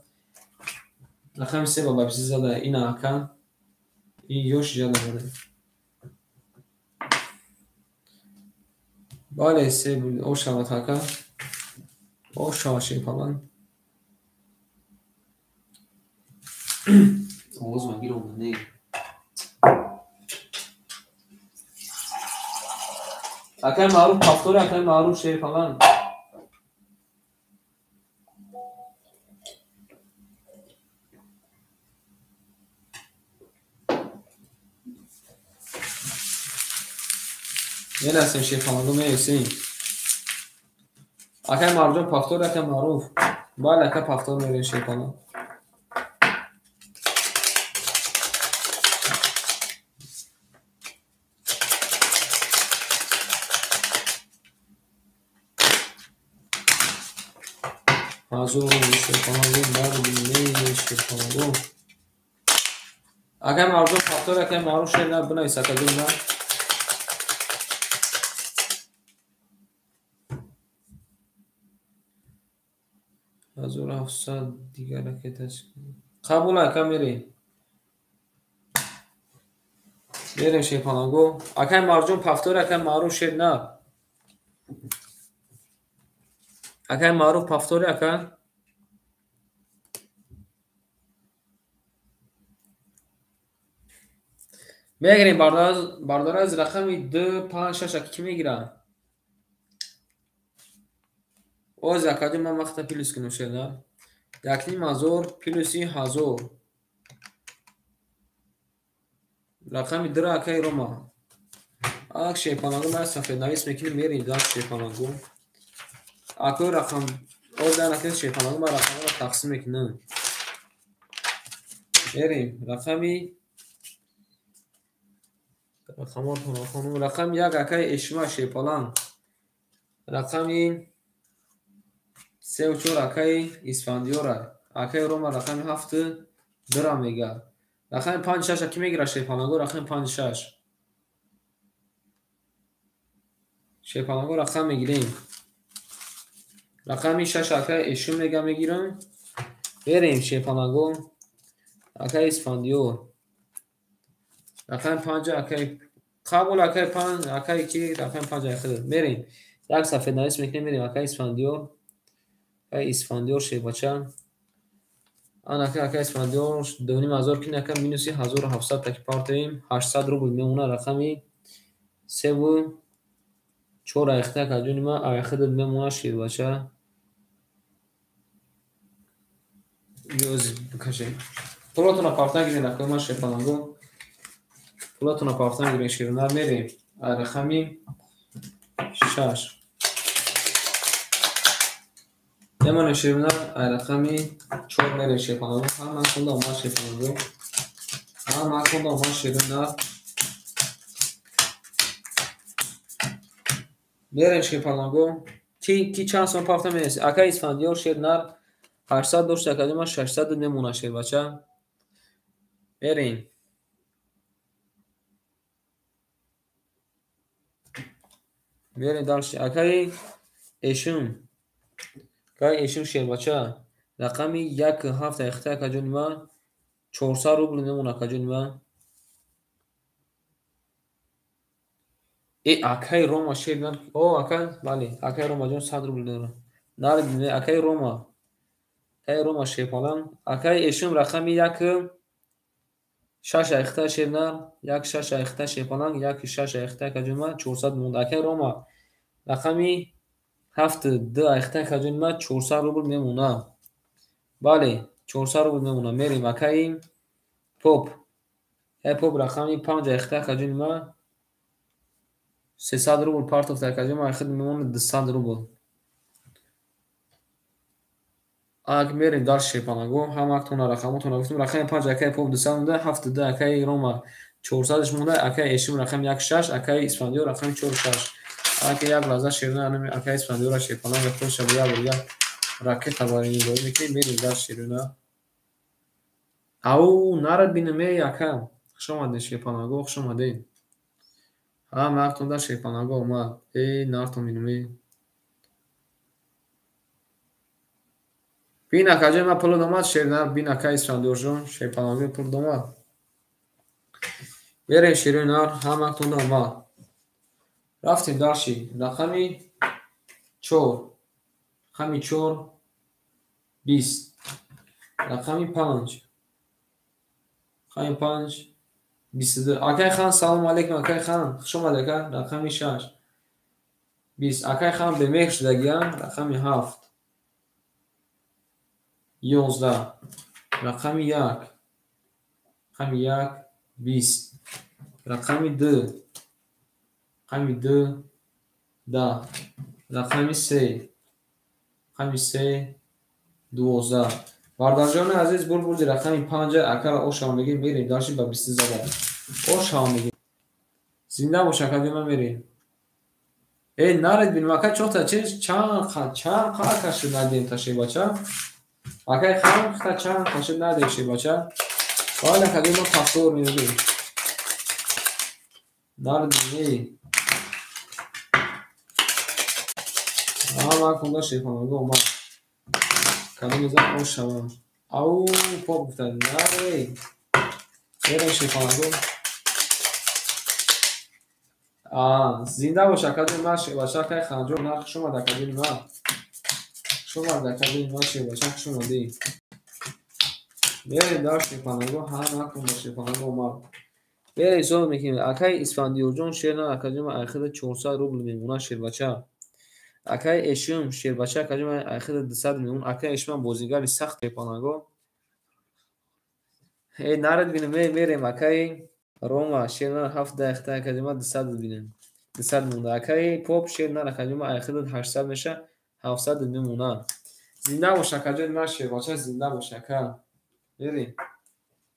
رقمی 3 با 22 زده این اکا این یوش جده بوده باله 3 بود او شوا اکا او شوا شیپالان اوز مگیر اومده اکای معروف پافتور اکای معروف شیر فلان یه دستیم شیر فلان رو میرسیم اکای معروف پافتور اکای معروف باید اکای پافتور میرین شیر فلان Hazur şepanagô narbine şepanagô. Agar mavzu faktor agar ma'ruf şeyler buna sakadığında hazır hafsa diğer hareket kabul akameri. Berem şepanagô. Agar mavzu faktor agar ma'ruf şeyler. Agar ma'ruf faktor agar میگیریم باردار از رقمی 2 5 6 کی میگیرم او زکاتی من وقت پلیس کنم شده یکنی مازور پلیسی هزار رقمی در اکی روما اک شیپانگو من سفید نویس میکنیم میریم دار شیپانگو اکو رقم او در اکی شیپانگو من رقم رو تقسیم میکنم میریم رقمی رقم یک اکی اشما شیپالان رقمی 3 و 4 اکی اسفندیوره اکی روما رقم 7 درام میگه رقم 5 6 کی میگیره شیپانگو رقم 5 6 شیپانگو رقم میگیریم رقم 6 اکی اشم میگه میگیرم بریم شیپانگو اکی اسفندیور رقم 5 اکی قبول اکی 5 اکی کی رقم 5 اکی بریم یک صفحه نویس میکنیم میریم اکی اسفندیور اسفندیور شیباچه آن اکی اسفندیور دونیم هزار کی نکم مینوسی 1700 تکی پارتیم 800 روبل میمونه رقمی 3 و 4 اخته کجونی ما اخته داد میمونه شیباچه یوز بکشه پولاتون پارتن گیرین اکی ما شیپانگو پولاتون پارتن گیرین شیرونر میریم رقمی 6 یمان شیرونر رقمی 4 میره شیپانگو هم من کنده ما شیپانگو هم من کنده ما شیرونر میریم شیپانگو کی چند سون پارتن میرسی اکا اسفندیار شیرونر 800 دوشت اکادی ما 600 میمونه شیر بچه بریم دارش اکای اشون شیر بچه رقمی 1 7 اخته اکاجونی ما 400 روبل میمونه اکاجونی ما اکای روما شیر او اکای بله اکای روما جون 100 روبل داره نارد اکای روما شیپالان اکای اشون رقمی 1 6 اخته شیرنر 1 6 اخته شیپالان 1 6 اخته کجوما 400 مونده اکای روما رقمی 7 2 اخته کجوما 400 روبل میمونه بله 400 روبل میمونه میریم اکای پاپ رقمی 5 اخته کجوما 300 روبل پارت اف کجوما اخته میمونه 200 روبل اگه میریم در شیپانگو هم اکتون رقمتون گفتم رقم 5 اکای پاپ 200 مونده 7 2 اکای روما 400 مونده اکای اشم رقم 1 6 اکای اسفندیار رقم 4 6 اکای یک لحظه شیرونه اکای اسفندیار شیپانگو خودش بیا راکت تباری میگوید میکنیم میریم در شیرونه او نرد بینمه یکم خوش آمده شیپانگو خوش آمده هم اکتون در شیپانگو اومد نرتون بینمه بین اکاجه ما پول دومد شیرونه بین اکای اسفندیار جون شیپانگو پول دومد بریم شیرونه هم اکتون در اومد رفتیم داشی رقمی 4 رقمی 4 20 رقمی 5 رقمی 5 22 اکای خان سلام علیکم اکای خان خوش اومده رقمی 6 20 اکای خان به مهر شدگیان رقمی 7 11 رقمی 1 رقمی 1 20 رقمی 2 رقمی 2 10 رقمی 3 رقمی 3 12 باردار جان عزیز بردی رقمی 5 اکا او شامگی میریم داشتیم با 20 زده او شامگی زنده باشه کدی من میریم نارد بینم اکای چوتا چند کشید ندیم تا شیباچه اکای خام چند کشید ندیم شیباچه حالا کدوم ما پاسور میدیم نارد بینی ما کنده شیپانگو ما کدوم میزن خوش شما او پاپ گفتن ناری بریم شیپانگو زنده باشه کدوم ما شیباچه که خانجور نخ شما در کدوم ما شما در کدوم ما شیباچه شما دی بریم دار شیپانگو هم کنده شیپانگو ما بریم زور میکنیم اکای اسفندیور جون شیرنا کدوم اخیر 400 روبل میمونه شیباچه اکای اشیم شیرباچه کدوم اخیر 200 میمون اکای اشم بازیگر سخت شیپانگو نارد بینیم میریم اکای روما شیرنا 7 اختا کدوم 200 بینیم 200 مونده اکای پاپ شیرنا کدوم اخیر 800 میشه 700 میمونه زنده باشه کدوم ما شیرباچه زنده باشه که بریم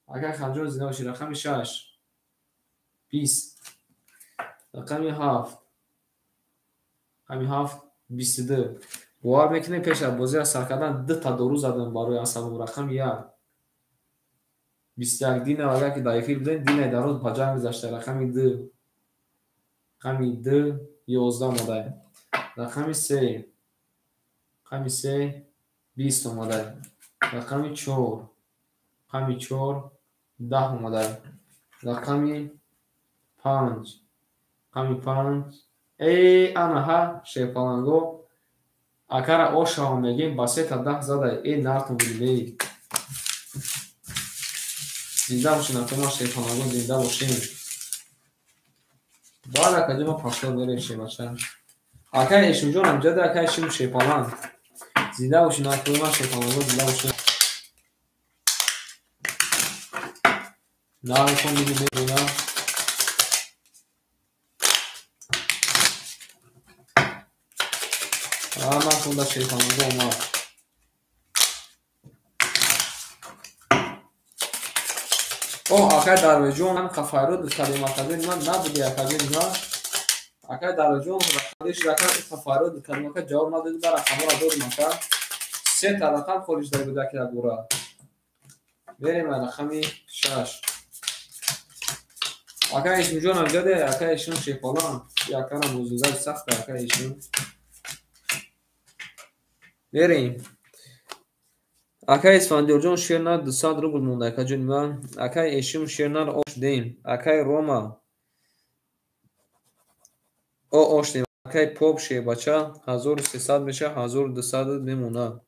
اکای خنجر زنده باشه رقم 6 20 رقم 7 رقم 22 باور میکنه پیش از بازی سر کردن 2 تا دورو زدم برای اصلا رقم 1 21 دینه اگر که دایفیل بدین دینه درود پاجا میذاشته رقم 2 رقم 2 11 اومده رقم 3 رقم 3 20 اومده رقم 4 رقم 4 10 اومده رقم 5 رقم 5 آنها شیپانگو اگر آشا میگیم با 3 تا 10 زده این نارتون بلیدی زنده باشین اکما شیپانگو زنده باشین بالا کدوم پاشتر بریم شیباچه اکای اشم جون هم جده اکای اشم شیپانان زنده باشین اکما شیپانگو زنده باشین نارتون بلیدی ما کنده شیپانگو اومد اکای درویجون هم خفایرود کلمه کدوم من نبودی اکای ما اکای درویجون رقمش رقم خفایرود کلمه که جواب نداد برای خبر دور مکان 3 تا رقم خودش داره بوده که گورا بریم رقم 6 اکای اسم جون هم جده اکای اسم شیپانان یا کنه موضوع سخت اکای اسم بریم اکای اسفندیور جون شیرنا 200 روبل مونده که جون اکای اشیم شیرنا اوش دیم اکای روما اوش دیم اکای پاپ شیباچه 1300 میشه 1200 میمونه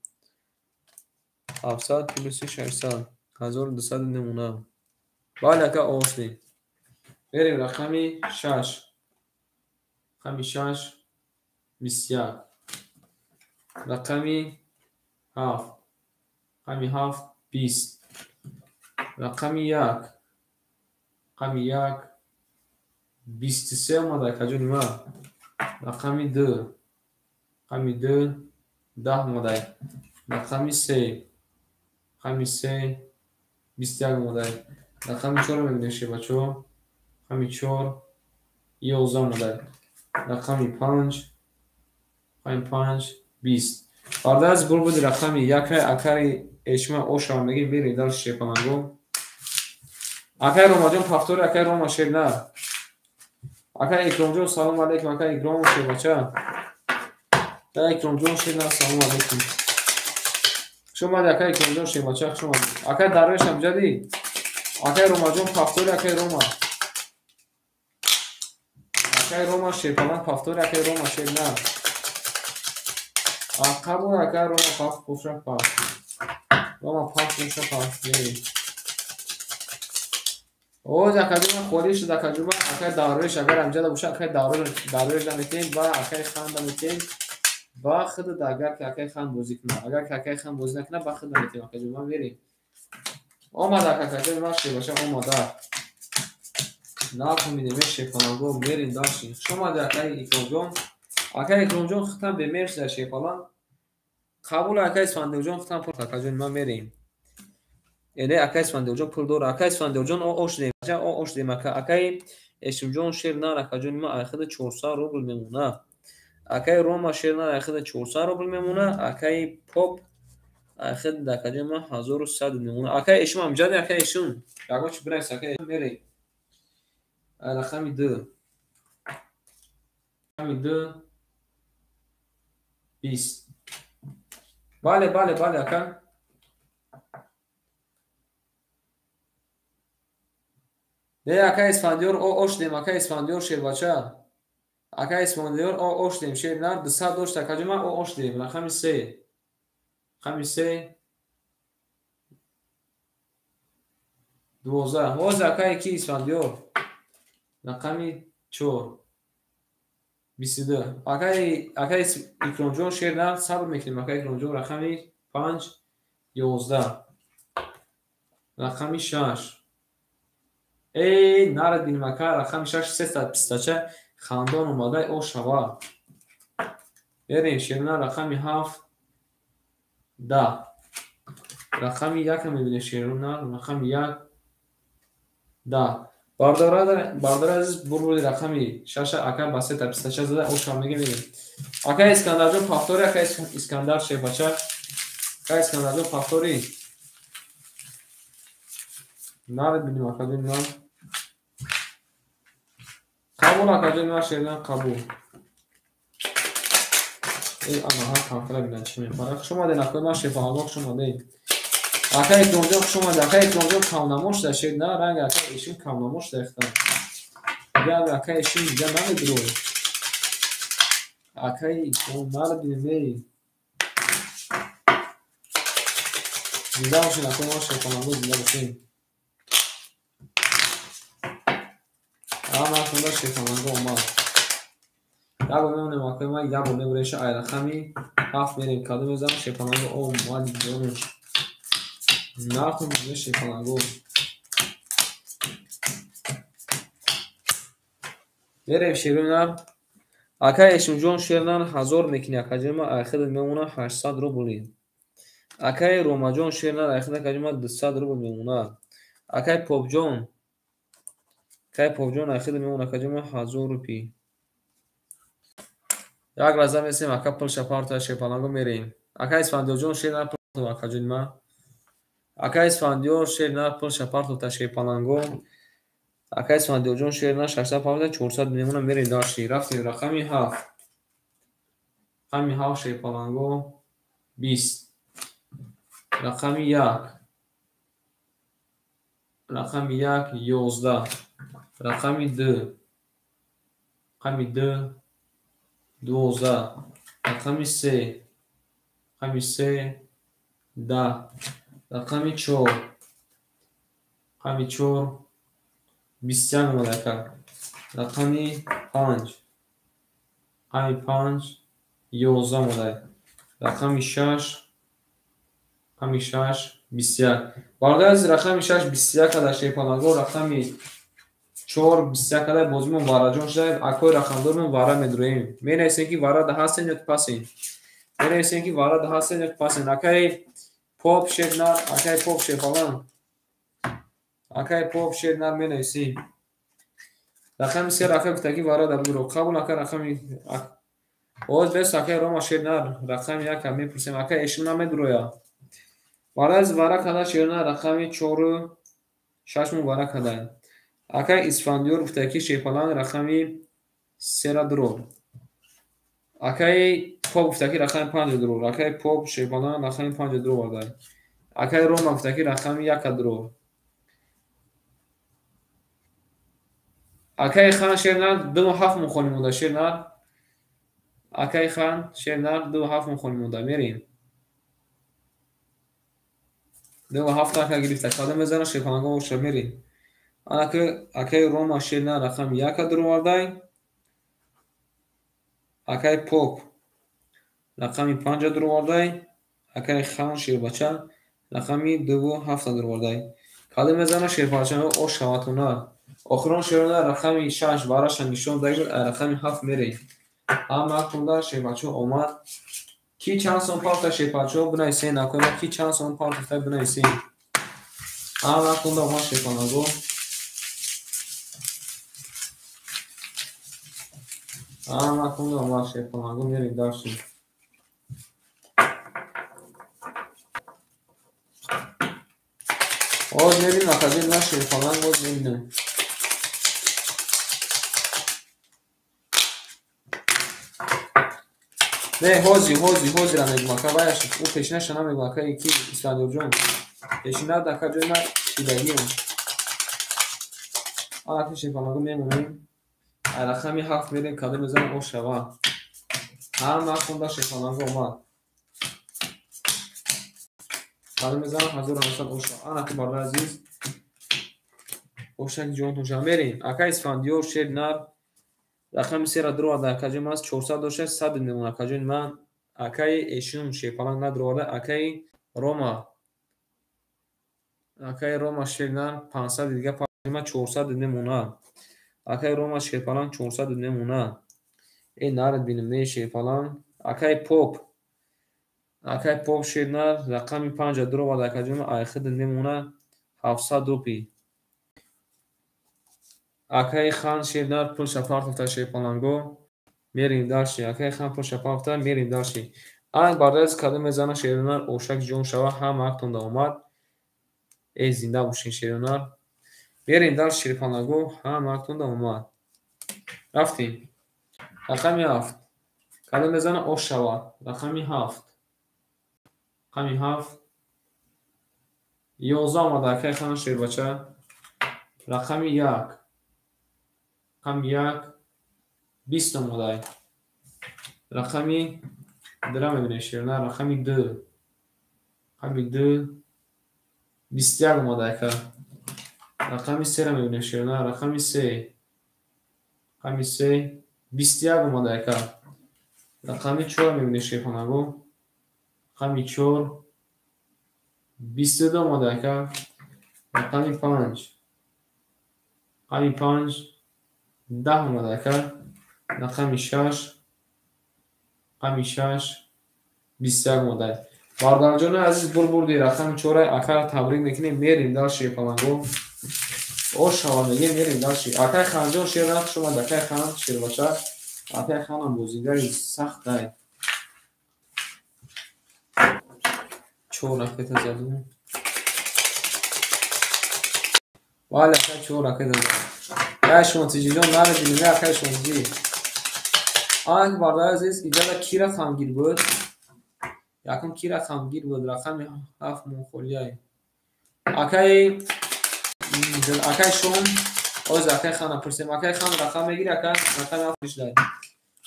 700 پلوس 600 1200 میمونه بالا که اوش دیم بریم رقم 6 رقم 6 21 رقم 7 رقم 7 20 رقم 1 رقم 1 23 اومده کجا نیمه رقم 2 رقم 2 10 اومده رقم 3 رقم 3 21 اومده رقم 4 میبینیشه بچه رقم 4 11 اومده رقم 5 رقم 5 20 فردا از گروه بود رقم 1 اکاری اشما اوشا میگیم بیری دار شیپانگو اکای روما جون پافتور اکای روما شیر نه اکای اکرام جون سلام علیکم اکای اکرام شیر بچه اکای اکرام جون شیر نه سلام علیکم شما دی اکای اکرام جون شیر بچه شما اکای درویش هم جدی اکای روما جون پافتور اکای روما شیپانان پافتور اکای روما شیر نه قبول اگر روما پاک پوشن پاک روما پاک پوشن پاک یه او دکتر خوری شد دکتر اگر دارویش اگر امجاد باشه اگر دارویش نمیتین و اگر خان نمیتین با خود اگر که اگر خان بازی کنه اگر که اگر خان بازی نکنه با خود نمیتین اگر ما میریم اومد دکتر ما شی باشه اومد نه میدیم شیپانگو میرین داشتین شما دکتر ایکوجون اگر اکرام ختم به مرش در شیپالان قبول اکای اسفندیور جون ختم پر کجون ما میریم یعنی اکای اسفندیور جون پر دور اکای اسفندیور جون اوش دیم جا اوش دیم اکای اشم جون شیر نه کجون ما اخر 400 روبل میمونه акай Рома шерна айхида 400 рубл мемона, акай Поп айхид дакадема 1100 мемона. Акай ишум амҷади акай ишум. Яго чи брайс акай мери. Рақами 2. Рақами 2 20. Бале акай. Де акай Исфандиёр оштем, акай Исфандиёр шербача. Акай Исфандиёр оштем шернар 200 дошт акаҷама оштем. Рақами 3. Рақами 3 12. Воз акай ки Исфандиёр. Рақами 4 22. акай Икромҷон шернар сабр мекунем. Акай Икромҷон рақами 5 11. Рақами 6. нарад бинем акай рақами 6 320 хандон омадай ошава. Берем шернар рақами 7 10. рақами 1 мебинем шернар рақами 1 10. бардор азиз бурбури рақами 6 акай ба 320 зада ошава мегем. акай Искандарҷон пафтори, акай Искандар шебача, акай Искандарҷон пафтори. нарад бинем акай бинем. қабул акаҷон ва шердан қабул. анаҳа камтара бинан чи мепара. Хушомаден акай ма шефаҳаго хушомаден. акай Икромҷон хушомаден. акай Икромҷон камнамош да шердан ранг акай ишин камнамош да ихтан. дига акай ишин дига намедро. акай Икром нарад бинем. дига бошин акай ма шефаҳаго дига бошин. ама худа шефаҳаго омад. яго мемонем акай ма яго мебуреша ай рақами 7 мерем каду мезанам шефаҳаго омад ҷонуш. нахум ме шефаҳаго. мерем шерунар. акай Ишимҷон шернар 1000 мекини акаҷама айхида мемона 800 рубли. акай Ромаҷон шернар айхида акаҷама 200 рубл мемона. акай Попҷон айхида мемона акаҷама 1000 рупи. як лаҳза месем акай пулша парта шефаҳаго мерем. акай Исфандиёрҷон шернар пулша акаҷама. акай Исфандиёр шернар пулша парта шефаҳаго. акай Исфандиёрҷон шернар 600 парта 400 мемона мерем дашти. рафтем рақами 7. рақами 7 шефаҳаго 20. рақами 1. рақами 1 11. рақами 2. рақами 2 12. рақами 3. рақами 3 10. рақами 4. рақами 4 21 омадака. рақами 5. рақами 5 11 омадай. рақами 6. рақами 6 21. бародар аз рақами 6 21 када шефаҳаго рақами 4 21 када бозимон вараҷон шуда акой рақамдормон вара медроем. менависем ки вара да ҳастен ё пасен. менависем ки вара да ҳастен ё пасен. акай Поп шернар, акай Поп шефаҳан. акай Поп шернар менависем. рақами 3 акай гуфта ки вара да бигро. қабул акай рақами оз бес акай Рома шернар рақами 1 мепурсем. акай ишин намедроя. вара аз вара када шернар рақами 4 6 мон вара када. акай Исфандиёр гуфта ки шефаҳан рақами 3 дро. акай Поп гуфта ки рақами 5 дро. акай Поп шефаҳан рақами 5 дро вардай. акай Рома гуфта ки рақами 1 дро. акай Хан шернар 2.7 мон хони монда шернар. акай Хан шернар 2.7 мон хони монда мерем. 2.7 акай гирифта када мезана шефаҳаго оша мерем. акай Рома шернар рақами 1 дро вардай. акай Поп рақами 5 дро вардай. акай Хан шербача рақами 2.7 дро вардай. када мезана шефаҳаго ошаватона. охирон шерона рақами 6 вараша нишон дагид рақами 7 мерем. ама хунда шефаҳачо омад. ки чанд сон парта шефаҳачо бинависен акома ки чанд сон парта бинависен. ама хунда омад шефаҳаго. Makunda omad Şehpalangı میریم داشتیم. باز میریم آخرین نه Şehpalangı باز میبینم. نه هوزی را میگم که باید او پیشنه شنا میگم که یکی اسفندیار جون پیشنه دکا جون ما شیدگیم آخرین Şehpalangı میمونیم رقمی 7 میریم کادر میزنم او شوا makunda Şehpalangı omad کادر میزنم 1900 او شوا که برای عزیز اوشک جون تو میریم اکا اسفندیار شیر نر رقم 3 را درو در کجم است 400 داشته 100 نمونه کجون من اکای ایشون Şehpalangı ندرو ده اکای روما شیر نر 500 دیگه پاجما 400 نمونه اکای روما Şehpalangı 400 نمونه این نرد بینم نه Şehpalangı اکای پاپ شیر نر رقم 5 درو در کجم ایخد نمونه 700 روپی اکای خان شیر نر پول شپارت تا Şehpalangı میریم داشتی اکای خان پول شپارت میریم داشتی آن بارداز کادر میزنه شیر نر اوشک جون شوا هم اکتون اومد ای زنده باشین شیر نر میریم داشت Şehpalangı هم اکتون اومد رفتیم رقمی 7 کادر میزنه او شوا رقمی 7 11 اومد اکای خان شیر بچه رقمی 1 20 اومد رقمی درام میبینه شیر نر رقمی 2 21 اومد اکا رقمی 3 را میبینه شیر نر رقمی 3 21 اومد اکا رقمی 4 میبینه Şehpalangı رقمی 4 22 اومد اکا رقمی 5 10 اومد اکا رقمی 6 21 اومد باردار جان عزیز بردی رقم 4 اکا تبریک میکنیم میریم در Şehpalangı او شما میریم در اکای خان جان شیر نر شما دکای خان شیر بچه اکای خان هم بوزیگری سخت داری 4 رکت زدیم ولی اکای 4 رکت زدیم اکای شونتیجی جان نره بینیم اکای شونتیجی آنک باردار عزیز اینجا کی را خمگیر بود یکم کی را خمگیر بود رقم 7 مونخولیای اکای شون اوز اکای خانم پرسیم اکای خان رقم میگیره اکای رقم 7 میشه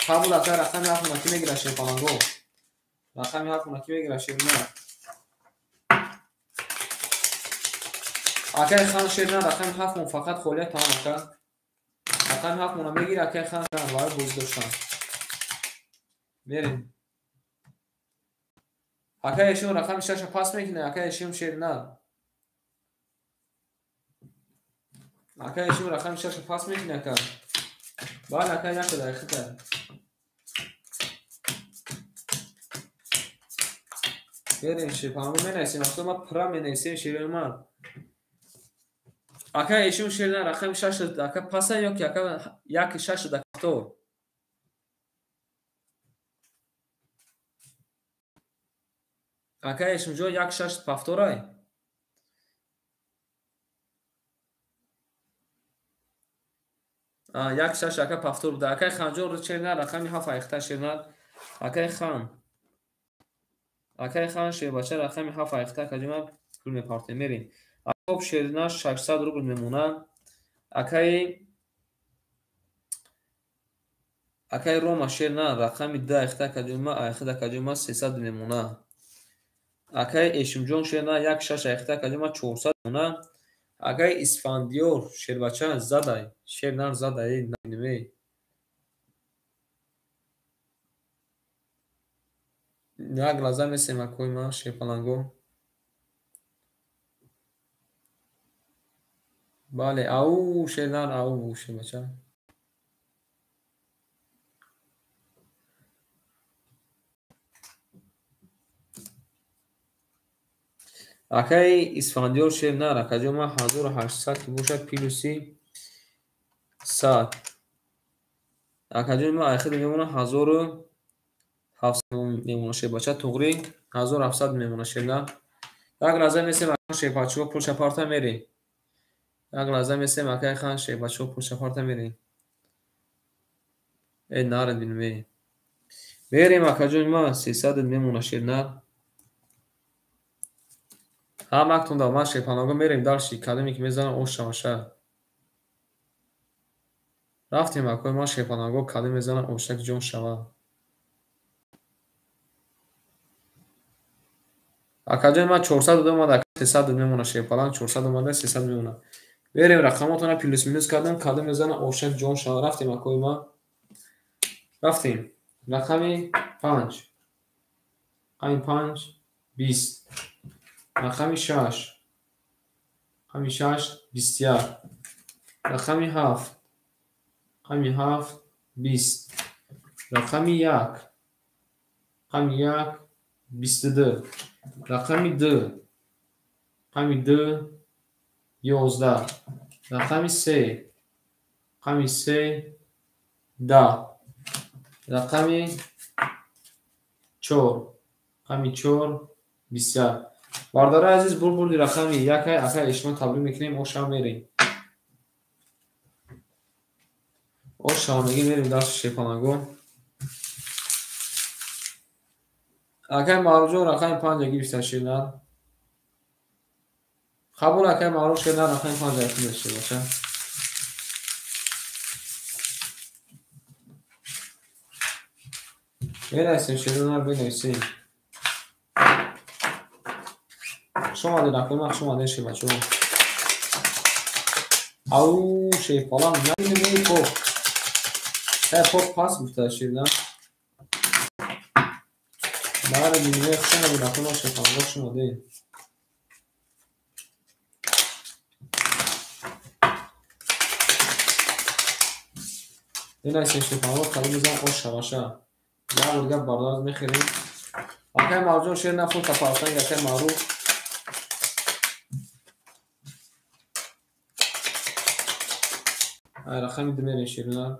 قبول اکای رقم 7 مکی میگیره Şehpalangı رقم 7 مکی میگیره شیر نر اکای خان شیر نر رقم 7 فقط خولیه تمام اکای رقم 7 مونه میگیره اکای خان وای بوز داشتن میریم اکای شون رقم 6 پاس میکنه اکای شون شیر نر اکای شون رقم 6 پاس میکنه اکای بله اکای یک دقیقه میریم Şehpalangı مینیسیم اصلا ما پرا مینیسیم شیر نر اکای شون شیر نر رقم 6 اکای پاس yok اکای یک 6 دکتور اکای شون جو یک 6 پافتورای یک 6 اکای پافتور بود اکای خان جو شیر نر رقم 7 ایخته شیر نر اکای خان شیر بچه رقم 7 ایخته کجا پول میپارته میریم اکای شیر نر 600 روبل میمونه اکای روما شیر نر رقم 10 ایخته کجا 300 میمونه اکای ایشون جون شیر نر یک 6 ایخته کجا 400 میمونه اکای اسفندیار شیر بچه زده شیر نر زده نمی یک لازم میسیم اکوی ما Şehpalangı بله او شیر نر او شیر بچه اکای اسفندیار شیر نر کجا 1800 که باشد پیلوسی 100 акаҷои ма айхир мемона 1700 мемона шебача туғри 1700 мемона шебна. Як лаҳза месем акан шебачо пулша парта мери. Як лаҳза месем акай хан шебачо пулша парта мери. Наред бинме. Мерем акаҷои ма 300 мемона шебна. Ҳамактун да ма шебпанага мерем далши кадаме ки мезанам ош шаваша. Рафтем акои ма шебпанага кадаме мезанам ошак ҷон шава. акаҷои ма 400 омада 300 мемона шебпалан 400 омада 300 мемона. Мерем рақамотона плюс минус кардам кадаме мезанам ошак ҷон шава. Рафтем акои ма. Рафтем. Рақами 5. Рақами 5 20. Рақами 6. Рақами 6 21. Рақами 7. Рақами 7 20. Рақами 1. Рақами 1 22. Рақами 2. Рақами 2 11. Рақами 3. Рақами 3 10. рақами 4. рақами 4 21. Бардори азиз бурбурди рақами якай акай шумо табдил мекунем ошам мерем. Ошамаги мерем дарси шебпанаго. акай маъруф рақами 5 гирифта шина. қабул акай маъруф шина рақами 5 гирифта шина. بنویسیم شروع بنویسیم شما ده نکنیم شما ده شما چون او شیپالان نمیدونی پاپ پاپ پاس بوده شیرنا بله بیمه شما ده نکنیم شیپالان شما ده بنویسیم شیپالان خیلی میزن خوش شواشه یا ورگه بارداز میخیریم اکای موضوع شیر نفون تپاستن اکای معروف ای رقمی دمیرین شیرنا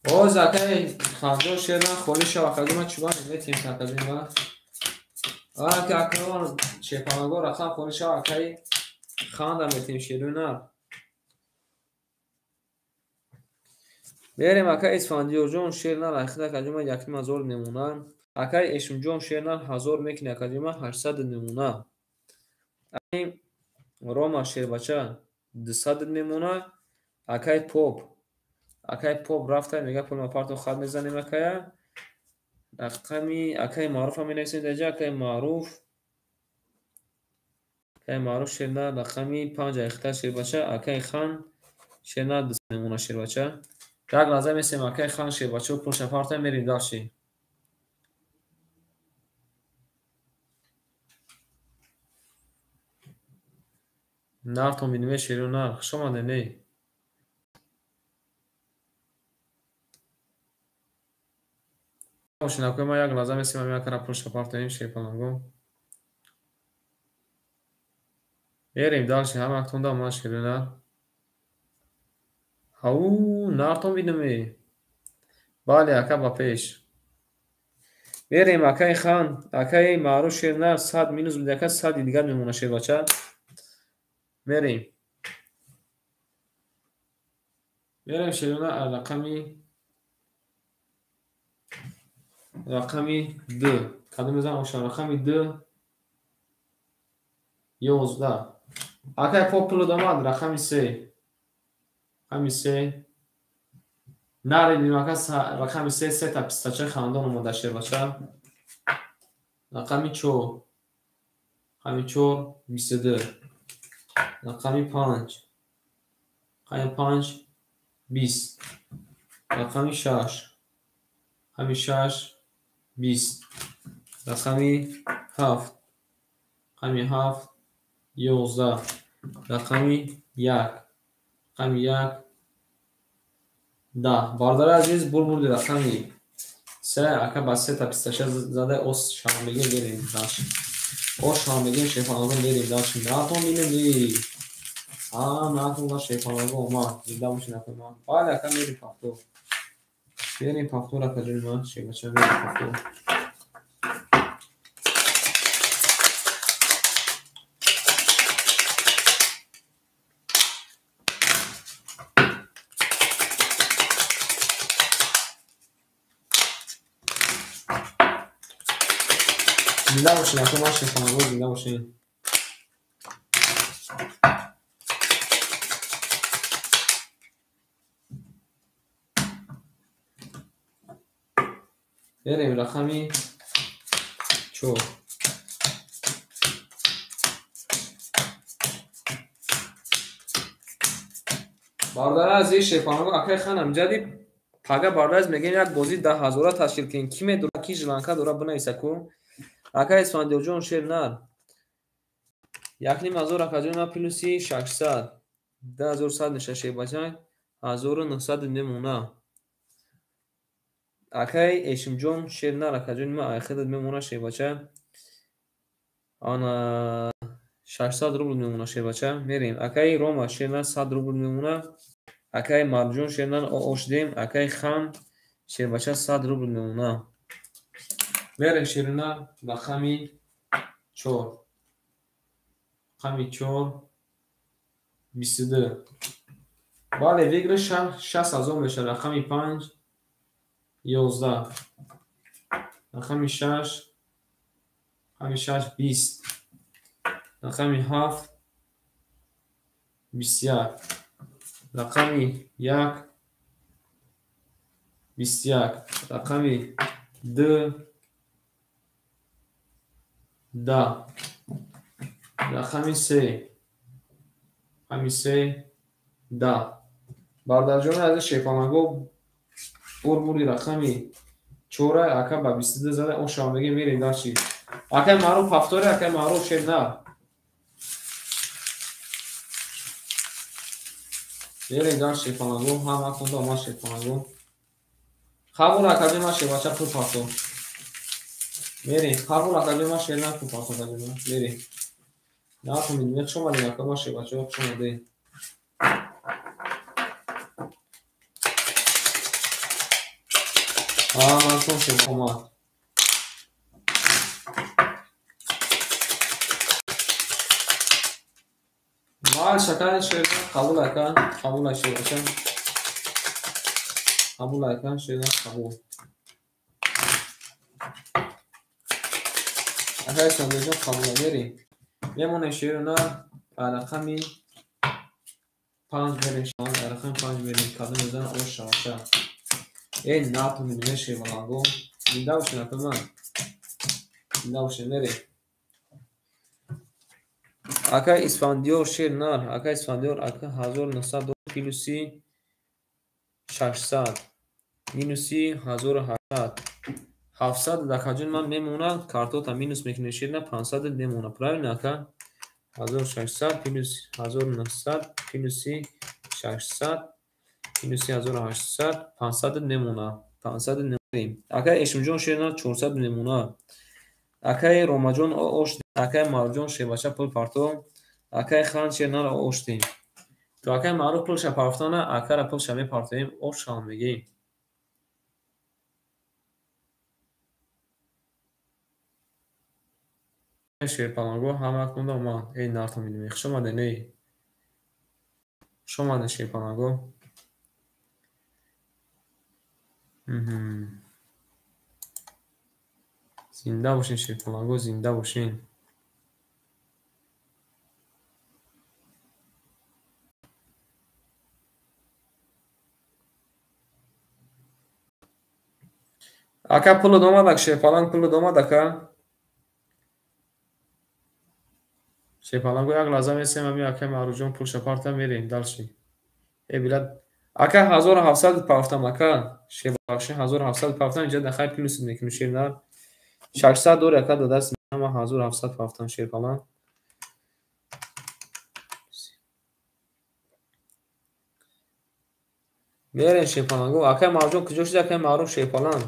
اوز اکای خانجو شیرنا خولی شو اکای ما چوبان نمیتیم تکازیم با که اکران شیپانگو رقم خولی شو اکای خانده میتیم شیرنا بریم اکای اسفندیو جون شیرنا اخیده کجوما یکیم هزار نمونه اکای اشم جون شیرنا 1000 میکنه کجوما 800 نمونه اکای روما شیر بچه 200 نمونه اکای پاپ رفته میگه پول مپارتو خط میزنیم اکای رقمی اکای معروف هم مینویسیم دیجا اکای معروف شیرنا رقمی 5 اخیده شیر بچه اکای خان شیرنا 200 نمونه شیر بچه یک لازم میسیم اکای خان شیر بچه پول شپارت میریم داشتی نفتون بینوی شیرو نه شما نه باشین اکای ما یک لازم میسیم هم یک را پول شپارت نیم شیر پلنگو میریم داشتی هم اکتون دا ما شیرو نه او نفتون بینوی بله اکا با پیش میریم اکای خان اکای معروف شیر نه 100 مینوس بوده اکا 100 دیگر میمونه شیر بچه میریم شیرونه رقمی 2 کدوم میزنم آشان رقمی 2 11 اکای پاپلو داماد رقمی 3 نریدیم اکا رقمی 3 تا پیستاچه خاندان اومده شیر بچه رقمی 4 22 رقمی 5 20 رقمی 6 20 رقمی 7 11 رقمی 1 10 باردار عزیز بول رقمی 3 اکا با 3 تا 26 زده اوس شاملیگه گیریم داشت osh ham megim shaypanago merim dalshi natom binemi natom shaypanago omad zinda boshin aka man bale aka merim pafto بریم پافتو را کجایی ما شیباچه بریم پافتو زنده باشین اکنون ما شیفانگو زنده باشین بریم رقمی 4 بردار از این شیفانگو اکای خانم جدی پاگه بردار از میگیم یک بازی 10,000 تشکیل کن کی میدونه کی ژلانکا دورا بنویسه کو اکای اسفندیار جون شیر نر 1,500 اکاجون ما پلوسی 600 10,100 نشه شیباچه 1900 نمونه اکای ایشم جون شیر نر اکاجون ما اخید میمونه شیباچه آن 600 روبل میمونه شیباچه میریم اکای روما شیر نر 100 روبل میمونه اکای مرجون شیر نر اوش دیم اکای خام شیباچه 100 روبل میمونه میریم شیر نر رقمی 4 رقمی 4 22 بله ویگر 60,000 میشه رقمی 5 11 رقمی 6 رقمی 6 20 رقمی 7 21 رقمی 1 21 رقمی 2 10 رقمی 3 رقمی 3 10 بردار جون از شیفانگو بوری رقمی 4 اکا با 22 زده اون شامگی میریم داشتی اکا معروف هفتاره اکا معروف شیر نه میریم داشت شیفانگو هم اکنده ما شیفانگو خبور اکا ما شیفاچه پول پاستو میریم خبور اکا ما شیر نه پول پاستو میریم نه تو میدونی شما دیم اکا ما شیفاچه شما دیم من کن شیفانگو مال شکر شیر قبول اکن قبول شیفاچه قبول اکن شیر قبول اکا سندویجون قبول میریم میمونه شیر نه رقمی 5 میریم شما رقم 5 میریم کادو میزن او شاشه این ناتو میدونه شیفانگو زنده باشین اکا من زنده باشین میریم اکا اسفندیار شیر نر اکا اسفندیار اکا 1900 کیلوسی 600 مینوسی 1800 700 دکاجون من میمونه کارتو تا مینوس میکنه شیر نه 500 نمونه پراوین اکا 1600 پینوس 1900 پینوسی 600 پینوسی 1800 500 نمونه 500 نمونیم اکا ایشم جون شیر نه 400 نمونه اکای روما جون اوش اکای مرجون شیباچه پول پارتو اکای خان شیر نر اوشتیم تو اکای معروف پول شپافتانه اکا را پول شمی پارتویم اوش هم میگیم شیپانگو همه کنده ما این نارتو میدونی شما ده نی شما ده شیپانگو زنده باشین شیپانگو زنده باشین اکا پول دومدک شیپانگ پول دومدک شیپانگو یک لازم ایسیم همی اکا معروجون پول شپارتا میرین دلشی ای بیلد اکا 1700 پافتم اکا شیباکشی 1700 پافتم اینجا دخواه پلوس میکنم شیر نر 600 دور اکا دو دست میکنم 1700 پافتم شیپانگ میرین شیپانگو اکا معروجون کجا شده اکا معروف شیپانگ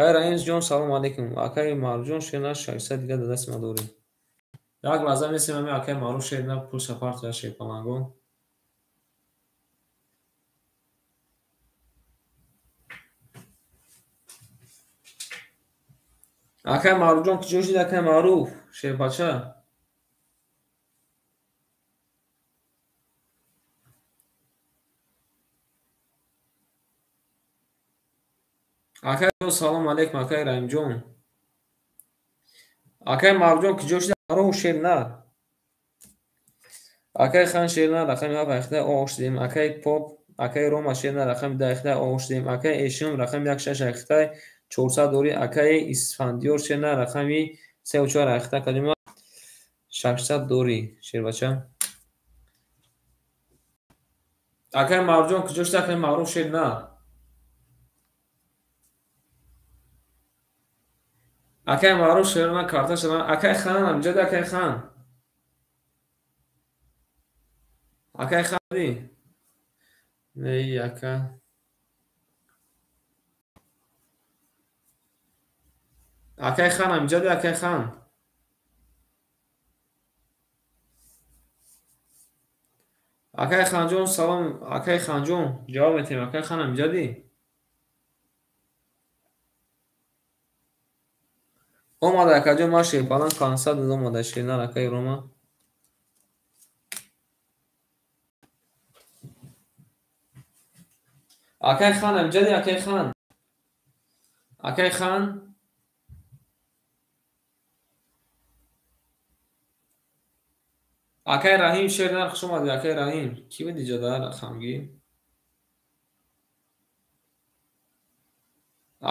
акай Раимз ҷон салом алейкум. Акай Маъруф ҷон шена 600 дига дар дасти ман дорӣ. Як лаҳза месем ҳамин акай Маъруф шена пулса партия шепаланго. Акай Маъруф ҷон куҷо шуди акай Маъруф шебача? акай ҷон салом алейкум акай Раим ҷон. акай Маъруф ҷон куҷо шуди Маъруф шернар? акай Хан шернар рақами 7 ахта оғош дидем. акай Поп акай Рома шернар рақами 10 ахта оғош дидем. акай Эшим рақами 16 ахта 400 дорӣ. акай Исфандиёр шернар рақами 34 ахта кадима 600 дорӣ шербача. акай Маъруф ҷон куҷо шуди акай Маъруф шернар? акай Маъруф шернар карта шернар. акай Хан амҷад акай Хан. акай Хан ди? Ей акай. акай Хан амҷад акай Хан. акай Хан ҷон салом акай Хан ҷон ҷавоб метем акай Хан амҷади? омада акаҷон ман шепалан консад омада шернар акай Рома. акай Хан амҷади акай Хан. акай Хан. акай Раҳим шернар хуш омадӣ акай Раҳим. Ки буд иҷода рақамгӣ?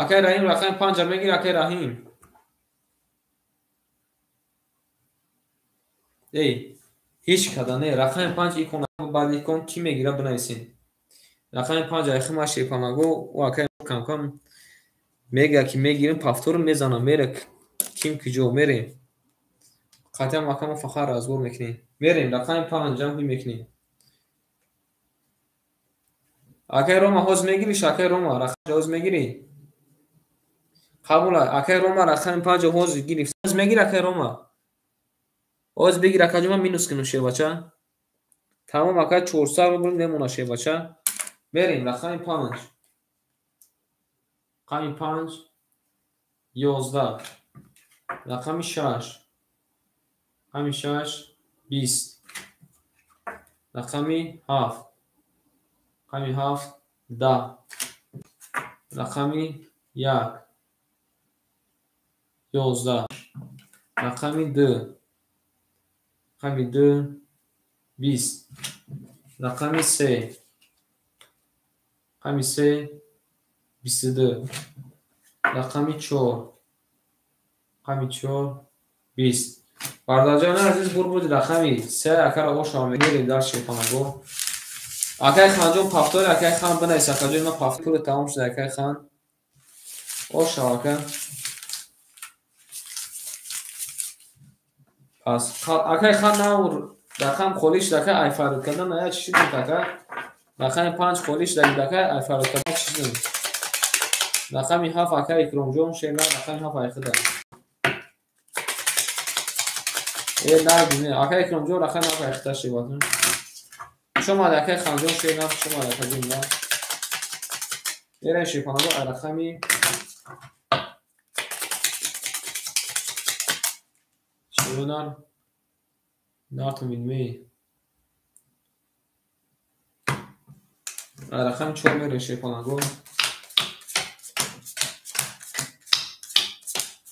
акай Раҳим рақами 5 мегирӣ акай Раҳим. эй ҳеҷ када не рақами 5 икон баъди икон ки мегира бинависем. рақами 5 айхи ма шепанаго у акай камкам мега ки мегирем пафтур мезанам мера ким куҷо мерем. қатъиян акамо фақат разбор мекунем. мерем рақами 5 ҷамъ мекунем. акай Рома ҳоз мегириш акай Рома рақами ҳоз мегирӣ? қабула акай Рома рақами 5 ҳоз гирифт. ҳоз мегирӣ акай Рома? ҳоз бигир акаҷон ман минус кунам шебача. тамом акай 400 рубл мемона шебача. мерем рақами 5. рақами 5 11. рақами 6. рақами 6 20. рақами 7. рақами 7 10. рақами 1 11. рақами 2. рақами 2 20. рақами 3. рақами 3 22. рақами 4. рақами 4 20. бардоҷони азиз бур буди рақами 3 акара ошава мегирем дар шепанаго. акай Ханҷон пафтори акай Хан бинавис акаҷони ман пафтори пули тамом шуда акай Хан. ошава ака. пас акай Хан навр рақам холӣ шуда акай айфарод кардан ая чӣ шудем акай? рақами 5 холӣ шуда акай айфарод кардан чӣ шудем? рақами 7 акай Икромҷон шернар рақами 7 айхида. акай Икромҷон рақами 7 айхида шебатун. шумад акай Ханҷон шернар шумад акаҷон да. мерем шепанаго ай рақами шернар нартумидмей. ай рақами 4 мерем шепанаго.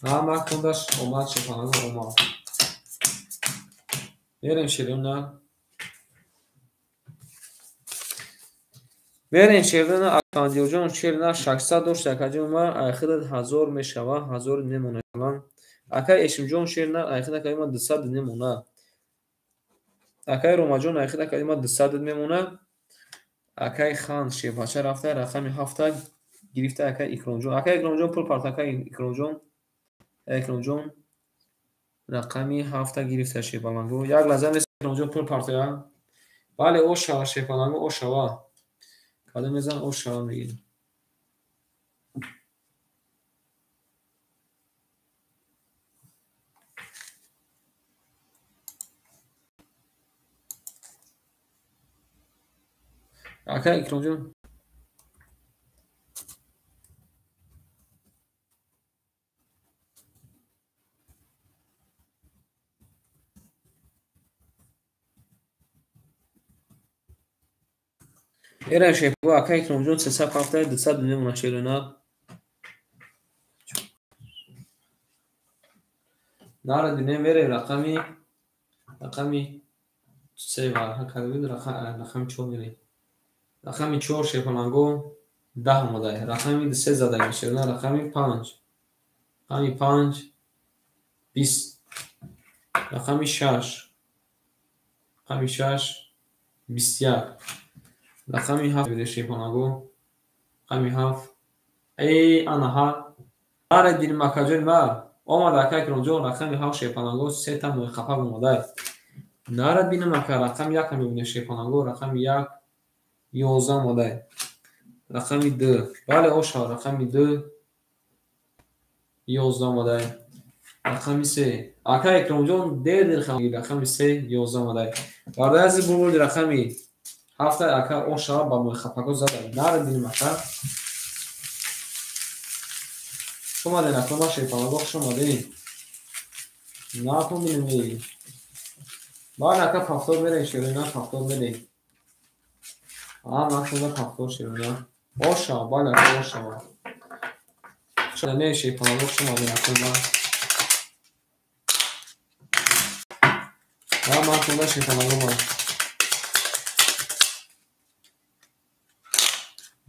ҳама кундаш омад шепанаго омад. мерем шернар. мерем шернар Исфандиёрҷон шернар 600 дошт акаҷон ма айхидат 1000 мешава 1000 мемона. акай Эшимҷон шернар айхида кадима 200 мемона. акай Ромаҷон айхида кадима 200 мемона. акай Хан шебача рафта рақами 7 гирифта акай Икромҷон. акай Икромҷон пул парта акай Икромҷон. Икромҷон рақами 7 гирифта шепаланго. як лаҳза мес Икромҷон пул партия. бале ошава шепаланго ошава. кадом мезан ошава мегирем. Aka Ikromjon. Era shepu aka Ikromjon 370 200 نمونه شیرونا نار دینه میره رقمی سه ها کدوم رقم 4 میره رقمی 4 شیپانگو 10 اومده رقمی 3 زده میشه نه رقمی 5 رقمی 5 20 رقمی 6 رقمی 6 21 رقمی 7 میره شیپانگو رقمی 7 ای انا ها نار دین مکاجون ما اومده که Ikromjon رقمی 7 شیپانگو 3 تا موخفه اومده نار دین مکا رقم 1 میبینه شیپانگو رقم 1 11 اومده رقمی 2 بله اوشا رقمی 2 11 اومده رقمی 3 اکا Ikromjon دیر خواهی رقمی 3 11 اومده بعد از بود رقمی 7 اکا اوشا با مخفقو زده نار دین مکا شما دین اکا ما شیپانگو شما دین ناکن دینمی با نکا پفتور میره شیرونا پفتور میره مکتوب پفتور شیرونا اوشا با نکا اوشا شده نه شیپانگو شما دین اکا ما مکتوب شیپانگو ما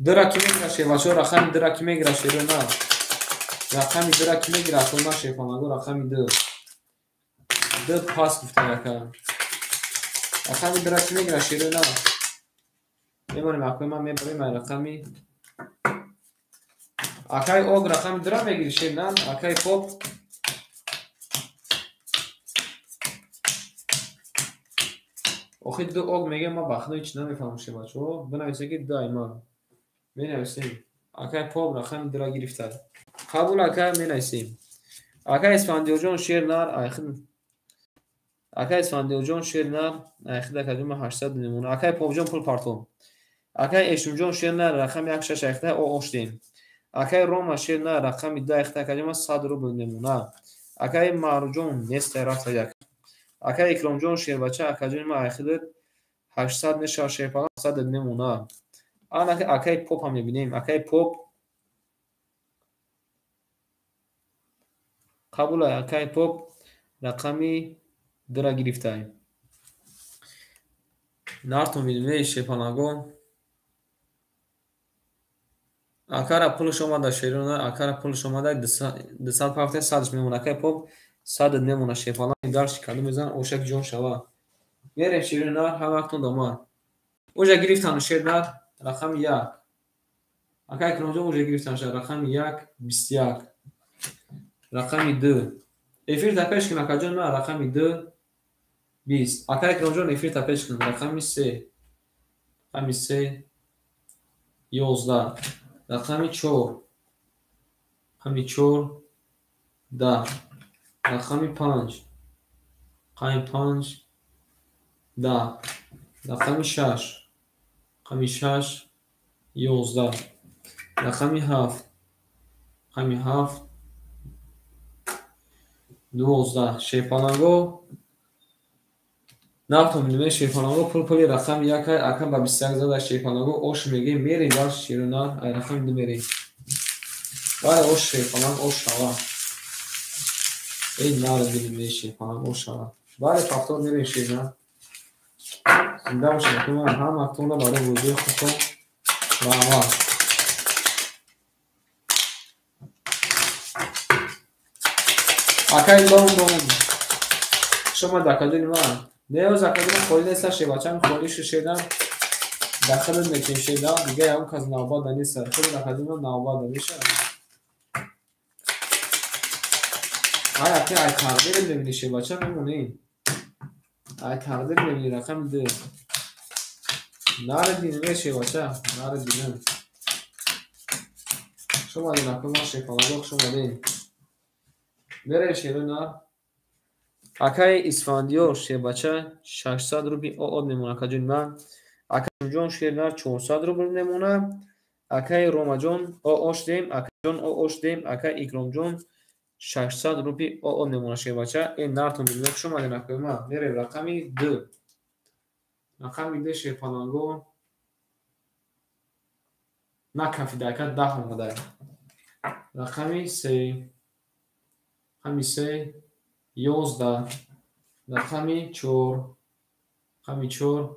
درکی میگره شیواشو رقمی درکی میگره شیرونا رقمی درکی میگره شیرونا شیپانگو رقمی 2 پاس گفته یکم رقمی درکی میگره شیرونا میمونیم اکوی من میبریم رقمی اکای اوگ رقمی درا میگیری شیرونا اکای پوپ اوخی 2 اوگ میگه ما بخدا هیچ نمیفهمم شیواشو بنویسه که دایما مینویسیم اکای پوپ رقمی درا گرفته قبول اکای مینویسیم اکای اسفندیوجان شیرنار اکای اسفندیوجان شیرنار اخدا کدوم 800 نمونه اکای پوپجان پول پارتون اکای اشتومجان شیرنار رقم 16 اخدا او اوشتیم اکای روما شیرنار رقم 2 اخدا کدوم 100 روبل نمونه اکای مارجون نست رفت یک اکای Ikromjon شیربچه اکاجون ما اخدا 800 نشه شیپا 100 نمونه آن اکای پوپ هم میبینیم اکای پوپ قبول اکای پوپ رقمی درا گرفته نارتون میدونه شیپانگو اکارا پولش اومده شیرونا اکارا پولش اومده 200 100 میمونه اکای پوپ 100 نمونه شیپانگو دارش کدوم میزن اوشک جون شوا میریم شیرونا هم وقتون دومان اوجا گرفتن شیرونا رقم 1 اکای Ikromjon اوجا گرفتن رقم 1 21 رقمی 2 افیر تپش کنه اکاجون ما رقمی 2 20 اکای Ikromjon افیر تپش کنه رقمی 3 رقمی 3 11 رقمی 4 رقمی 4 10 رقمی 5 رقمی 5 10 رقمی 6 رقمی 6 11 رقمی 7 رقمی 7 12 شیپانگو نفتم میدونه شیپانگو پول رقم 1 اکم با 21 زده شیپانگو اوش میگه میری داشت شیرونا رقم 2 میری ولی اوش شیپانگو اوش شوا این نار میدونه شیپانگو اوش شوا ولی پفتور میری شیرونا زنده باشه که من هم اکتون رو برای وجود خودتون و اما اکای لوندون شما دکادونی من نیاز اکادونی خوری نیست شیباچه هم خوریش شیدم داخل میکنیم شیدم دیگه هم کاز نوباد نیست خود اکادونی نوباد میشه های اکی ای تقدیر میبینی شیباچه میمونی ای تقدیر میبینی رقم 2 نار دینه شیباچه نار دینه شما دین اکو ما شیپانگو شما دین میره شیرونا اکای اسفندیار شیباچه 600 روبی او میمونه کجون من акаҷон шернар 400 рубл мемона. Акаи Ромаҷон оош дем, акаҷон оош дем, акаи Икромҷон 600 рупи оо мемона шебача. Ин нартон бидунак шума денакоима. Мерем рақами 2. Рақами 2 шепаланго накафидака 10 омадай. Рақами 3. Рақами 3 11. Рақами 4. Рақами 4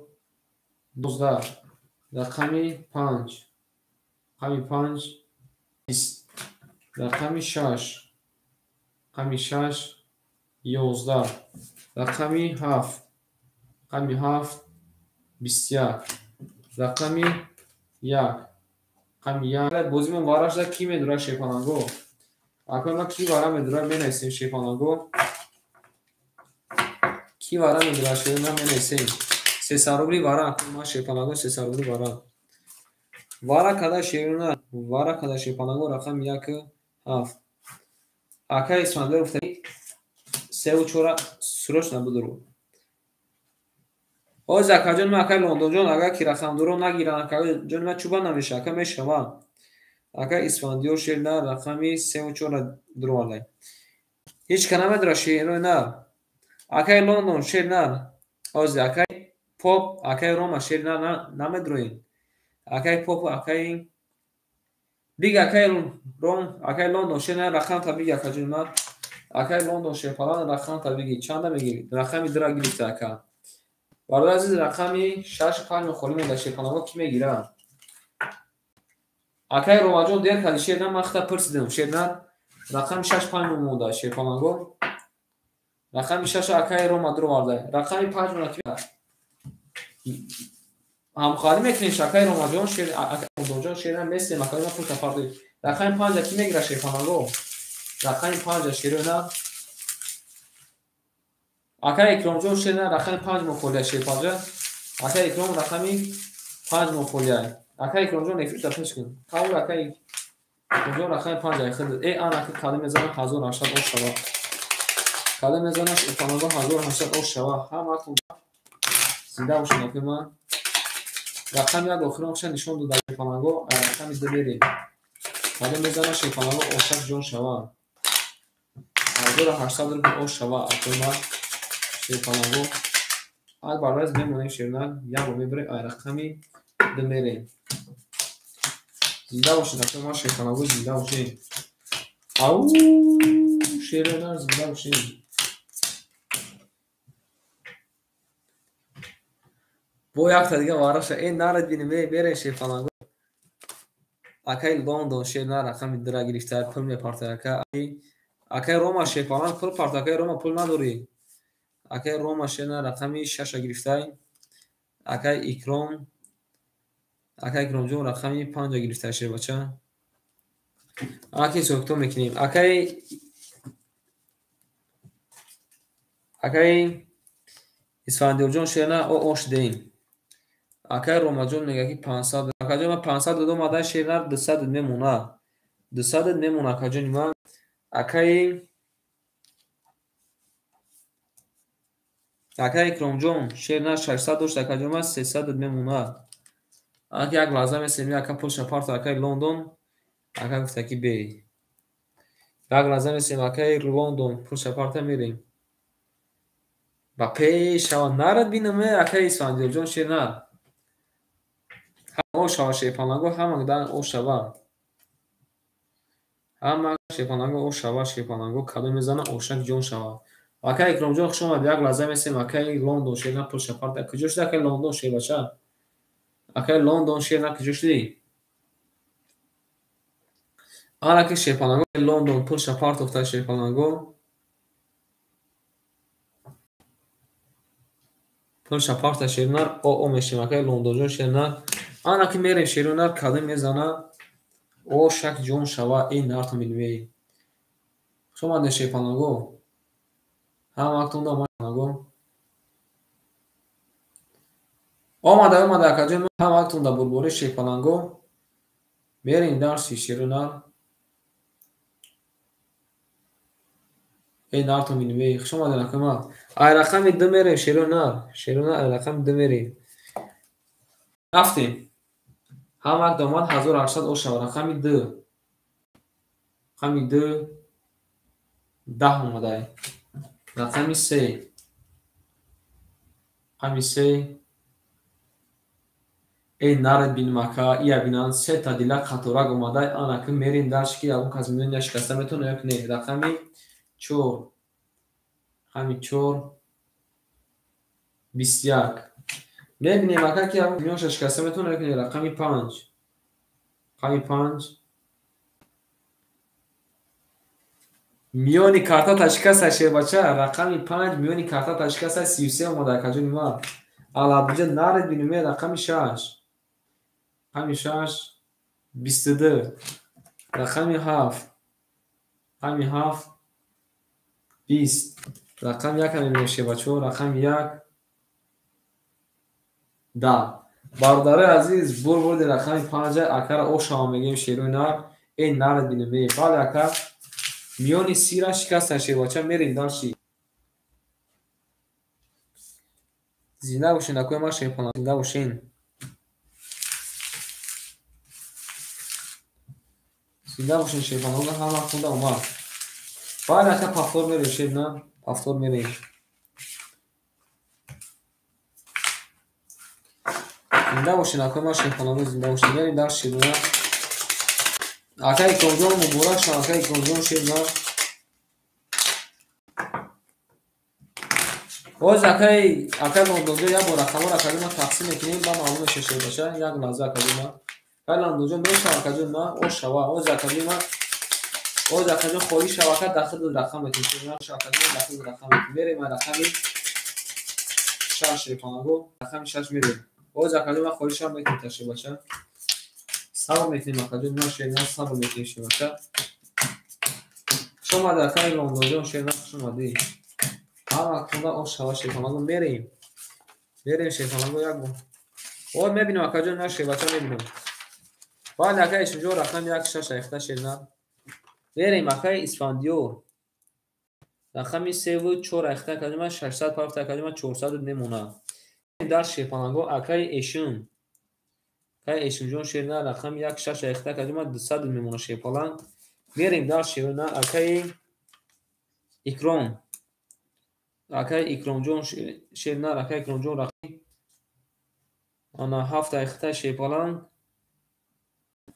12. Рақами 5. Рақами 5 20. Рақами 6. Рақами 6 11. Рақами 7. Рақами 7 21. Рақами 1. Рақами 1. Бозимон варашда ки медура шепаланго. Акома ки вара медура менависем шепаланго. Ки вара медура шепаланго менависем. 300 рубли вара акома шепаланго 300 рубли вара. Вара када шерона вара када шепаланго рақами 1 7. Ака исмандер уфтаи 3 و 4 срочно буду. Оз акаҷон ма ака лондонҷон ага ки рақамдуро нагиран акаҷон ма чуба намеша ака мешава. Ака исфандиё шерна рақами 3 و 4 дурвалай. Ҳеч ка намедура шерона. Акай Лондон шерна. Оз акай поп акай Рома шерна намедуроин. Акай поп акай биг акай Ром акай Лондон шерна рақам табиги акаҷон ма. Акай Лондон шепалан рақам табиги чанда мегири. Рақами дра гирифта ака. Бародар азиз рақами 65 мехолим да шепаланго ки мегира. Акай Ромаҷон дер кади шерна махта пирсидем шерна рақами 65 мемонда шепаланго. Рақами 6 акай Рома дурварда. Рақами 5 мона ки ҳамхоҳарӣ мекунем шакай Ромаҷон шерна акай Лондонҷон шерна месем акай пул тафарди. Рақами 5 ки мегира шепаланго. Рақами 5 шерона акай Икромҷон шерна рақами 5 мохолия шепалҷа. Акай Икром рақами 5 мохолия. Акай Икромҷон эфирта пешкун. Қавл акай Икромҷон рақами 5 хид. Ан акай калим мезана 1800 ош шава. Калим мезана шепаланго 1800 ош шава. Ҳама тун зинда бошед акима. Рақами як охиромша нишон дода шепаланго рақами 2 берем. Калим мезана шепаланго ошак ҷон шава. 1800 рубл ош шава акима. Шепаланго ак бароз мемонем шерна як бо мебре рақами 2 мерем. Зинда бошед акима шепаланго зинда бошед. Ау шерна зинда бошед. Бо якта дига вараша ин нарад бинем берем шепаланго. Акай Лондон шерна рақами 2 гирифта пул мепарта акай Рома шепалан пул парта акай Рома пул надори. Акай Рома шерна рақами 6 гирифтай. Акай Икром акай Икромҷон рақами 5 гирифтай шебача. Аки сохто мекунем. Акай Исфандиёҷон шерна оош дем. Акай Ромаҷон мега ки 500 акаҷон ма 500 додам адай шерна 200 мемона. 200 мемона акаҷон ма. Акай Икромҷон шерна 600 дошт акаҷон ма 300 мемона. Аки як лаҳза месем ака пул шапарта акай Лондон ака гуфта ки бе. Як лаҳза месем акай Лондон пул шапарта мерем. Ба пешава нарад бинаме акай Исфандиёҷон шерна. Ҳама шава шепаланго ҳама дан ош шава. Ҳама шепаланго ош шава шепаланго кадо мезана ошак ҷон шава. Акай Икромҷон хушомад як лаҳза месем акай Лондон шерна пул шапарта куҷо шуда акай Лондон шебача. Акай Лондон шерна куҷо шуди. Ана ки шепаланго Лондон пул шапарта уфта шепаланго. Пул шапарта шерна оо мешем акай Лондонҷон шерна. Ана ки мерем шерона кадо мезана ошак ҷон шава ин нарто милвей. Хушомад шепаланго. Ҳама актунда шепаланго. Омада акаҷон ҳама актунда бурбори шепаланго. Мерем дарси шерона. ин нарто милвей. Хушомад акима. Ай рақами 2 мерем шерона. Шерона ай рақами 2 мерем. رفتیم. همک داماد 1800 او شود. رقمی 2. رقمی 2 10 اومده. رقمی 3. رقمی 3 ای نرد بین مکا ای بینان 3 تا دیلک خطورک اومده. آنکه میریم درش که اون کس میدونی شکسته میتونه یک نه. رقمی 4. رقمی 4 21 میبینیم اکا که اون میون شکسته میتونه یک نه. رقمی 5. رقمی 5 میونی کارتا تشکست شه بچه. رقمی 5 میونی کارتا تشکست 33 اومده کجا نیما علابجه نرد بینیم. رقمی 6. رقمی 6 22 رقمی 7. رقمی 7 20 رقم 1 میبینیم شه بچه. رقم 1 10 بارداره عزیز برد رقمی 5 اکر او شما میگیم شیروی نار این نرد بینیم. بله اکر میونی سی را شکست شه بچه. میریم داشتی زنده باشین. اکوی ما شیپان زنده باشین. زنده باشین شیپان اون هم خونده اومد. باید اکر پافتور میریم شید نه. پافتور میریم زنده باشین. اکوی ما شیپان زنده باشین. میریم در شید نه. اکر اکرامجون مبورا شد. اکر اکرامجون شید نه. اوز اکر لندوجو یا با رقم را کدوم تقسیم میکنیم با معلوم ششه باشه. یک لحظه کدوم لندوجو میشه کدوم ما او شوا اوز کدوم خوری شبکه داخل رقم میتونیم نه شبکه داخل رقم میریم. رقمی 6 پانگو رقمی 6 میریم. اوز کدوم خوری شام میتونیم تشه باشه. سبا میتونیم کدوم نشه نه سبا میتونیم باشه. شما در کاری لندوجو شما شما دی همه کنده او شوا شیفانگو میریم شیفانگو یک بو او میبینیم اکا جون نشه بچه میبینیم. باید اکا ایشونجو رقم 1 6 اخته شد نه. میریم اکا اسفندیور رقمی 3 و 4 اخته کدوم 600 پافته کدوم 400 نمونه. در شیفانگو اکا ایشونجو شد نه. رقم 1 6 اخته کدوم 200 نمونه شیفالان. میریم در شیفانگو اکا اکرام اکای اکرامجون شیر نه. اکای اکرامجون رقمی آنا 7 اخته شیپالان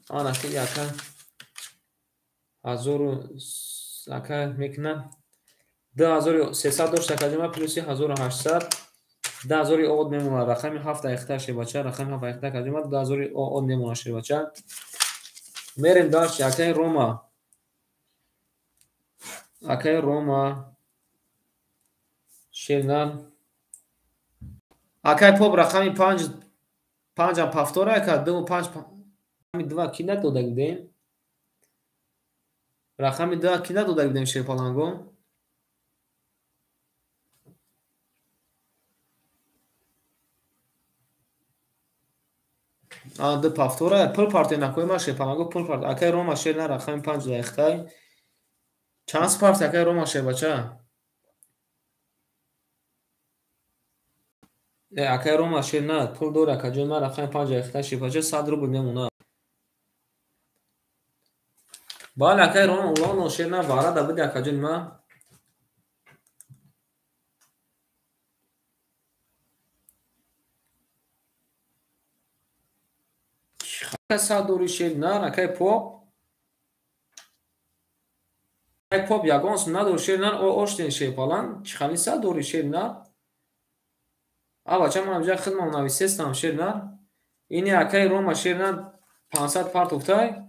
آنا که اکا 1000 اکا میکنه 2300 داشته کدوم پلوسی 1800 10000 آود میمونه. رقمی 7 اخته شی بچه. رقمی 7 اخته کدوم 10000 آود میمونه شی بچه. میریم داشت اکای روما شیر نه. اکای پاپ رقمی 5 هم پافتوره که 2 و 5 رقمی 2 کی نداده بودیم. رقمی 2 کی نداده بودیم شیپالانگو. دو پافتوره پل پارتی نکوی ما شیپالانگو پل پارت. اکای روما شیر نه. رقمی 5 اخته چند پارت اکای روما شیر بچه. اکای روما شیر نه پل دوره که جون ما رقمی 5 اخته شیر بچه 100 رو بودیم. باید اکای روما اولانو شیر نه وارده بودی اکا جون ما خیلی 100 دوری شیر نه. اکای پاپ یگانس ندور شیر نه. او اشتین شیپالان خیلی 100 دوری شیر نه. بچه من امجا خدمم نویسیستم شیر نه. اینی اکای روما شیر نه 500 پارت افتای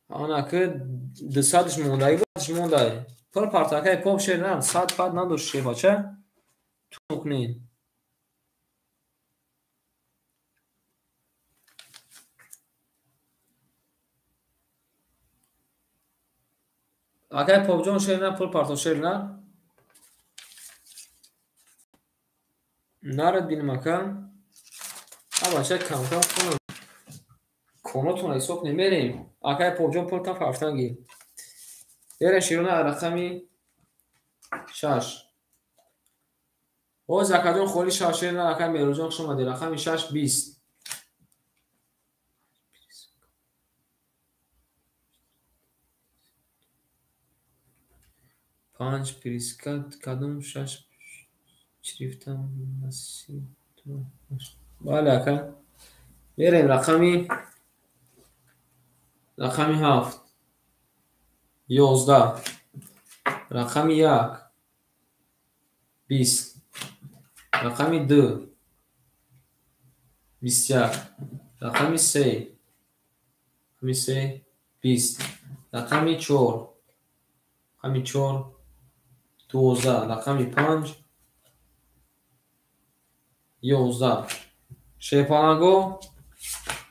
آنا که 200ش مونده پل پارت اکای پاپ شیر نه 100 پارت ندور شیر بچه. تو کنین اکای پاپ جون شیر نه پل پارت شیر نه. نرد بینیم اکا بچه کم کناتون حساب نمیریم. اکای پاپ جون پل کم پافتنگی بیرین شیرونه رقمی 6 او زکادون خوری 6 نه. اکای میروجون شما دی رقمی 6 20 5 پریسکات کدوم 6 شریفتم نسی بله اکا بریم رقمی 7 11 رقم 1 20 رقم 2 21 رقم 3 20 رقم 4 12 رقم 5 11 شیپانگو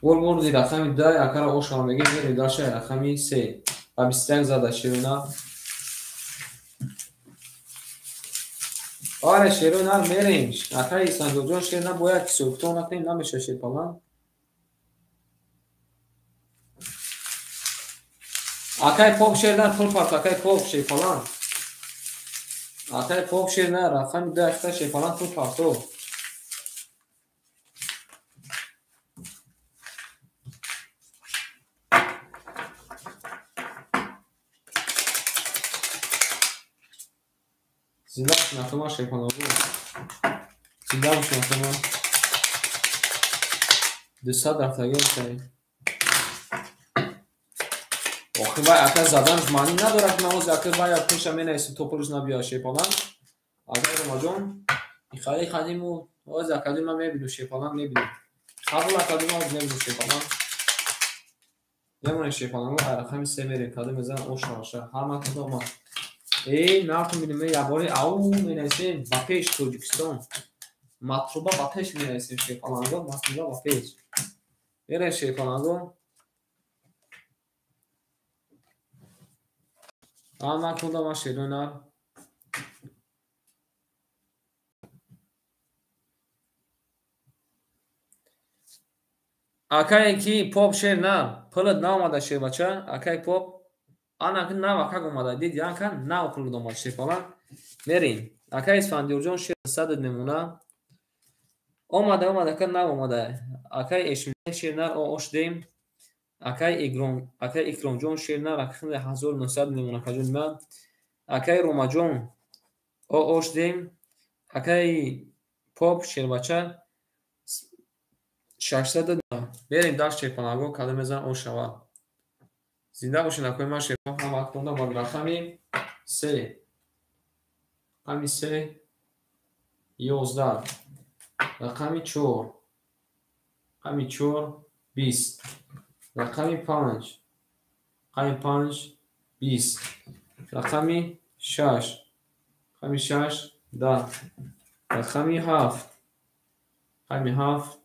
گل بردی رقم 10 اکر اوشان بگیر میری داشته رقم 3 و 21 زده شیرونه آره شیرونه میریم اکر ایسان جون شیرونه باید که سوکتون نکنیم نمیشه شیپانگ اکر پاپ شیرونه پول پاک اکر پاپ شیپانگ اکر پاپ شیرونه رقم 10 اکر شیپانگ پول پاک تو زنده شناختم شیپانگو زنده شناختم 200 رفته گرفته آخه باید اکر زدنش معنی نداره که نماز اکر باید پیش همین ایسی توپلوش نبیا شیپانگ اگر روما جون خیلی خدیمو از اکادمی ما میبینو شیپانگ میبینو قبل اکادمی ما میبینو شیپانگ یمون شیپانگ رو رقم 3 میره اکادمی زن اوشناشه هر مکتب ما ای نرتون بینیم یه باری او مینیسیم با پیش توجیکستان مطلوبه با پیش مینیسیم شیپانگ رو مطلوبه با پیش میره شیپانگ رو هم مکتب ما شیرونه اکایی که پاپ شیر نه پلد نامده شیر بچه اکای پاپ آن که نه وقت اومده دید یان کن نه پلد اومده شیر پالا میریم اکای اسفندیار جون شیر صد نمونه اومده که نه اومده اکای اشمی شیر نه اوش دیم اکای اکرام جون شیر نه رقم 1900 نمونه کجون من اکای روما جون اوش دیم اکای پاپ شیر بچه 600 بریم داشت شیپانگو کدام زن او شوا زنده باشین اکوی من شیپانگ هم وقت کنده با رقمی 3 رقمی 3 11 رقمی 4 رقمی 4 20 رقمی 5 رقمی 5 20 رقمی 6 رقمی 6 10 رقمی 7 رقمی 7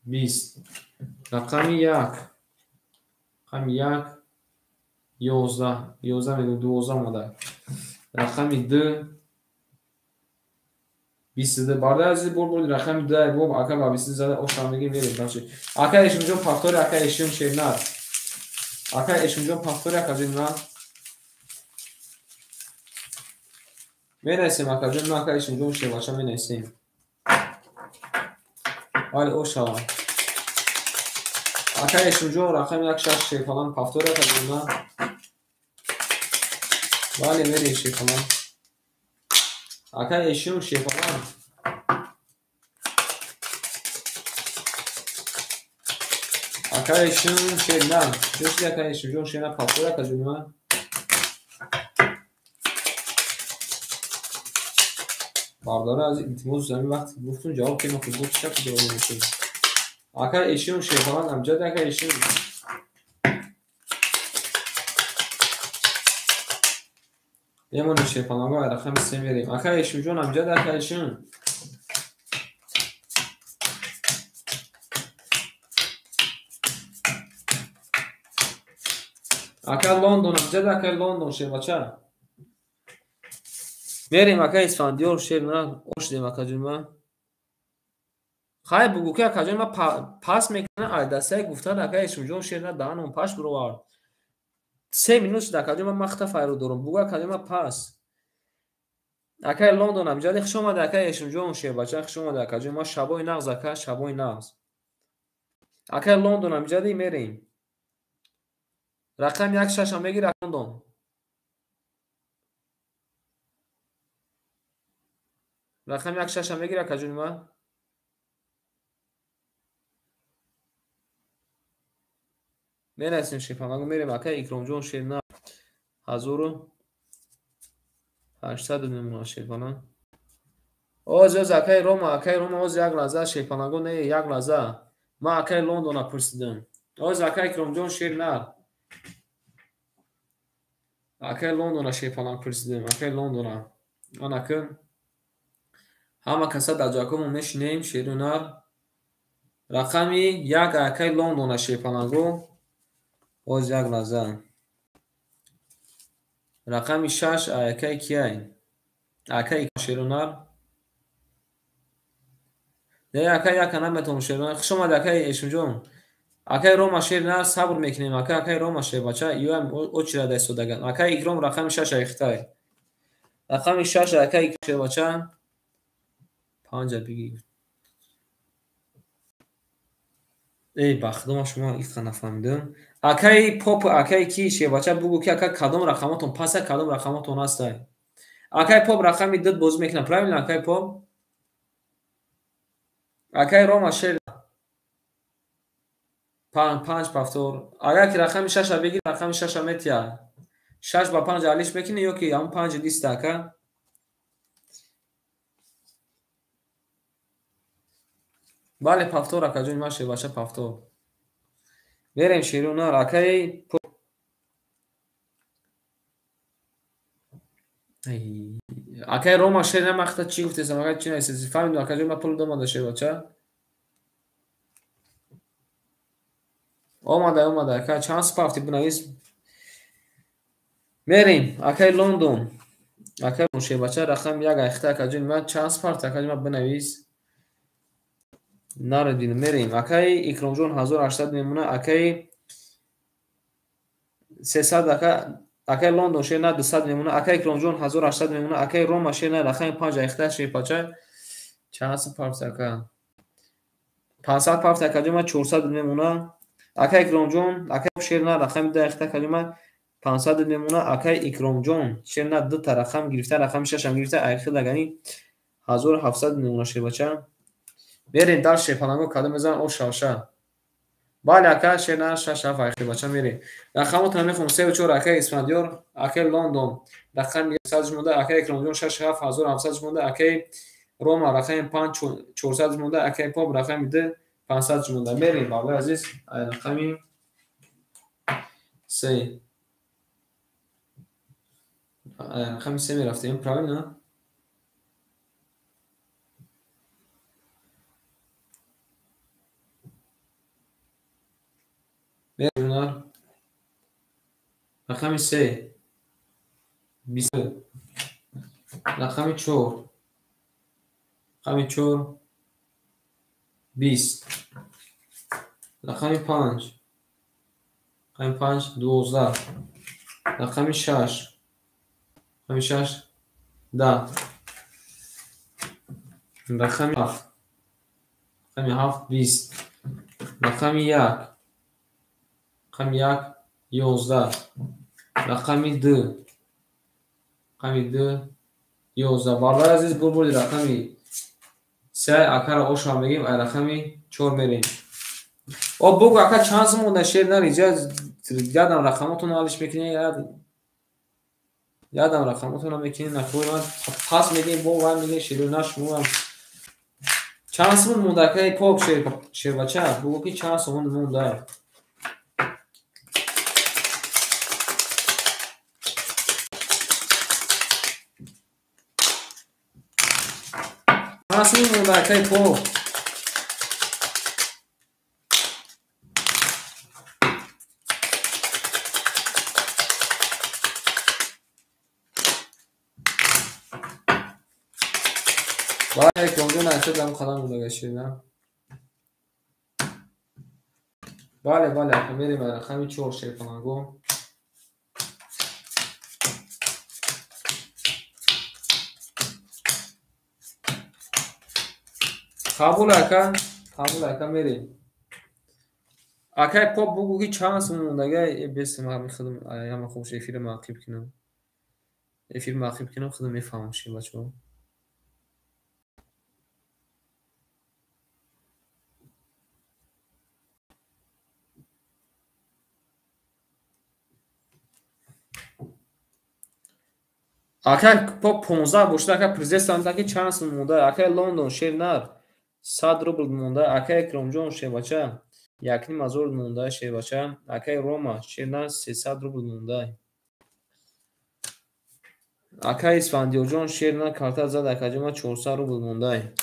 20 رقمی 1 رقمی 1 11 میگم 12 اومده رقمی 2 22 barda aziz bol raqami 2 bob aka va 20 zada oşamigi verin başı aka eşimjon faktori aka eşim şeynar aka eşimjon faktori aka jinna menesim aka jinna aka eşimjon şey başa menesim Ali oşama aka eşimjon raqami yak şaş şey falan faktori aka jinna vali verin şey falan aka eşim şey falan aka eşim şeyden just aka eşimjon şeyna faktori aka jinna بارداره از التماس زمین وقتی گفتون جواب که ما خود شک جواب نمیشه اگر ایشون شیخان امجد اگر ایشون یمون شیخان آقا رقم 3 میریم اگر ایشون جون امجد اگر ایشون اگر لندن امجد اگر لندن شه بچه میریم اکا اسفندیار شیر نه اوش دیم اکا جون ما خواهی بگو که اکا جون ما پاس میکنه دسته گفتن اکا ایشون جون شیر نه دهن اون پاش برو وارد 3 minut شد اکا جون ما مختفی رو دارم بگو اکا جون ما پاس اکا لندن هم جدی خشم آده اکا ایشون جون شیر بچه خشم آده اکا جون ما شبای نغز اکا شبای نغز اکا لندن هم جدی میریم رقم 1 6 هم بگیر لندن رقم یک شش هم بگیره کجون ما میرسیم شیپانگو میریم اکای اکرام جون شیرنا 1800 نمونه شیپانا اوز اکای روما اوز یک لحظه شیپانگو نه یک لحظه ما اکای لندن پرسیدم اوز اکای اکرام جون شیرنا اکای لندن شیپانگو پرسیدم اکای لندن آن اکن همه کسا در جاکومو میشنیم شیرنا رقمی یک اکای لندن شیپانگو اوز یک لحظه رقمی 6 اکای کیای اکای شیرنا نه اکای یک نمیتونم شیرنا شما اکای اشم جون اکای روما شیرنا صبر میکنیم اکای روما شیر بچه یو ام او چرا دست دادن اکای اکرام رقم 6 اختای رقم 6 اکای شیر بچه 5 بگیر ای بخدم شما این نفهمیدم اکای پاپ اکای کی شیر بچه بگو که اکای کدام رقماتون پس کدام رقماتون هست اکای پاپ رقمی داد باز میکنه پرایل اکای پاپ اکای روما شیر 5 پفتور اگر که رقم 6 بگیر رقم 6 متیا 6 با 5 علیش بکنه یا که هم 5 لیست اکا بله پفتور اکا جون ماشه باشه پفتور بریم شیرونا اکای اکای روما شیر نمخته چی گفتی سماگه چی نیستی فهمید اکا جون ما پول دومده شیر بچه اومده اکا چانس پفتی بنویس میریم اکای لندن اکای شیر بچه رقم یک اخته اکا جون ما چانس پفت اکا جون ما بنویس نردین میریم اکای اکرام جون 1800 میمونه اکای 300 اکای لندن شیر نه 200 میمونه اکای اکرام جون 1800 میمونه اکای روما شیر نه رقم 5 اخته شیر بچه چانس پفت اکا 500 پفت اکا جون ما 400 میمونه اکای اکرام جون اکای شیر نه رقم 10 اخته اکا جون ما 500 میمونه اکای اکرام جون شیر نه 2 تا رقم گرفته رقم 6 هم گرفته اخیر لگنی 1700 میمونه شیر بچه بریم در شیپانگو کدام بزن او شاشه بله اکای شیر نه 6 اخیر بچه میریم رقماتون میخوام 3 و 4 اکای اسفندیار اکای لندن رقم 100 مونده اکای اکرام جون 6700 مونده اکای روما رقم 5 400 مونده اکای پاپ رقم 2 500 مونده بریم بابا عزیز رقمی 3 رقم 3 میرفتیم پرایل نه بریم رقم 3 20 رقم 4 رقم 4 20 رقم 5 رقم 5 12 رقم 6 رقم 6 10 رقم 7 رقم 7 20 رقم 1 رقم 1 11 رقم 2 رقم 2 11 بالا عزیز بردی رقمی 3 اکر اوشا میگیم رقم 4 میریم او بگو اکر چانس مونده شیر نریجا یادم رقماتون حالش میکنی یادم رقماتون هم میکنی نخوی من پاس میگیم بو هم میگه شیر نشمو هم چانس مونده اکر پاک شیر بچه بگو که چانس مونده چانس مونده اکر پاک باید کنجون نشد هم خدا مونده گشید نه بله میریم رقمی 4 شیپانگو قبول اکا میریم اکای پاپ بگو که چانس مونده گه بس ما میخدم اما خوبش افیر معقیب کنم خودم میفهمم چی بچه Ака по 15 бошад, ака президентаки чанд сум монда, ака Лондон шернар 100 рубл монда, ака Икромҷон шевача 1,5 монда шевача, ака Рома шернар 300 рубл монда. Ака Исфандиёҷон шернар карта зад акаҷома 400 рубл монда.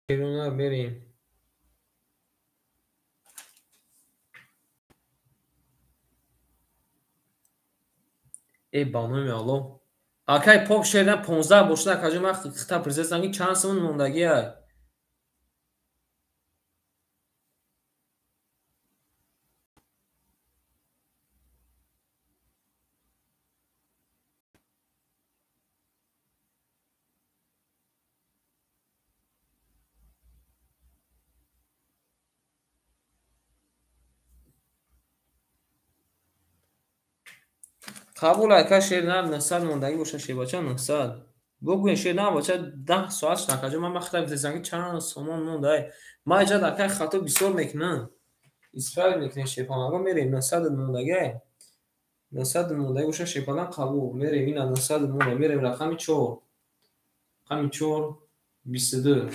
Меруна берем. Банои алло. Акай поп шердан 15 бошад, акаҷома хита президентаки чанд сум мондагия. қабул ака шернар 900 мондаги боша шебача 900. Богӯен шернар бача 10 соат шакаҷома ма хита президентаки чанд сомон мондай. Ма иҷад ака хато бисёр мекунам. Исправит мекунем шепанаго мерем 900 мондаги. 900 мондаги боша шепанан қабул. Мерем ина 900 монда мерем рақами 4. Рақами 4 22.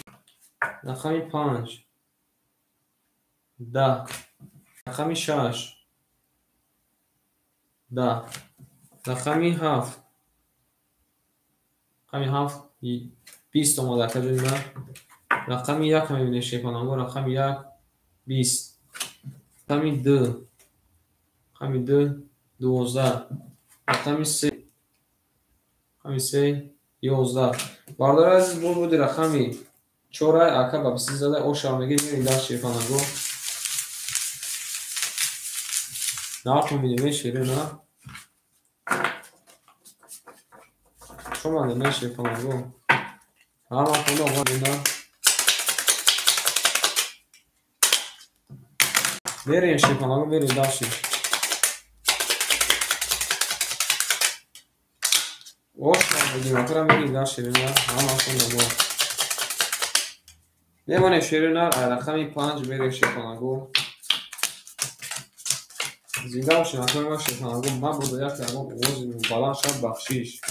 Рақами 5 10. Рақами 6 10. Рақами 7. Рақами 7 20 омада акаҷома. Рақами 1 мебинем шепанаго. Рақами 1 20. Рақами 2. Рақами 2 12. Рақами 3. Рақами 3 11. Бардор азиз буди рақами 4 ака ба 20 зада ошармеги мери дар шепанаго. Нарх мебинем шерена. Шумо нема шепанаго. Ҳама хона вадина. Берем шепанаго берем даши. Ошармеги акра мери дар шерена. Ҳама хона во. Мемонем шерена рақами 5 берем шепанаго. Зинда бошем акра шепанаго. Ман буду як ягон овози баланд шад бахшиш.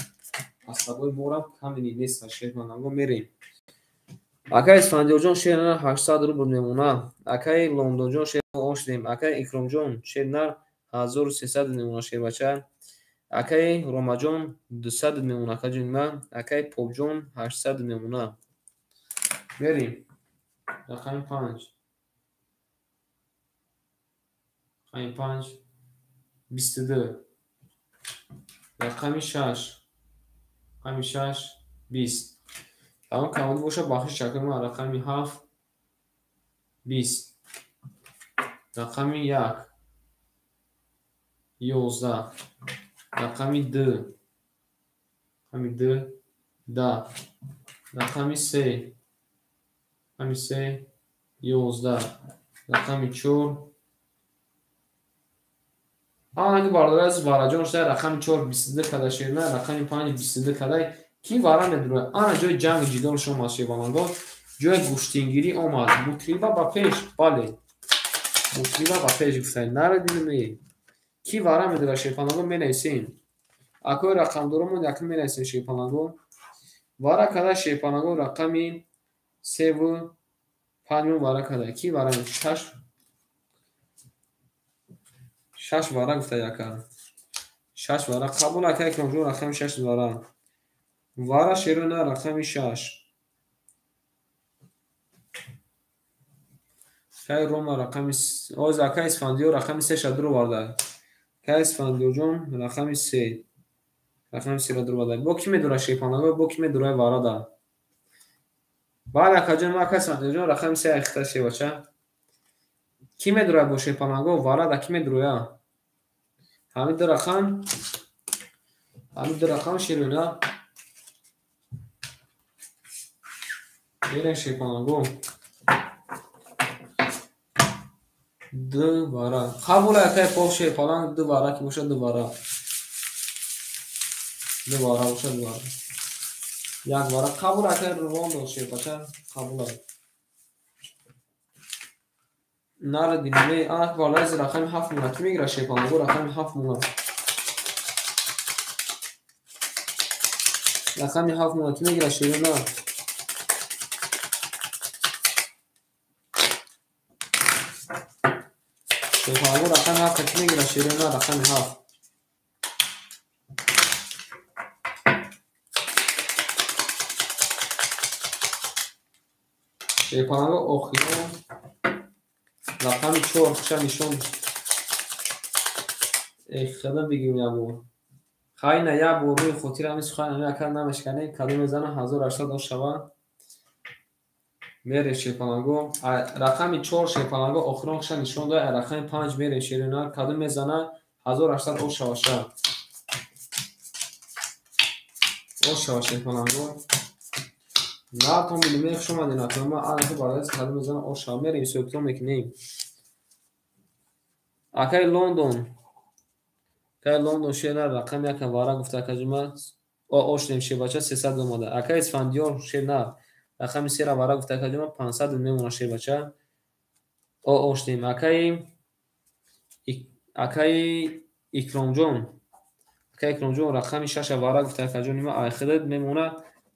Асабои морам камини нест шепанаго мерем. Акай Исфандиёҷон шернар 800 рубл мемона. Акай Лондонҷон шернар ошдем. Акай Икромҷон шернар 1300 мемона шебача. Акай Ромаҷон 200 мемона акаҷома. Акай Попҷон 800 мемона. Мерем. Рақами 5. Рақами 5 22. Рақами 6. Рақами 6 20. Тамом камол боша бахшиш чакама. Рақами 7 20. Рақами 1 11. Рақами 2. Рақами 2 10. Рақами 3. Рақами 3 11. Рақами 4. Анги бардор аз вараҷон шуда рақами 4 22 када шерна. Рақами 5 22 кадай. Ки вара медура. Ана ҷои ҷанги ҷидол шумо шебанаго. ҷои гӯштингирӣ омад. Мутриба ба пеш. Бале. Мутриба ба пеш гуфтаи нарадидме. Ки вара медура шепанаго менависем. Акои рақамдоромон як менависем шепанаго. Вара када шепанаго рақами 3 5 вара када. Ки вара 6 вара гуфта яка. 6 вара қабул ака Икромҷон рақами 6 вара. Вара шерона рақами 6. Кай Рома рақами оз ака Исфандиё рақами 3 шадру варда. Кай Исфандиёҷон рақами 3. Рақами 3 радру варда. Бо ки медура шепанаго бо ки медура варада. Бале акаҷон ма ака Исфандиёҷон рақами 3 ахита шевача. Ки медура бо шепанаго варада ки медура. Ҳамид рақам шерона. Мерем шепанагу. Дувара. Қабула якай пол шепаланг дувара ки боша дувара. Дувара боша дувара. Як вара қабула якай рондо шепача қабула. Нар динаме ак балаз рақами 7 муна ки мегира шепанагу рақами 7 муна. رقم 7 مونه کی میگیره شیرین نه شیفانگو رقم 7 کی میگیره شیرین نه رقم 7 شیفانگو اخیرو رقم 4 خوشه نشون خدا بگیم یا بور خواهی نه یا بور روی خودی را همیش خواهی نمی اکر نمشکنه کدوم میزنه 1800 دو شوه میره شیپانگو رقم 4 شیپانگو آخرون خوشه نشون داره رقم 5 میره شیرینار کدوم میزنه 1800 او شوشه او شوه شیپانگو نه تو میلیمه شما دینا تو ما آنکه باید کدوم میزنه او شوه میریم سوکتون میکنیم اکای لندن که لندن شیرینار رقم یک واره گفته که جمعه اوش نمیشه بچه 300 اومده اکای اسفندیار شیرینار رقم 3 را واره گفته که جمعه 500 میمونه شیر بچه اوش نیم اکای اکرامجون رقم 6 واره گفته که جمعه آخرت میمونه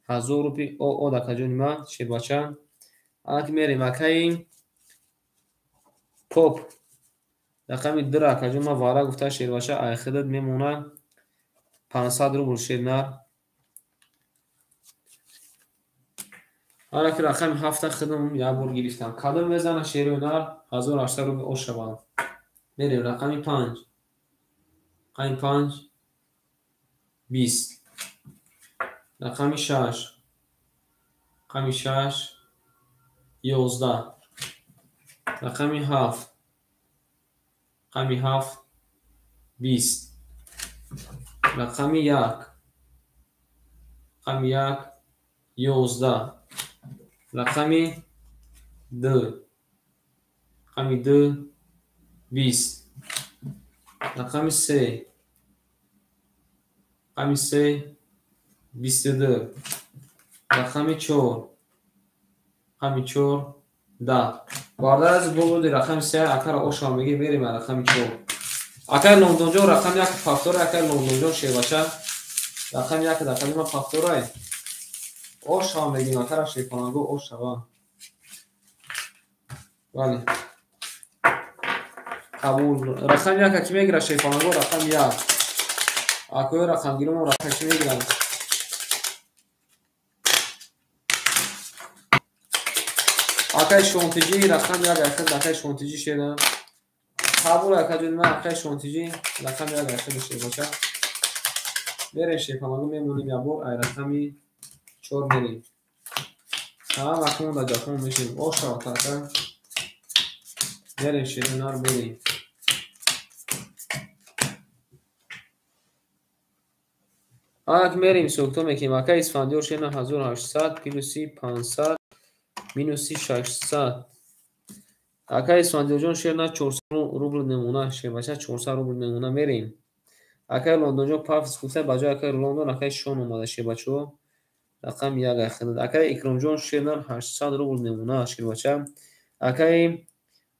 1000 روپی او دکه جمعه شیر بچه اکی میریم اکای پاپ رقم 2 را که جمعه واره گفته شیر بچه آخرت میمونه 500 روبل شیرینار حالا که رقم 7 خودم یک بار گرفتم کدوم میزنه شیرینار 1800 روبل او شوه میریم رقم 5 رقم 5 20 رقم 6 رقم 6 11 رقم 7 رقم 7 20 رقم 1 رقم 1 11 رقم 2 رقم 2 20 رقم 3 رقم 3 22 رقم 4 رقم 4 10 وارد از بود رقم 3 اکر اوش میگه بریم رقم 4 اکر لندنجو رقم 1 فاکتور اکر لندنجو شه باشه رقم 1 در کلمه فاکتور اوش میگیم اکر شه کنگو اوش ها ولی قبول رقم 1 کی میگیره شه کنگو رقم 1 اکو رقم گیرم رقم کی میگیره اکای شونتیجی رقم 1 اکر اکای شونتیجی شده قبول اکر ما اکای شونتیجی رقم 1 اکر شه باشه میره شه کنگو میمونیم یا بور ای رقمی 4 میریم ها وقتمون در جاکون میشیم اوش ها تاکن میریم شیرینار میریم آنک میریم سوکتو میکنیم اکای اسفندیار شیرینار 1800 پیلوسی 500 مینوسی 600 اکای اسفندیار جون شیرینار 400 روبل نمونه شه باشه 400 روبل نمونه میریم اکای لندن جون پافس گفته بجای اکای لندن اکای شون اومده شه بچو رقم 1 اخند اکای اکرام جون شیرینار 800 روبل نمونه شه باشه اکای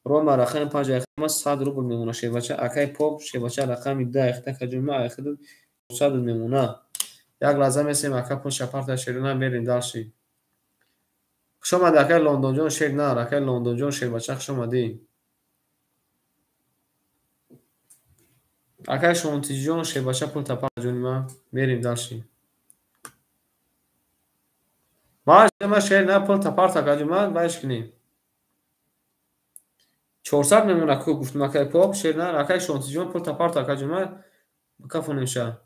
روما رقم 5 اخند 100 روبل نمونه شه باشه اکای پاپ شه باشه رقم 10 اخند که جمعه اخند 100 نمونه یک لازم است اکای پون شپارت شیرینار میریم داشتیم شما اکای لندن جون شیرینار اکای لندن جون شه باشه شما دی اکای شونتی جون شه باشه پول تا 5 ما میریم داشتیم باش ما شیر نه پول تا پارت اکای باش کنیم 400 میمونه کو گفتم اکای پاپ شیر نه اکای شونتی جون پول تا پارت اکای کافو نمیشه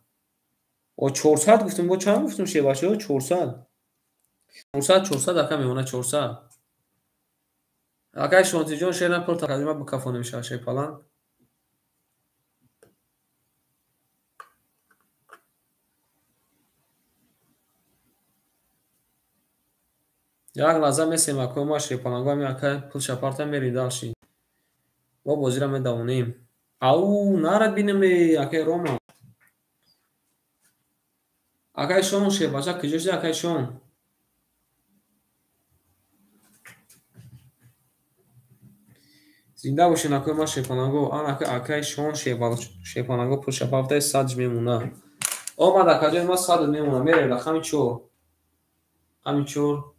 او 400 گفتم با چند گفتم شه باشه 400 اکای میمونه 400 اکای شونتی جون شیر نه پول تا اکای با کافو نمیشه شه پلان як лаҳза месем акои ма шепалангоҳам яка пулшапарта мери далши мо бозира медавонем ау нара бинаме акай рома акай шон шебача киҷошди акай шон зинда бошед акои ма шепаланго ан акай шон шепаланго пулшапартаи садж мемона омад акаҷои ма садд мемона мере рақами 4 рақами 4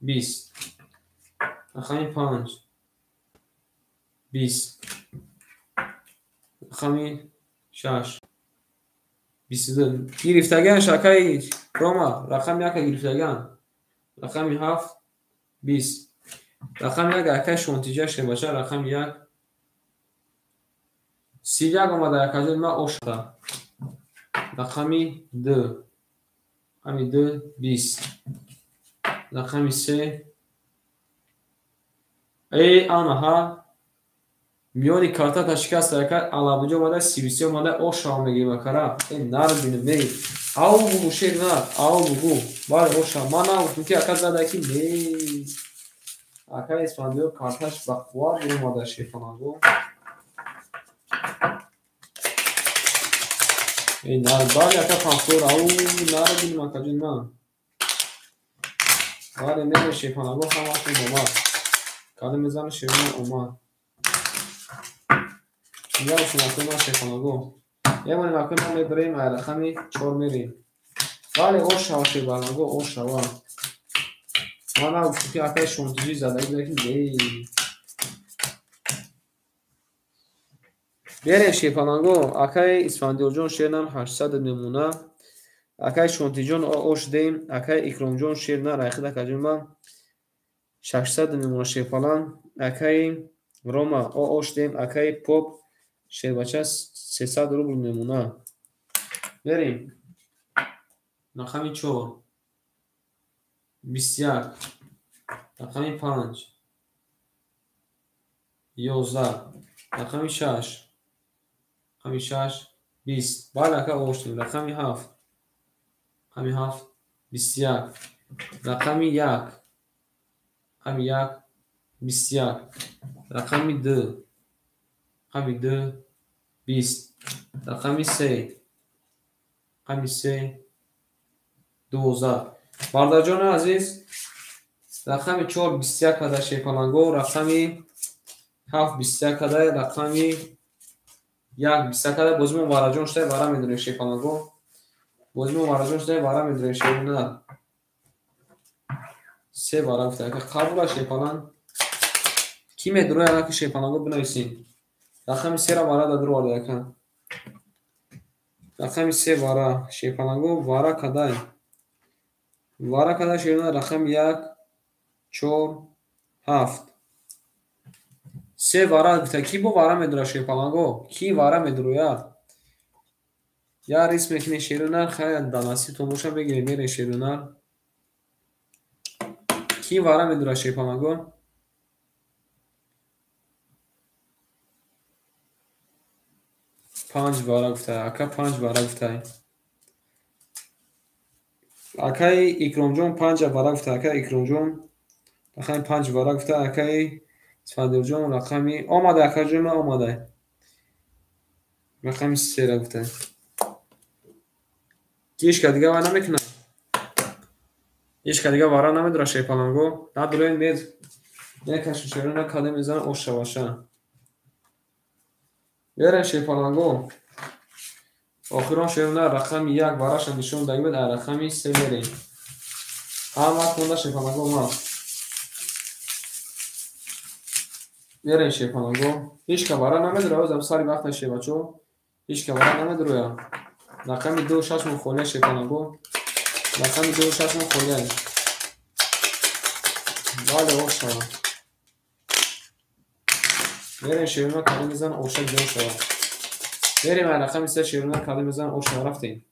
20 рақами 5 20 рақами 6 22 гирифтагиан шакаи рома рақами 1 гирифтагиан рақами 7 20 рақами 1 акай шонтиҷа шебача рақами 1 31 омада акаҷои ма ошта рақами 2 рақами 2 20 рақами 3 анаҳа миёни картата шикаста яка алабуҷо омада 33 омада ошао мегимакара нар бинаме ау бугу шер нар ау бугу бале оша ман нагуфтам ки ака задаки не ака испандиё карташ ба қувват омада шефанаго нар бале ака панфлор ау нар бинам акаҷои ман бале мере шефанаго ҳамаашон омад каде мезани шерман омад ярашон акои ман шефанаго ямонем акои ман медорем ай рақами 4 мерем бале ошава шефанаго ошава ман нагуфтам ки акай шонтиҷи задаи даки не берем шефанаго акай исфандиёрҷон шернан 800 мемона акай шонтиҷон ош дем акай икромҷон шернан райхид акаҷои ман 600 мемона шефалан акай рома ош дем акай поп шербача 300 рубл мемона берем рақами 4 21 рақами 5 11 рақами 6 рақами 6 20 бале ака оштем рақами 7 рақами 7 21 рақами 1 рақами 1 21 рақами 2 рақами 2 20 рақами 3 рақами 3 12 бардарҷони азиз рақами 4 21 када шефаланго рақами 7 21 када рақами 1 21 када бозимо вараҷон шудаи вара медорем шефаланго бозимо вараҷон шудаи вара медорем шефаланго се вара гуфта яка қабула шефалан ки медуроя яка шефаланго бинависем рақами 3 ра вара дадурварда яка рақами 3 вара шефаланго вара кадай вара када шерна рақами 1 4 7 3 вара гуфта ки бо вара медура шефаланго ки вара медурояд я рис мекине шерунар хая данаси томоша бегире мере шерунар ки вара медура шефаланго 5 вара гуфта ака 5 вара гуфта акай икромҷон 5 вара гуфта ака икромҷон рақами 5 вара гуфта акай исфандиёрҷон рақами омада акаҷои ман омада рақами 3 ра гуфта ки ишка дига вара намекунад ишка дига вара намедура шефаланго надуроен мез мекашин шерона каде мезан ошаваша берем шефаланго охирон шерона рақами 1 вараша нишон дагимед ай рақами 3 мерем ҳама кунда шефаланго ма берем шефаланго ишка вара намедура озам сари вақта шебачо ишка вара намедуроя рақами 2 6 мухолия шефаланго рақами 2 6 мухолия бале ошава берем шерона каде мезан оша ҷон шава берем ай рақами 3 шерона каде мезан оша рафтем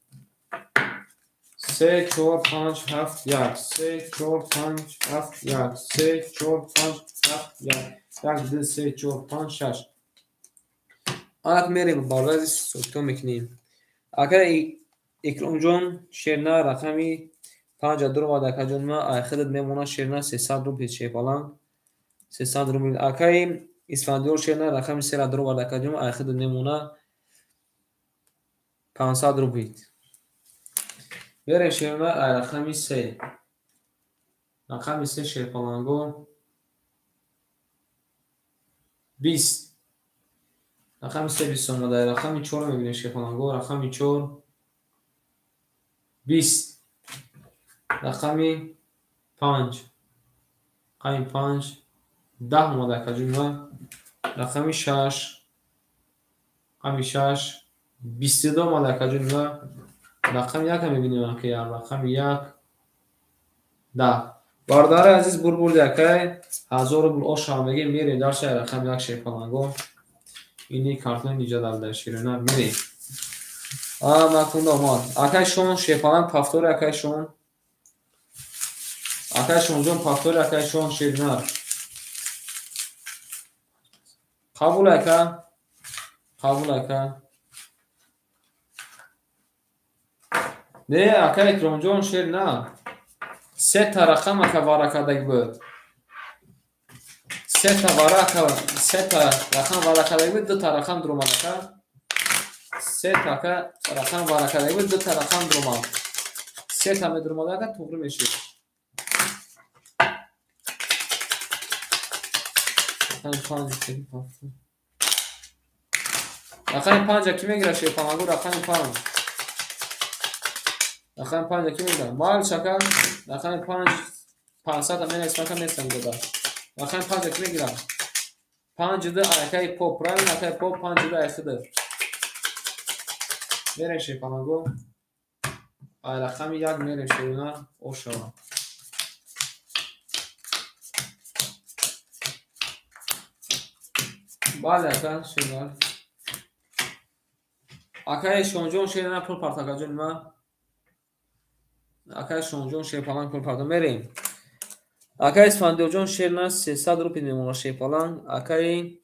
3 4 5 7 1 3 4 5 7 1 3 4 5 7 1 1 2 3 4 5 6 ак мерем баррази сото мекунем ака икромҷон шерна рақами 5 درما در کجونما آخرت میمونه شیرنا 300 روپیه شیپالان 300 روپیه اکای اسفندیار شیرنا رقم 3 درما در کجونما آخرت میمونه 500 روپیه بریم شیرنا رقم 3 رقم 3 شیپالانگو 20 رقم 3 20 اومده رقم 4 میبینید شیپالانگو رقم 4 20 رقم 5 رقم 5 10 اومده کجونما رقم 6 رقم 6 22 اومده کجونما رقم 1 میبینیم که رقم 1 10 باردار عزیز بور دکای 1000 بول آشامگی میری درش رقم 1 شیپالانگو اینی کارتون ایجاد در شیرنا میری مکتوب اومد اکای شون شیپالان پافتور اکای شون جون پافتور اکای شون شیرنا قبول اکا نه اکا اکرام جون شیرنا 3 تا رقم اکا وارا کدگ بود 3 تا رقم وارا کدگ بود 2 تا رقم درومد اکا 3 تا رقم وارا کدگ بود 2 تا رقم درومد 3 تا درومد اکا توغری میشه رقم 5 کی میگیره شیپالانگو رقم 5 رقم 5 کی میگیره مال شکر رقم 5 500 من اسمش نیستم دادا رقم 5 کی میگیره 5 ده اکای پاپ رای اکای پاپ 5 ده اخده میره شیپالانگو رقم 1 میره شیرنا اوشا بله اکا شیرنا اکای شونجون شیرنا پول پارتاکاجون ما اکای شونجون شیپالان پول پارتا میریم اکای اسفندیار جون شیرنا 300 روپیه میمونه شیپالان اکای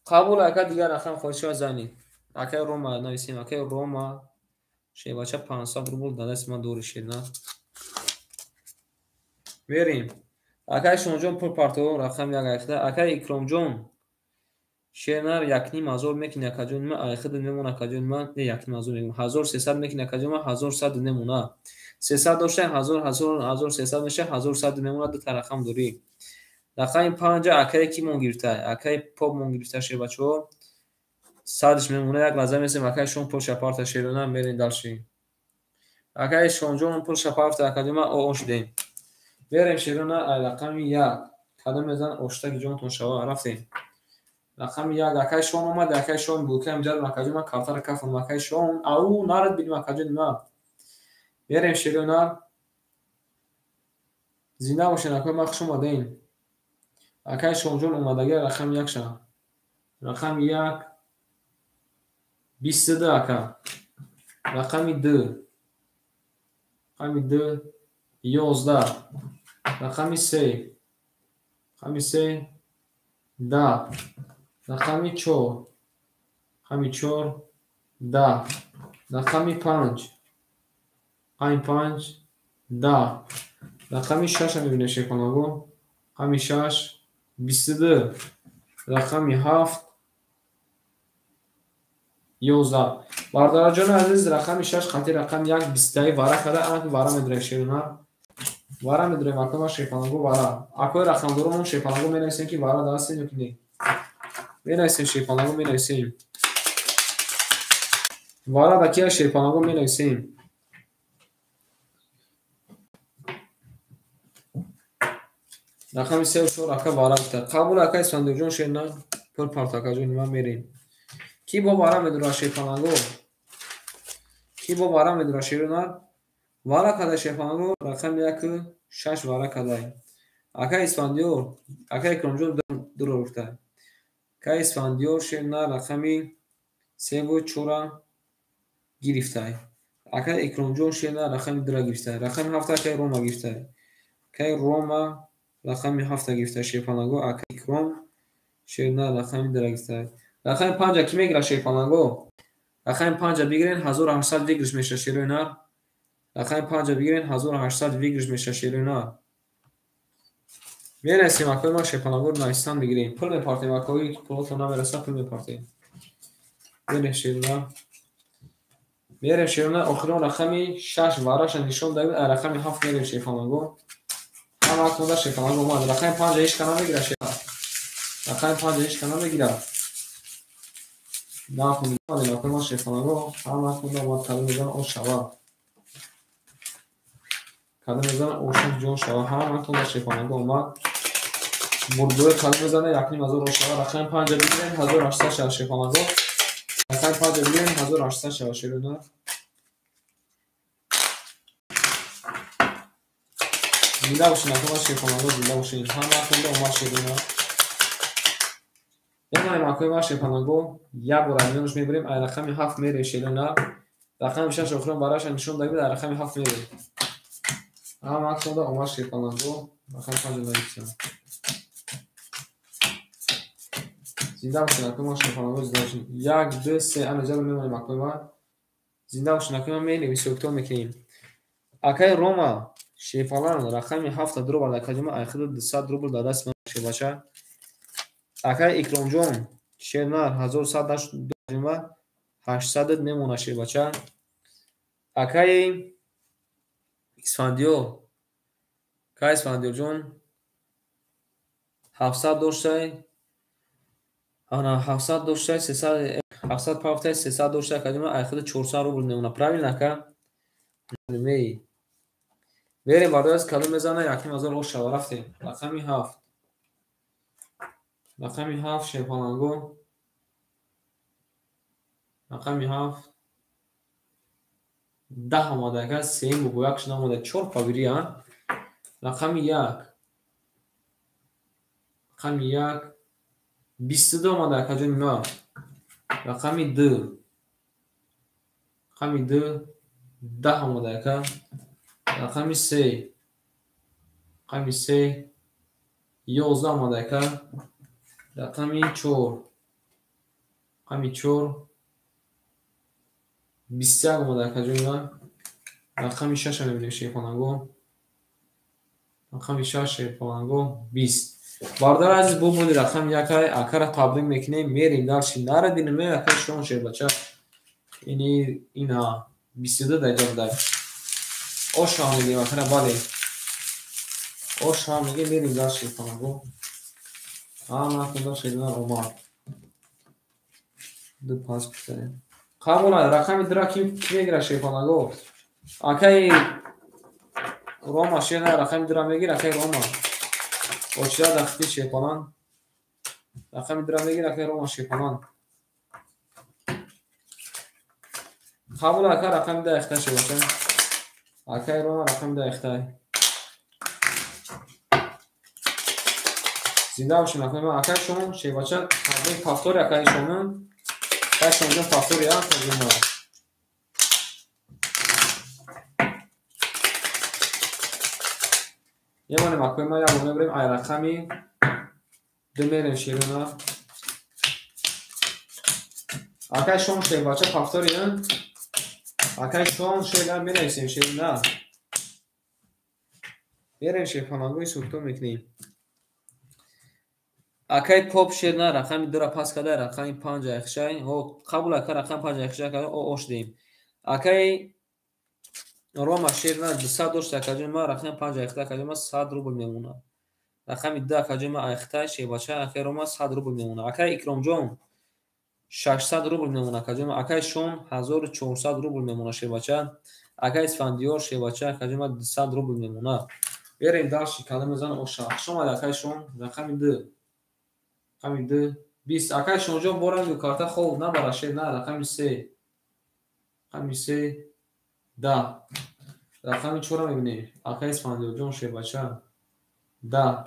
قبول اکا دیگر رقم خودشو زنی اکای روما نویسیم اکای روما شیباچه 500 روبل داده اسم دور شیرنا میریم اکای شونجون پول پارتو رقم 1 اخده اکای اکرام جون شیرنا 1.5 میکنه کجونما آخر میمونه کجونما نه 1.5 میگم 1300 میکنه کجونما 1100 نمونه 300 داشته 1300 میشه 1100 نمونه دو تا رقم دوری رقم 5 اکای کی مون گرفته اکای پاپ مون گرفته شه بچو 100 میمونه یک لازم است اکای شون پول شپارت شیرنا میرین دالشی اکای شون جون پول شپارت کجونما اوش دیم بریم شیرنا رقم 1 قدم بزن اوشتک جونتون شوا رفتیم رقم 1 اکای شون اومد اکای شون بوکم جل مکاجما کارتر کف مکای شون او نارد بید مکاجما بریم شیرنا زنده باشین اکای مخش اومدین اکای شون جون اومدگه رقم 1 شا رقم 1 22 اکا رقم 2 11 رقم 3 10 رقم 4 10 رقم 5 10 رقم 6 میبینه شیپالانگو رقم 6 22 رقم 7 11 باردار جان عزیز رقم 6 خاطر رقم 1 22 وارا کده انک وارا میدره شیرنا وارا میدره مکتوب شیپالانگو وارا اکوی رقم دورمون شیپالانگو مینویسیم که وارا داسته میکنی مینویسیم شیپالانگو مینویسیم وارا بکیه شیپالانگو مینویسیم رقم 3 و 4 اکا وارا بکته قبول اکای اسفندیار جون شیرنا پول پارتاکا جون ما میریم کی با وارا میدره شیپالانگو کی با وارا میدره شیرنا وارا کده شیپالانگو رقم 1 6 وارا کده اکای اسفندیار اکای اکرام جون درو رفته اکای اسفندیار شیرنا رقم 3 و 4 گرفته اکای اکرام جون شیرنا رقم 2 گرفته رقم 7 اکای روما گرفته اکای روما رقم 7 گرفته شیپالانگو اکای اکرام شیرنا رقم 2 گرفته رقم 5 کی میگیره شیپالانگو رقم 5 بگیرین 1800 بگیرش میشه شیرنا رقم 5 بگیرین 1800 ویگرش میشه شیرونا. میرسیم اکوی ما شیپانگور نایستان بگیریم. پول میپارتیم اکوی پولتون نمیرسه پول میپارتیم. میریم شیرونا. میریم شیرونا آخرون رقمی 6 وارش نشون دهید رقمی 7 میریم شیپانگور. هم وقت مونده شیپانگور اومد. رقم 5 هیچ کنه میگیره شیپا. رقم 5 هیچ کنه میگیره. نه خونده اکوی ما شیپانگور هم وقت مونده اومد کلم میزن او شوا. کلم میزن اوشن جون شوا هم وقت مونده شیپانگور اومد. مردوی کلم میزنه یکنیم از او شوا. رقم 5 بگیریم 1800 شوا شیپانگور. رقم 5 بگیریم 1800 شوا شیرونا. زنده باشین اکوی شیپانگور زنده باشین. هم وقت مونده اومد شیرونا. یه اکوی ما شیپانگور یک بار میونش میبریم رقم 7 میره شیرونا. رقم 6 آخرون براش نشون دهید رقم 7 میره. هم وقت مونده اومد شیپانگور رقم 5 میشه. زنده باشین اکوی ما شیپانگور زنده باشین. 1 2 3 اینجا میمونیم اکوی ما. زنده باشین اکوی ما مینویسیم میکنیم. اکوی روما شیپالان رقم 7 روبل اکادمی اخیر 200 روبل داده است میشه باشه. اکوی اکرام جون شیرنار 1100 داشتیم 800 میمونه شه باشه. اکوی اسفندیو کای اسفندیو جون 700 داشته انا 700 داشته 300 700 پافته 300 داشته اکادمی اخیر 400 روبل میمونه. правильно کا می بریم بارداز کلم میزنه یکیم از اون شوا رفتیم. رقمی 7 رقمی 7 شیپانگور رقمی 7 10 آماده که 3 بگو یکش نموده 4 پاگیری ها. رقمی 1 رقمی 1 22 آماده که جون ما. رقمی 2 رقمی 2 10 آماده که. رقمی 3 رقمی 3 11 آماده که. رقمی 4 رقمی 4 21 آماده که جون ما. رقمی 6 میبینیم شیپانگور رقمی 6 شیپانگور 20. باردار عزیز بو بودی رقم یک اکر تبلیغ میکنیم میریم دارشی نره دینمه اکر شون شه بچه اینی اینا 22 دیگه بوده او شام میگیم اکر بالی او شام میگیم میریم دارشی شیپانگور. هم کنده شیدن اومد دو پاس بکنیم قبوله. رقمی درا کی میگیره شیپانگور اکر روما شیرنه رقمی درا میگیره اکر روما اوچیا دختی شیپانان رقمی درا میگیره اکر روما شیپانان. قبول اکر رقم ده اخته شده باشه اکر روما رقم ده اخته زنده باشیم اکر ما اکر شما شی باشه همین پافتوری اکر شما اکر شما جون پافتوری ها کنیم یه مانیم اکر ما یا بونه بریم ای رقمی دو میریم شیرونا. اکر شما شی باشه پافتوری ها اکر شما شی لر بینیسیم شیرونا میریم شیپانگوی سوکتو میکنیم. اکای پاپ شیرنا رقمی دو را پاس کرده رقمی 5 اخشای او قبول اکر رقم 5 اخشای کرده او اوش دیم. اکای روما شیرنا 200 داشته اکجون ما رقم 5 اخته کرده ما 100 روبل میمونه. رقمی 10 اکجون ما اخته شی باشه اکای روما 100 روبل میمونه. اکای اکرام جون 600 روبل میمونه اکجون ما. اکای شون 1400 روبل میمونه شی باشه. اکای اسفندیار شی باشه اکجون ما 200 روبل میمونه. بریم داشتی کلمه میزنه او شما اکای شون رقمی 2 رقمی 2 20 اکای شما جون برنگ کارت خوب نبره شیر نه. رقمی 3 رقمی 3 10 رقمی 4 میبینی اکای اسفندیار جون شیر باشه 10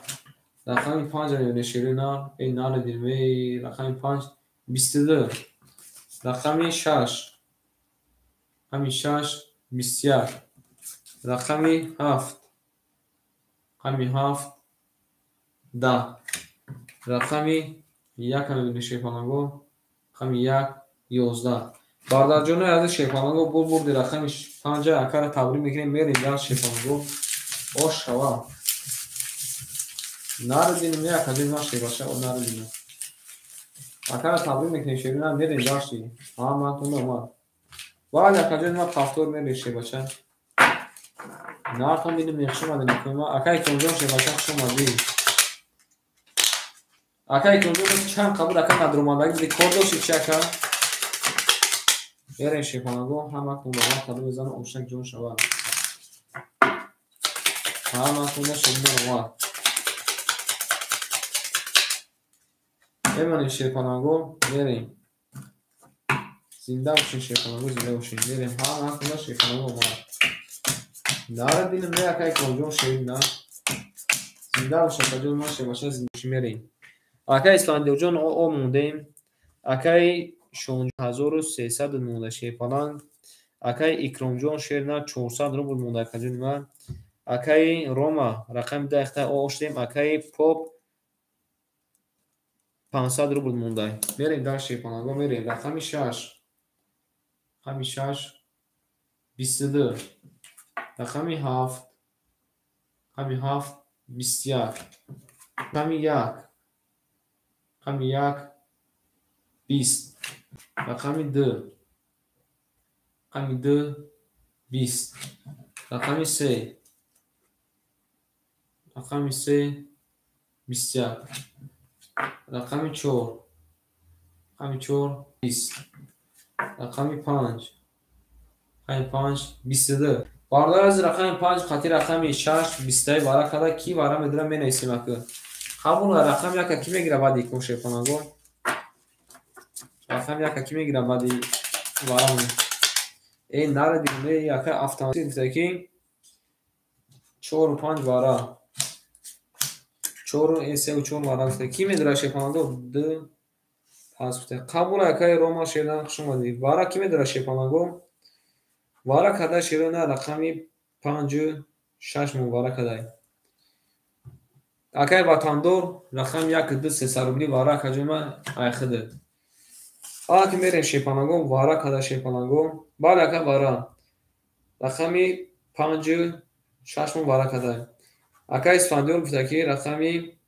رقمی 5 میبینی شیر نه این نال دیرمی. رقمی 5 22 رقمی 6 رقمی 6 21 رقمی 7 رقمی 7 10 رقمی 1 میبینی شیپانگو رقمی 1 11 Бардорҷони азиз шефонаго бул бурди рақами 5 акара таврӣ мекунем. Мерем як шефонаго ош шава. Наридиним як азин ма шебаша наридиним. Акара таврӣ мекунем шерина мерем дашти. Ман омад. Вали акаҷони ма пафтор мерем шебаша. Нартон биним мехшумади мекунем. Акай конҷон шебаша хушумади. Акай конҷон чанд қабул акай надромандаги ди кор дошти чи ака? Мерем шефонаго ҳаматон ба ман каду мезанам ошак ҷон шавад. Ҳаматон ба шерина омад. Мемонем шефонаго мерем. Зинда бошин шефонаго зинда бошин. Мерем ҳаматон ба шефонаго омад. Наридиним не акай конҷон шерина. Зинда боша акаҷон ма шебаша зиндаши мерем. Акай исландиёҷон о мондем. Акай 16300 монда шефалан. Акай икромҷон шерна 400 рубл монда акаҷони ман. Акай рома рақами дахта оштем. Акай поп 500 рубл монда. Мерем дар шефанаго мерем. Рақами 6. Рақами 6 22. Рақами 7. Рақами 7 21. Рақами 1. Рақами 1 20. Рақами 2. Рақами 2 20. Рақами 3. Рақами 3 21. Рақами 4. Рақами 4 20. Рақами 5. Рақами 5 22. Бардор аз рақами 5 хати рақами 6 20 бара када ки бара медирам менависем ака. Қабул рақам яка ки мегира баъди кун шефонаго. Рақам яка ки мегира баъди барам. Нарадим не яка автоматик гуфта ки 4 5 бара. 4 3 4 бара гуфта ки медира шефонаго 2 5 гуфта. Қабул яка рома шедан хушумади. Бара ки медира шефонаго. Бара када шерона рақами 5 6 мон бара када. Акай ватандор рақам 1 2 300 рубли бара акаҷома айхиде. Ак мерем шефонаго бара када шефонаго. Бала ака бара. Рақами 5 6 мон бара када. Акай исфандиёр гуфта ки рақами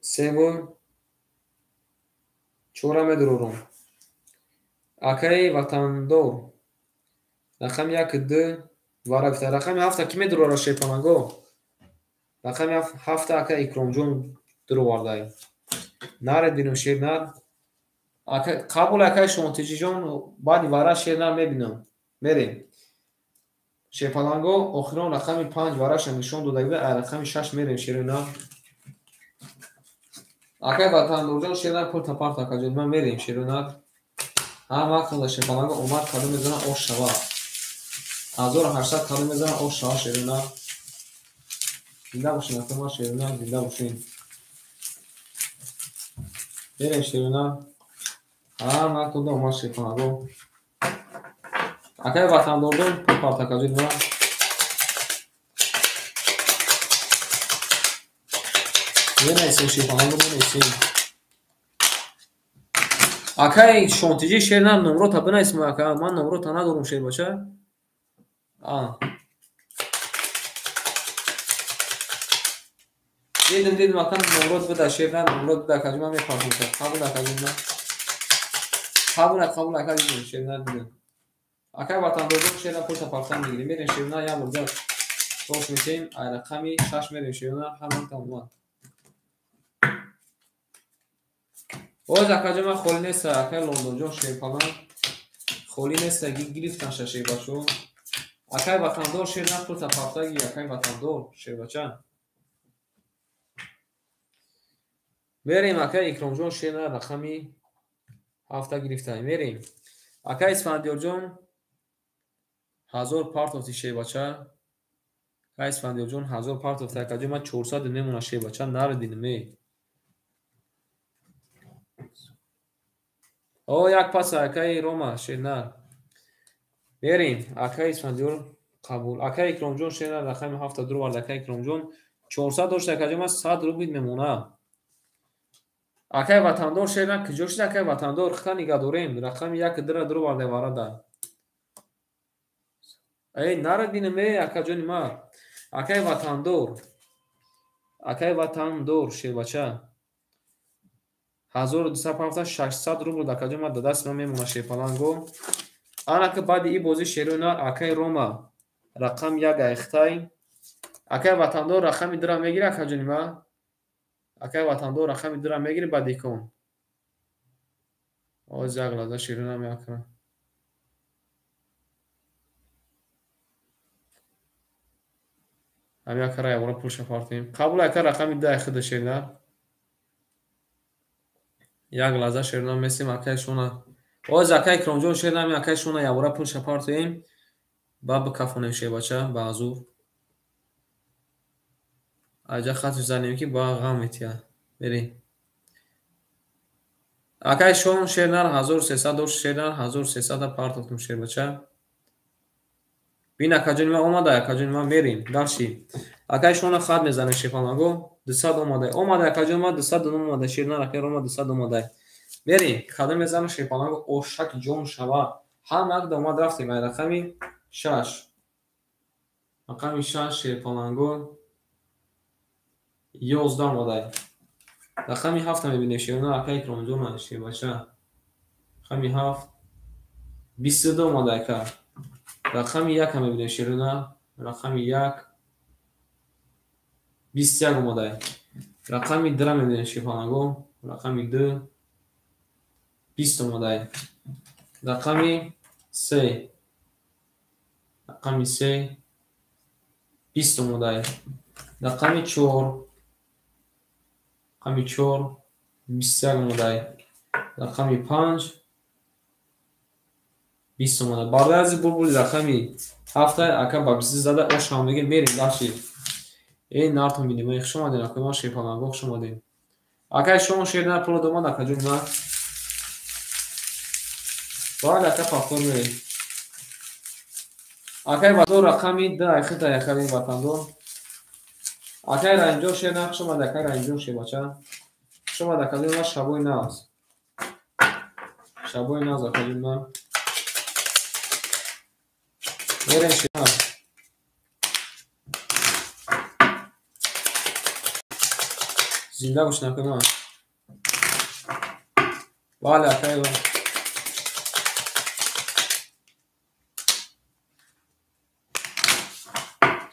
3 4 медурорум. Акай ватандор рақами 1 2 бара гуфта. Рақами 7 ки медурора шефонаго. Рақами 7 ака икромҷон дуровардай. Нарединим шернар. Ака қабул ака шонтиҷиҷон баъди вара шернар мебинам. Мерем. Шефаланго охирон рақами 5 вараша нишон дода буда рақами 6 мерем шерина. Ака ватандорҷон шернар пурта парта акаҷон ман мерем шерина. Ҳама вақт шефаланго омад каду мезана ош шава. 1800 каду мезана ош шава шерина. Зинда бошин ака ма шерина зинда бошин. Мерем шерина. Ҳама вақт омад шефаланго. Акай ватандорҷон пурта акаҷон ман. Менайсем шефаланго менайсем. Акай шонтиҷи шернар номрота бинайсем ака. Ман номрота надорум шербача. Дидим ака номрот буда шернар номрот буда акаҷон ман мефаҳмам. Қабул акаҷон ман. Қабул ака дидим шернар дидим. Акай ватандорҷон шернар пурта парта мегирем. Мерем шернар як бор ҷа тош мекунем. Ай рақами 6 мерем шернар ҳаман тамомад. Боз акаҷон ман холӣ неста акай лондонҷон шерфалан. Холӣ неста гирифтан шашебашо. Акай ватандор шернар пурта парта ги акай ватандор шербача. Мерем акай икромҷон шернар рақами 7 гирифта мерем. Акай исфандиёрҷон 1000 партофти шебача. Акай исфандиёрҷон 1000 партофти акаҷон ман 400 мемона шебача нарединме. Як пас акай рома шернар. Мерем акай исфандиёр қабул. Акай икромҷон шернар рақами 7 дурвард акай икромҷон 400 дошта акаҷон ман 100 рубл мемона. Акай ватандор шерна куҷо шуда акай ватандор хта нигаҳ дорем рақами 1 дира дуру барде варада эй нара бинаме акаҷони ма акай ватандор шербача 1250 рубл акаҷони ма дадаст ма мемона шерпаланго анака баъди и бози шеруна акай рома рақам 1 аихтай акай ватандор рақами дира мегира акаҷони ма акай ватандор рақами дира мегири ба дикон оз як лаза ширина меакра амякара явора пул шафартим қабул ака рақами да хида ширина як лаза ширина месим акай шуна оз акай кромҷон ширина ми акай шуна явора пул шафартим ба бикафонем шебача ба азур аҷа хат занем ки ба ғам метия бери акай шон шернар 1300 дош шернар 1300 партотум шербача бин акаҷони ма омада акаҷони ма мерим дарши акай шона хат мезанем шепанаго 200 омада акаҷони ма 200 омада шернар акай рома 200 омада мерим кадр мезанем шепанаго ошак ҷон шава ҳама як домад рафтем ай рақами 6 шерпаланго 11 омада рақами 7 мебинем шерна акай кромҷона шебача рақами 7 22 омада ака рақами 1 мебинем шерна рақами 1 21 омада рақами 2 мебинем шепанаго рақами 2 20 омада рақами 3 20 омада рақами 4 21 омада рақами 5 20 омада барои ази булбули рақами 7 ака ба 20 зада ошам мегем мерим даши эй нартон бинем ай хушомадем акай ма шепанаго хушомадем акай шон шерна пула домад акаҷони ма бале ака пафтор мерем акай ватандор рақами 2 айхита якаи ватандор акай раинҷон шерна хушомад акай раинҷон шебача хушомад акаҷони ма шабои навз акаҷони ма мерем шерна зинда бошин акай ма бале акай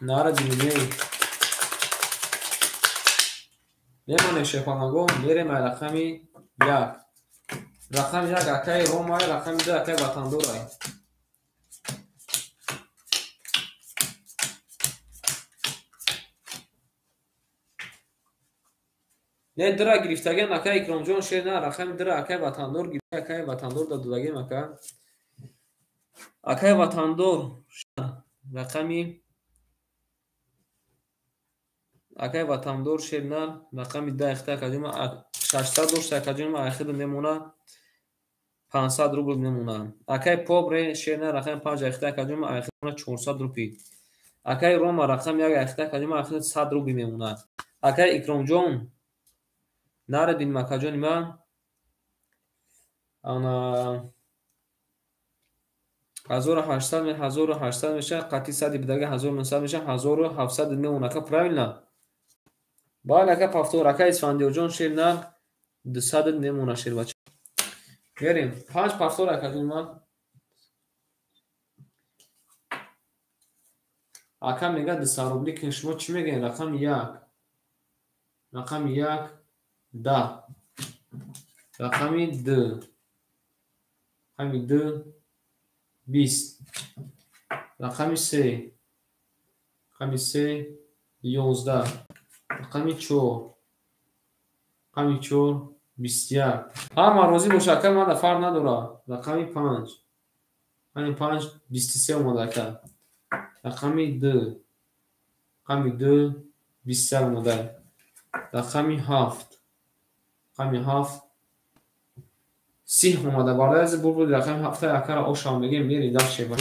нара динумей мемонем шепанаго мерем ай рақами 1 рақами 1 акай рома рақами 2 акай ватандор не дира гирифтагем акай икромҷон шерна рақами 2 акай ватандор гирифта акай ватандор додагем акай ватандор рақами акай ватандор шерна рақами 2 ахта акаҷони ма 600 дошта акаҷони ма ахида мемона 500 рубл мемона акай побре шерна рақами 5 ахта акаҷони ма ахида 400 рупи акай рома рақами 1 ахта акаҷони ма ахида 100 рубли мемона акай икромҷон нара дин макаҷони ма ана 1800 меша қати сади бидага 1900 меша 1700 мемона ака правильно бале ака пафтор акай исфандиёрҷон шерна 200 мемона шербача мерем 5 пафтор акаҷони ма ака мега 200 рубли ки шумо чӣ мегӯед рақами 1 10 рақами 2 20 рақами 3 11 рақами 4 21 ҳама розӣ боша ака мада фарқ надора рақами 5 23 омада ака рақами 2 21 омада рақами 7 30 омада барои ази булбули рақами 7 акара ошам мегем мери дар шеба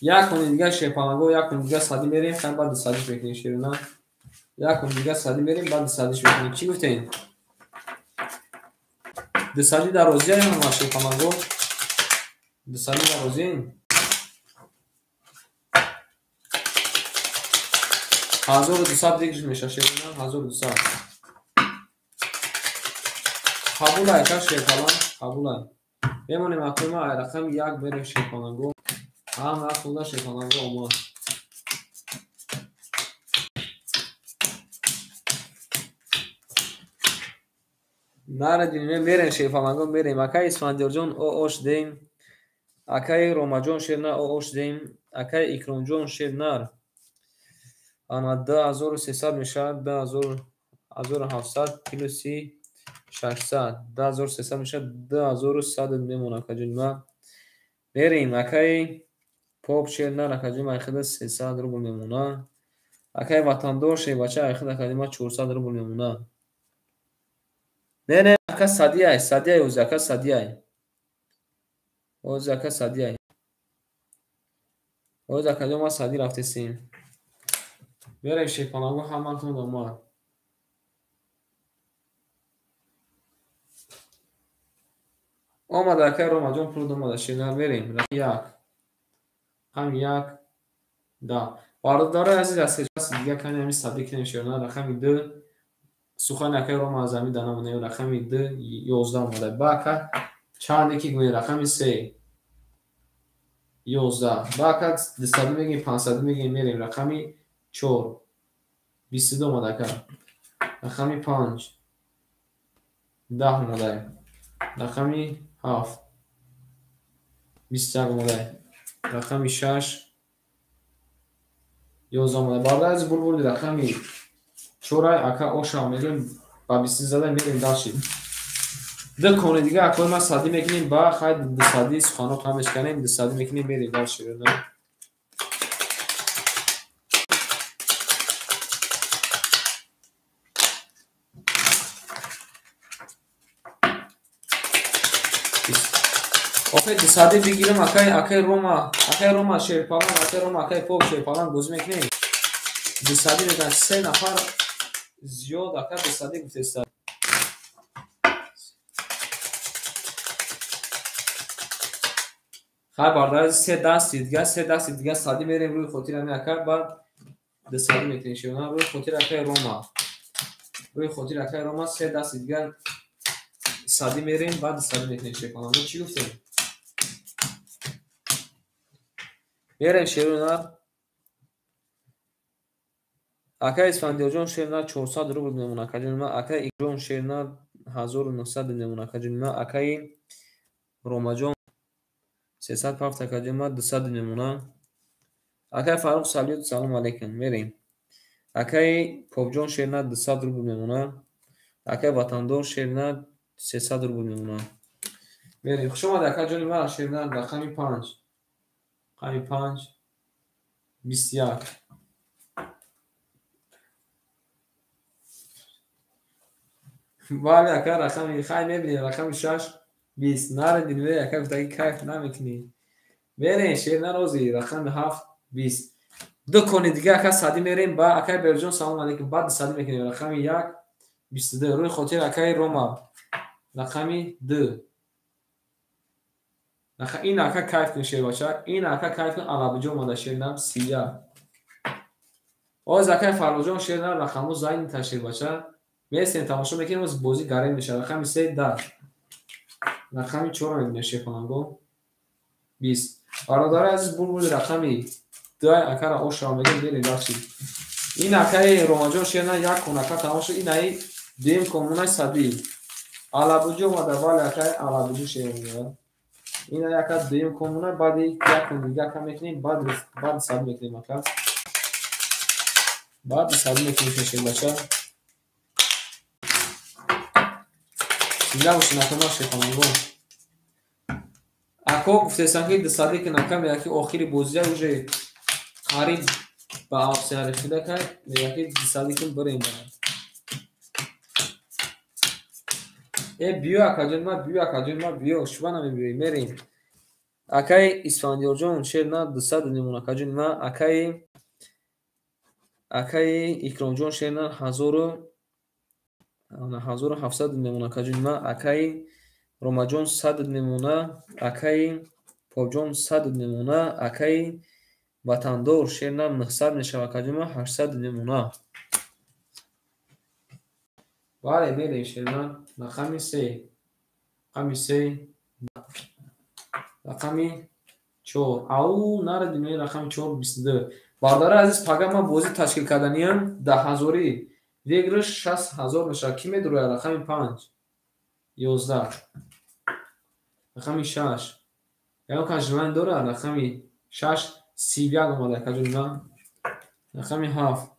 یک کنید دیگه شیپانگو یک کنید دیگه سادی میریم خیلی بعد سادیش بکنیم شیرونه یک کنید دیگه سادی میریم بعد سادیش بکنیم چی گفتین؟ دسادی در روزی هایی هم شیپانگو دسادی در روزی هایی 1200 دیگه میشه شیرونه 1200 قبول های که شیپانگو قبول های بمونیم اکنون ما رقم یک بریم شیپانگو هم رقم شیپانگو اومد نردیم میریم شیپانگو میریم اکای اسفندیار جان او اوش دیم اکای روما جان شیرنر او اوش دیم اکای اکرام جان شیرنر آن 10300 میشه 12700 کیلو 30 600 10300 میشه 2100 میمونه کجا ما میریم اکای پاپ شیرنر اکای ما خود 300 روبل میمونه اکای وطندار شی بچه خود اکای ما 400 روبل میمونه نه اکا سادی اوز اکا سادی اوز اکا سادی اوز اکا ما سادی رفته سیم بریم شیپانگو همانتون دوما آمده اکای روما جان پرود اومده شیرنر بریم یک هم یک دا بارداره عزیز از دیگه کنی همی سادی کنیم شیرنر رقمی دو سخن اکای روما از همی دانمونه رقمی دو 11 اومده باکر چند یکی گوی رقمی 3 11 باکر دستادی میگیم 500 میگیم میریم رقمی 4 22 اومده کر رقمی 5 10 اومده رقمی 7 21 اومده رقمی 6 11 اومده بعد از بول رقمی 4 اکا اوشا میگیم با 20 زده میریم داشتیم ده کنه دیگه اکوی ما سادی میکنیم با خواهد ده سادی سخانو کامش کنیم ده سادی میکنیم میریم داشتیم افید ده سادی بگیرم اکای روما شیرپالان اکای روما اکای پوب شیرپالان گوز میکنیم ده سادی میگن 3 نفر زیاد اکای ده سادی گفته است خیلی باردار 3 دستی دیگه سادی میریم روی خاطر همین اکای بعد ده سادی میکنیم شیرونه روی خاطر اکای روما 3 دستی دیگه سادی میریم بعد سادی میکنیم شیرپالان چی گفتیم میریم شیرونه اکای اسفندیار جان شیرنر 400 روبل میمونه کجا اکای جان شیرنر 1900 میمونه کجا اکای روما جان 307 کجا 200 میمونه اکای فاروق سالیوت سلام علیکم میریم اکای پاپ جان شیرنر 200 روبل میمونه اکای وطندار شیرنر 300 روبل میمونه میریم خوش اومد اکای جان ما شیرنر رقمی 5 رقمی 5 21 بله اکا رقمی خیلی میبینی رقم 6 20 نردین وی اکا بتاقی کیف نمیکنی برین شیرنر روزی رقم 7 20 دو کنی دیگه اکا سادی میریم با اکای برجون سلام علیکم بعد سادی میکنیم رقمی 1 22 روی خاطر اکای روما رقمی 2 این اکا کیف کن شیر بچه این اکا کیف کن علابجو ماده شیرنر 30 آز اکای فروجان شیرنر رقمو زاین تشیر بچه میسیم تماشا میکنیم از بازی گرم میشه رقمی 3 10 رقمی 4 میبینه شیپانگو 20 برادر عزیز بول رقمی 2 اکر اوش را میگیم بیریم داشتیم این اکای روما جان شیرنر یک کن اکر تماشا این ای دیم کمونه صدی علابجو و دوال اکای علابجو شیرنر این ای اکر دیم کمونه بعد یک کن دیگه اکر میکنیم بعد صد میکنیم اکر بعد صد میکنیم شیر بچه دیگه باشی نکنه شیپانگو اکا گفته سنگی دستادی که نکم یکی آخری بوزیه اوجه قریب با آفسی هرخیده که یکی دستادی کن بریم بیو اکا جن ما بیو شما نمی بیوی میریم акаи Исфандиёрҷон шерна 200 немунакаҷон ма акаи Икромҷон шерна 1700 немунакаҷон ма акаи Ромаҷон 100 немуна акаи Попҷон 100 немуна акаи Ватандор шерна 900 мешавакаҷон ма 800 немуна. бале мерем шерна рақами 3 рақами 4 ау наради мери рақами 4 22 бардора азиз пага ма бозӣ ташкил карданиям 10,000 веграш 60,000 мешавад. Ки медурояд рақами 5 11 рақами 6 ягон желание дорад рақами 6 31 омада кажон ма рақами 7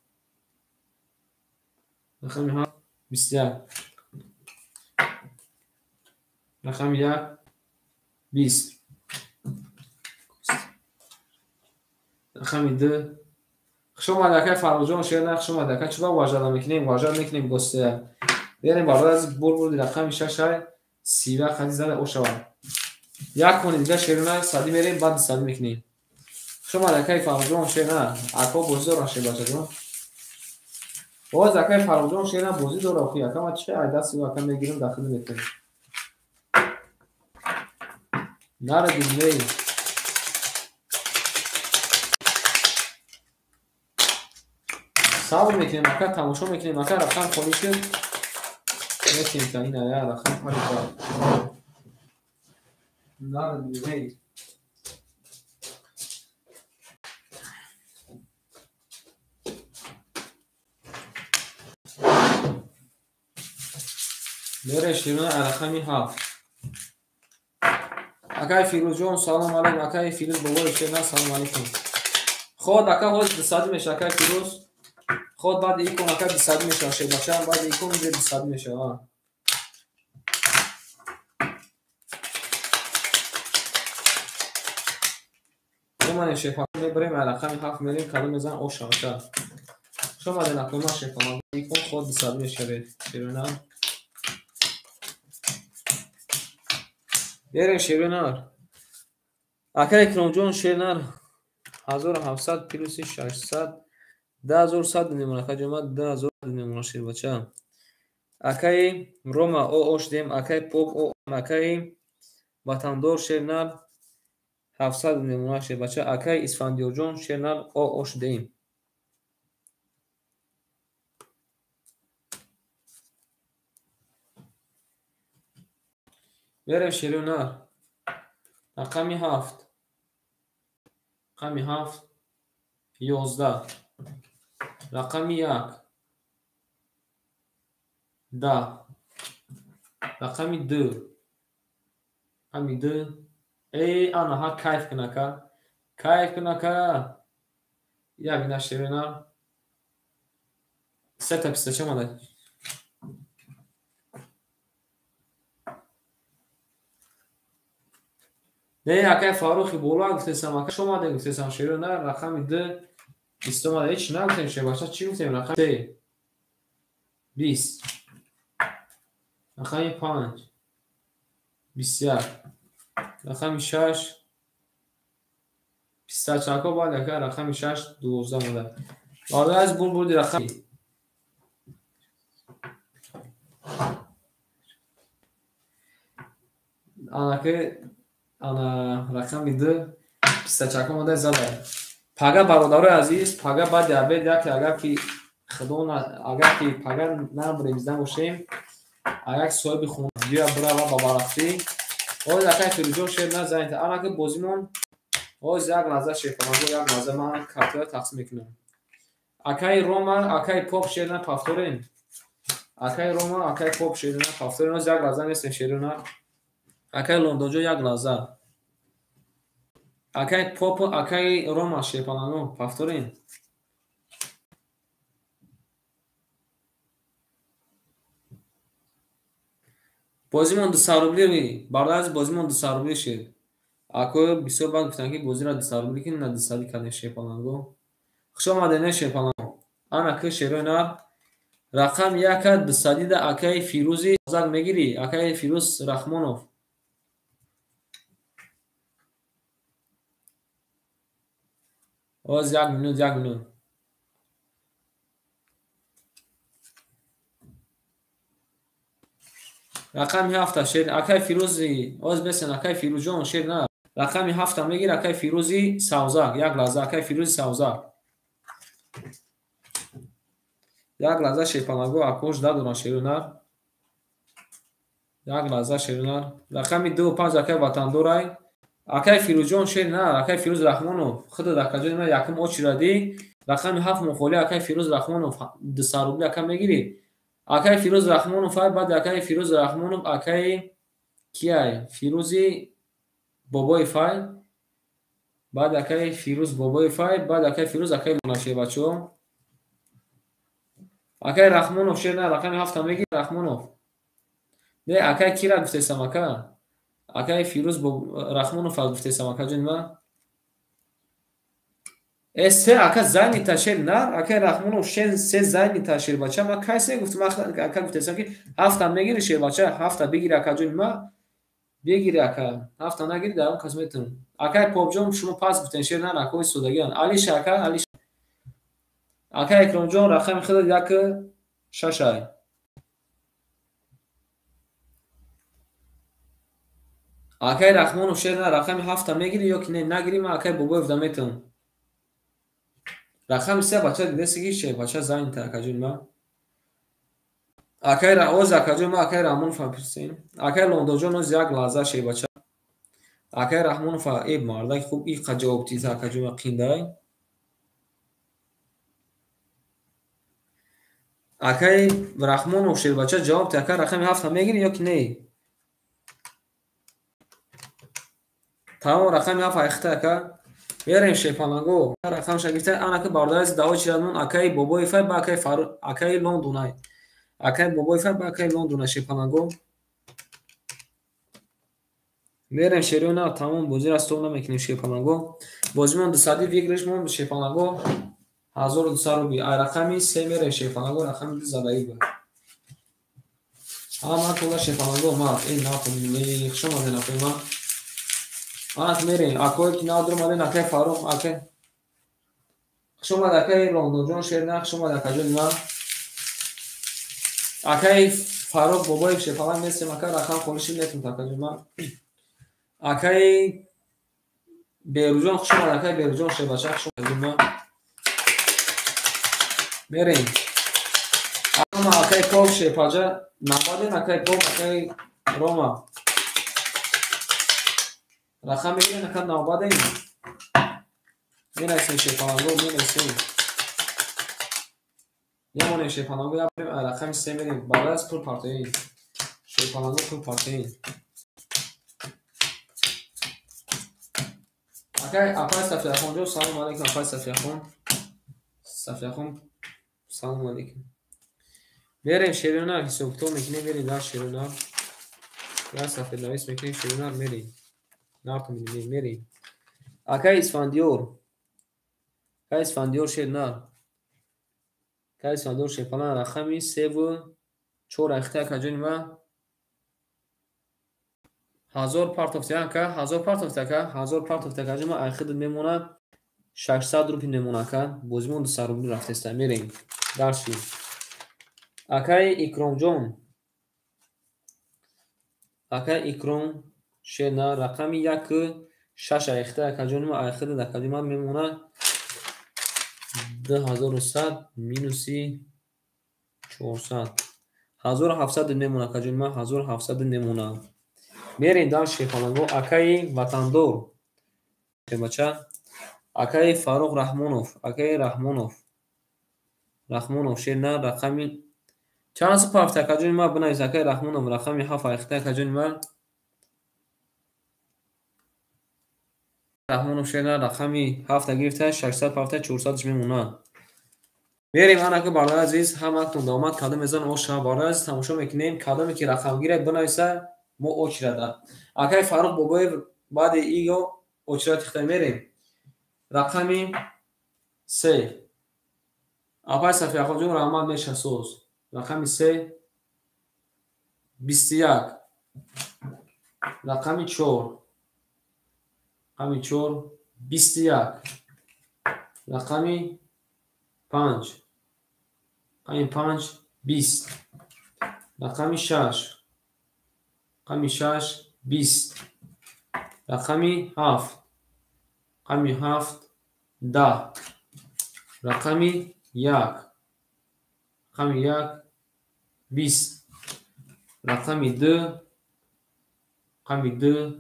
21 рақами 1 20 рақами 2 хушомад акай Фарруҷон шерна хушомад акай чуба важада мекунем гостя берем бардор аз бурбурди рақами 6 31 хади зада ошава як кони дига шерна сади мерем баъд сади мекунем. хушомад акай Фарруҷон шерна ако бозӣ дорад шебачаҷон боз акай Фарруҷон шерна бозӣ дорад охи акама чи айдаси ака мегирем дахили мекунем наради мей сабр мекунем ака тамошо мекунем ака рақам холи шуд мекунем ка ин ая рақам холи шуд наради мей мере широна рақами 7 акай Фирӯзҷон салом алейкум акай Фирӯз бобои шерна салом алейкум ход ака ҳоз 200 меша акай Фирӯз ход баъди икон ака 200 меша шебача баъди икон 200 меша ман шефа мебарем рақами 7 мерем кадо мезан ошака шумо мадена кома шефа икон ход 200 мешавед шерона берем шерона акай Икромҷон шерна 1700 плюс 600 10100 немунакаҷома 10000 немуна шербача акай Рома оош дем акай Поп о акай Ватандор шерна 700 немуна шербача акай Исфандиёрҷон шерна оош дем берем шерона рақами 7 рақами 7 11 рақами 1 10 рақами 2 рақами 2 анаҳа кайф кунака як нашерона сета пистача мада не акай Фаррухи бола гуфтесам ака шумо маде гуфтесам шерона рақами 2 истомада ҳеч нагуфтем шебаша чӣ гуфтем рақами 20 рақами 5 21 рақами 6 пистачако баъд ака рақами 6 12 мада баъд аз бурбурди рақами анаке ана рақами 2 пистачако мада зада пага бародарои азиз пага баъди абед як агар ки пага набремиздан бошем як соҳиби хона ё брава ба барахти оз акай Фирӯзҷон шерна занята анаке бозимон оз як лаҳза шефамаго як лаҳза ман картоя тақсим мекунам акай Рома акай Поп шерна пафторен акай Рома акай Поп шерна пафторен оз як лаҳза нестем шерона акай Лондонҷо як лаҳза акай Поп акай Рома шепалано пафторен бозимон 200 рубли бардази бозимон 200 рубли шед ако бисёр бад гуфтанд ки бозира 200 рубли ки на 200 кадем шепаланго хушомадене шепаланго анаки шерона рақам 1 200 да акай Фирӯзи зак мегири акай Фирӯз Рахмонов باز 1 minut 1 minut. رقم 7 شیر اکای فیروزی باز بسن اکای فیروز جان شیر نه رقم 7 میگیر اکای فیروزی سوزاک یک لحظه اکای فیروزی سوزاک یک لحظه شیپانگو اکوش دادون شیرونر یک لحظه شیرونر رقم 2 5 اکای وطندورای اکای فیروز جان شیر نه اکای فیروز رحمانو خود دکاجون ما یکم اوچ ردی رقم 7 مخولی اکای فیروز رحمانو 200 روبل اکا میگیری اکای فیروز رحمانو فای بعد اکای فیروز رحمانو اکای کیای فیروزی بابای فای بعد اکای فیروز بابای فای بعد اکای فیروز اکای لوناشه بچو اکای رحمانو شیر نه رقم 7 میگیری رحمانو نه اکای کی را گفته سماکا اکای فیروز رحمانو فال گفته سماکا جون ما اس اکا زنی تشیر نه اکای رحمانو شن سه زنی تشیر بچه ما کیسه گفتم اکا گفته سم که 7 میگیری شیر بچه 7 بگیری اکا جون ما بگیری اکا 7 نگیری در اون قسمتون اکای پاپ جون شما پاس گفتن شیر نه اکای سوداگیان علی شاکا علی اکای اکرام جون رقم خود یک ششای اکای رحمانو شیر نه رقم 7 میگیری یا که نه نگیری ما اکای بابا افدامتون رقم 3 بچه دیده سگی شه بچه زنی تا اکا جون ما اکای راوز اکا جون ما اکای رحمان فاپرسین اکای لوندو جون از یک لحظه شه بچه اکای رحمان فا ایب مارده خوب ای جواب تیز اکا جون ما قیندای اکای رحمان و شیر بچه جواب تا اکای رقم 7 میگیری یا که نه تمام رقم 7 اخته اکا بریم شیپانگو رقم شگفته انا که بارده از دعوا چیرانون اکای بابای فای با اکای فارو اکای لوندونای اکای بابای فای با اکای لوندونه شیپانگو بریم شیرونا تمام بازی را استون نمیکنیم شیپانگو بازیمون 200 ویگرش مون شیپانگو 1200 روبی رقمی 3 میره شیپانگو رقم زدایی بود اما تو شیپانگو ما این ناپولی شما ده ناپولی آنات میرین اکوی که نادر مالی نکای فاروق اکای شما دکای لوندو جون شیر نخ شما دکای ما اکای فاروق بابای شیپانگ میسه مکا رقم خورشی نتون تکای ما اکای بیروجان شما دکای بیروجان شیر بچه شما ما میرین اما اکای کوف شیر پاجا نباده نکای کوف اکای روما رقم میگیره نکد ناباده این مینایسین شیپانگو مینایسین یه مونه شیپانگو یا بریم رقم 3 میریم بالا از پول پارتوین شیپانگو پول پارتوین اکای اپای صفی اخون جو سلام علیکم اپای صفی اخون سلام علیکم بریم شیرونار که سوکتو میکنی بریم در شیرونار یا صفی نویس میکنی شیرونار میریم نارتو میریم اکای اسفندیور اکای اسفندیور شیرونار اکای اسفندیور شیپانگو رقمی 3 و 4 اخته کجونی ما 1000 پارتوفتیان که 1000 پارتوفته که 1000 پارتوفته که ما اخید میمونه 600 روپی میمونه که بازیمون 200 روپی رفته است میریم درشی اکای اکرام جون اکای اکرام شینا رقمی 1 6 اخته که جون ما اخید دکادی ما میمونه 2100 مینوسی 400 1700 میمونه که جون ما 1700 میمونه میریم در شیپانگو اکای وطندور بچه اکای فاروق رحمانوف اکای رحمانوف شیرنا رقمی چند سو پافته کجون ما بنایز اکای رحمانوف رقمی 7 اخته کجون ما رحمانوف شیرنا رقمی 7 گرفته 600 پافته 400 میمونه میریم انا که بالا عزیز همتون داماد کادو میزن او شما بالا عزیز تماشا میکنیم کادو که رقم گیره بنایسه مو اوچرده اکای فاروق بابای بعد ایگو اوچرات اخته میریم رقمی 3 اپای صفی اخون جون رحمان میشه سوز رقمی 3 21 رقمی 4 21 رقمی 5 رقمی 5 20 رقمی 6 رقمی 6 20 رقمی 7 رقمی 7 10 رقمی 1 رقمی 1 20 رقمی 2 رقمی 2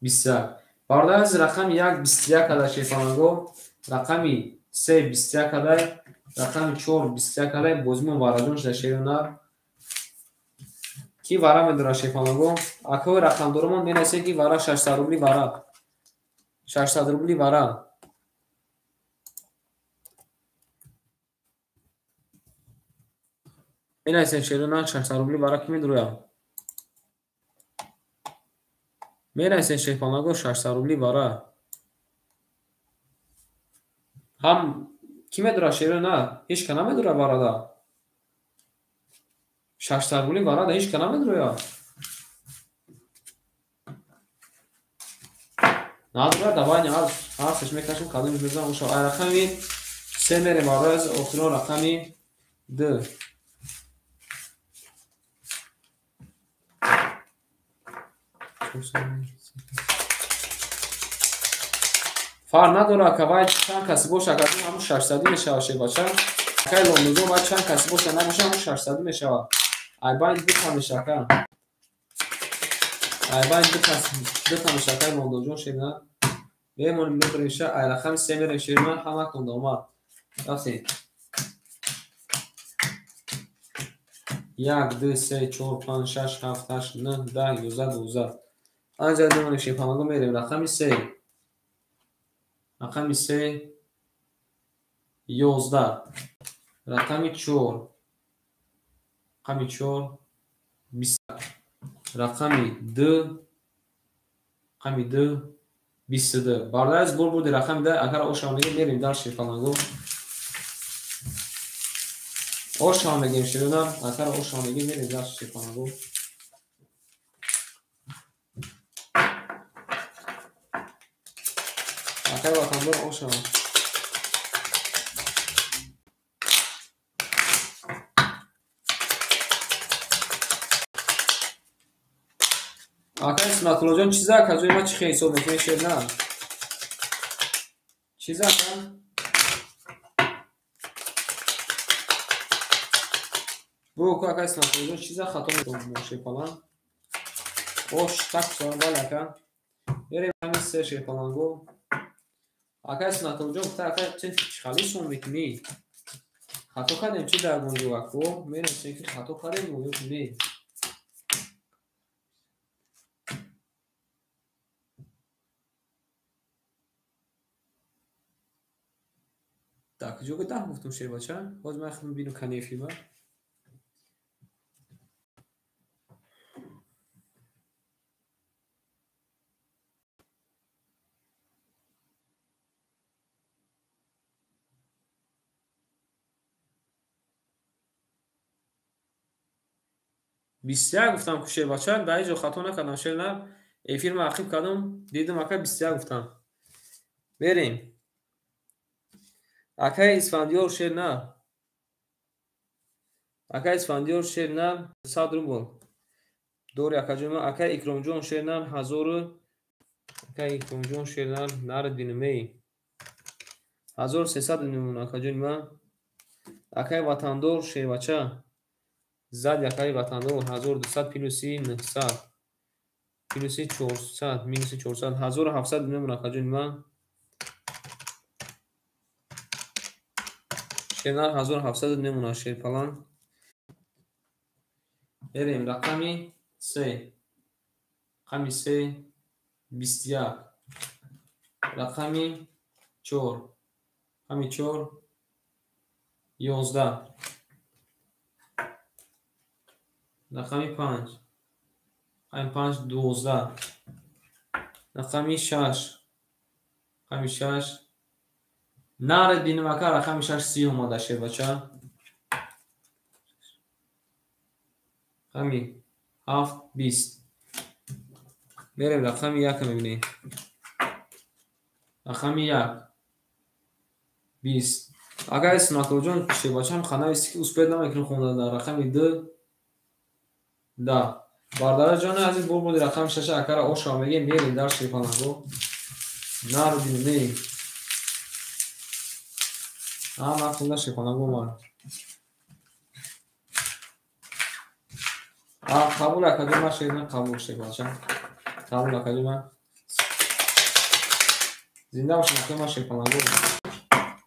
21 برادر از رقمی 1 21 عدد شیفانگو رقمی 3 21 عدد رقمی 4 21 عدد بازمون واردونش در شیرونر کی وارا میداره شیفانگو اکو رقم دارمون مینسه کی وارا 600 روبلی وارا 600 روبلی وارا مینسه شیرونر 600 روبلی وارا کی میداره مینسه شیفانگو 600 روبلی وارا هم کی میداره شیرونر هیچ کنه میداره وارا دا 600 روبلی وارا دا هیچ کنه میداره نادر давай не аз میکشم کادو میذارم اون شو رقمی 3 میره باز اخرون رقمی 2 فار نداره که باید چند کسی باشه که همون 600 میشه باشه باشه که لوندو باید چند کسی باشه نباشه همون 600 میشه ای باید بکنه شکر ای باید بکنه شکر لوندو جون شده بیمون میپریشه ای رقم 3 میره شیرین همه کنده اومد راستی 1 2 3 4 5 6 7 8 9 10 11 12 آنجا دیمون شیفانگو میریم رقمی 3 رقمی 3 11 رقمی 4 رقمی 4 20 رقمی 2 رقمی 2 22 برادر از بول بود رقم ده اگر اوشامگی میریم در شیفانگو اوشامگی شیرونم اگر اوشامگی میریم در شیفانگو اگر وطندار اوشام اگر اسمت جان چیزا کجای ما چی خیلی صحبت میشه نه چیزا کن بو که اگر اسمت جان چیزا خطا میکنم شیفانم اوش تک سوال بالا کن بریم همین سه شیفانگو اگر اسمت جان تا اگر چه خالی سون میکنی خطا کردیم چی در گونجو اکو میرم چه که خطا کردیم گونجو کنی так جوگه ده گفتم شیر بچه باز من خودم بینو کنیفی با 21 گفتم که شیر بچه در اینجا خطا نکردم شیر نه ای فیلم عقیب کردم دیدم اکا 21 گفتم بریم اکا اسفندیار شیر نه اکا اسفندیار شیر نه 100 روبل دوری اکا جمعه اکا اکرام جان شیر نه 1000 اکا اکرام جان شیر نه نرد بینمی 1300 نمون اکا جمعه اکا وطندار شیر بچه زد یکای وطندار 1200 پیلوسی 900 پیلوسی 400 مینوسی 400 1700 نمون اکا جمعه شیرنر 1700 نمونه شیر پلان بریم رقمی 3 رقمی 3 21 رقمی 4 رقمی 4 11 رقمی 5 رقمی 5 12 رقمی 6 رقمی 6 نرد بینم اکا رقمی 6 30 اومده شیر بچه رقمی 7 20 بریم رقمی 1 میبینیم رقمی 1 20. Акай Снатоҷон шебачам ханаист ки успед намекунем хондан рақами 2 да. Бардара ҷони азиз бор буди рақами 6 акара оша мегем мерем дар шепанаго. Нар динне. Ама хонда шепанаго мар. Қабул академа шена қабул шепачам. Қабул академа. Зинда бошам академа шепанаго.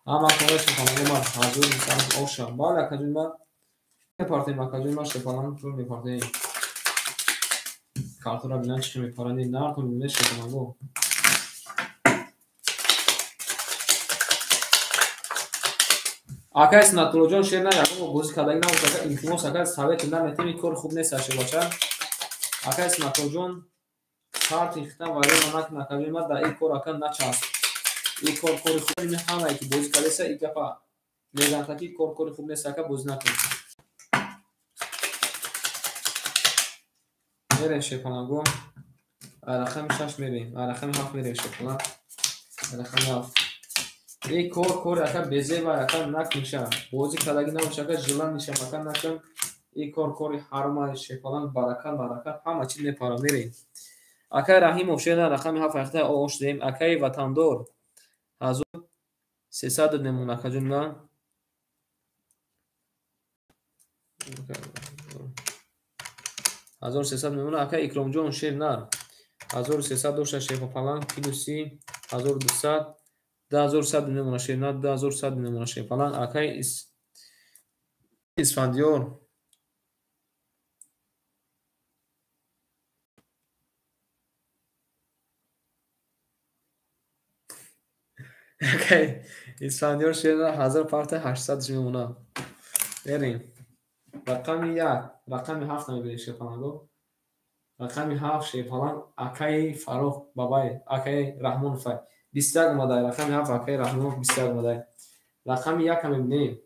Ама хонда шепанаго мар. Ҳазур мисал оша. Бала академа. Партем академа шепанан тур мепартем. Картора бинан чӣ мепаранди нар тур мешепанаго. Акай Снатоҷон шерна ягон бози кадаги набошад илтимос акай савет наметем ин кор хуб нест шебача. Акай Снатоҷон карт ихтам вайрон накна академа да ин кор акан начаст. Ин кор кори хуб ин ҳамае ки бози кадеса ин гапа мегӯянд ки кор кори хуб нест ака бози накун. Мерем шепанаго. Рақами 6 мерем. Рақами 7 мерем шепана. Рақами 7. ин кор ака безева ака накниша. Бози кадаги набоша ака жилан ниша ака накун. ин кори ҳарма шепалан баракат ҳама чиз мепара мерем. Акай Раҳимов шена рақами 7 ахта ош дем. Акай Ватандор 1300 немон ака ҷумла. 1300 мемона. Акай Икромҷон шернар 1300 дошта шепалан плюси 1200 2100 мемона шернар 2100 мемона шепалан. Акай Исфандиёр акай Исфандиёр шернар 1800 мемона. Берем. Рақами 1 рақами 7 намебинем шепанаго. Рақами 7 шепалан акай Фарух Бабаев акай Раҳмонов 21 омадай. Рақами 7 акай Раҳмонов 21 омадай. Рақами 1 мебинем.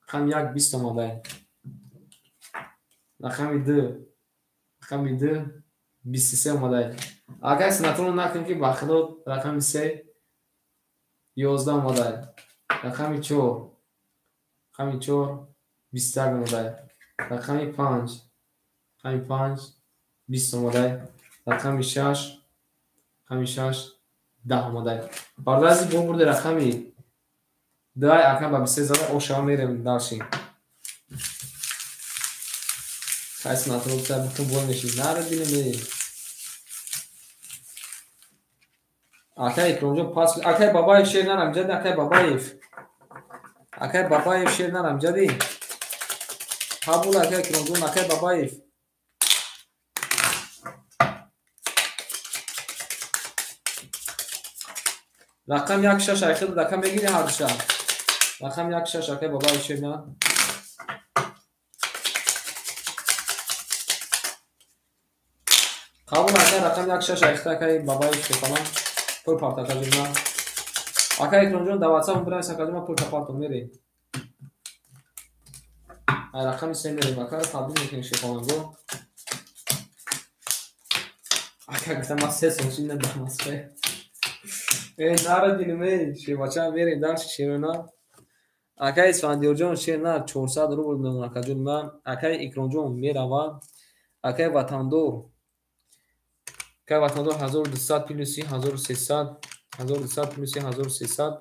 Рақами 1 20 омадай. Рақами 2 23 омадай. Акай Снатоҷон накунем ки бахудо рақами 3 11 омадай. Рақами 4 21 омадай. Рақами 5 20 омадай. Рақами 6 10 омадай. Бардази бо бурди рақами 2 ака ба 23 зада ошава мерем дарши. Кайс Снатоҷон бутун бой меши. Нар динем. Акай Икромҷон пас акай Бабаев шернар амҷад акай Бабаев. Акай Бабаев шернар амҷади. Қабул акай Икромҷон акай Бабаев. Рақам 16 айхил дака мегири ҳардуша. Рақам 16 акай Бабаев шернар. Қабул акай рақам 16 айхта акай Бабаев шепалан. Пул парта кадима. Акай Икромҷон даватса умбирай сакадима пул парта мерем. Ай рақами 3 мерем акай табдил мекунем шепаланго. Акай гуфтам ман 3 сошин надам асфай. Нара динем шебача мерем дар шерона. Акай Исфандиёрҷон шерна 400 рубл мемона кадима. Акай Икромҷон мерава. Акай Ватандор 1200 плюси 1300 1200 плюси 1300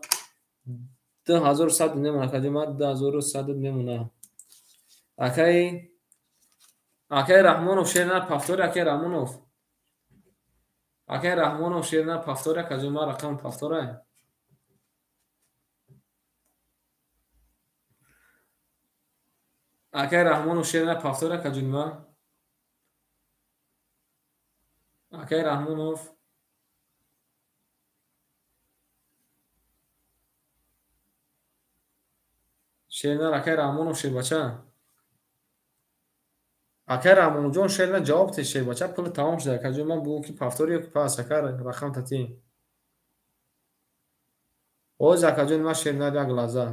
2100 мемона кадима 2100 мемона. Акай Раҳмонов шерна пафтори акай Раҳмонов. Акай Раҳмонов шерна пафтори кадима рақам пафтори. Акай Раҳмонов шерна пафтори кадима. Акай Раҳмонов шернар акай Раҳмонов шебача. Акай Раҳмонҷон шерна ҷавоб те шебача пули тамом шуда каҷума бу ки пафтори ки пас акай рақам тати. Оз акаҷон ма шернар як лаза.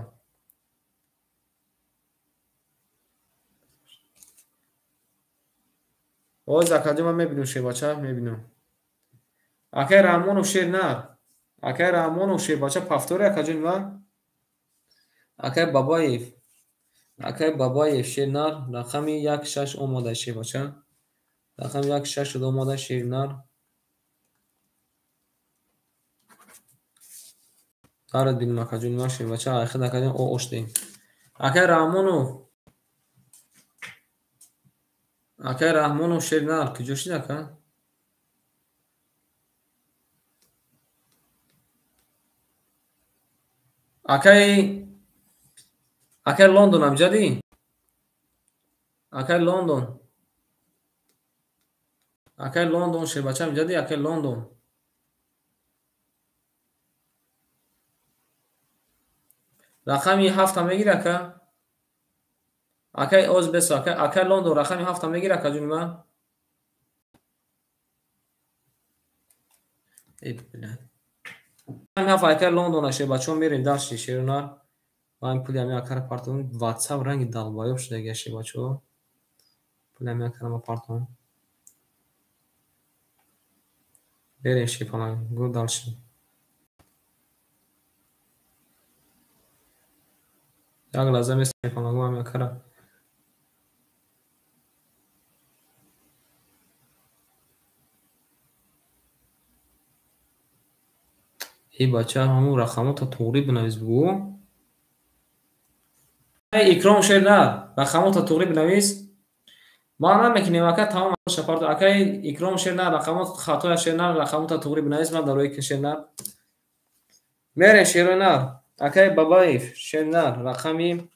Оз акаҷума мебинем шебача мебинем. Акай Раҳмонов шернар. Акай Раҳмонов шебача пафтори акаҷон ма акай бабоев шернар рақами 16 омода шебача рақами 16 шуд омода шернар дарад бин макаҷун ма шебача айхад академ о оштем акай раҳмонов шернар куҷо шид ака акай лондон амҷади акай лондон шебача амҷади акай лондон рақами 7 мегир ака акай оз бесо акай лондон рақами 7 мегир ака ҷуни ман акай лондон шебачо мерем дарши шерунар ман пули ами акара партон ватсап ранги далбаёб шуда гаши бачо пули ами акара ма партон берем шепана гу далши як лаза мес шепана гу ами акара и бача ҳамун рақамота туғри бинавис бугу икром шернар рақамота туғри бинавис ман намекунем ака тамом шапарто акай икром шернар рақамот хатоя шернар рақамота туғри бинавис ман дарои ки шернар мерен шернар акай бабаев шернар рақами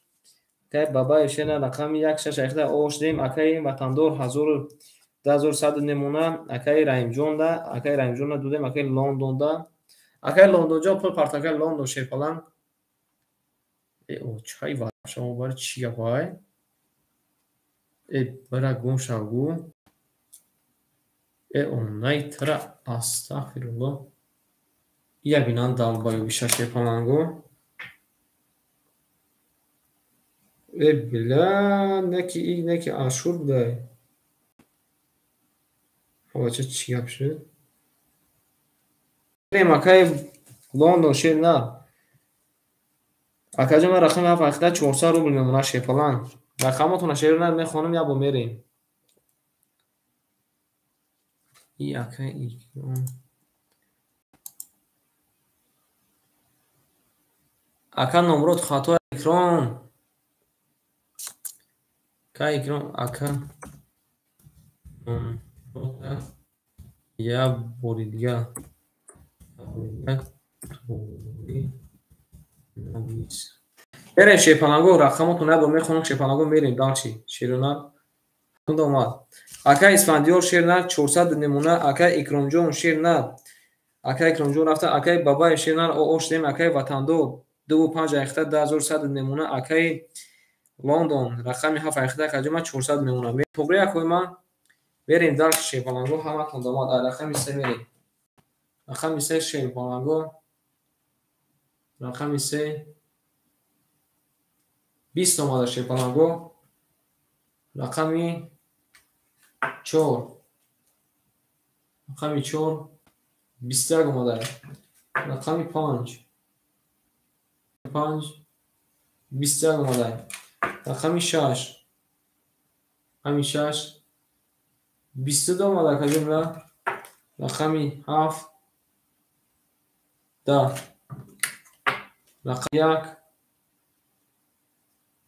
акай бабаев шернар рақами 16 айхда оштем акай ватандор 2100 немуна акай раимҷонда акай раимҷонда дудем акай лондонда акай лондонҷо пул партакай лондон шепалан чай ва шомо бari чӣ гапай бара гум шавгу онай тара астағфируллоҳ як бинан далбаёбиша шепалангу била неки ашур будай ҳавача чӣ гап шуд акай лондон шернар акаҷома рақами 400 рубл мемона шепалан рақамотона шернар мехонам ябо мерем и акай ака номрот хато икром кай икром ака я бори дига берем шепанаго рақамоту набо мехонам шепанаго мерем далчи шерунар кунда омад акай исфандиёр шернар 400 немуна акай икромҷон шернар акай икромҷон рафта акай бабаев шернар оштем акай ватандор 25 айхта 2100 немуна акай лондон рақами 7 айхта акаҷома 400 немуна туғри акой ман берем далчи шепанаго ҳама кунда омад рақами 3 мерем рақами 3 шепанаго рақами 3 20 омада шепанаго рақами 4 21 омада рақами 5 21 омада рақами 6 22 омада кажумла рақами 7 10 рақами 1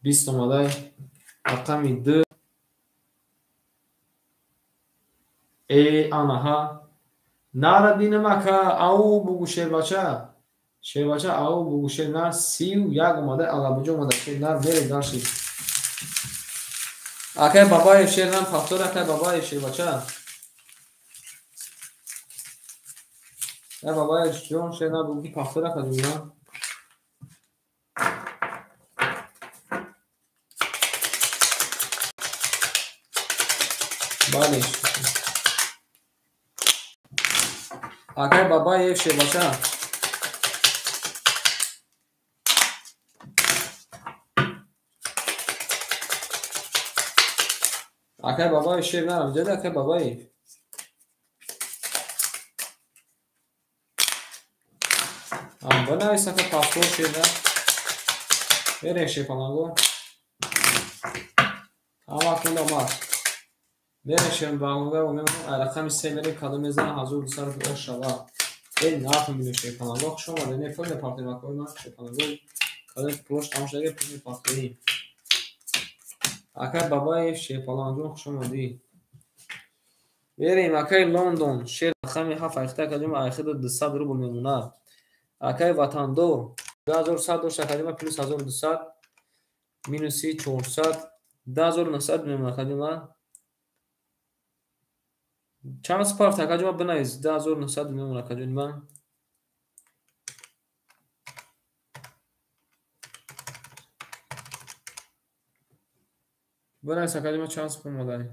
20 омадай рақами 2 анаҳа нара динамака ау бугу шербача ау бугу шернар 31 омадай алабуҷо омада шернар мере дарши акай бабаев шернар фактор акай бабаев шербача я бабаев ҷон шернар буги фактор акадуна бале акай бабаев шербача акай бабаев шернар амҷади акай бабаев бинавис акай паспорт шернар بریم شیپالانگو همه کنده اومد بریم شیپالانگو و میمونم رقم 3 بریم کادو میزنم 1200 شوا این ناتون میدون شیپالانگو خوش اومده نه پول پارتی مکوی من شیپالانگو کادو پروش تماش داره پول پارتی اکای بابای شیپالانگو خوش اومدی بریم اکای لندن شیر رقم 7 اختا کدوم اخدا 200 روبل میمونه اکای وطن دو 2100 داشت کدوم پلس 1200 مینوس 400 10900 میمونه کدوم چند سپارت کدوم بنایز 10900 میمونه کدوم بنایز کدوم چند سپارت مادری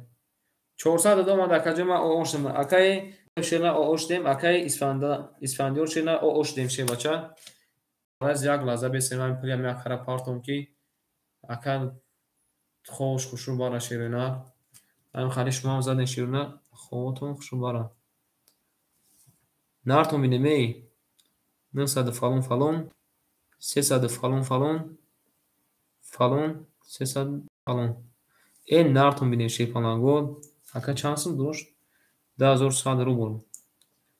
400 دو ماده کدوم اوشتم اکای شنا اوشتم اکای اسفندیور شنا اوشتم شه بچا از یک لحظه بسیار پلی می اخر پارتم کی اکل خوش خوشو بارا شیرنا هم خالیش ما زدن شیرنا خودتون خوشو بارا نارتون بینمی 900 فالون فالون 300 فالون فالون فالون 300 فالون این نارتون بینیم شیپالانگو اکا چانسم داشت 100 روبل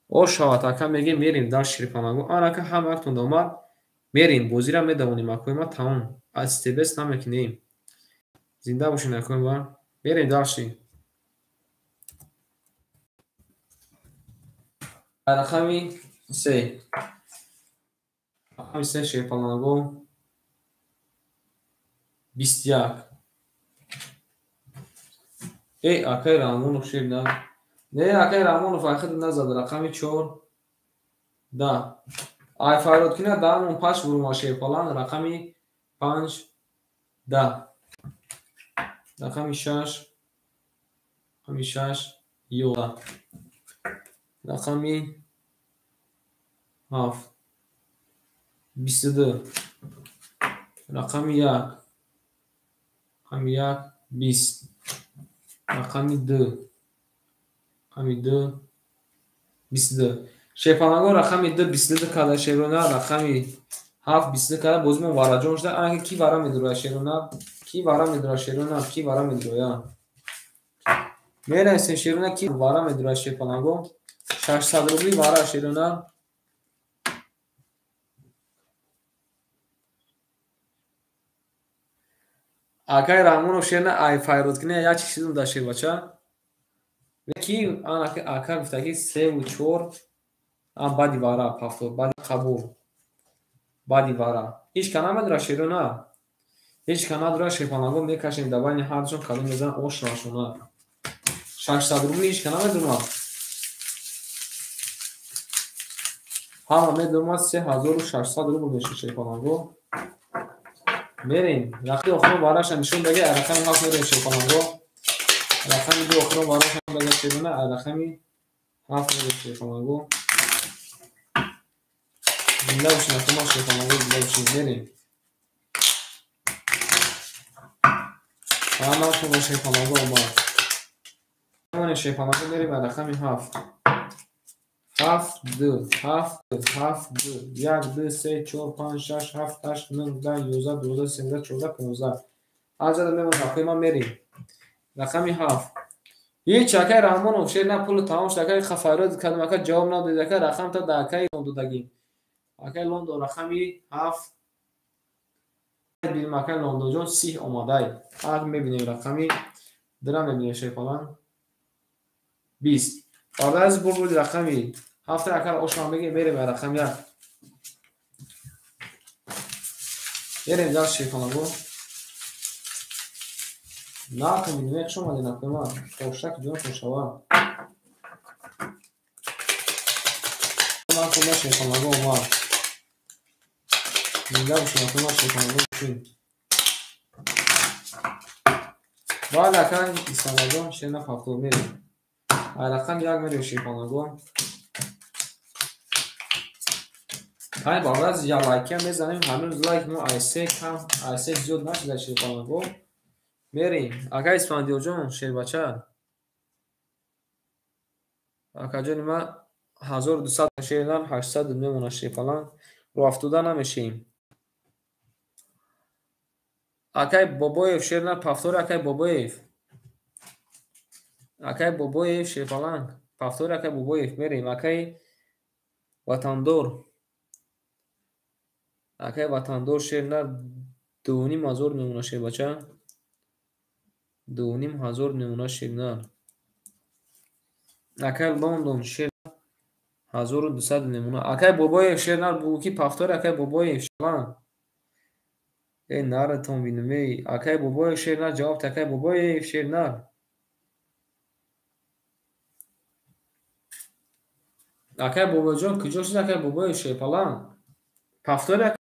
او شاوت اکا میگه میریم در شیپالانگو آن اکا هم وقتون دومد میریم بازی را میدونیم اکوی ما تمام از استبس نمیکنیم زنده باشین اکوی ما میریم داشتی رقمی 3 رقمی 3 شیپالانگو 21 ای اکای رامون شیر نه اکای رامون فاخد نزد رقمی 4 ده آی فایرود کنه دامون پاش برو ما شیپالان رقمی 5 10 رقمی 6 رقمی 6 11 رقمی 7 22 رقمی 1 رقمی 1 20 رقمی 2 رقمی 2 22 شیپالانگو رقمی 2 22 کالا شیرونا رقمی 7 22 کالا بازمون وارا شده آنکه کی وارا میدره شیرونا کی وارا میدره شیرونا کی وارا میدره یا میره سن شیرونا کی وارا میدره شیپالانگو 600 روبلی وارا شیرونا اکای رامونو شیرنا ای فایرود کنه یا چی چیزم داشته بچا کی آن اکا گفته کی 3 و 4 ام بادی وارا پافتو بادی قبول بادی وارا هیچ کنه مدره شیرونا هیچ کنه دره شیپالانگو میکشیم دوانی هرچون کلو میزن اوش راشونا 600 روبلی هیچ کنه مدره همه میدونم 3600 روبل میشه شیپالانگو میریم رقمی آخر باراش نشون بگه رقم هاف میریم شیپالانگو رقمی دو آخر باراش بگه شیرونه رقمی هاف میریم شیپالانگو زنده باشین احتمال شیپالانگو زنده باشین میریم همه کنم شیپالانگو اومد همون شیپالانگو میریم رقمی هاف هاف دو هاف دو هاف دو 1 2 3 4 5 6 7 8 9 10 11 12 13 14 15 از ده میمون رقمی ما میریم رقمی هاف هیچ اکای رحمان افشیر نه پول تمامش اکای خفایرات کدوم اکای جواب نداد اکای رقم تا دکای لندو دگیم اکای لندو رقمی 7 بیل اکای لندو جون 30 اومده ای میبینیم رقمی درام میبینیم شیپالان 20 بعد از بود رقمی 7 اکای اوشما میگه بریم رقم 1 بریم دار شیپالان گو نه که میدونی شما دینا که ما خوشتک جون خوشوا ما کنه شیپالان گو ما میدونم شما که ما شیپالان گو چین بالا کن استانگو شنا خاطر میریم رقم 1 میریم شیپالان گو های بالا از یا لایک میزنیم هنوز لایک مو ایسه کم ایسه زیاد نشده شیپالان گو میریم آقا اسفندیار جون شیر بچه آقا جون ما 1200 شیران 800 میمونه شیپالان رو افتاده نمیشیم Акай Бобоев Шернар повтори Акай Бобоев. Акай Бобоев Шефаланг. Повтори Акай Бобоев. Мерем. Акай Ватандор. Акай Ватандор Шернар 2500 نمونه شه بچه. 2500 نمونه Шернар. Акай Лондон Шернар 1200 نمونه. Акай Бобоев Шернар буки повтори Акай Бобоев Шефаланг. Наратон бинуми. Акай Бобоев Шернар ҷавоб Акай Бобоев Шернар. Акай Бобоҷон куҷо шуд Акай Бобоев Шефаланг? Повтори.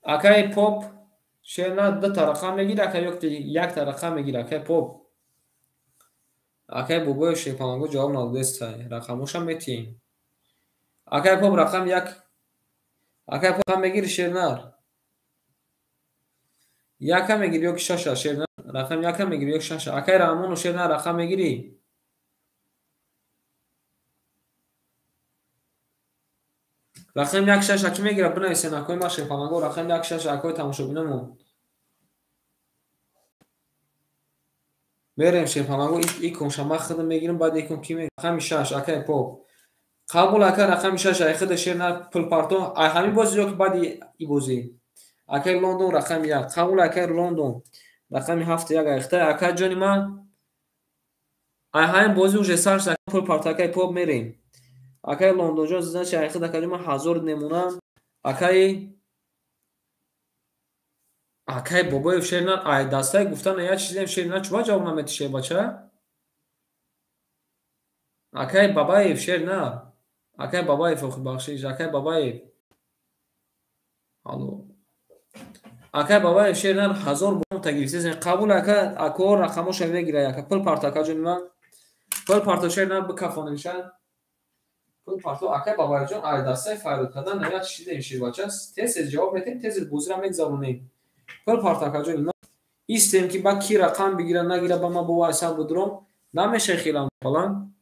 Акай Поп Шернар 2 та рақам мегире, Акай 1 та рақам мегире. Акай Поп. Акай Бобоев Шефалангу ҷавоб надодестай. Рақамошам метием. Акай Поп рақам 1. Акай Поп рақам мегири Шернар. 1 мегири ёки 6 Шернар. Рақам 1 мегири ёки 6. Акай Раҳмону Шернар рақам мегири. رقم 1 کی میگیره بنویسین اکوی ما شیفالانگو رقم 1 اکوی تماشابینمون میریم شیفالانگو ایکون شما خودم میگیریم بعد ایکون کی میگیره رقم 6 اکای پاپ قبول اکای رقم 6 ای خود شیرنر پل پارتو ای همین بازی که بعد ای بازی اکای لندن رقم 1 قبول اکای لندن رقم 7 یک اخته اکای جانی من ای همین بازی уже سرش پل پارتو اکای پاپ میریم Акай Лондонҷон значи айхи дакаҷома 1000 немуна. Акай Бобоев Шернар ай дастай гуфтан я чизем Шернар чуба ҷавоб наметише бача? Акай Бабаев Шернар. Акай Бабаев бахшиш. Акай Бабаев. Алло. Акай Бабаев Шернар 1000 бом тагирсез қабул акор рақамоша мегира яка пул партакаҷома пул парто Шернар бикафонишан پول پارتو اکای بابای جان ای دسته فایل کردن نمیاد چیزی نمیشه بچه‌س تست جواب میدیم تست بوزی را میگذرونیم پول پارتو اکای جان ایستیم که با کی رقم بگیره نگیره با ما با حساب بدرم نمیشه خیلی فلان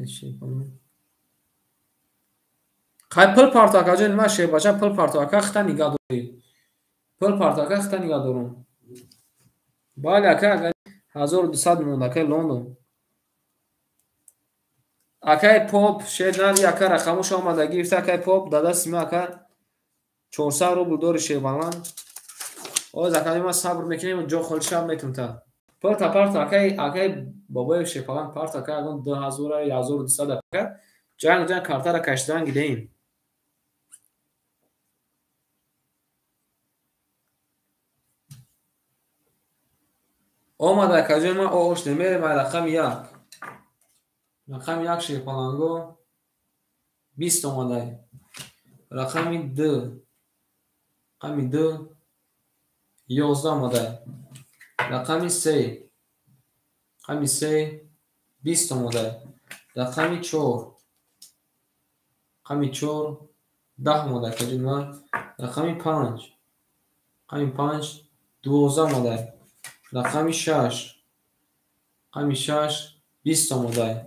چی کنم خیلی پول پارتو اکای جان نمیشه بچه پول پارتو اکای خطا نگاه داری پول پارتو اکای خطا نگاه دارم بله اکای 1200 میموند اکای لندن اکای پاپ شیرنر اکای رقمش آمده گرفت اکای پاپ داده سیمه اکای 400 روبل دور شیوالان از اکای ما صبر میکنیم جا خالش هم میتونم پارت پارت اکای بابای شیوالان پارت اکای اون 2000 1200 اکای جنگ کارت را کشیدن گیریم آمده کجای ما آوش نمیره ما رقم 1 رقم 1 شیپالانگو 20 آمده رقم 2 رقم 2 11 آمده رقم 3 رقم 3 20 آمده رقم 4 رقم 4 10 آمده کجای ما رقم 5 رقم 5 12 آمده رقم 6 رقم 6 20 آمده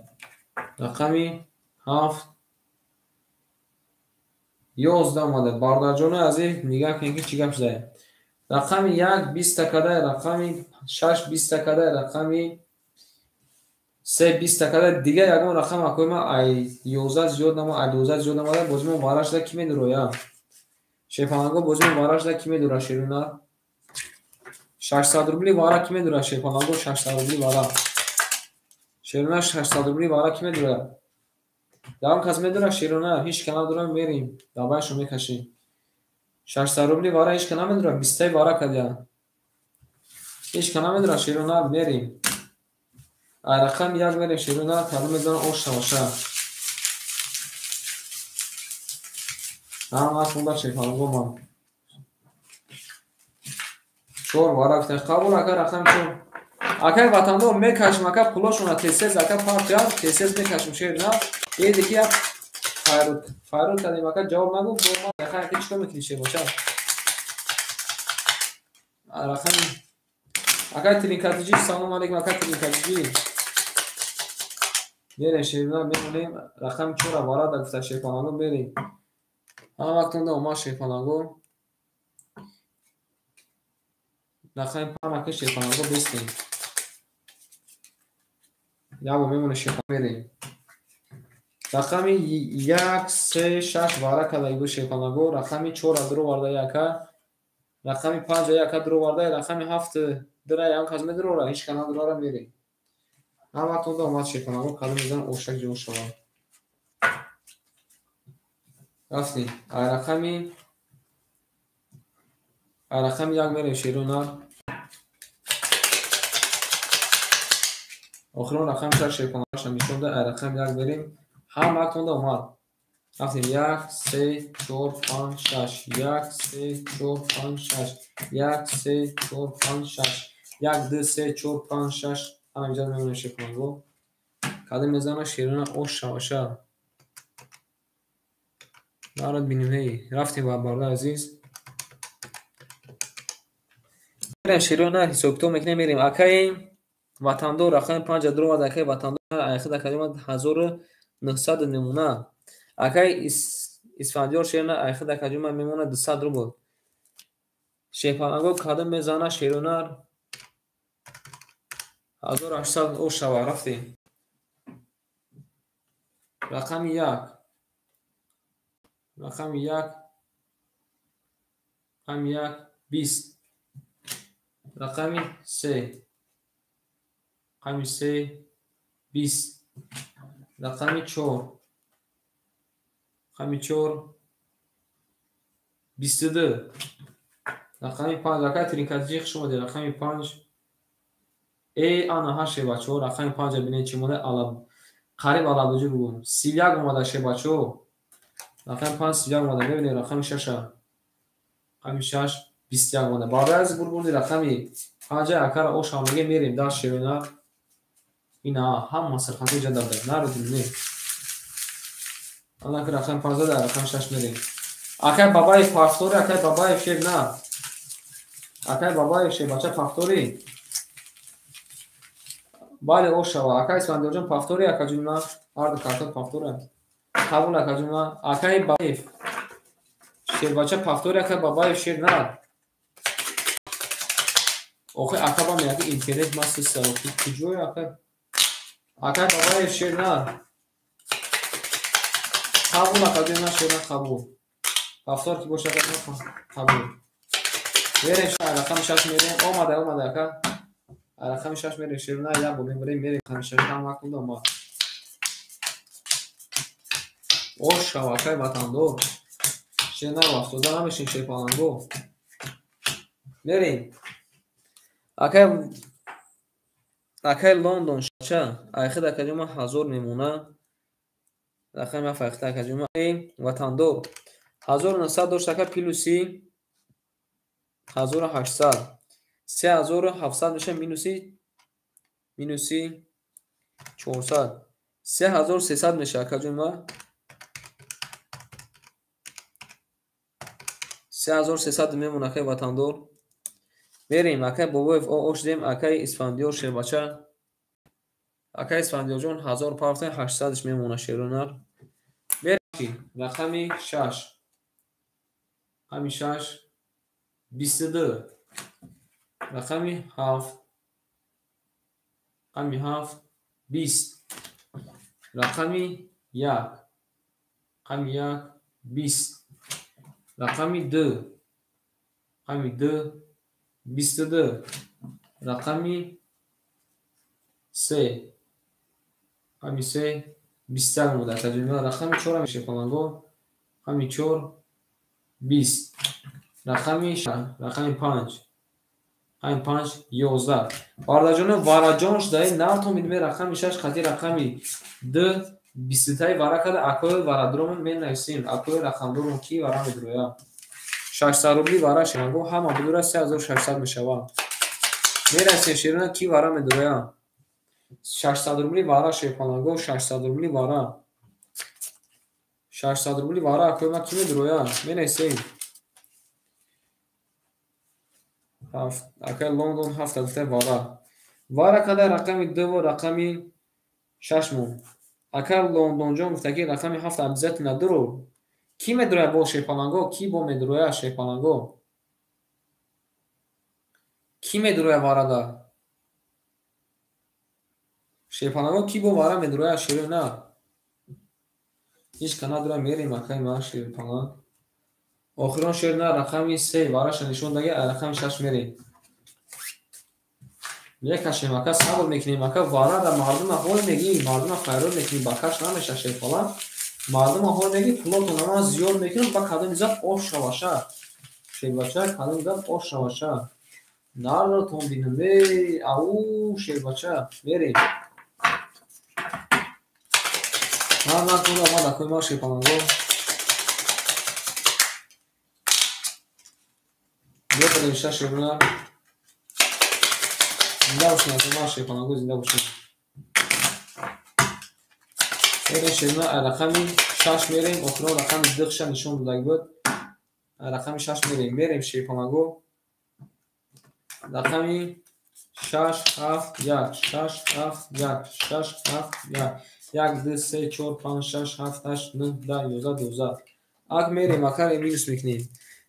رقم 7 11 آمده باردار جان عزیز نگاه کنید که چی گپ شده رقم 1 20 تکده رقم 6 20 تکده رقم 3 20 تکده دیگه یگان رقم اکوی ما ای 11 زیاد نما ای 12 زیاد نما بازی ما بارش ده کی میدرویا شیفانگو بازی ما بارش ده کی میدورا شیرونا 600 روبلی وارا کی میدونه شیپالانگو 600 روبلی وارا شیرونا 600 روبلی وارا کی میدونه دام کس میدونه شیرونا هیچ کنا دورم میریم دابایشو میکشیم 600 روبلی وارا هیچ کنا میدونه 20 وارا کدیا هیچ کنا میدونه شیرونا میریم رقم 1 میریم شیرونا تعلیم میدونه اوش تماشا هم اصلا با شیپالانگو ما چور وارا کن قبول اکای رقم چون اکای وطندار میکشم اکای پولاشون تسیز اکای پارتیا تسیز میکشم شیر نه یه دیگه فایروت کردیم اکای جواب نگو با ما اکای چیکار میکنی چه باشه رقم Ака тринкатиҷӣ, салом алейкум ака тринкатиҷӣ. Берем шерина бемонем. Рақами 4 варада гуфта шепанаго берем. Ҳама вақтунда омад шепанаго. Рақами 5 ака шепанаго бестем. Яво мемоне шепа берем. Рақами 1, 3, 6 вара кадаиго шепанаго. Рақами 4 дро варда яка. Рақами 5 яка дро варда. Рақами 7 дра ям казме дрора. Ҳеч кана дрора мерем. ҳама вақтунда омад шепанаго каду мезан ошак ҷо шава. Рафтем. Рақами 1 мерем шерунар. охирон рақами 6 шепанаго шамишонда. Рақами 1 берем. ҳама вақтунда омад. Рафтем 1, 3, 4, 5, 6. 1, 3, 4, 5, 6. 1, 3, 4, 5, 6. 1, 2, 3, 4, 5, 6. ҳама инҷа мемонем шепанаго. Каду мезана шерина ош шаваша. народ бинем ҳей. Рафтем ба барда азиз. мерем шерина ҳисоб китоб мекунем мерем. Акаи ватандор рақами 5 дро варда. Акаи ватандор айхид академия 1900 мемона. Акаи исфандиёр шерина айхид академия мемона 200 дро буд. Шепанаго каду мезана шерина 1800 ош шава. Рафтем. Рақами 1. Рақами 1. Рақами 1 20. Рақами 3. Рақами 3 20. Рақами 4. Рақами 4 22. Рақами 5. Акаи тринкатиҷӣ хуш омадед. Рақами 5 ана ҳаште бачаҳо. Рақами 5 бинед чӣ мода алаб қариб алабуҷи бугун. 31 омада ше бачаҳо. Рақами 5 31 омада. бибинед рақами 6. Рақами 6 21 омада. Барои аз бурбурди рақами 5 акара ош ҳамаге мерем даст шерина. ина ҳама масрхати ҷа дабда. Нарудим не. Ана ки рақами 15 дар рақами 6 мерем. Акай бабаев пафтори акай бабаев шер на. Акай бабаев шер бача пафтори. бале ош шава. Акай исфандиёрҷон пафтори акаҷуна. ҳарду картон пафтора. қабул акаҷуна. Акай бабаев шер бача пафтори акай бабаев шер на. охи акаба меяки интернет масти сарофи куҷои акай. Акай бабаев шер на. қабул акаҷуна шер на қабул. пафтор ки боша қабул. мерем рақами 6 мерем. омада ака. рақами 6 мерем шерина як бо мебарем мерем рақами 6 ҳам вақтунда омад. ош шава акай ватандор. шена вақтуда намешин шепаланго. мерем. акай лондон шача айхид академия 1000 мемона. рақами афайхта академия ватандор 1900 дошт ака плюси 1800 3700 меша минуси 400 3300 меша акаҷума 3300 мемон акай ватандор. мерем акай бобоев ош дем акай исфандиёр шербача. акай исфандиёрҷон 1800 мемона шерунар. мерем рақами 6. рақами 6 22. рақами 7. рақами 7 20. рақами 1. рақами 1 20. рақами 2. рақами 2 22. рақами 3. рақами 3 21 буда таҷрибаи рақами 4 мешепаланго. рақами 4 20. рақами 5. рақами 5 11. бардаҷони вараҷонш даи навто мидме рақами 6 хати рақами 2 20 вара када акои варадромон менависем. акои рақамдорон ки вара медроя 600 рубли вара шенаго ҳама будура 3600 мешава. мерасем шерина ки вара медроя 600 рубли вара шепанаго 600 рубли вара 600 рубли вара акои ма ки медроя менависем. акай Лондон 7 гуфта вара. Вара кадай рақами 2 ва рақами 6 мон. Акай Лондонҷон гуфта ки рақами 7 обязательно дуро. Ки медуроя бо шепаланго? Ки бо медуроя шепаланго? Ки медуроя варада? Шепаланго ки бо вара медуроя ширина? Ҳеҷ канадура мерим акай ма шепаланг. Охирон ширина рақами 3 вараша нишон даги рақами 6 мерим. Мекашем ака сабр мекунем ака варада мардума ҳол мегӣ мардума хайрот мекунӣ ба каш намеша шепаланг. Мардума ҳол мегӣ пулотон ама зиёд мекунам ба кадом зат ош шаваша. Шебача кадом зат ош шаваша. Наротон бинаме ау шебача мерем. Ана куда мада кой ма шепаланго. Где-то ништа шебуна. Зинда бошин кой ма шепаланго зинда бошин. Мерем шебуна рақами 6 мерем охирон рақами дихша нишон додаги буд. Рақами 6 мерем мерем шепаланго. Рақами 6 7 1 6 7 1 6 7 1 1 2 3 4 5 6 7 8 9 10 11 12 ак мерем акаи минус мекунем.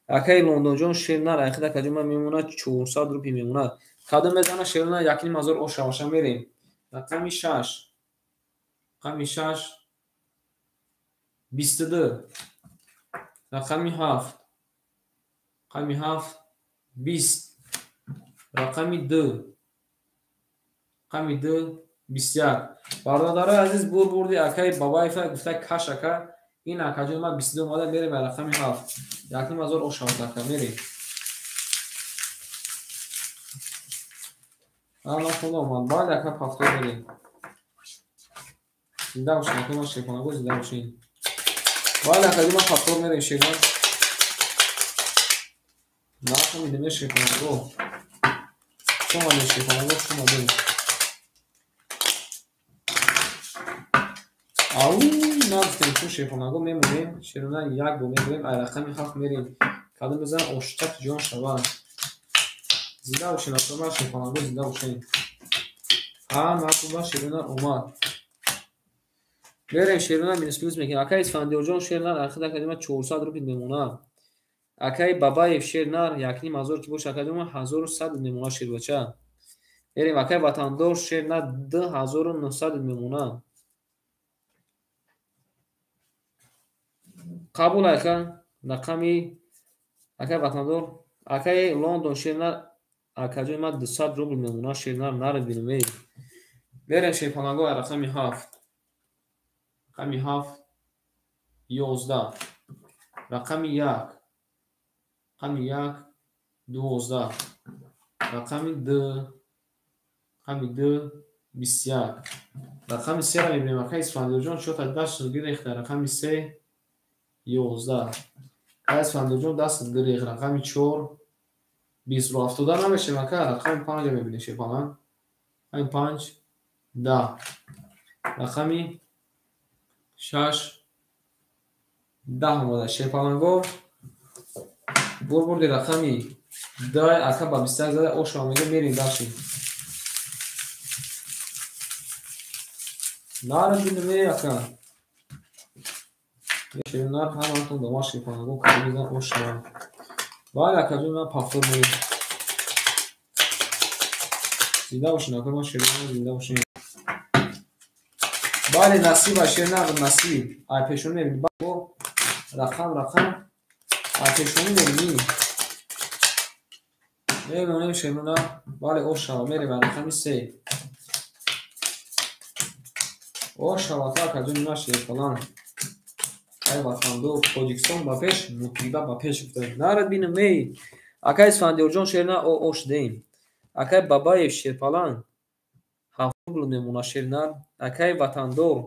Акаи Лондонҷон ширина райхида каҷума мемонад 400 рупи мемонад. Кадом мезана ширина 1500 ош шаваша мерем. Рақами 6 рақами 6 22 рақами 7 рақами 7 20 рақами 2 рақами 2 21 бародари азиз бурди акаи бабаифа гуфта каш ака ин акаҷома 22 омада мерем рақами 7 1500 ош шаваша ака мерем. ана худа омад баъд ака пафтор мерем. зинда бошин ака ма шепаланго зинда бошин. баъд акаҷома пафтор мерем ширина. нархами диме шепаланго. Шума диме шепаланго шума диме. ау нафтем чун шепаланго мемонем ширина 1 бо мемонем ай рақами 7 мерем. кадом мезанам ошчак ҷон шавад. зинда бошин ака ма шепаланго зинда бошин. ҳамакуба ширина омад. мерем ширина минус плюс мекунем. акаи Исфандиёрҷон ширина рахида кадома 400 рупи мемонад. акаи Бабаев ширнар 1500 ки боша кадома 1100 мемонад ширбача. мерем акаи Ватандор ширна 2900 мемонад. қабул ака рақами акаи Ватандор акаи Лондон ширна акаҷома 200 рубл мемонад ширнар нард бинаме. мерем шепаланго рақами 7 рақами 7 11 рақами 1 рақами 1 12 рақами 2 рақами 2 21 рақами 3 ра мебинем акаи Исфандиёрҷон шота даст гирехта рақами 3 11 акаи Исфандиёрҷон даст гирех рақами 4 20 ро 70 намешем ака рақами 5 ра мебинем шепаланг. рақами 5 10 рақами 6 10 омада шепаланго бурбурди рақами 10 ака ба 21 зада ош омада мерем даши. нард бинаме ака. ширинар ҳаматон дома шепаланго кадом мезан ош шавад. баъд акаҷома пафтор мерем. зинда бошин ака ма ширина зинда бошин. баъди насиб ай ширина насиб ай пешони мебинӣ бо рақам ай пешони мебинӣ мемонем ширина бале ош шавад мерем ай рақами 3 ош шавад акаҷони ма шепаланг. ай Ватандор Тоҷикистон ба пеш мутриба ба пеш гуфта нард бинаме. акаи Исфандиёрҷон ширина ош дем. акаи Бабаев шепаланг 7 рубл мемонад ширинар. акаи Ватандор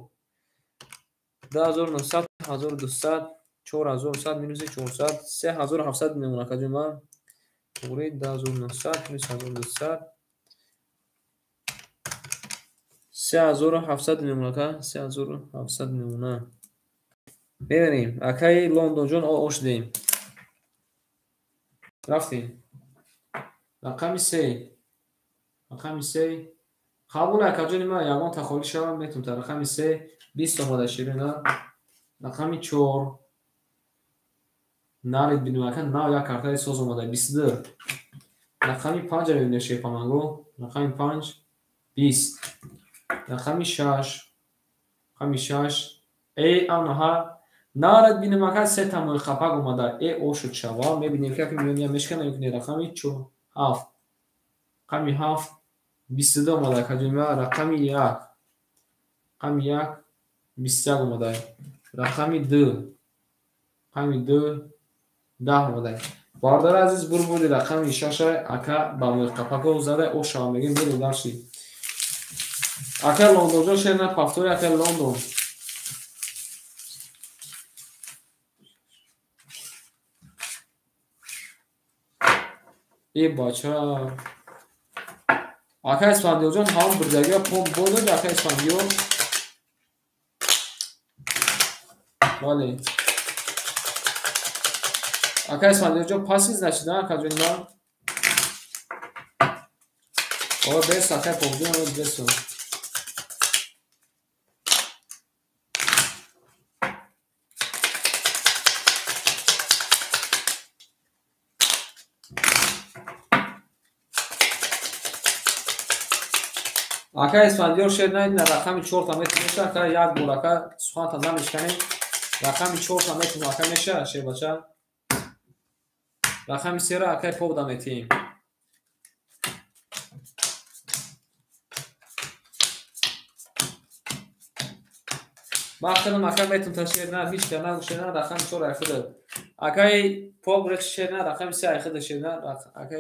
2900 1200 4100 минуси 400 3700 мемонад акаҷома. туғри 2900 минус 1200 3700 мемонад ака 3700 мемонад. бебинем акаи Лондонҷон ош дем. рафтем рақами 3. рақами 3 қабул акаҷони ман ягон тахолӣ шавам метавонад. рақами 3 20 омада ширина. рақами 4 нарид бидунака нав як картаи соз омада 22. рақами 5 мебинем шепананго. рақами 5 20. рақами 6 рақами 6 анаҳа нарид бидунака се тамои хапак омада ошуд шава мебинем ки як миллиония мешкана мекунем. рақами 7 рақами 7 22 омада акаҷони ман. рақами 1 рақами 1 21 омада. рақами 2 рақами 2 10 омада. Бардор азиз бурбуди рақами 6 ака ба муқапако зада ошава мегем бери дарши. Ака Лондонҷо шерна пафтори ака Лондон. Бача. Ака Испандиёҷон ҳам бурдагиро пом бодоҷ ака Испандиё. Бале. Ака Испандиёҷон пасиз начидан акаҷони ман. Бес ака помҷон бесо. Ака Испандиё шернаид на рақами 4 та метавонад ака як бор ака суханта намешканем. рақами 4 та метавонад ака меша шебача. рақами 3 ра ака поп да метием. Бахтанам ака метавонад шерна ҳеҷ кана шерна рақами 4 айхуда. Ака поп ра шерна рақами 3 айхуда шерна ака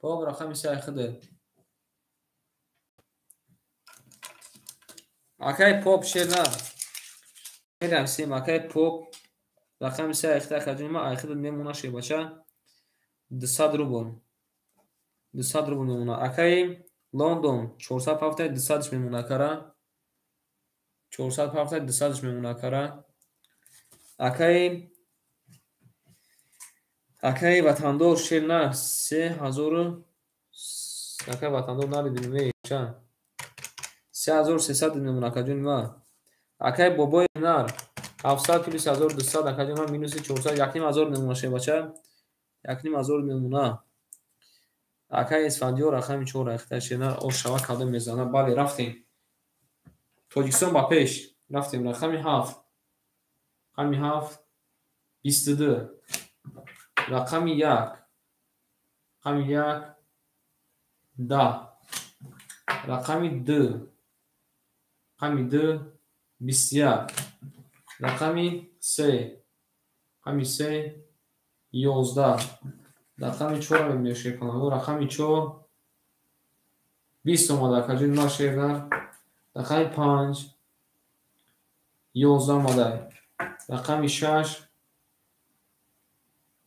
поп рақами 3 айхуда. Акай поп шерна мерам сим акай поп рақами 3 айхта акаҷони ман айхта мемона шебача 200 рубл 200 рубл мемона. Акай Лондон 400 200 мемона кара 400 200 мемона кара. Акай ватандор шерна 3000 акай ватандор наридим меша 3300 мемона акаҷони ман. Акай бобои нар 700 плюс 1200 акаҷони ман минус 400 1000 мемона шебача 1000 мемона. Акай Испандиё рақами 4 айхта шена ошава када мезана. Бале рафтем Тоҷикистон ба пеш рафтем. рақами 7 рақами 7 22. рақами 1 рақами 1 10. рақами 2 рақами 2 21. рақами 3 рақами 3 11. рақами 4 мебинем шекунам. рақами 4 20 омада акаҷони ман шерна. рақами 5 11 омада. рақами 6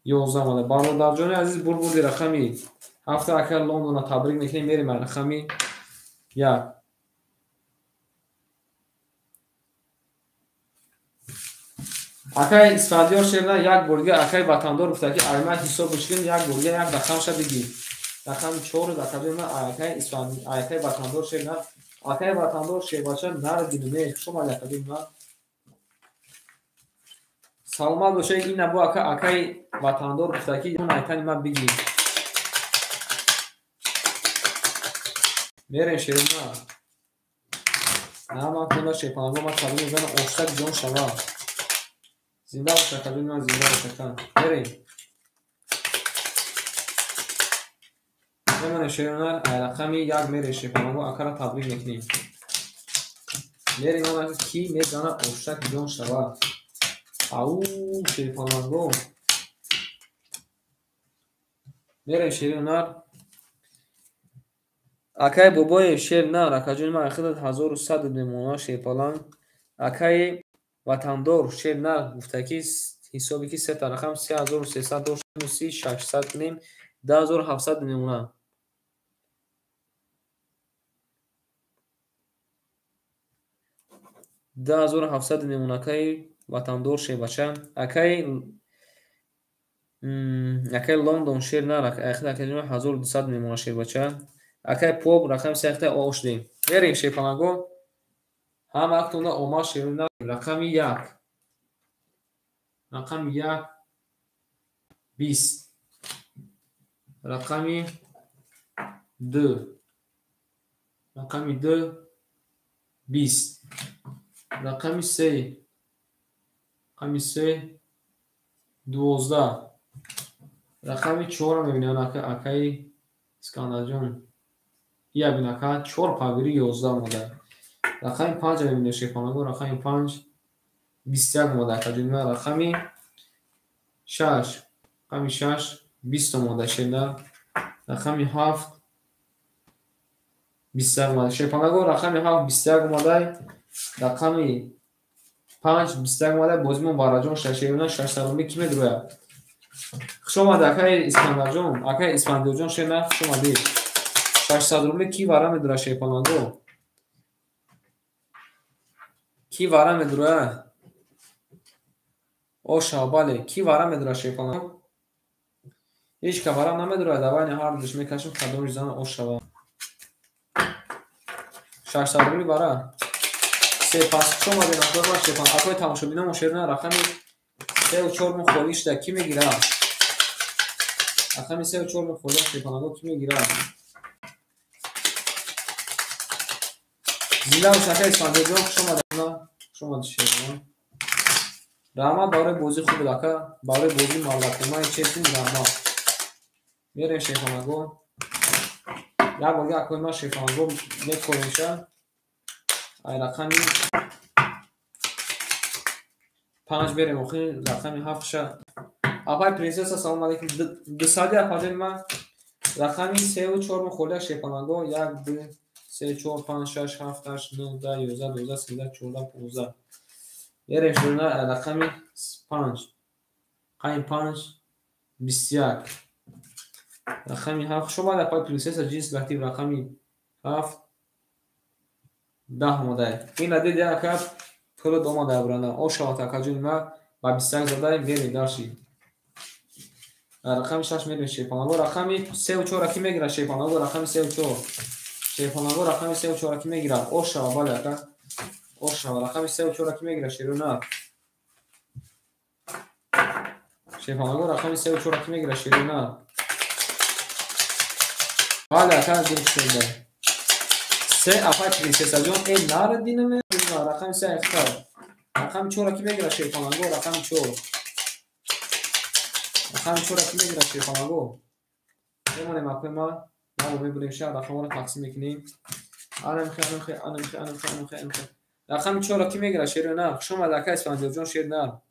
11 омада. Бародарҷони азиз бурбурди рақами 7 ака Лондона табрик мекунем. мерем рақами 1. Акай Испандиё шерна як борга акай ватандор гуфта ки айман ҳисоб бишкин як борга як рақам ша биги. рақами 4 акаҷони ман акай Испандиё акай ватандор шерна акай ватандор шебача нар динуме шума акаҷони ман. Саломат бошед ин набу ака акай ватандор гуфта ки айтани ман биги. мерем шерна наман кунда шепанго ман табин мезана оштак ҷон шава. Зинда боша акаҷони ман зинда боша. Мерем мемонем шерна рақами 1 мерем шепанго акара табрик мекунем. мерем ман ки мезана оштак ҷон шава. ау шепанго мерем шерна акай бобои шерна акаҷони ман ахидат 1100 мемона шепалан. акай ватандор шерна гуфта ки ҳисоби ки се та рақам 3300 дошт 600 кунем 10700 мемона. $10700 мемона акай ватандор шебача. акай Акай Лондон шер на акаҷима 1200 мемона шербача. Акай поб рақами сехта ош дем. Берем шепанаго. Ҳама актунда ома шерна рақами 1. Рақами 1 20. Рақами 2. Рақами 2 20. Рақами 3. Рақами 3 12. Рақами 4 мебинем акай Искандарҷон. Я бинака 4 павири 11 мода. Рақами 5 мебинем шепанаго. Рақами 5 21 мода. Акаҷима рақами 6. Рақами 6 20 мода шеда. Рақами 7 21 мода. Шепанаго рақами 7 21 мода. Рақами 5 21 мода. Бозимон бараҷон шашерона 600 ки медроя. Хушомада акай Искандарҷон. Акай Искандарҷон шена хушомади. 600 рубли ки вара медроя шепанаго. Ки вара медроя. Оша бале ки вара медроя шепанаго. Ҳеҷ ка вара намедроя. Давай не ҳар душ мекашим қадоми зан ошава. 600 рубли вара. Се пас хушомади накоба шепан. Акой тамошобина мошерна рақами 3 و 4 мухолиш да ки мегира. Рақами 3 و 4 мухолиш шепанаго ки мегира. Зила шака Искандарҷон хушомади шепана. Рама барои бозӣ хуб дака. Барои бозӣ маллакумаи чесин рама. Мерем шепанаго. Як борга акои ма шепанаго мекониша. Ай рақами 5 берем охир рақами 7 ша. Апай принцесса салом алейкум. Дусади апаҷани ма рақами 3 و 4 мухолиш шепанаго. 1 2 3 4 5 6 7 8 9 10 11 12 13 14 15. Мерем шуна рақами 5. Қайм 5 21. Рақами 7 шума да пай принцесса джинс гахтиб рақами 7 10 модай. Ин ади де ака пули домада бурана. Ошава такаҷуни ма ба 21 задай мерем дарши. Рақами 6 мерем шепанаго. Рақами 3 و 4 ки мегира шепанаго. Рақами 3 و 4. Шепанаго рақами 3 و 4 ки мегира. Ошава бале ака. Ошава рақами 3 و 4 ки мегира широна. Шепанаго рақами 3 و 4 ки мегира широна. Бале ака дилшуда. Се апай принцессаҷон э нарадинаме рақами 3 ихтар. Рақами 4 ки мегира шепанаго. Рақами 4. Рақами 4 ки мегира шепанаго. Мемонем акои ма. Мо мебурем ша рақамро тақсим мекунем. Анамхи. Рақами 4 ки мегира шерона. хушомади акай Искандарҷон шерна.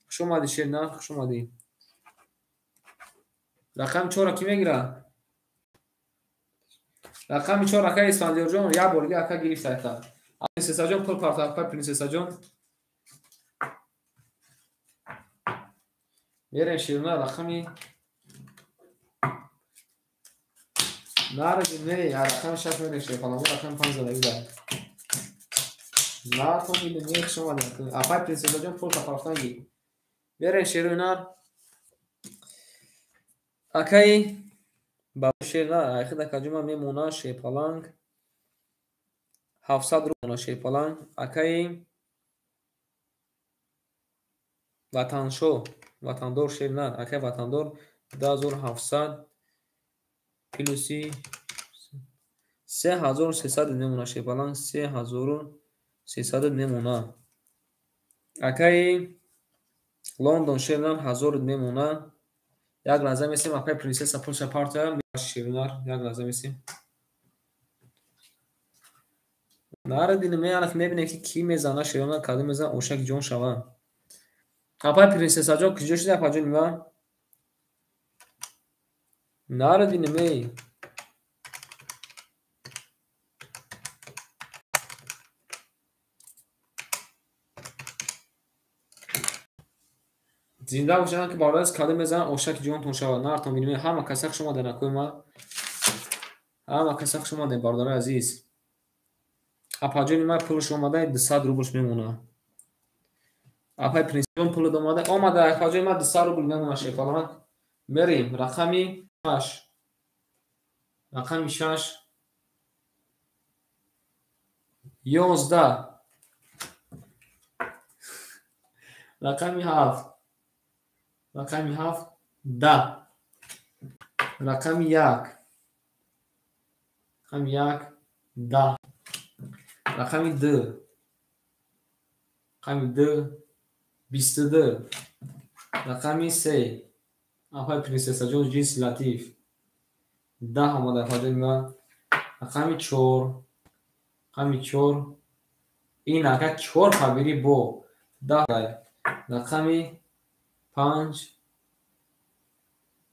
хушомади шерна хушомади. Рақами 4 ки мегира. Рақами 4 акай Искандарҷон як борга ака гирифта ата. Принцессаҷон пул парта акай принцессаҷон. Мерем шерона рақами наради не я рақами 6 мерем шепанаго. рақами 5 задаида. На то миде не хушомади акай принцессаҷон пул парта Берем шерона акай ба шерна ахида каҷума мемона шепаланг 700 рубли шепаланг акай ватандор шерна акай ватандор 2700 плюси 3300 мемона шепаланг 3300 мемона акай Лондон шерна 1000 мемона. Як лаҳза месем акай принцесса пулша парта ширинар. Як лаҳза месем. Наради меанак мебинем ки ки мезана ширинар кади мезан ошак ҷон шава. Апай принцессаҷон киҷо шуда апаҷони ма. Наради ме. Зинда бошанд ки бардост кади мезананд ошаки ҷонтон шавад. Нартон бинем ҳама касак шумо дар накои ма. Ҳама касак шумо дар бардораи азиз. Апаҷони ма пулш омадаи 200 рублш мемона. Апай принсипион пули омада ҳаҷои ма 200 рубл мемона шефалан. Мерим рақами 6. Рақами 6 11. Рақами 7. Рақами 7 10. Рақами 1. Рақами 1 10. Рақами 2. Рақами 2 22. Рақами 3. Апай принсесаҷон ҷинси латиф 10 омада ҳаҷои ма. Рақами 4. Рақами 4 ин ака 4 ҳабири бо 10. Рақами 5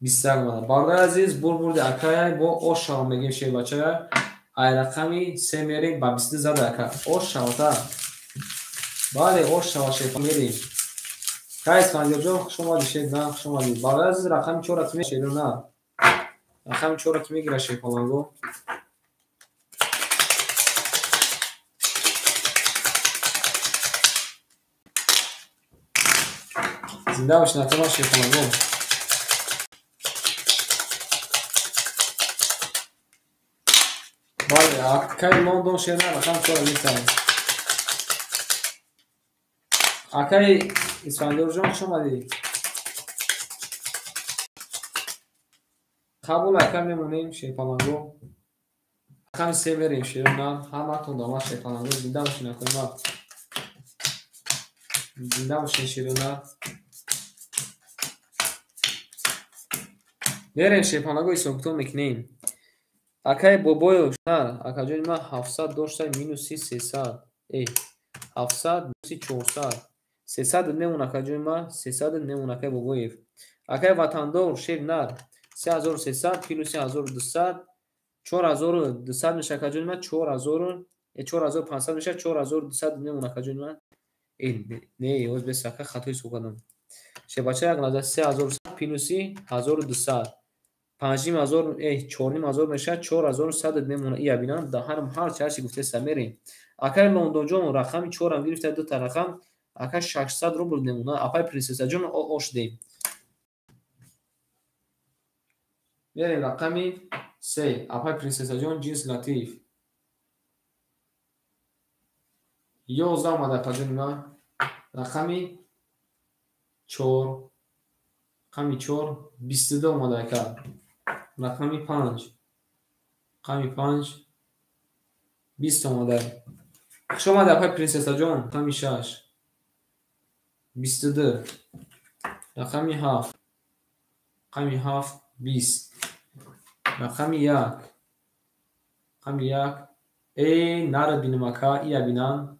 21 омада. Бародари азиз, бурбурди акая бо ош шава мегем шебачая. Ай рақами 3 мерим ба 22 зада ака. Ош шавата. Бале, ош шава шефа мерим. Кайс фандирҷон хуш омади шеф, на хуш омади. Бародари азиз, рақами 4 ки мешеду на. Рақами 4 ки мегира шефа манго. Зинда бошин атама шефа манго. Бале, акай Лондон шена рақам 4 гирифтам. Акай Исфандиёрҷон хуш омадӣ. Қабул ака мемонем шефаланго. Рақами 3 мерем широна. Ҳаматон дома шефаланго. Зинда бошин акоима. Зинда бошин широна. Мерем шефаланго исоботон мекунем. Акай бобоё шар акаҷони ма 700 дошта минуси 300. 700 минуси 400. 300 мемона акаҷони ма. 300 мемона акай бобоев. Акай ватандор шеф нар 3300 плюси 1200 4200 меша акаҷони ма. 4500 меша 4200 мемона акаҷони ма. Не оз бес ака хатои сукадам. Шебача як назар 3100 плюси 1200 5000 4000 меша 4100 мемона. ия бинам даҳарам ҳар часи гуфтеса мерем. Акай Лондонҷон рақами 4 ам гирифта ду та рақам. Ака 600 рубл мемона. Апай принсесаҷон ош дем. Мерем рақами 3. Апай принсесаҷон ҷинс латиф 11 омада паҷони ма. Рақами 4. Рақами 4 22 омада ака. Рақами 5. Рақами 5 20 омада. хуш омада апай принсесаҷон. Рақами 6 22. Рақами 7. Рақами 7 20. Рақами 1. Рақами 1 нар бинам ака. ия бинам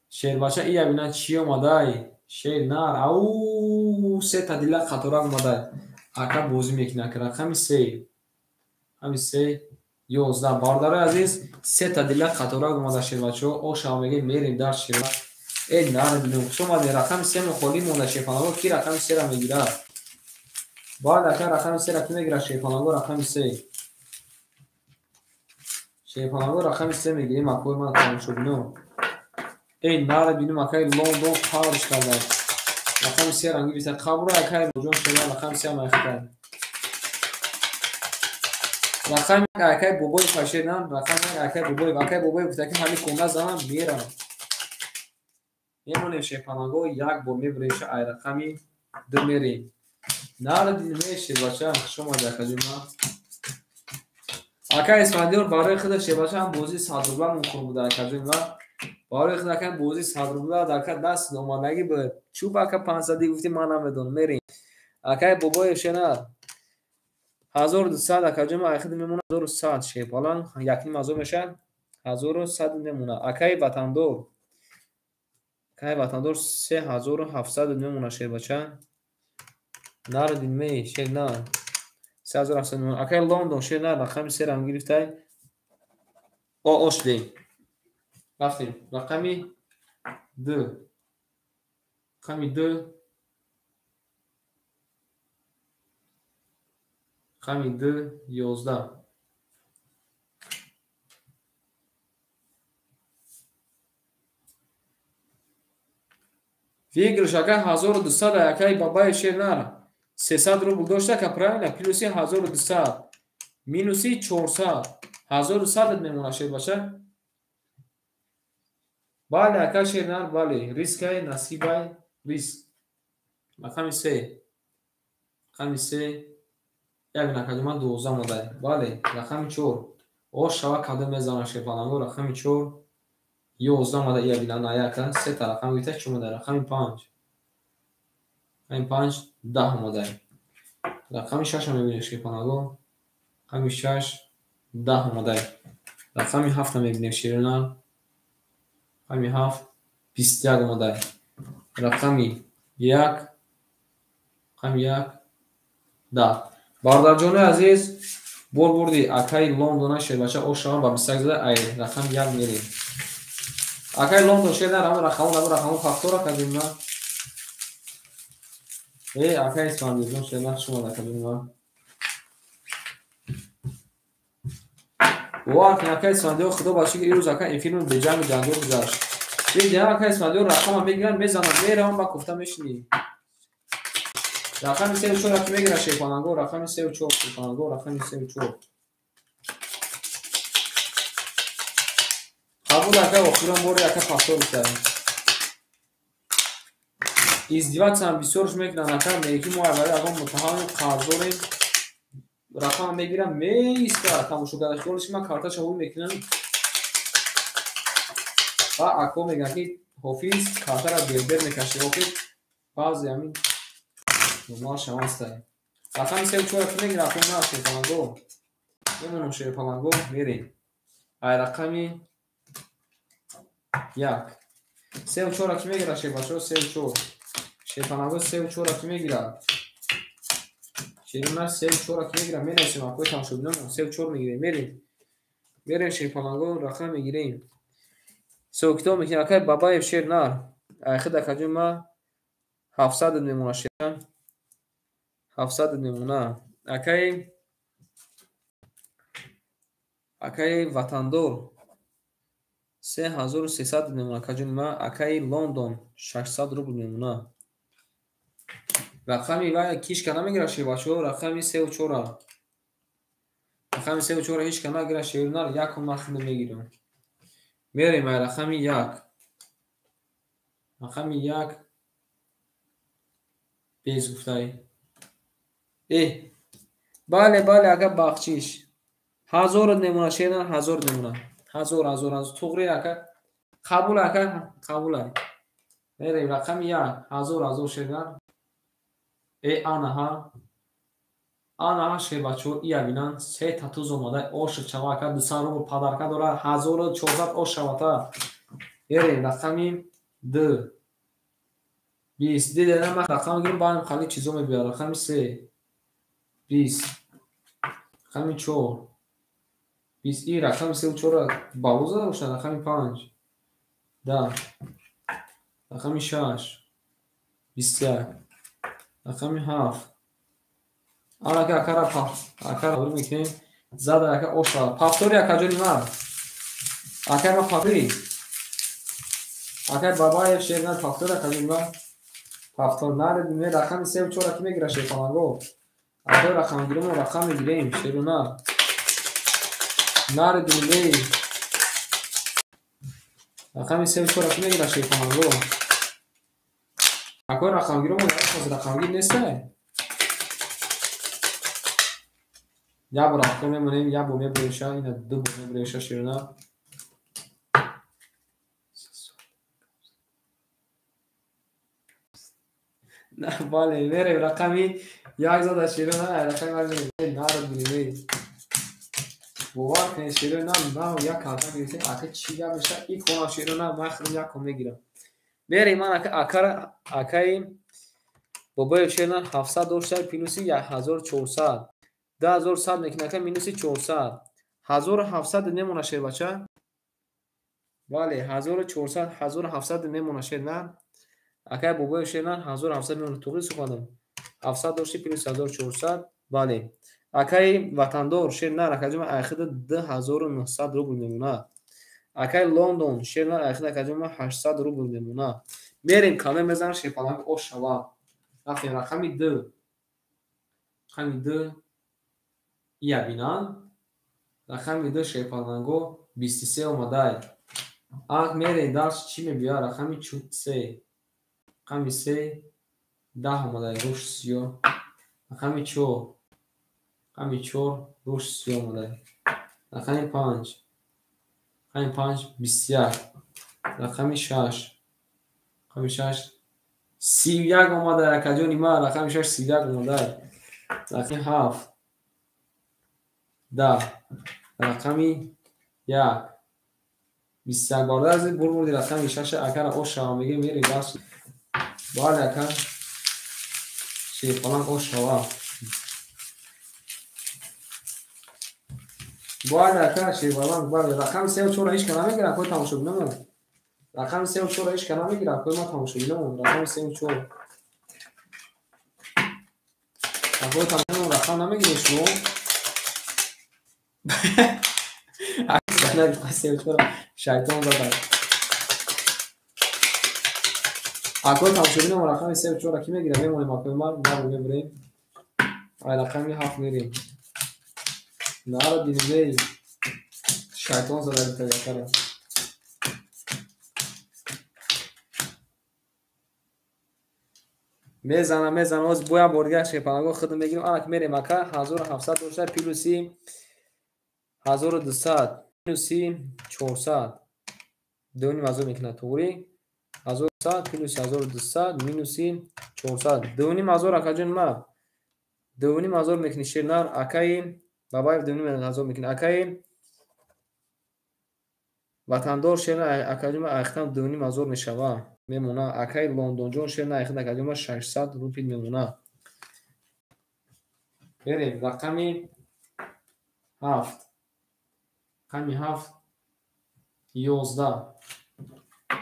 шербача. ия бинам чӣ омадай шер нар. Ау се та дила қатора омадай. Ака бозӣ мекунад. Рақами 3. Рақами 3 11. Бародари азиз, се та дила қатора омада шербачо. ошава мегем мерем дар шерба. нар бинам хуш омаде. Рақами 3 мехолӣ монда шефаланго. ки рақами 3 ра мегирад. باید اکر رقم 3 را کی میگیره شیپانگو رقم 3 شیپانگو رقم 3 میگیریم اکوی من تمام شد نو این نار بینیم اکای لندن خارج کرده رقم 3 رنگی بیشتر قبول اکای بجون شده رقم 3 هم اختر رقم اکای بوبوی پاشیدن رقم اکای بوبوی گفته که حالی کنه زمان میرم میمونه شیپانگو یک بار میبریش ای رقمی دو میریم نار دیمیشه باشه شما دکجما اکای اسفندیار برای خود شباشه هم بازی صدربلا مخور بوده اکجما برای خود اکای بازی صدربلا دکا دست اومدگی به چوب اکا 500 گفتی من نمیدونم میریم اکای بابای شنا 1200 اکجما اخد میمونه 1100 شیپالان یکی مازو میشه 1100 میمونه اکای وطندور 3700 میمونه شباشه نار دیمی شیر نه 3700 میمونه اکای لندن شیر نه رقمی 3 هم گرفته آش دیم رفتیم رقمی 2 رقمی 2 رقمی 2 11 21 вигл шака 1200 акай бабай шернар 300 рубл дошта ка правильно плюс 1200 минус 400 1100 мемона шер баша бале ака шернар бале рискай насибай риск рақами 3 рақами 3 як накадима 12 модай бале рақами 4 ош шава кадам мезана шефананго рақами 4 11 модай я бина наяка 3 та рақами гита чума дар рақами 5 рақами 5 10 модай рақами 6 мебинем шефананго рақами 6 10 модай рақами 7 мебинем ширина рақами 7 21 модай рақами 1 рақами 1 10 бародарҷони азиз бор бурди акаи лондона шербача ошама ба 21 зада ай рақам 1 мерем акаи лондон шердар ҳамон рақамон фактора кадима акаи исфандизон шердар шумо да кадима вақт акаи исфандио худо бачи ки ирӯз акаи инфилм беҷанг ҷангор гузашт видео акаи исфандио рақама мегиран мезанад меравам ба куфта мешини рақами 34 ки мегира шефананго рақами 34 шефананго рақами 34 қабул ака охирон бори ака фактор истад издиватсам бисёрш мекунан ака меки мо аввали агон мутаҳамми қарздорем рақама мегирам меистад тамошогара хиёлиши ман карташа ҳуй мекунам ва ако мегӯяд ки ҳофиз картара бербер мекаши ҳофиз баъзе ҳамин нумар шамастай рақами 34 ки мегира ако на шефананго мемонам шефананго мерем ай рақами 1 34 ки мегира шефашо 34 шефананго 34 ки мегира шерина 34 ки мегира менависем акои тамошобинон 34 мегирем мерем шефананго рақам мегирем сокитоб мекунем акай бабаев шернар айхид акаҷума 700 мемона шеран 700 мемона акай ватандор 3300 мемона акаҷума акай лондон 600 рубл мемона рақами ва кишка намегира шебачо рақами 34 рақами 34 ҳичка нагира шернар якум махни мегирам мерем ай рақами 1 рақами 1 без гуфтай бале ака бахчиш 1000 немуна шена 1000 немуна 1000 туғри ака қабул мерем рақами 1 1000 шена анаҳа шебачо иябинан 3 татуз омадай ош чава ака 200 рубл падарка дора 1400 ош шавата мерем рақами 2 20 дидена ма рақам гирем баъдам хали чизо мебиёр рақами 3 20 рақами 4 20 и рақами 34 балу зада бошад рақами 5 10 рақами 6 21 рақами 7 анака акара ҳурӣ мекунем зада ака оша пафтори акаҷони ман акай ма пафтори акай бабаев шернар пафтори акаҷони ман пафтор наредиме рақами 34 ки мегира шефананго акой рақам гиремо рақам мегирем шеруна наредиме рақами 34 ки мегира шефананго акой рақам гиремо рақам гир нестай я бо рақам мемонем я бо мебреша ина ду бо мебреша шеруна бале мерем рақами 1 зада шеруна рақами наредиме бовар кунед шеруна наҳо як карта гирифтем ака чӣ гап меша и кона шеруна махрум якум мегирам мерем ман акаи бобоев шернар 700 дошта плюси 1400 2100 мекунем ака минуси 400 1700 мемона шербача бале 1700 мемона шернар акай бобоев шернар 1700 мемона туғри суханам 700 дошти плюс 1400 бале акай ватандор шернар акаҷума айхида 2900 рубл мемона акай Лондон шерна ахира каҷома 800 рубл мемона. Мерем каме мезан шепаланг ошава. Рафтем рақами 2. Рақами 2 я бинан. Рақами 2 шепаланго 23 омадай. Ак мерем дарс чӣ мебия? Рақами 3. Рақами 3 10 омадай руш 30. Рақами 4. Рақами 4 руш 30 омадай. Рақами 5. Рақами 5 21. Рақами 6. Рақами 6 31 омадай. Акаҷо нима? Рақами 6 31 омадай. Рақами 7 10. Рақами 1 21 бародар азиз бурбурди рақами 6 акара ошава мегем мери бас. Бале ака шефаланг ошава. Бале ака шефаланг бале рақами 3 4 иш кана мегира кой тамошобинам. Рақами 3 4 иш кана мегира кой ма тамошобинам. Рақами 3 4 акой тамошобинам рақам намегиреш шумо. Шайтон задар. Акой тамошобинам рақами 3 4 ки мегира мемонем акой ма нару мебирем. Ай рақами 7 мерем. Нара динмей. Шайтон задар таякара. мезана оз боя боргах шепанаго хидм мегирем. Анак мерем ака 1700 дошта плюси 1200 плюси 400 дуним азо мекна тури 1100 плюси 1200 минуси 400 дуним азо акаҷон ма дуним азо мекни шернар акаи бабаев дуним азо мекни акаи ватандор шерна акаҷома ахтам дуним азо мешава мемона. Акаи лондонҷон шерна ахтам акаҷома 600 рупил мемона. берем рақами 7. рақами 7 11.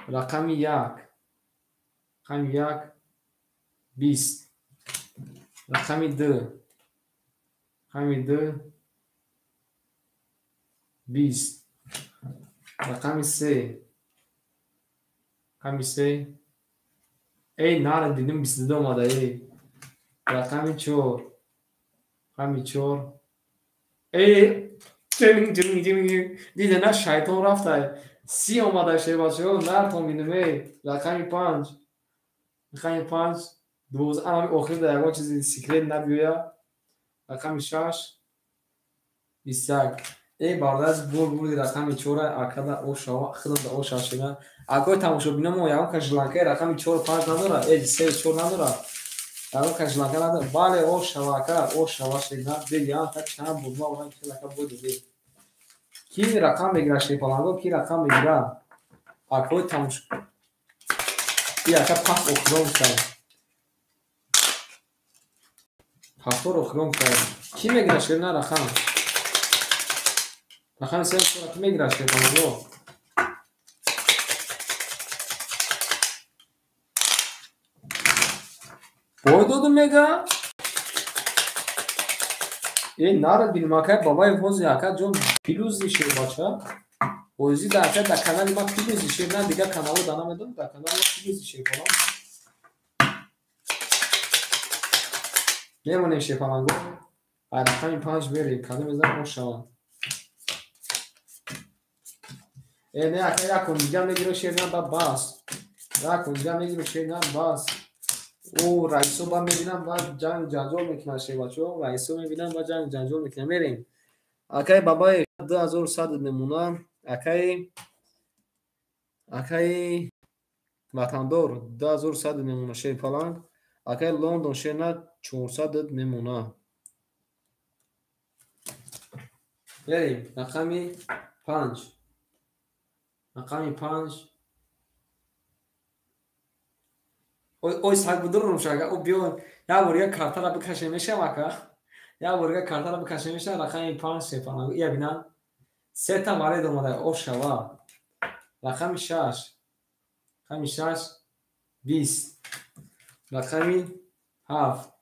рақами 1. рақами 1 20. рақами 2. рақами 2 20. рақами 3. рақами 3 эй нара дидим 22 омада эй. рақами 4. рақами 4 эй диде на шайтон рафта 30 омада шебачо нар то минуме. рақами 5. рақами 5 12 ами охир да ягон чизи секрет набиёя. рақами 6 21. эй бардаз бурбурди рақами 4 акада ошава хидам да оша шина акой тамошобинамо ягон кашланкаи рақами 4 5 надора эй 3 4 надора ягон кашланка надора. бале ошава ака ошава шина биян та чанд бурма ва килака буди ки рақам мегира шепаланго ки рақам мегира акой тамош ки ака пас охром шай пасор охром шай ки мегира шена рақам рақами 3 4 ки мегира шепаланго бой доду мега эй нара билмакай бабаи вози ака ҷон пилузи шебача ози да ака да канали ма пилузи шеб на дига канало да намедон да канали ма пилузи шебала мемонем шепаланго ай рақами 5 берем кане мезан ошава эй не ака якон дига мегиро шебна ба бас якон дига мегиро шебна бас او رئیسو با میبینم با جنگ جنجال میکنه شیباچو رئیسو میبینم با جنگ جنجال میکنه میریم اکای بابای 2100 نمونه اکای وطندار 2100 نمونه شی فلان اکای لندن شینا 400 نمونه میریم رقمی 5 رقمی 5 ой саг будурум шага о биё я борга картара бикаше меша мака я борга картара бикаше меша рақами 5 сефана я бина сета варед омада о шава рақами 6 рақами 6 20 рақами 7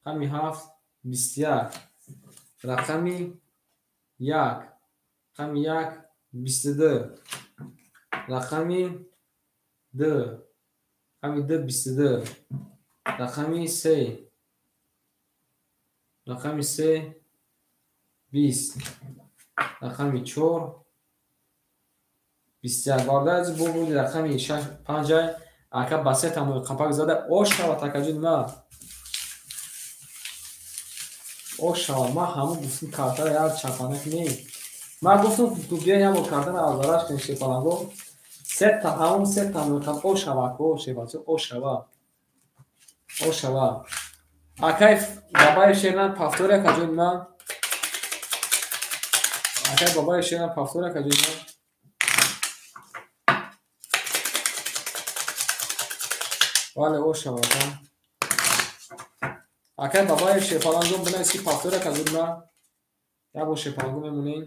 рақами 7 21 рақами 1 рақами 1 22 рақами 2 рақами 2 22 рақами 3 рақами 3 20 рақами 4 21 бардази бубуди рақами 5 ака басе тамои қапак зада ош шава такаҷуд ма ош шава ма ҳаму гуфтум картара як чапанак не ма гуфтум ту бия як бор картара азараш кун шепанаго сета ҳамун се тамои қап ош шава ко шепачу ош шава акай бабаи шернан пафтория кажуд ма акай бабаи шернан пафтория кажуд ма вале ош шава ка акай бабаи шепалангу бинависи пафтория кажуд ма як бор шепалангу мемунем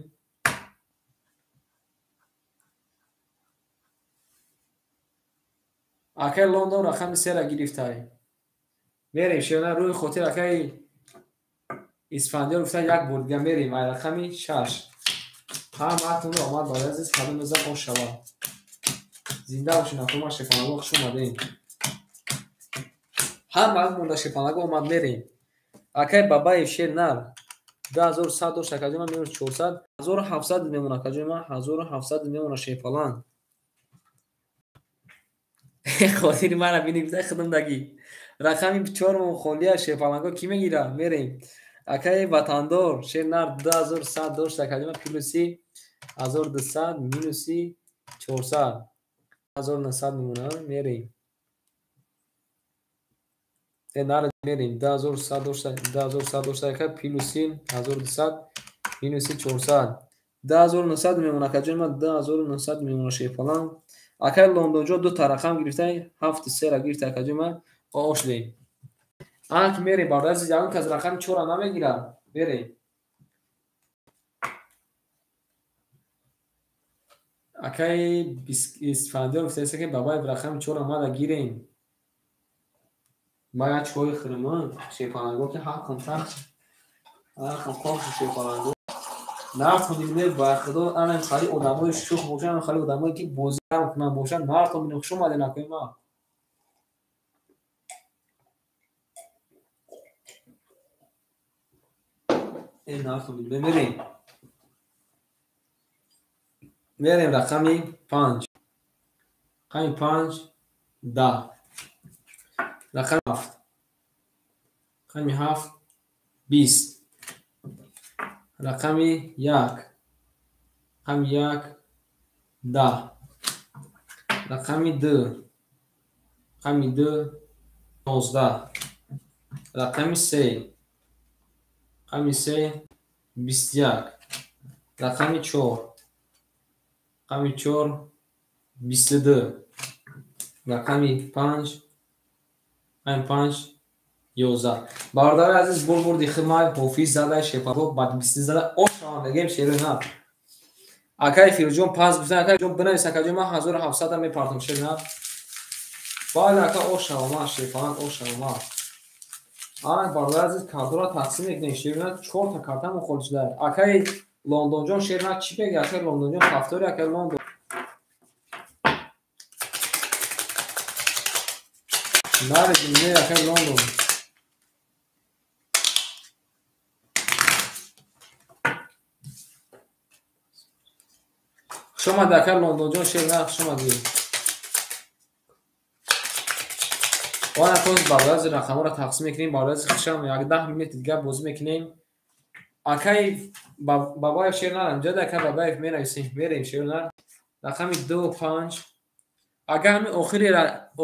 акай лондон рақами 3 гирифтай мерем шернан рӯи хотир акай исфандиё гуфта як бор дига мерем ай рақами 6 ҳамаатун омад баъд аз кадом мезам ош шава зинда бошин акума шепанаго хуш омадем ҳамаат монда шепанаго омад мерем акай бабаи шернар 2100 дошт акаҷома мемуна 400 1700 мемуна акаҷома 1700 мемуна шепалан хотири мара бини гуфта худумдагӣ рақами 4 мон холия шепаланго ки мегира мерем акай ватандор шернар 2100 дошт акаҷома плюси 1200 минуси 400 1900 мемуна мерем мерем 2100 дошта акай плюси 1200 минуси 400 10900 мемуна акаҷома 10900 мемуна шепалан акай лондонҷо дута рақам гирифтай 7 ра гирифта акаҷома ошлем анк мерем бардази ягон кас рақами 4 намегира мерем акай исфандиё гуфтааст ки бабаи рақами 4 амада гирем ма як чой хӯрам шепанаго ки ҳаққам шепанаго нафҳамидме ба худо анам хали одамои шух бошанд хали одамое ки бозӣ кунанд бошанд мардто минохуш омаде накоима нафҳамидме мерем рақами 5 рақами 5 10 рақами 7 рақами 7 20 рақами 1 рақами 1 10 рақами 2 рақами 2 11 рақами 3 рақами 3 21 рақами 4 рақами 4 22 рақами 5 рақами 5 11 бародари азиз бурбурди химай ҳофиз задай шепаго бадбисти зада ошам мегем шерина акай фируҷон пас гуфтан акай ҷон бинавис акаҷома 1700 мепартам шерина бале ака ошама шепалан ошама ан бародари азиз картора тақсим мекунем шерина 4 та карта мухолишда акай лондонҷон шерина чӣ беги акай лондонҷон пафтори акай лондон наре динне акай лондон хушомади акай лондонҷон шерина хушомади вана тоз бардази рақамора тақсим мекунем бардази хушам як 10 минути дига бозӣ мекунем акай бабаев шерина амҷада акай бабаев менависем мерем шерина рақами 2 5 агар ҳамин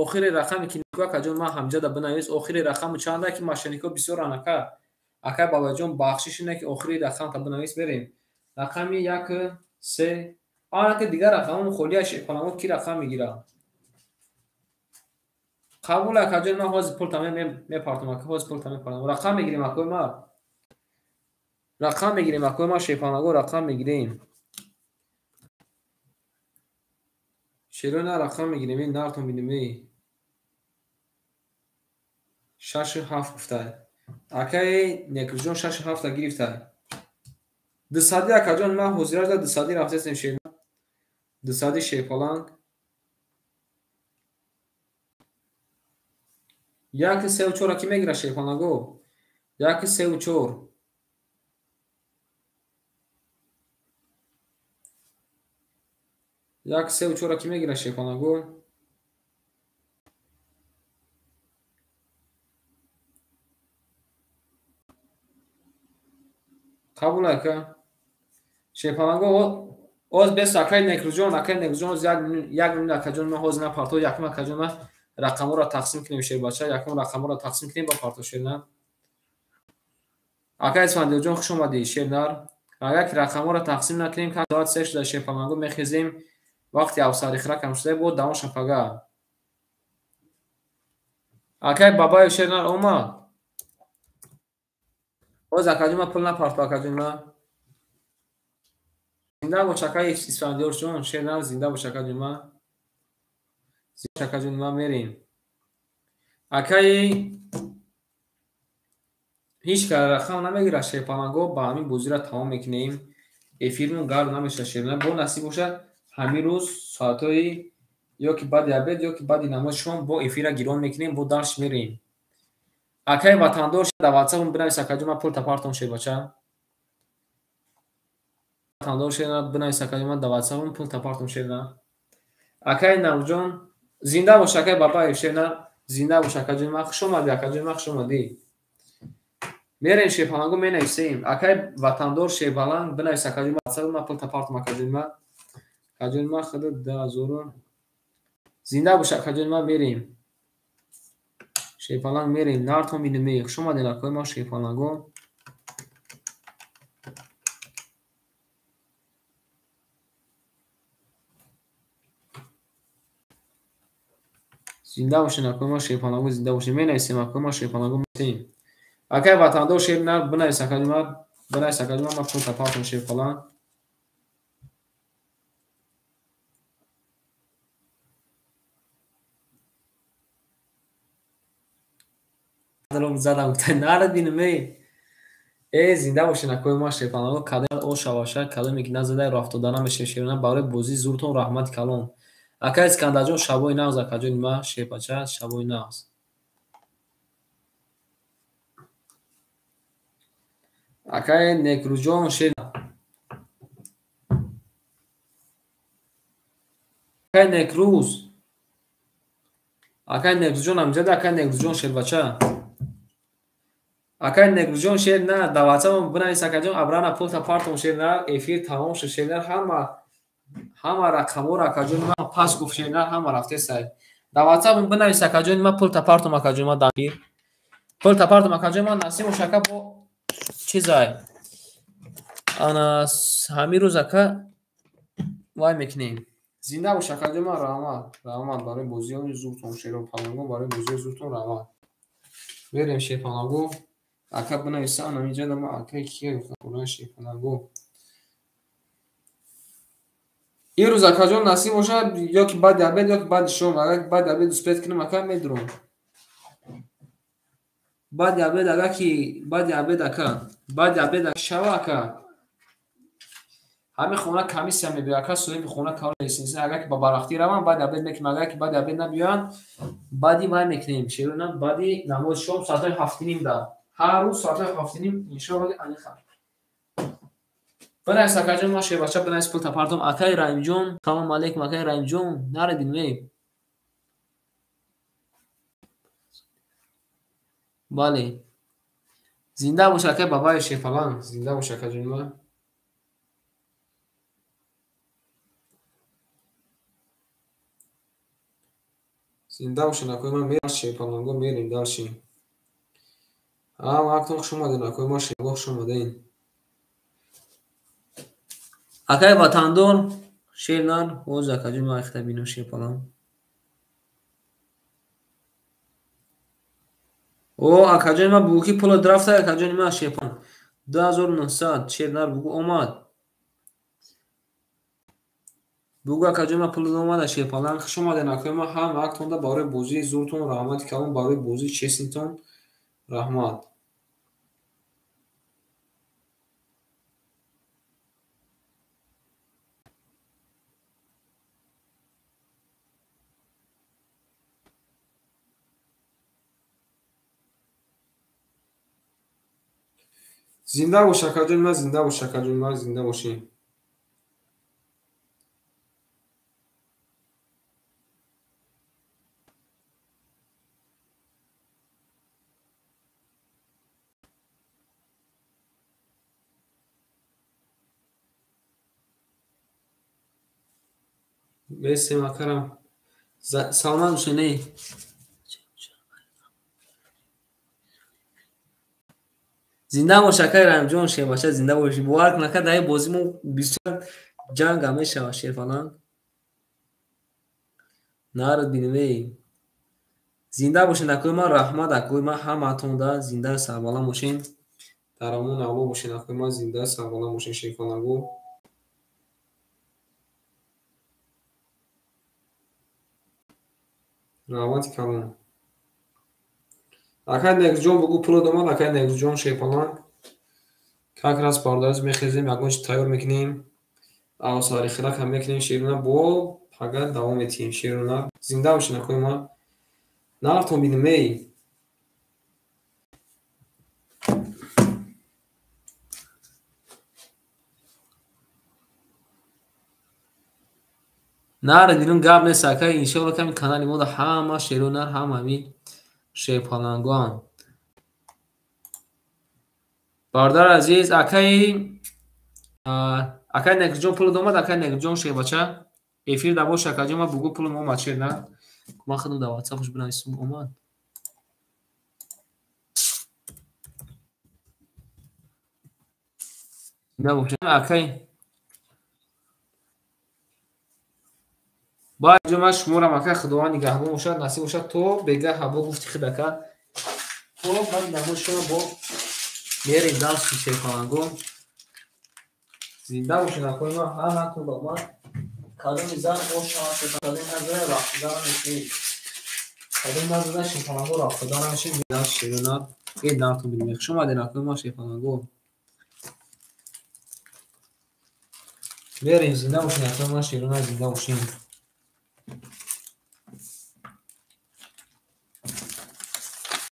охири рақами ки никӯ акаҷон ма ҳамҷада бинавис охири рақаму чанда ки машинико бисёр анака акай бабаҷон бахшиш ина ки охири рақамта бинавис мерем рақами 1 3 анака дигар рақаму холия шепанамо ки рақам мегира қабул акаҷон ма ҳозир пулта мепартам ака ҳозир пулта мепартам рақам мегирем акои ма рақам мегирем акои ма шепанаго рақам мегирем шерона рақам мегирем ин нартон бидиме 6-7 гуфтад акай некружон 6-7 гирифтад 200 акаҷон ма ҳозираш да 200 рафтесем шерона 200 шепаланг 134 ки мегира шепалангу 134 134 ки мегира шепалангу қабул ака шепалангу оз бес акай некружон оз 1 миллион акаҷон ма ҳозина парто якум акаҷон ма рақаморо тақсим кунем шербача якум рақаморо тақсим кунем ба парто шерна акай исфандиёҷон хуш омадӣ шернар агар ки рақаморо тақсим накунем ка соат 3 шуда шепалангу мехезем вақти авсари рақам шуда бо давон шапага акай бабаев шернар омад оз акаҷон ма пул напарто акаҷон ма зинда бош акай исфандиёрҷон шернар зинда бош акаҷон ма акаҷон ма мерем акай ҳеҷ кара рақам намегира шепалангу ба ҳамин бозиро тамом мекунем эфирмон гарм намешавад шерна бо насиб бошад ҳамин рӯз соатҳои ё ки баъди обед ё ки баъди намози шом бо эфира гирён мекунем бо дарс мерем акай ватандор дар ватсапом бинавис акаҷон ма пул тапартон шербача ватандор шерна бинавис акаҷон ма дар ватсапом пул тапартон шерна акай навҷон зинда бош акай бабаев шерна зинда бош акаҷон ма хуш омадӣ акаҷон ма хуш омадӣ мерем шепалангу менависем акай ватандор шебаланг бинавис акаҷон ма ватсапом ма пул тапартон акаҷон ма худ 2000 зинда бош акаҷон ма мерем шепаланг мерем нартон бинуме хуш омадед акои ма шепалангу зинда бошед акои ма шепалангу зинда бошед менависем акои ма шепалангу месем акай ватандор шернар бинавис акаҷон ма пул тапартон шепаланг задам нарад бинуме зинда бошед акои ма шепалангу кадом о шаваша кадоме ки назадай рафтода намешавад шерна барои бозии зуртон раҳмати калон акай искандарҷон шабои навз акаҷони ма шепача шабои навз акай некрӯҷон шерна акай некрӯз акай некрӯҷон амҷад акай некрӯҷон шербача акай некрӯҷон шерна дар ватсапом бинавис акаҷон абрана пул тапартон шерна эфир тамом шуд шерна ҳама рақаморо акаҷони ма пас гуфт шерна ҳама рафтесай дар ватсапом бинавис акаҷони ма пул тапартон акаҷони ма дамир пул тапартон акаҷони ма насимо шака бо чизай ана ҳамин рӯз ака вай мекунем зинда бош акаҷони ма раҳмат барои бозиёни зуртон шеропалангу барои бозиёни зуртон раҳмат мерем шепалангу ака бинависам наминҷада ма акай кие гуфтам шепалангу ин рӯз акаҷон насиб бошад ё ки баъди обед ё ки баъди шом агар ки баъди обед успет кунем ака медурам баъди обед агар ки баъди обед шава ака ҳамин хона комиссия мебиёяд ака соҳиби хона кор несин агар ки ба барвақтӣ раванд баъди обед мекунем агар ки баъди обед набиёянд баъди вай мекунем шерона баъди намози шом соатҳои 7:30 да ҳар рӯз соатҳои 7:30 иншоалло аниха бинавис акаҷон ма шербача бинавис пул тапартон акай раимҷон салом алейкум акай раимҷон наредин ме бале зинда бош акай бабаи шепаланг зинда бош акаҷон ма зинда бошед акои ма мерем шепалангу мерем далшин вақтон хуш омадед акои ма шепалангу хуш омадед акай ватандор шернар ҳоз акаҷони ма ихта бинам шепаланг акаҷони ма бугу ки пула драфта акаҷони ма шепаланг 2900 шернар бугу омад бугу акаҷони ма пула омада шепаланг хуш омадед акои ма ҳам вақтонда барои бозии зуртон раҳмати калон барои бозии честинтон раҳмат زنده باش شکر ما، زنده باش شکر ما، زنده باشین. مرسی مکرم. سلمان حسینی زنده باش شکر رمجان شیباشه، زنده باشی. باور نکرد در بازیمون بسیار جنگ همیشه شیرفلان نارد بینوی. زنده باشین اکوی ما، رحمت اکوی ما همتون دا زنده سربالان باشین. درامون اولو باشین اکوی ما، زنده سربالان باشین شیرفلانگو. رحمت کلون اکای نگز جون بگو پولو دومان. اکای نگز جون شیرفلان как раз пардоз мехезем, ягон чи тайёр мекунем, авсари хирак ҳам мекунем. Широна бо пага давом метиҳем. Широна зинда бошин акои ма. Нартон бинем эй. нар дилун гап нест акай. иншоалло ками канали мода ҳама ширунар ҳама ҳами шепалангон. Бардар азиз акай акай негҷон пулу домад. акай негҷон шебача эфир даво шакаҷо ма бугу пулу омад шер на ма худам да ватсапш бинависум омад. набошад акай ба ҷома шуморам акай худованд нигаҳбон бошад, насиб бошад то бегаҳ ҳаво гуфти хидака то ман намои шумо бо мерем дарси шефаанго. زنده باشین اکوی ما همتون با ما کدوم زن خوش کدوم نزده رفتدان میشین کدوم نزده شیفانگو رفتدان میشین. بیدن شیرونات اید نرتون بینیم شما دین اکوی ما شیفانگو بریم. زنده باشین اکوی ما شیرونات زنده باشین.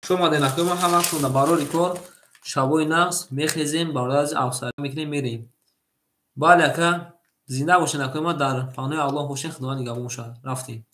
شما دین اکوی ما همتون در برای کار شبای نقص میخیزیم بارداز افسر میکنیم میریم. بله که زنده باشین اکوی ما در فانوی الله باشین. خداوند نگهبان باشه. رفتیم.